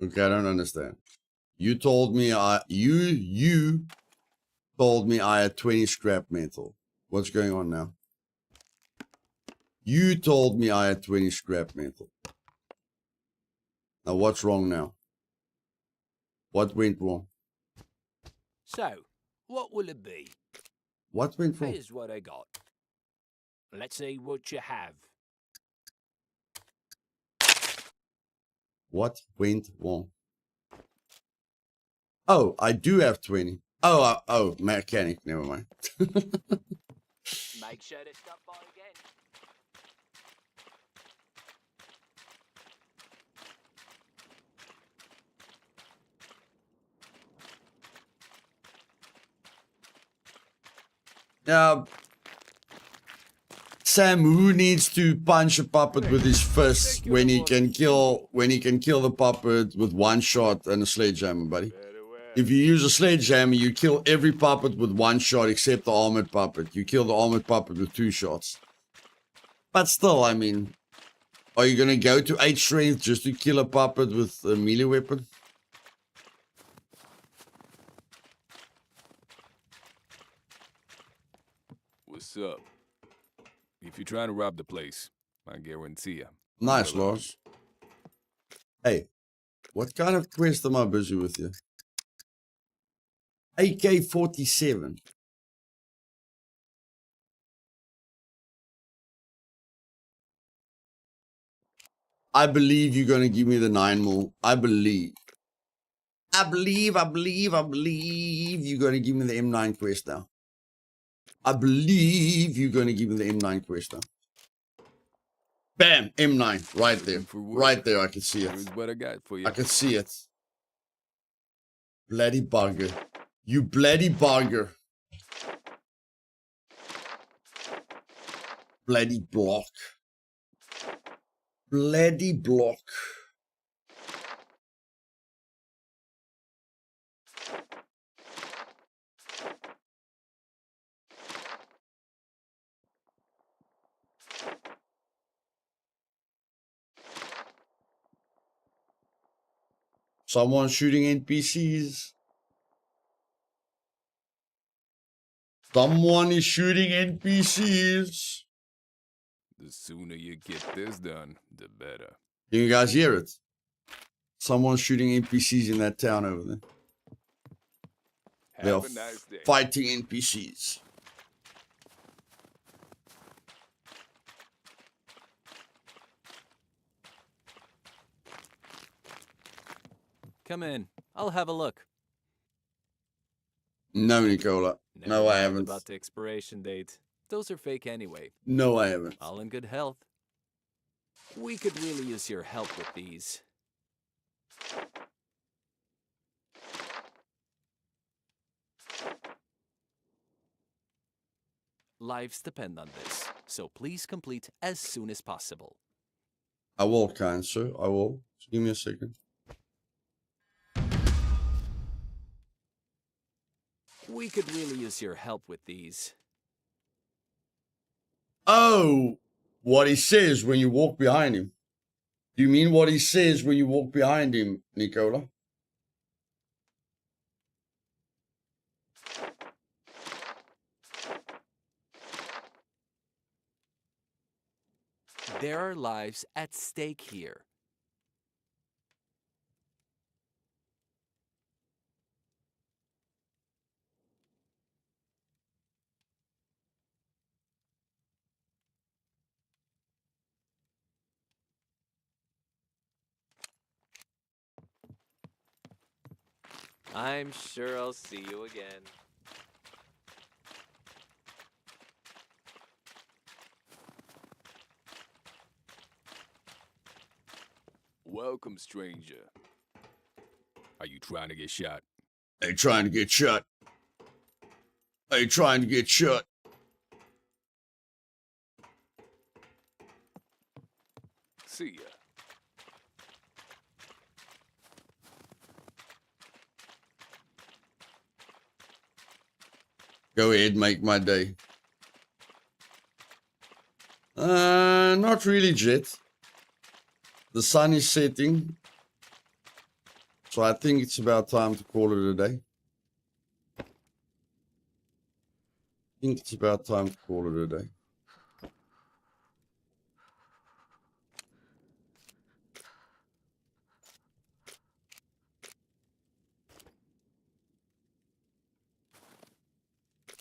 Okay, I don't understand. You told me you told me I had 20 scrap metal. What's going on now? You told me I had 20 scrap metal. Now what's wrong now? What went wrong? So, what will it be? What went wrong? Here's what I got. Let's see what you have. What went wrong? Oh, I do have 20. Oh, mechanic. Never mind. Make sure to stop by again. Sam, who needs to punch a puppet with his fist when he can kill the puppet with one shot and a sledgehammer, buddy? If you use a sledgehammer, you kill every puppet with one shot except the armored puppet. You kill the armored puppet with 2 shots. But still, I mean, are you gonna go to 8 strength just to kill a puppet with a melee weapon? What's up? If you're trying to rob the place, I guarantee you. Nice, Lars. Hey, what kind of quest am I busy with here? AK-47. I believe you're gonna give me the 9mm. I believe you're gonna give me the M9 quest now. I believe you're gonna give me the M9 quest now. Bam! M9. Right there. Right there, I can see it. Here's what I got for you. I can see it. Bloody bugger. You bloody bugger. Bloody block. Bloody block. Someone shooting NPCs. Someone is shooting NPCs. The sooner you get this done, the better. Can you guys hear it? Someone's shooting NPCs in that town over there. They are Have a nice day. fighting NPCs. Come in. I'll have a look. No, Nicola. Never No, I mind haven't. about the expiration date. Those are fake anyway. No, I haven't. All in good health. We could really use your help with these. Lives depend on this, so please complete as soon as possible. I will, kind sir. I will. Just give me a second. We could really use your help with these. Oh, what he says when you walk behind him. Do you mean what he says when you walk behind him, Nicola? There are lives at stake here. I'm sure I'll see you again. Welcome, stranger. Are you trying to get shot? Are you trying to get shot? Are you trying to get shot? See ya. Go ahead, make my day. Not really, Jet. The sun is setting. So I think it's about time to call it a day. I think it's about time to call it a day.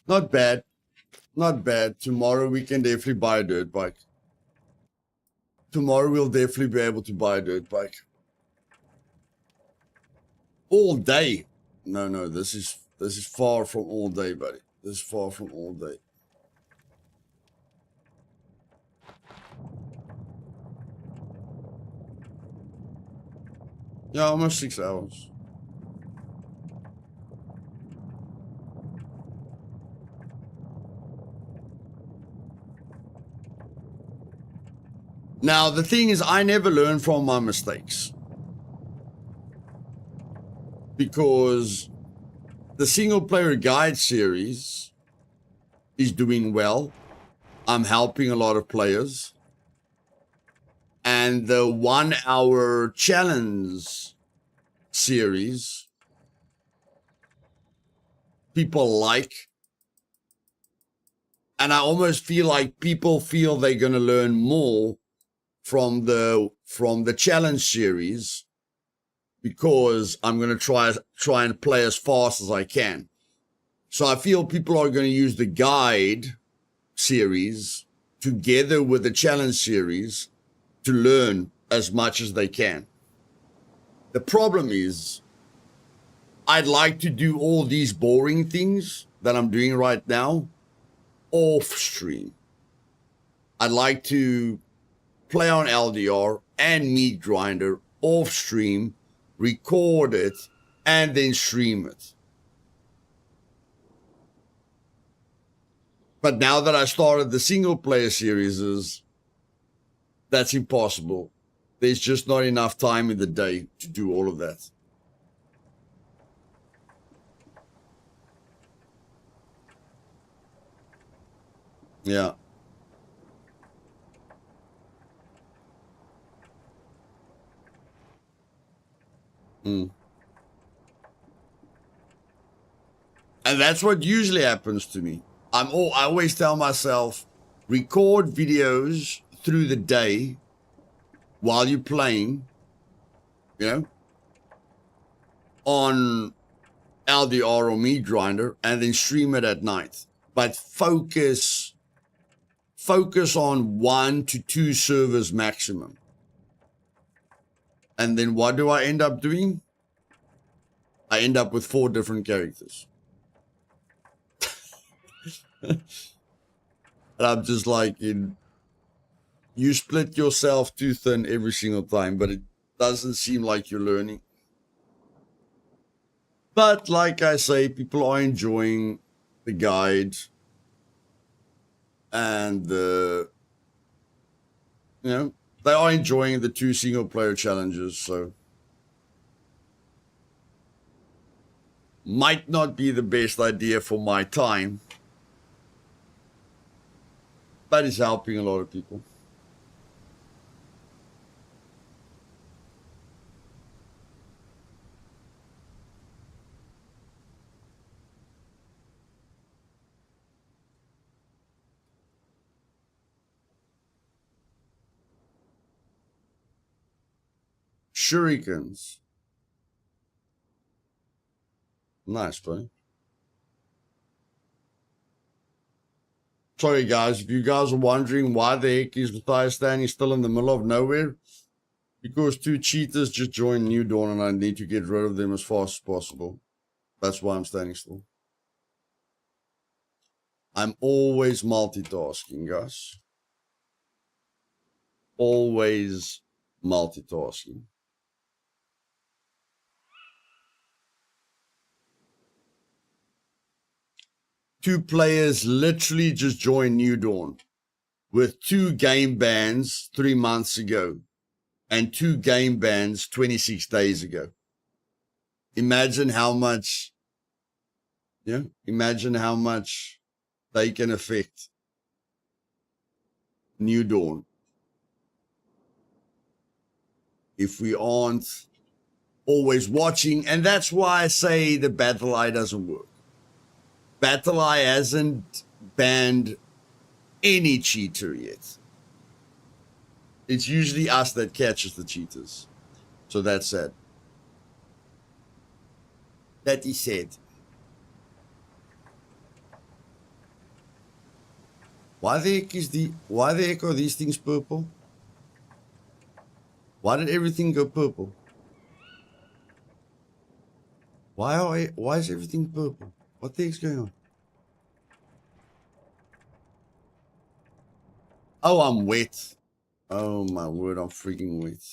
Not bad. Not bad. Tomorrow we can definitely buy a dirt bike. Tomorrow we'll definitely be able to buy a dirt bike. All day. No, this is far from all day, buddy. This is far from all day. Yeah, almost 6 hours. Now, the thing is, I never learn from my mistakes. Because the single player guide series is doing well. I'm helping a lot of players. And the 1 hour challenge series, people like. And I almost feel like people feel they're going to learn more from the challenge series because I'm going to try and play as fast as I can. So I feel people are going to use the guide series together with the challenge series to learn as much as they can. The problem is I'd like to do all these boring things that I'm doing right now off stream. I'd like to play on LDR and Meat Grinder off stream, record it, and then stream it. But now that I started the single player series, that's impossible. There's just not enough time in the day to do all of that. Yeah. And that's what usually happens to me. I always tell myself, record videos through the day while you're playing, you know, on LDR or Meat Grinder, and then stream it at night. But focus on 1 to 2 servers maximum. And then what do I end up doing? I end up with 4 different characters. And I'm just like, you split yourself too thin every single time, but it doesn't seem like you're learning. But like I say, people are enjoying the guide and you know, they are enjoying the 2 single player challenges, so might not be the best idea for my time, but it's helping a lot of people. Shurikens. Nice, buddy. Sorry, guys. If you guys are wondering why the heck is Luthais standing still in the middle of nowhere, because 2 cheaters just joined New Dawn and I need to get rid of them as fast as possible. That's why I'm standing still. I'm always multitasking, guys. Always multitasking. Two players literally just joined New Dawn with 2 game bans 3 months ago and 2 game bans 26 days ago. Imagine how much, imagine how much they can affect New Dawn if we aren't always watching. And that's why I say the Battle Eye doesn't work. Battle Eye hasn't banned any cheater yet. It's usually us that catches the cheaters. So that's sad. That is sad. Why the heck are these things purple? Why did everything go purple? Why is everything purple? What the heck's going on? Oh, I'm wet. Oh my word, I'm freaking wet.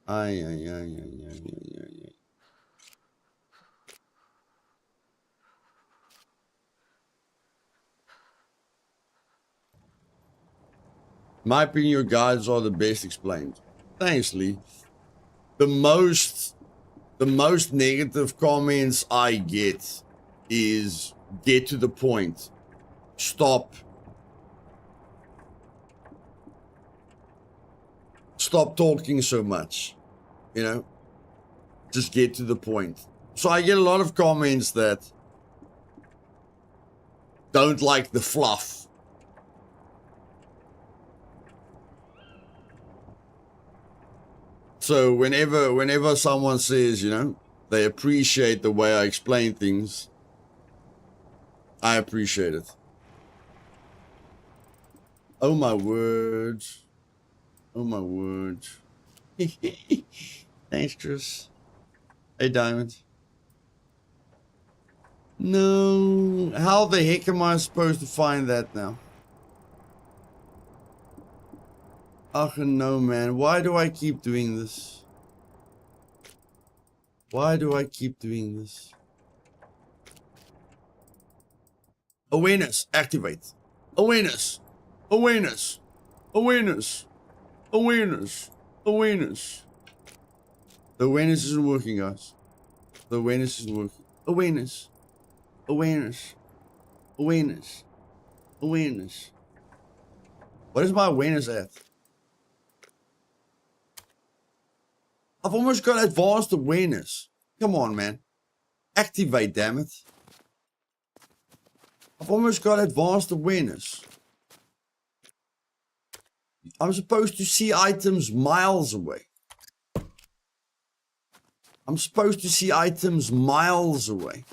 Ay. In my opinion, your guides are the best explained. Thanks, Lee. The most negative comments I get is get to the point. Stop talking so much. You know? Just get to the point. So I get a lot of comments that don't like the fluff. So whenever someone says, you know, they appreciate the way I explain things, I appreciate it. Oh my word. Oh my word. Thanks, Chris. Hey, Diamond. No. How the heck am I supposed to find that now? Oh no, man. Why do I keep doing this? Why do I keep doing this? Awareness. Activate. Awareness. Awareness. Awareness. Awareness. Awareness. The awareness isn't working, guys. The awareness isn't working. Awareness. Awareness. Awareness. Awareness. What is my awareness at? I've almost got advanced awareness. Come on, man. Activate, damn it. I've almost got advanced awareness. I'm supposed to see items miles away. I'm supposed to see items miles away.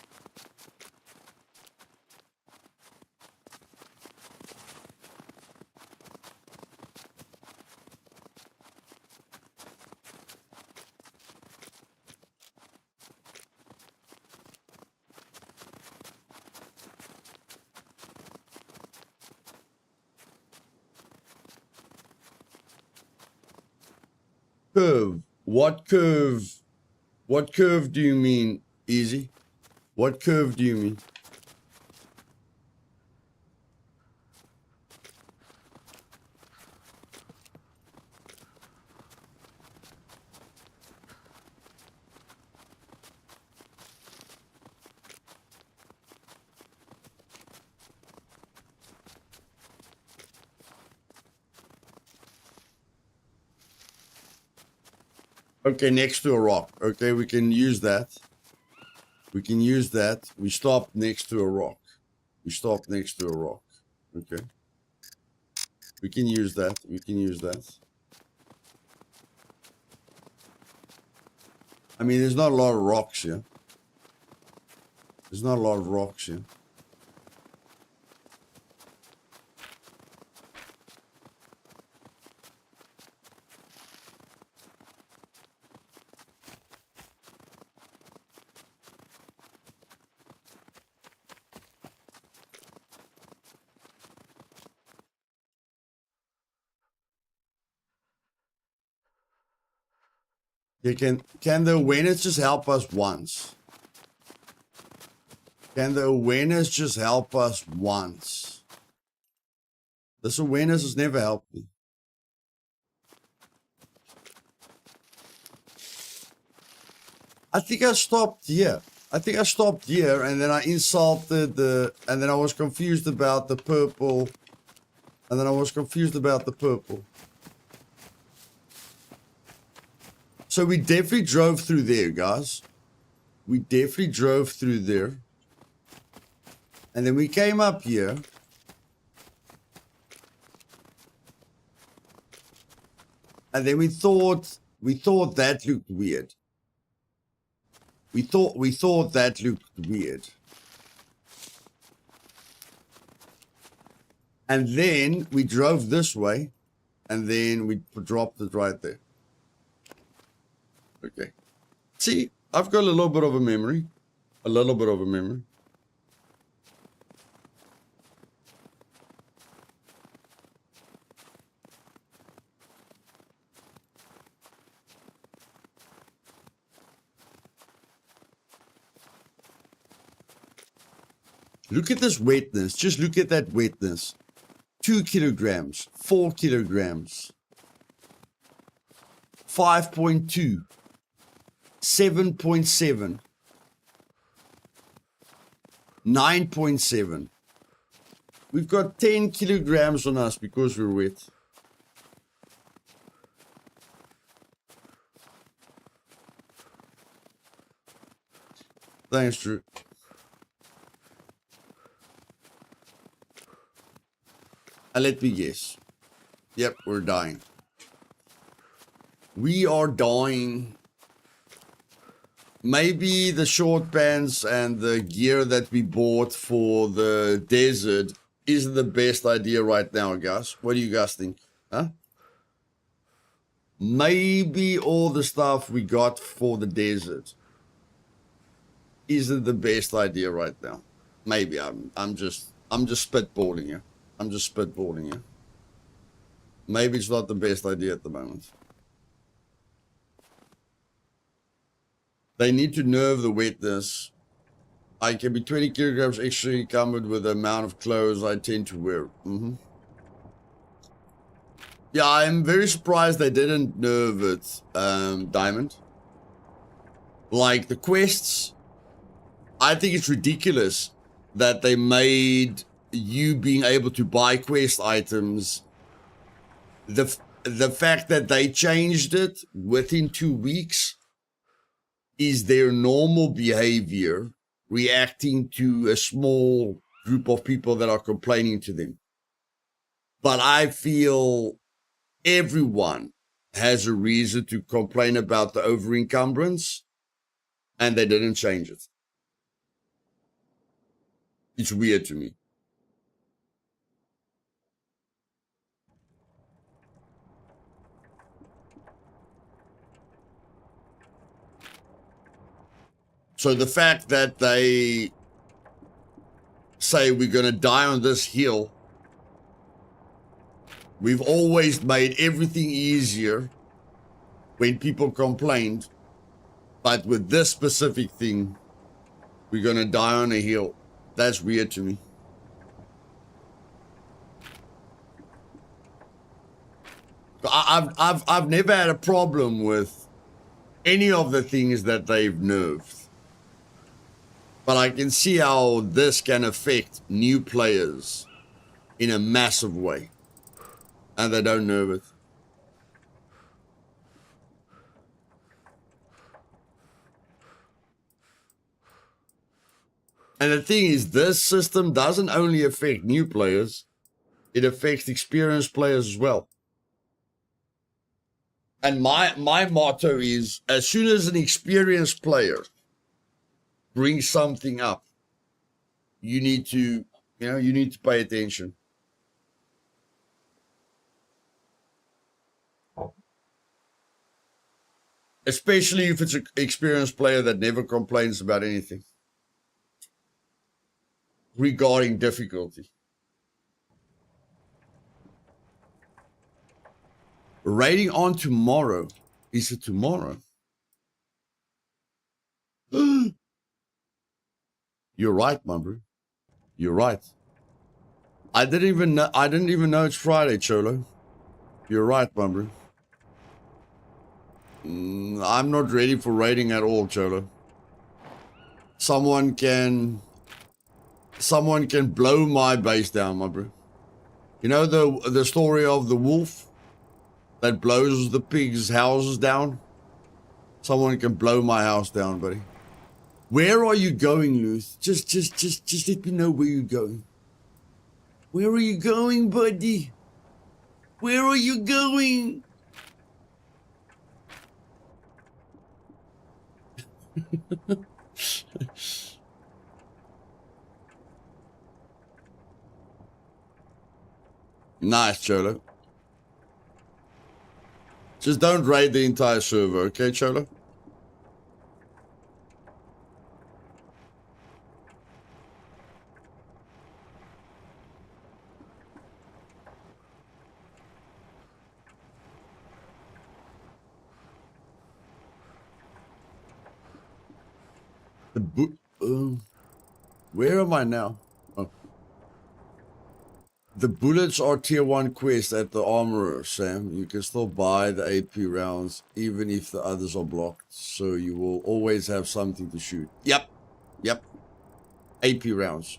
Curve. What curve? What curve do you mean, Easy? What curve do you mean? Okay, next to a rock. Okay, we can use that. We can use that. We stop next to a rock. We stop next to a rock. Okay. We can use that. We can use that. I mean, there's not a lot of rocks here. There's not a lot of rocks here. Can the awareness just help us once? Can the awareness just help us once? This awareness has never helped me. I think I stopped here. I think I stopped here and then I insulted and then I was confused about the purple. And then I was confused about the purple. So we definitely drove through there, guys. We definitely drove through there. And then we came up here. And then we thought that looked weird. We thought that looked weird. And then we drove this way, and then we dropped it right there. Okay. See, I've got a little bit of a memory. A little bit of a memory. Look at this wetness. Just look at that wetness. 2 kilograms, 4 kilograms, 5.2, 7.7, 9.7. We've got 10 kilograms on us because we're wet. Thanks, Drew. And let me guess. Yep, we're dying. We are dying. Maybe the short pants and the gear that we bought for the desert isn't the best idea right now, guys. What do you guys think? Huh? Maybe all the stuff we got for the desert isn't the best idea right now. Maybe I'm just spitballing here. I'm just spitballing here. Maybe it's not the best idea at the moment. They need to nerve the wetness. I can be 20 kilograms extra encumbered with the amount of clothes I tend to wear. Yeah, I'm very surprised they didn't nerve it, Diamond. Like the quests, I think it's ridiculous that they made you being able to buy quest items. The fact that they changed it within 2 weeks is their normal behavior, reacting to a small group of people that are complaining to them. But I feel everyone has a reason to complain about the over encumbrance, and they didn't change it. It's weird to me. So the fact that they say we're going to die on this hill, we've always made everything easier when people complained, but with this specific thing, we're going to die on a hill. That's weird to me. I've never had a problem with any of the things that they've nerfed. But I can see how this can affect new players in a massive way. And they don't nerf it. And the thing is, this system doesn't only affect new players, it affects experienced players as well. And my motto is, as soon as an experienced player brings something up, you need to pay attention. Especially if it's an experienced player that never complains about anything regarding difficulty. Raiding on tomorrow. Is it tomorrow? You're right, my bro. You're right. I didn't even know it's Friday, Cholo. You're right, my bro. I'm not ready for raiding at all, Cholo. Someone can blow my base down, my bro. You know the story of the wolf that blows the pigs' houses down? Someone can blow my house down, buddy. Where are you going, Luth? Just let me know where you're going. Where are you going, buddy? Where are you going? Nice, Cholo. Just don't raid the entire server, okay, Cholo? Where am I now? Oh. The bullets are tier 1 quest at the armorer, Sam. You can still buy the AP rounds even if the others are blocked. So you will always have something to shoot. Yep. AP rounds.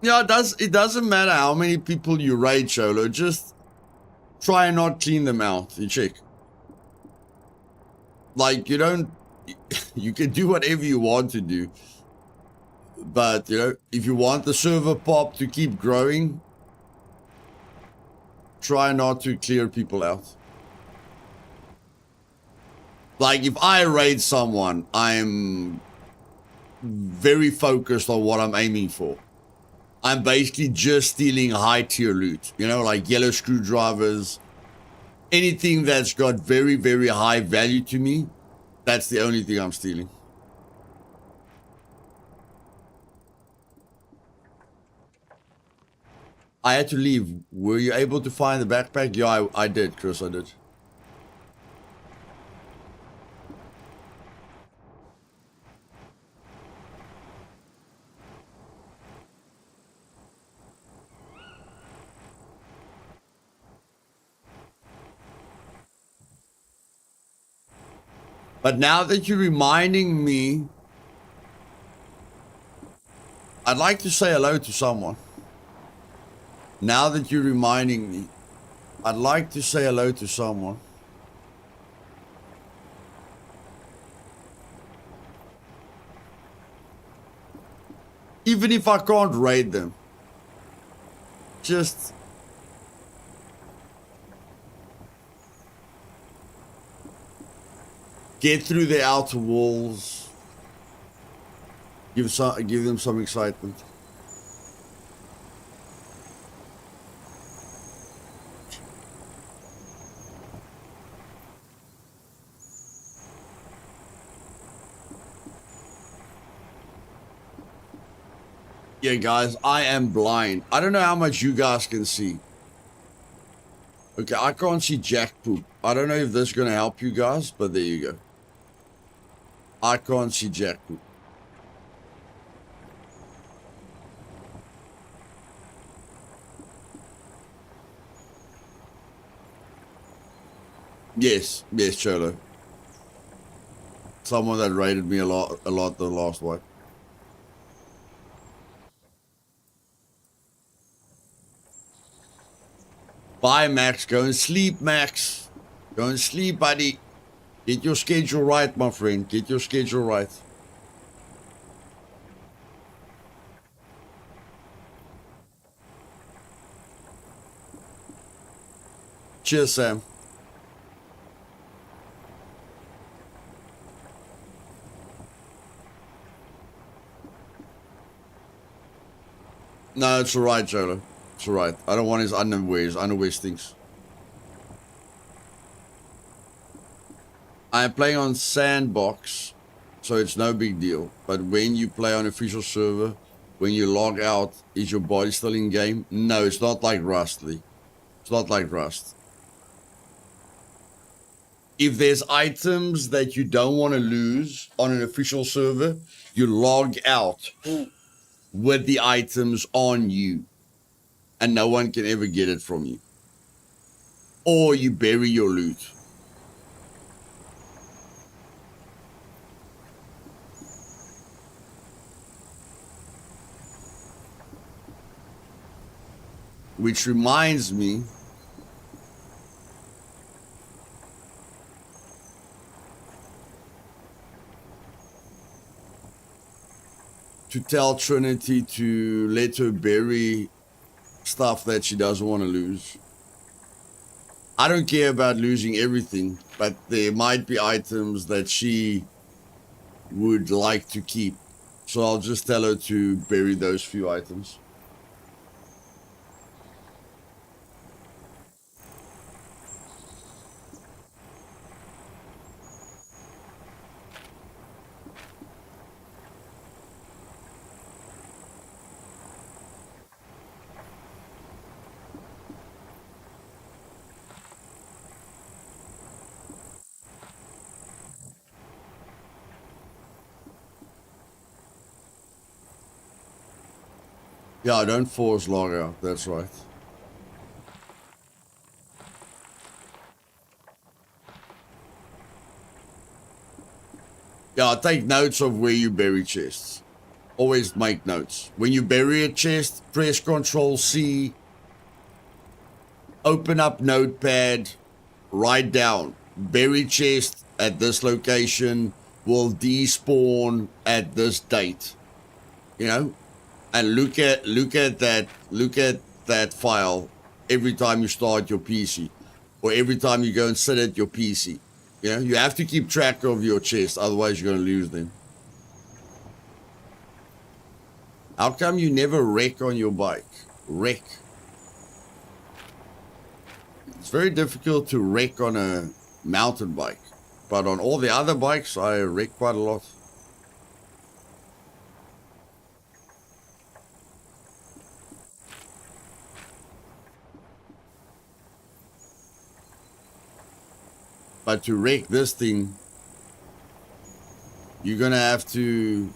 Yeah, it doesn't matter how many people you raid, Cholo. Just try and not clean them out. You check. Like, you can do whatever you want to do. But, if you want the server pop to keep growing, try not to clear people out. Like, if I raid someone, I'm very focused on what I'm aiming for. I'm basically just stealing high tier loot, like yellow screwdrivers, anything that's got very, very high value to me. That's the only thing I'm stealing. I had to leave. Were you able to find the backpack? Yeah, I did, Chris, I did. But now that you're reminding me, I'd like to say hello to someone. Now that you're reminding me, I'd like to say hello to someone. Even if I can't raid them. Just get through the outer walls. Give them some excitement. Yeah, guys, I am blind. I don't know how much you guys can see. Okay, I can't see jack poop. I don't know if this is going to help you guys, but there you go. I can't see jack poop. Yes, Cholo. Someone that rated me a lot the last one. Bye, Max. Go and sleep, Max. Go and sleep, buddy. Get your schedule right, my friend. Get your schedule right. Cheers, Sam. No, it's alright, Jolo. It's alright. I don't want his underwear. His underwear stinks. I am playing on Sandbox, so it's no big deal. But when you play on official server, when you log out, is your body still in game? No, it's not like Rust, Lee. It's not like Rust. If there's items that you don't want to lose on an official server, you log out with the items on you, and no one can ever get it from you. Or you bury your loot. Which reminds me, to tell Trinity to let her bury stuff that she doesn't want to lose. I don't care about losing everything, but there might be items that she would like to keep. So I'll just tell her to bury those few items. Yeah, don't force log out. That's right. Yeah, take notes of where you bury chests. Always make notes. When you bury a chest, press Control C, open up Notepad, write down, bury chest at this location will despawn at this date. You know? And look at that file every time you start your PC, or every time you go and sit at your PC. You know, you have to keep track of your chests, otherwise you're gonna lose them. How come you never wreck on your bike? Wreck. It's very difficult to wreck on a mountain bike, but on all the other bikes, I wreck quite a lot. But to wreck this thing, you're gonna have to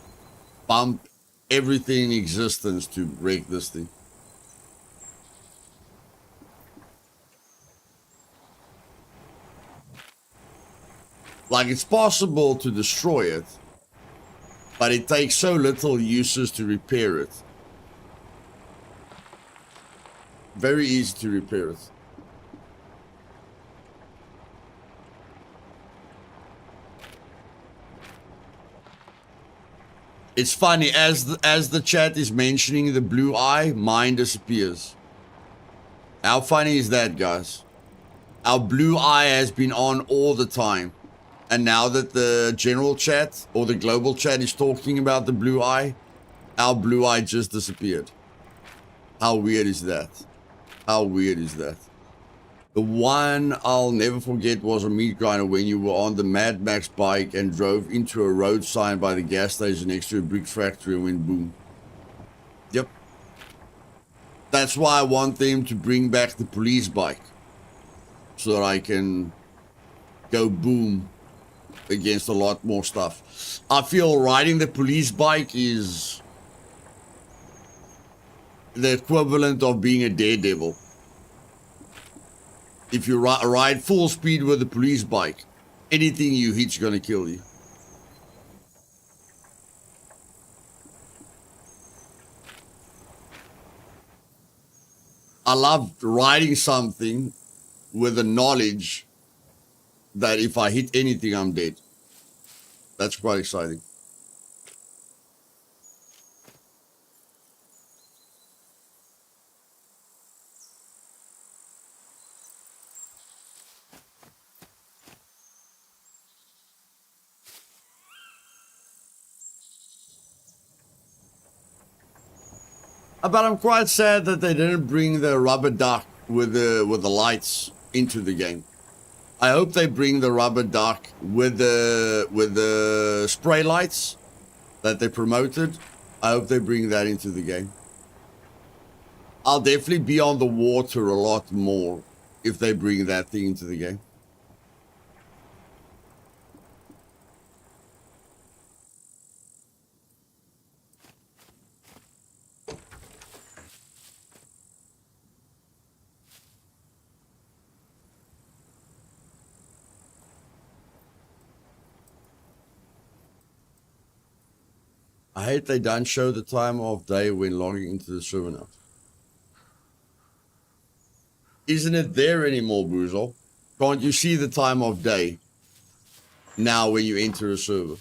bump everything in existence to wreck this thing. Like, it's possible to destroy it, but it takes so little uses to repair it. Very easy to repair it. It's funny, as the chat is mentioning the blue eye, mine disappears. How funny is that, guys? Our blue eye has been on all the time. And now that the general chat or the global chat is talking about the blue eye, our blue eye just disappeared. How weird is that? How weird is that? The one I'll never forget was a meat grinder when you were on the Mad Max bike and drove into a road sign by the gas station next to a brick factory and went boom. Yep. That's why I want them to bring back the police bike, so that I can go boom against a lot more stuff. I feel riding the police bike is the equivalent of being a daredevil. If you ride full speed with a police bike, anything you hit's gonna kill you. I love riding something with the knowledge that if I hit anything, I'm dead. That's quite exciting. But I'm quite sad that they didn't bring the rubber duck with the lights into the game. I hope they bring the rubber duck with the spray lights that they promoted. I hope they bring that into the game. I'll definitely be on the water a lot more if they bring that thing into the game. I hate they don't show the time of day when logging into the server now. Isn't it there anymore, Boozle? Can't you see the time of day now when you enter a server?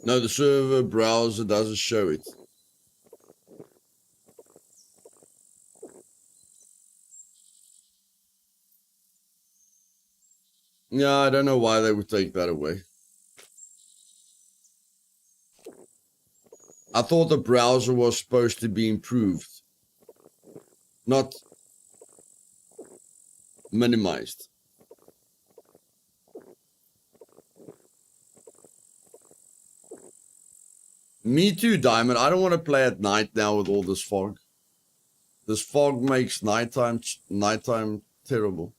No, the server browser doesn't show it. Yeah, I don't know why they would take that away. I thought the browser was supposed to be improved, not minimized. Me too, Diamond. I don't want to play at night now with all this fog. This fog makes nighttime terrible.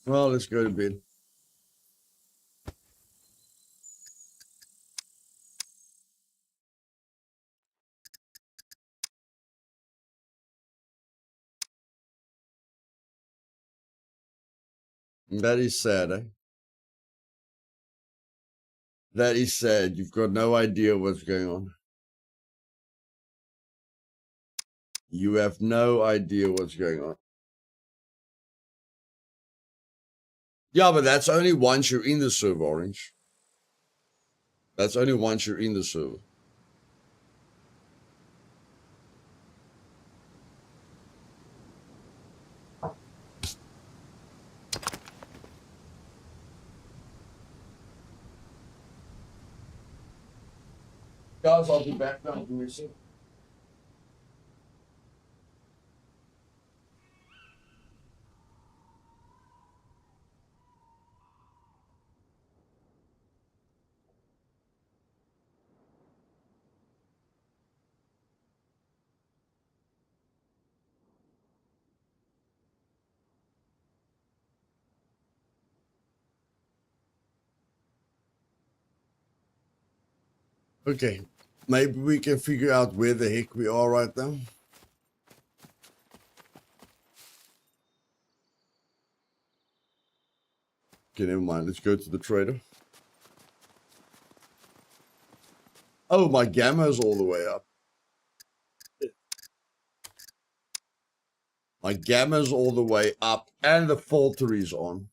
Well, let's go to bed. That is sad, eh? That is sad. You've got no idea what's going on. You have no idea what's going on. Yeah, but that's only once you're in the server, Orange. That's only once you're in the server. Guys, I'll be back now. Give me a sec. Okay, maybe we can figure out where the heck we are right now. Okay, never mind. Let's go to the trader. Oh, my gamma's all the way up. My gamma's all the way up, and the filter is on.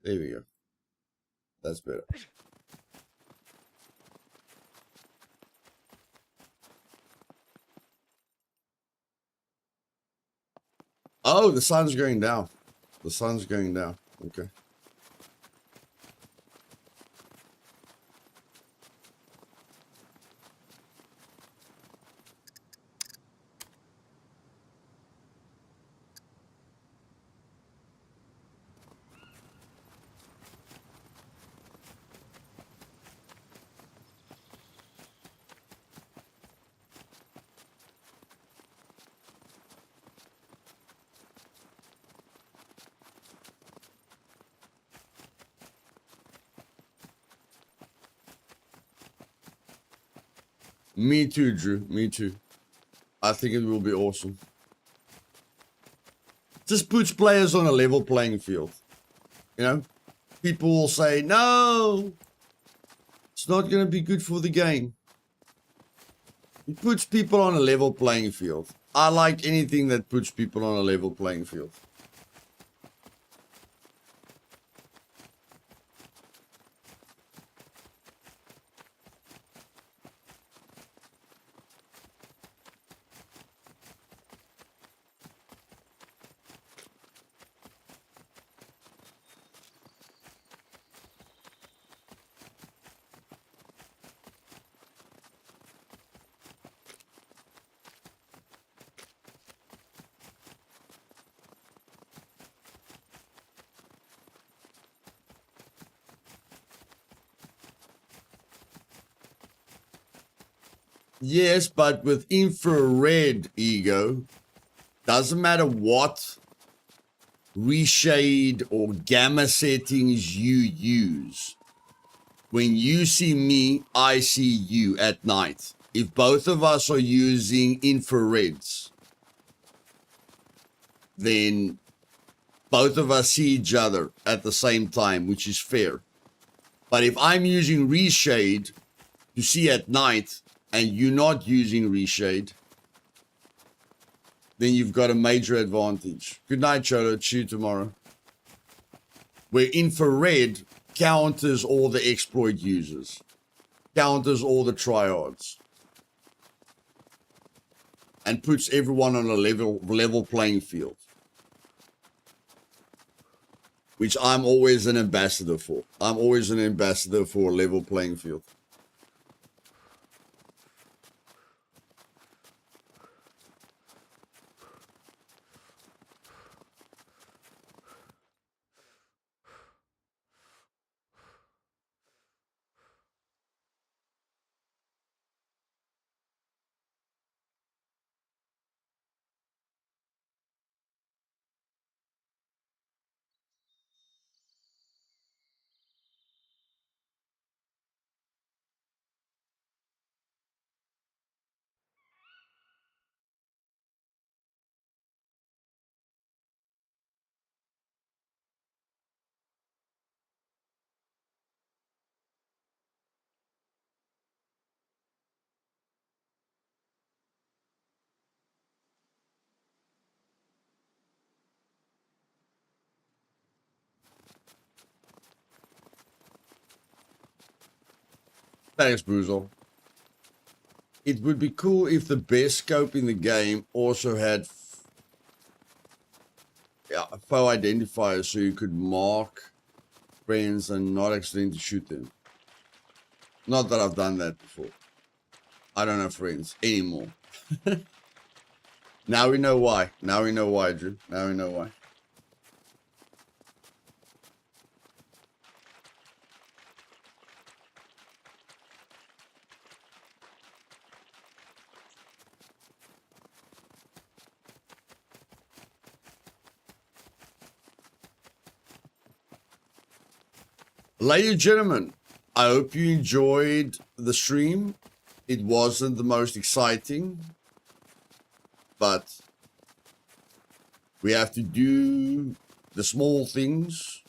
There we go. That's better. Oh, the sun's going down. The sun's going down. Okay. Me too, Drew. Me too. I think it will be awesome. Just puts players on a level playing field. You know, people will say, no, it's not going to be good for the game. It puts people on a level playing field. I like anything that puts people on a level playing field. Yes, but with infrared, Ego, doesn't matter what reshade or gamma settings you use. When you see me, I see you at night. If both of us are using infrareds, then both of us see each other at the same time, which is fair. But if I'm using reshade to see at night and you're not using reshade, then you've got a major advantage. Good night, Cholo. See you tomorrow. Where infrared counters all the exploit users, counters all the triads, and puts everyone on a level playing field, which I'm always an ambassador for. I'm always an ambassador for a level playing field. Thanks, Bruzel. It would be cool if the best scope in the game also had foe identifiers so you could mark friends and not accidentally shoot them. Not that I've done that before. I don't have friends anymore. Now we know why. Now we know why, Drew. Now we know why. Ladies and gentlemen, I hope you enjoyed the stream. It wasn't the most exciting, but we have to do the small things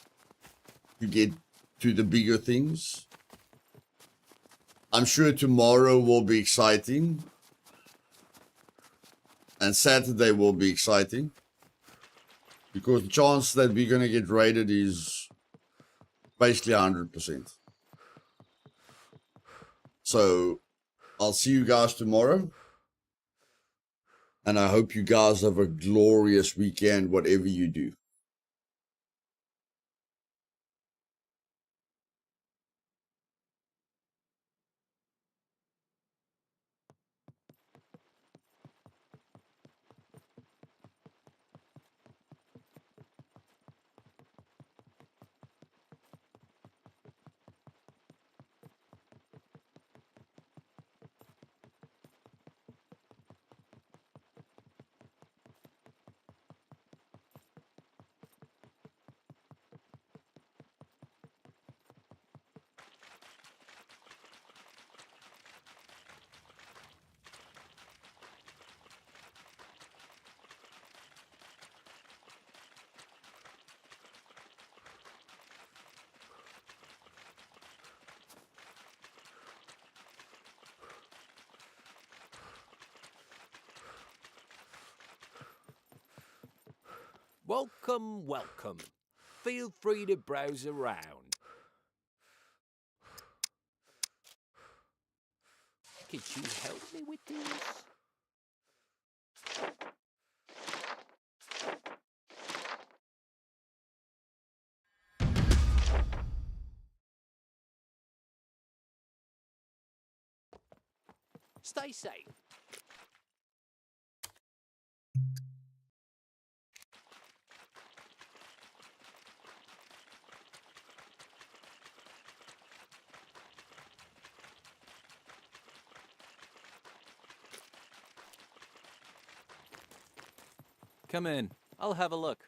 to get to the bigger things. I'm sure tomorrow will be exciting, and Saturday will be exciting, because the chance that we're going to get raided is basically 100%. So I'll see you guys tomorrow, and I hope you guys have a glorious weekend, whatever you do. Welcome, welcome. Feel free to browse around. Could you help me with this? Stay safe. Come in. I'll have a look.